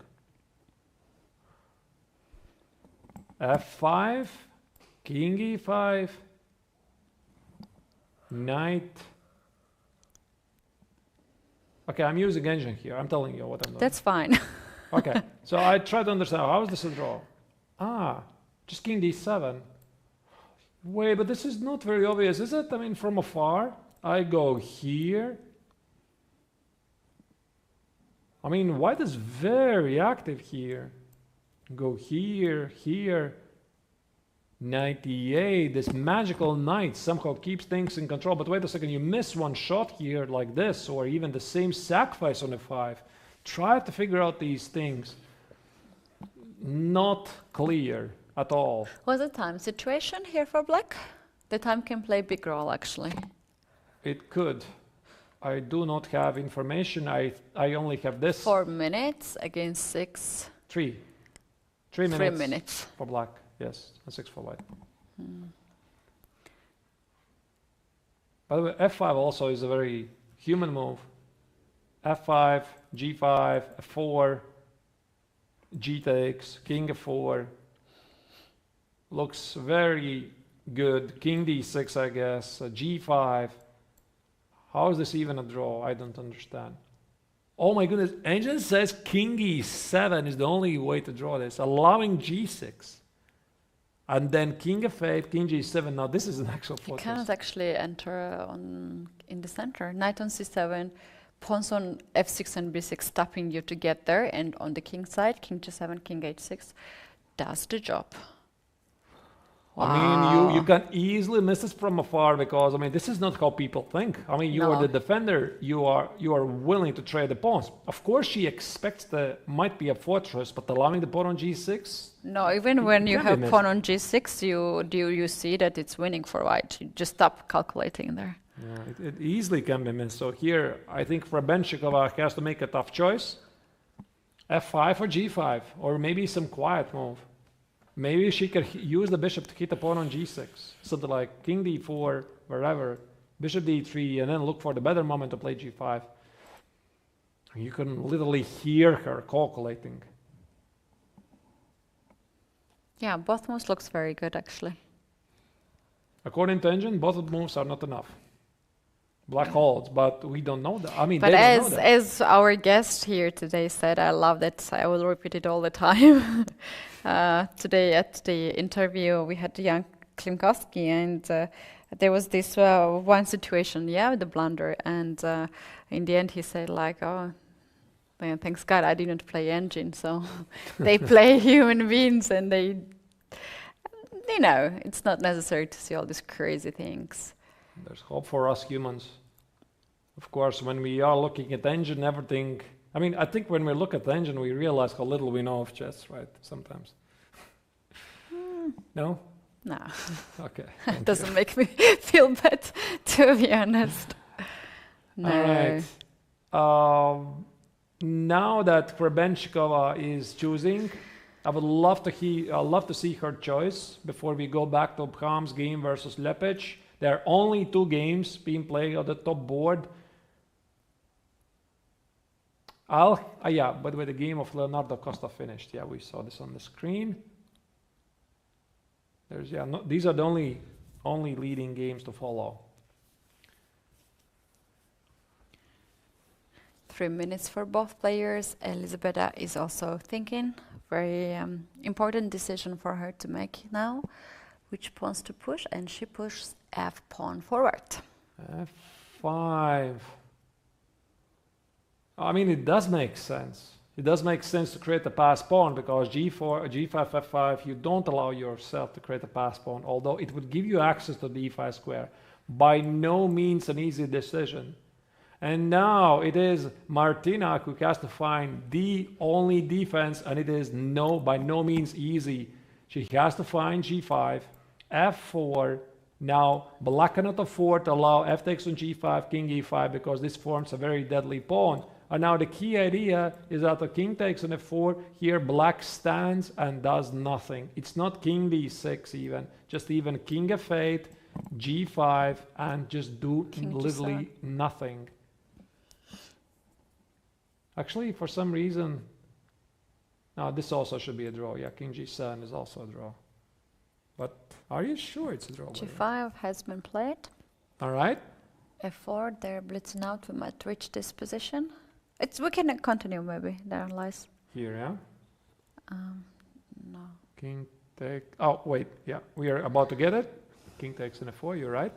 f5. King e5, knight. Okay, I'm using engine here. I'm telling you what I'm doing. That's fine. Okay, so I try to understand how is this a draw? Just king d7. Wait, but this is not very obvious, is it? I mean, from afar, I go here. I mean, white is very active here. Go here, here. Knight e8, this magical knight somehow keeps things in control. But wait a second, you miss one shot here like this, or even the same sacrifice on f5. Try to figure out these things. Not clear at all. Was a time situation here for black? The time can play a big role, actually. It could. I do not have information. I only have this. 4 minutes against 6. 3 minutes. 3 minutes. For black. Yes, and 6 for white. By the way, f5 also is a very human move. f5, g5, f4, g takes, king f4. Looks very good. King d6, I guess. G5. How is this even a draw? I don't understand. Oh my goodness, engine says king e7 is the only way to draw this, allowing g6. And then king f8, king g7. Now this is an actual fortress. You cannot actually enter in the center. Knight on c7, pawns on f6 and b6, stopping you to get there. And on the king side, king g7, king h6 does the job. Wow. I mean, you can easily miss this from afar because, I mean, this is not how people think. I mean, you are the defender. You are willing to trade the pawns. Of course, she expects there might be a fortress, but allowing the pawn on g6? No, even when you have pawn on g6, you see that it's winning for white. You just stop calculating there. Yeah, it easily can be missed. So here, I think Hrebenshikova has to make a tough choice. f5 or g5, or maybe some quiet move. Maybe she could use the bishop to hit the pawn on g6. Something like king d4, wherever, bishop d3, and then look for the better moment to play g5. You can literally hear her calculating. Yeah, both moves looks very good, actually. According to engine, both of the moves are not enough. Black holds, but we don't know that. I mean, but as our guest here today said, I love that. I will repeat it all the time. Today at the interview, we had the young Klimovsky, and there was this one situation, the blunder, and in the end he said like, oh, man, thanks God I didn't play engine, so they play human beings, and they, you know, it's not necessary to see all these crazy things. There's hope for us humans. Of course, when we are looking at engine, everything... I mean, I think when we look at the engine, we realize how little we know of chess, right? Sometimes. No? No. Okay. It doesn't make me feel bad, to be honest. No. All right. Now that Hrebenshikova is choosing, I would love to see her choice before we go back to Bham's game versus Lepich. There are only 2 games being played on the top board. Yeah, by the way, the game of Leonardo Costa finished. Yeah, we saw this on the screen. These are the only leading games to follow. 3 minutes for both players. Elisabetta is also thinking. Very important decision for her to make now. Which pawns to push, and she pushes F pawn forward. F5. I mean, it does make sense. It does make sense to create a pass pawn because G4, G5, F5, you don't allow yourself to create a pass pawn, although it would give you access to the E5 square. By no means an easy decision. And now it is Martina who has to find the only defense, and it is by no means easy. She has to find G5, F4. Now black cannot afford to allow F takes on G5, King E5, because this forms a very deadly pawn. And now the key idea is that the king takes on F4. Here black stands and does nothing. It's not King D6 even, just even King F8, G5, and just do literally nothing. Actually, for some reason, no, this also should be a draw. Yeah, King G7 is also a draw. But are you sure it's a draw? G5 has been played. All right. F4, they're blitzing out. We might reach this position. We can continue maybe. There lies. Here, yeah. No. King take. Oh wait, yeah, we are about to get it. King takes on F4. You're right.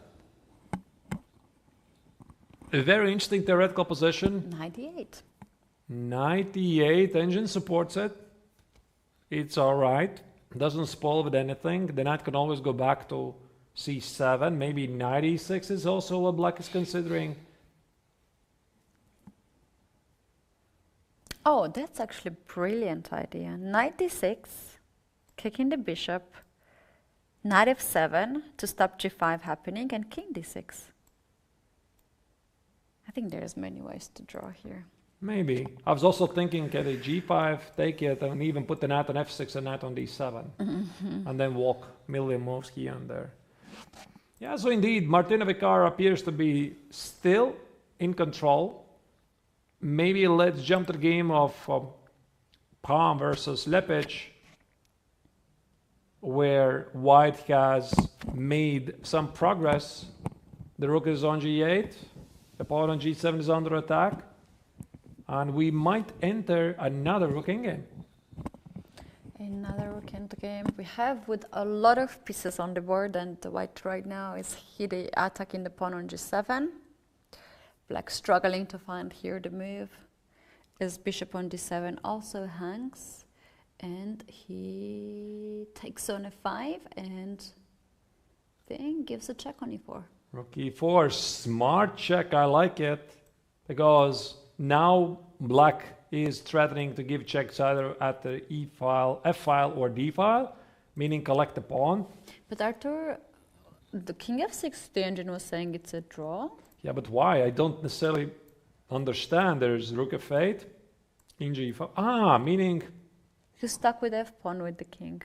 A very interesting theoretical position. 98. 98. Engine supports it. It's all right. Doesn't spoil with anything. The knight can always go back to C7. Maybe knight E6 is also what black is considering. Oh, that's actually a brilliant idea. Knight D6, kicking the bishop, knight F7 to stop G5 happening, and King D6. I think there's many ways to draw here. Maybe. I was also thinking, Keti, G5, take it, and even put the knight on F6 and knight on D7. And then walk million moves here and there. Yeah, so indeed, Martina Vicar appears to be still in control. Maybe let's jump to the game of Palm versus Lepic, where white has made some progress. The rook is on G8, the pawn on G7 is under attack, and we might enter another rook endgame. Another rook endgame. We have with a lot of pieces on the board, and the white right now is attacking the pawn on G7. Black struggling to find here the move. As bishop on D7 also hangs, and he takes on F5 and then gives a check on E4. Rook E4, smart check, I like it, because now black is threatening to give checks either at the E file, F file, or D file, meaning collect the pawn. But Artur, the King F6, the engine was saying it's a draw. Yeah, but why? I don't necessarily understand. There's rook F8, King G5. Ah, meaning... You're stuck with F pawn with the king.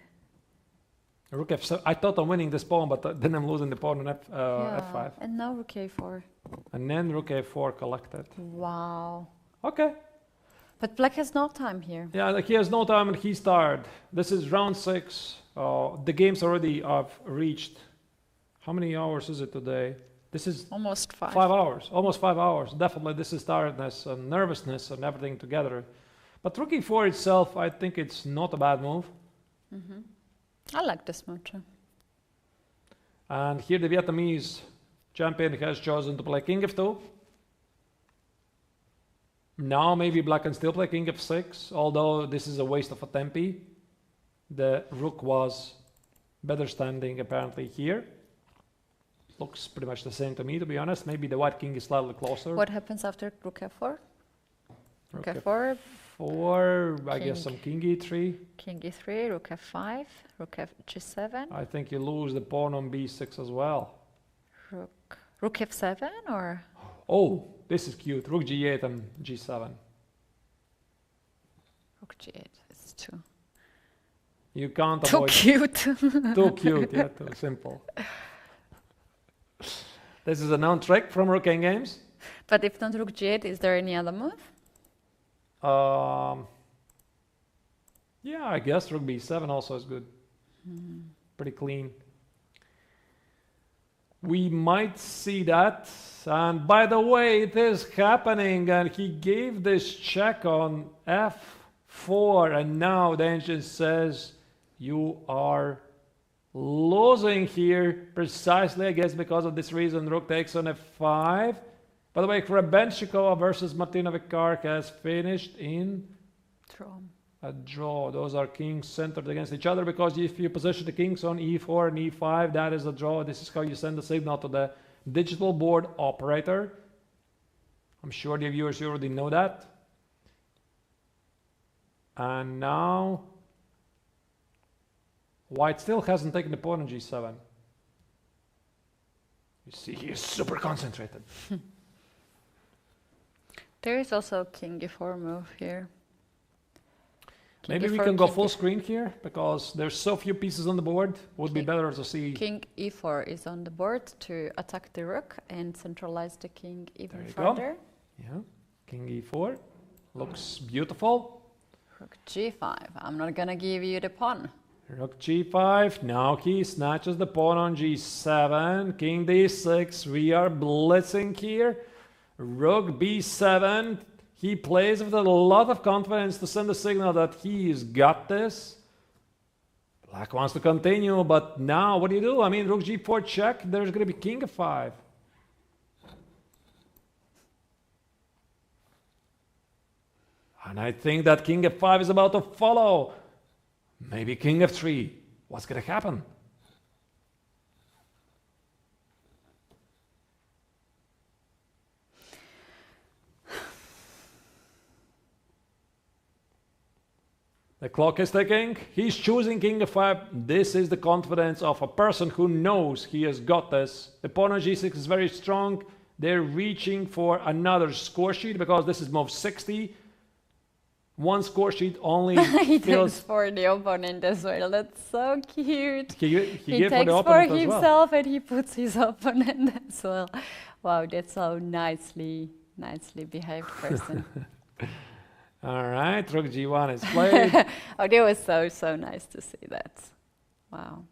Rook F7. I thought I'm winning this pawn, but then I'm losing the pawn on F5. And now rook A4. And then rook A4 collected. Wow. Okay. But black has no time here. Yeah, like he has no time and he's tired. This is round 6. The games already have reached... How many hours is it today? This is almost 5 hours. Almost 5 hours. Definitely this is tiredness and nervousness and everything together. But rook E4 itself, I think it's not a bad move. I like this move too. And here the Vietnamese champion has chosen to play King F2. Now maybe black can still play King F6, although this is a waste of a tempi. The rook was better standing apparently here. Looks pretty much the same to me, to be honest. Maybe the white king is slightly closer. What happens after rook F4? Rook F4. I guess some King E3. King E3, rook F5, rook G7. I think you lose the pawn on B6 as well. Rook F7 or? Oh, this is cute. Rook G8 and G7. Rook G8, it's too... You can't too avoid... Cute. Too cute, yeah, too simple. This is a known trick from rook endgames. But if not rook G8, is there any other move? Yeah, I guess rook b7 also is good. Pretty clean. We might see that. And by the way, it is happening, and he gave this check on f4, and now the engine says you are losing here precisely, I guess, because of this reason. Rook takes on f5. By the way, Krebenchikova versus Martina Vikar has finished in a draw. Those are kings centered against each other, because if you position the kings on e4 and e5, that is a draw. This is how you send the signal to the digital board operator. I'm sure the viewers you already know that. And now white still hasn't taken the pawn on g7. You see, he is super concentrated. There is also king e4 move here. Maybe we can go full screen here, because there's so few pieces on the board. Would be better to see. King e4 is on the board to attack the rook and centralize the king even There you further. go. Yeah, king e4 looks beautiful. Rook g5. I'm not gonna give you the pawn. Rook g5. Now he snatches the pawn on g7. King d6. We are blitzing here. Rook b7. He plays with a lot of confidence to send a signal that he's got this. Black wants to continue, but now what do you do? I mean, rook g4 check. There's going to be king f5. And I think that king f5 is about to follow. Maybe king f3. What's going to happen? The clock is ticking. He's choosing king f5. This is the confidence of a person who knows he has got this. The pawn on g6 is very strong. They're reaching for another score sheet, because this is move 60. One score sheet only He feels... takes for the opponent as well. That's so cute. He Takes for the for opponent as himself and he puts his opponent as well. Wow, that's so nicely behaved person. All right, rook g1 is played. Oh, that was so nice to see that. Wow.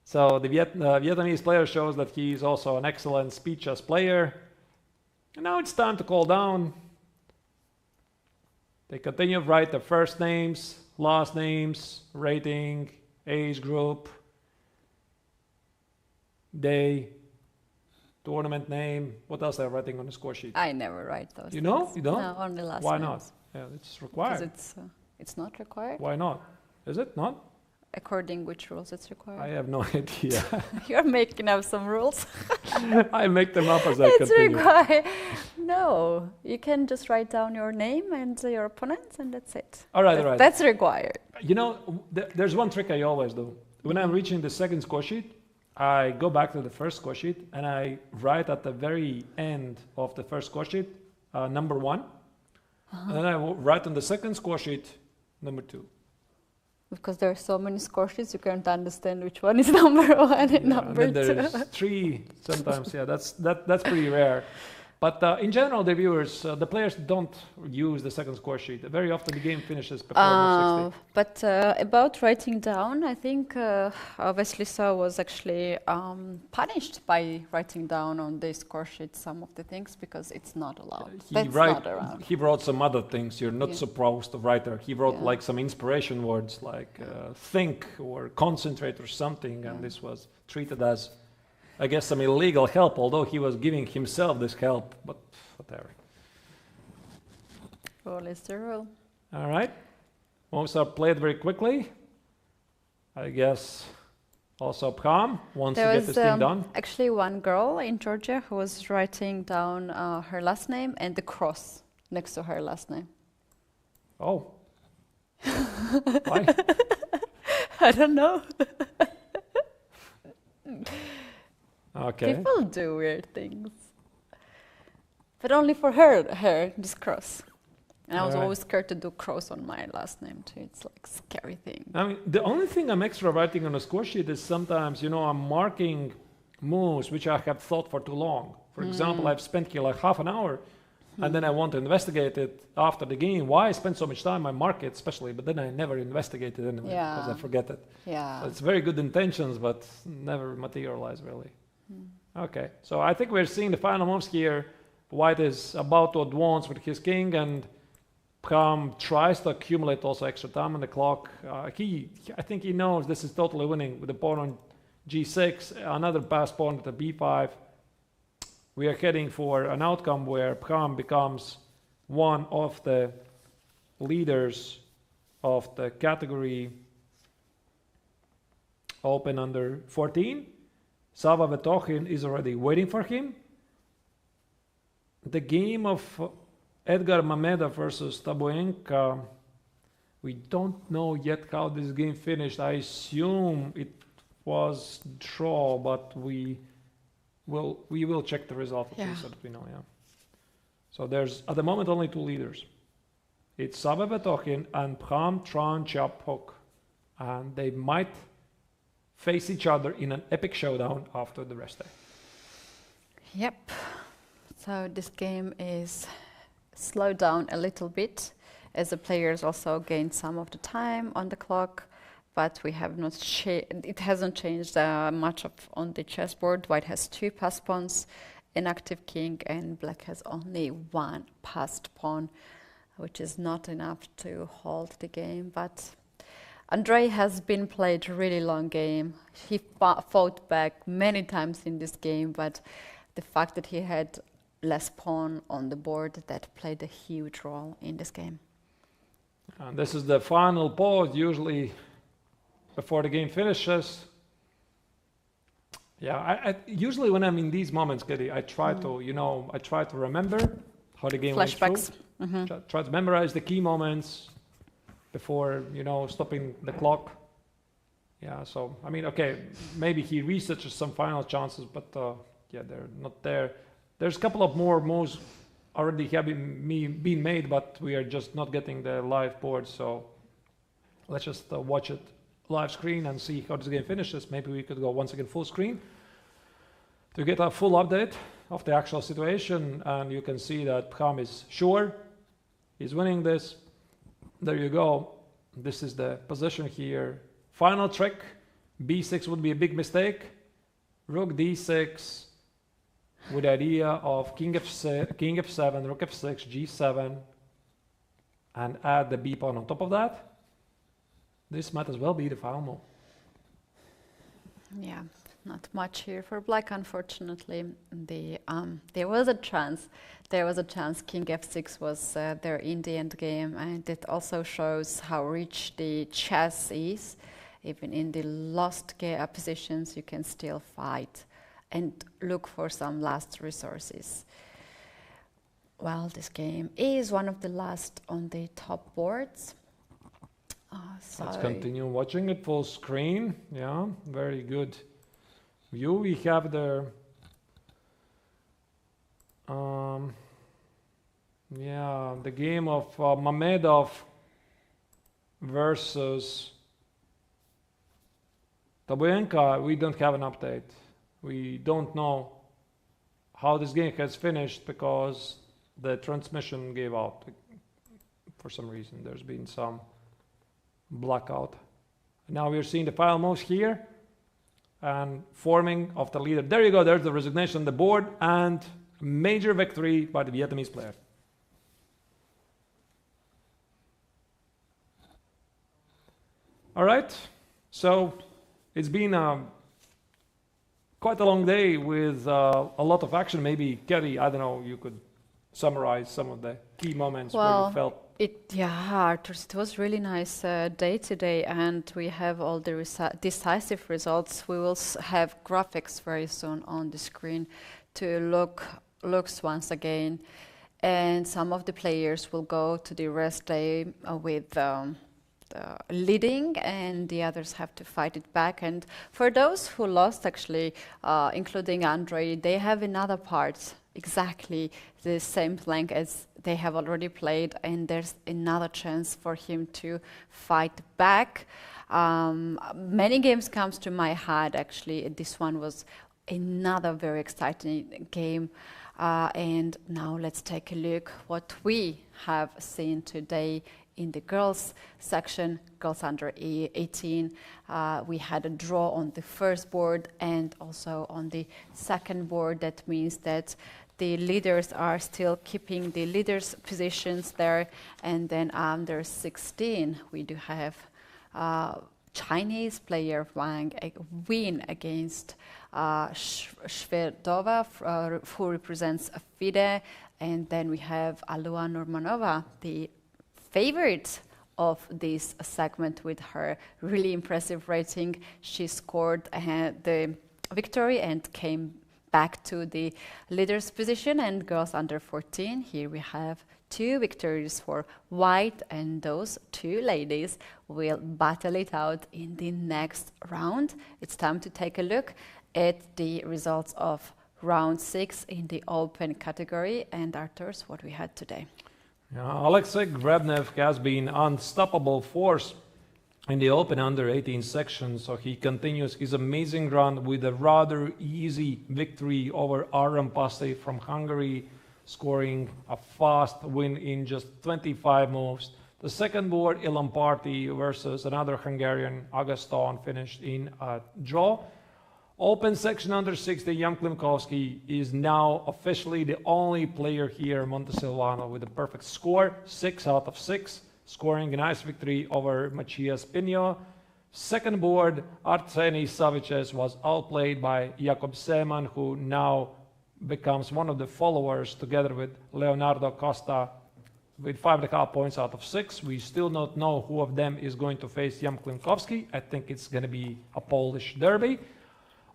So the Vietnamese player shows that he is also an excellent speed chess player. And now it's time to call down. They continue to write their first names, last names, rating, age group, day, tournament name. What else are they writing on the score sheet? I never write those. You know? things. You don't? No, only last Why names. not? Yeah, it's required. Because it's not required. Why not? Is it not? According which rules it's required. I have no idea. You're making up some rules. I make them up as I It's continue. required. No, you can just write down your name and your opponents, and that's it. All right. That's required. You know, there's one trick I always do. When I'm reaching the second score sheet, I go back to the first score sheet and I write at the very end of the first score sheet number 1. And then I will write on the second score sheet number 2. Because there are so many score sheets, you can't understand which one is number 1 and Yeah, number and then 2. there's 3 sometimes. Yeah, that's pretty rare. But in general, the viewers, the players don't use the second score sheet. Very often the game finishes before move 60. But about writing down, I think Veselisa was actually punished by writing down on the score sheet some of the things, because it's not allowed. Not around. He wrote some other things you're not supposed to write there. He wrote Yeah. like some inspiration words like think or concentrate or something, and this was treated as, I guess, some illegal help, although he was giving himself this help, but whatever. Rule is the rule. All right. Moves are played very quickly. I guess also Pram wants to get this thing done. Actually one girl in Georgia who was writing down her last name and the cross next to her last name. Oh. Why? I don't know. Okay. People do weird things. But only for her, this cross. And I was always scared to do cross on my last name too. It's like a scary thing. I mean, the only thing I'm extra writing on a score sheet is sometimes, you know, I'm marking moves which I have thought for too long. For example, I've spent here like half an hour And then I want to investigate it after the game. Why I spend so much time on market, especially, but then I never investigated anyway because I forget it. Yeah. So it's very good intentions, but never materialize really. Okay, so I think we're seeing the final moves here. White is about to advance with his king, and Pram tries to accumulate also extra time on the clock. I think he knows this is totally winning with the pawn on g6, another passed pawn at the b5. We are heading for an outcome where Pram becomes one of the leaders of the category open under 14. Sava Vetochin is already waiting for him. The game of Edgar Mameda versus Taboenka, we don't know yet how this game finished. I assume it was draw, but we will check the result at least so that we know. Yeah. So there's at the moment only two leaders. It's Sava Vetochin and Pram Tran Chapok, and they might face each other in an epic showdown after the rest day. Yep. So this game is slowed down a little bit as the players also gained some of the time on the clock, but we have not it hasn't changed much on the chessboard. White has 2 passed pawns, an active king, and black has only 1 passed pawn, which is not enough to hold the game. But Andrei has been played a really long game. He fought back many times in this game, but the fact that he had less pawn on the board, that played a huge role in this game. And this is the final pause, usually before the game finishes. Yeah, I usually when I'm in these moments, Keti, I try to, I try to remember how the game went through. Try to memorize the key moments before, stopping the clock. Yeah, so, I mean, okay, maybe he researches some final chances, but yeah, they're not there. There's a couple of more moves already been made, but we are just not getting the live board, so let's just watch it live screen and see how this game finishes. Maybe we could go once again full screen to get a full update of the actual situation, and you can see that Pram is sure he's winning this. There you go. This is the position here. Final trick, b6 would be a big mistake. Rook d6 with the idea of king f7, rook f6, g7, and add the b pawn on top of that. This might as well be the final move. Yeah, not much here for black, unfortunately. There was a chance. King f6 was there in the end game, and it also shows how rich the chess is. Even in the lost positions, you can still fight and look for some last resources. Well, this game is one of the last on the top boards. So let's continue watching it full screen. Yeah, very good view. We have the the game of Mamedov versus Taboenka. We don't have an update. We don't know how this game has finished because the transmission gave out for some reason. There's been some blackout. Now we're seeing the final moves here and forming of the leader. There you go. There's the resignation on the board and major victory by the Vietnamese player. All right. So it's been quite a long day with a lot of action. Maybe, Keti, I don't know, you could summarize some of the key moments where you felt. Arturs, it was really nice day today, and we have all the decisive results. We will have graphics very soon on the screen to looks once again, and some of the players will go to the rest day with leading, and the others have to fight it back. And for those who lost, actually, including Andrei, they have another part, exactly the same flank as they have already played, and there's another chance for him to fight back. Many games comes to my head, actually. This one was another very exciting game. And now let's take a look what we have seen today in the girls section, girls under 18. We had a draw on the first board and also on the second board. That means that the leaders are still keeping the leaders' positions there. And then under 16, we do have Chinese player Wang win against Shvedova, who represents FIDE. And then we have Alua Normanova, the favorite of this segment with her really impressive rating. She scored the victory and came back to the leader's position. And girls under 14, here we have 2 victories for white, and those 2 ladies will battle it out in the next round. It's time to take a look at the results of round 6 in the open category. And Arturs, what we had today. Alexei Grebnev has been unstoppable force in the open under 18 section, so he continues his amazing run with a rather easy victory over Aram Pasi from Hungary, scoring a fast win in just 25 moves. The second board, Ilan Party versus another Hungarian, Aguston, finished in a draw. Open section under 60, Jan Klimovsky is now officially the only player here, Montesilvano, with a perfect score, 6 out of 6, scoring a nice victory over Macias Pinho. Second board, Artsenis Savices was outplayed by Jakub Seeman, who now becomes one of the followers together with Leonardo Costa with 5.5 points out of 6. We still don't know who of them is going to face Jan Klimovsky. I think it's going to be a Polish derby.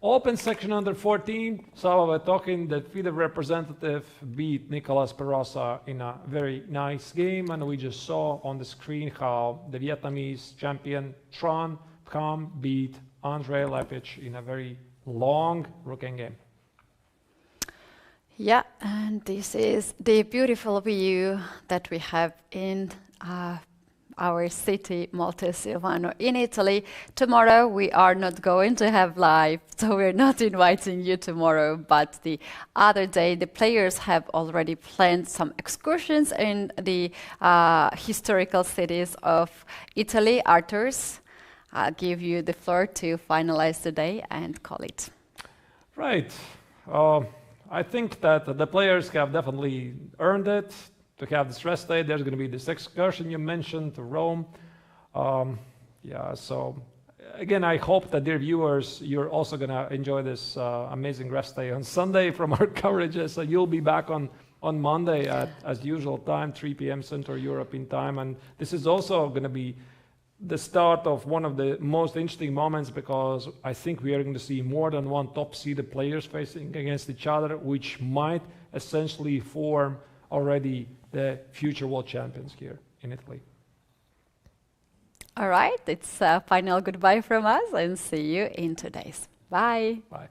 Open section under 14, Sava Vetokin, the FIDE representative, beat Nicolas Perosa in a very nice game, and we just saw on the screen how the Vietnamese champion Tron Pham beat Andrei Lepich in a very long rookie game. Yeah, and this is the beautiful view that we have in our city, Montesilvano in Italy. Tomorrow we are not going to have live, so we're not inviting you tomorrow, but the other day the players have already planned some excursions in the historical cities of Italy. Arturs, I'll give you the floor to finalize the day and call it. Right. I think that the players have definitely earned it. To have this rest day, there's going to be this excursion you mentioned to Rome. So again, I hope that, dear viewers, you're also going to enjoy this amazing rest day on Sunday from our coverages. So you'll be back on Monday at, as usual time, 3 p.m. Central European time. And this is also going to be the start of one of the most interesting moments, because I think we are going to see more than one top-seeded players facing against each other, which might essentially form already the future world champions here in Italy. All right, it's a final goodbye from us, and see you in 2 days. Bye. Bye.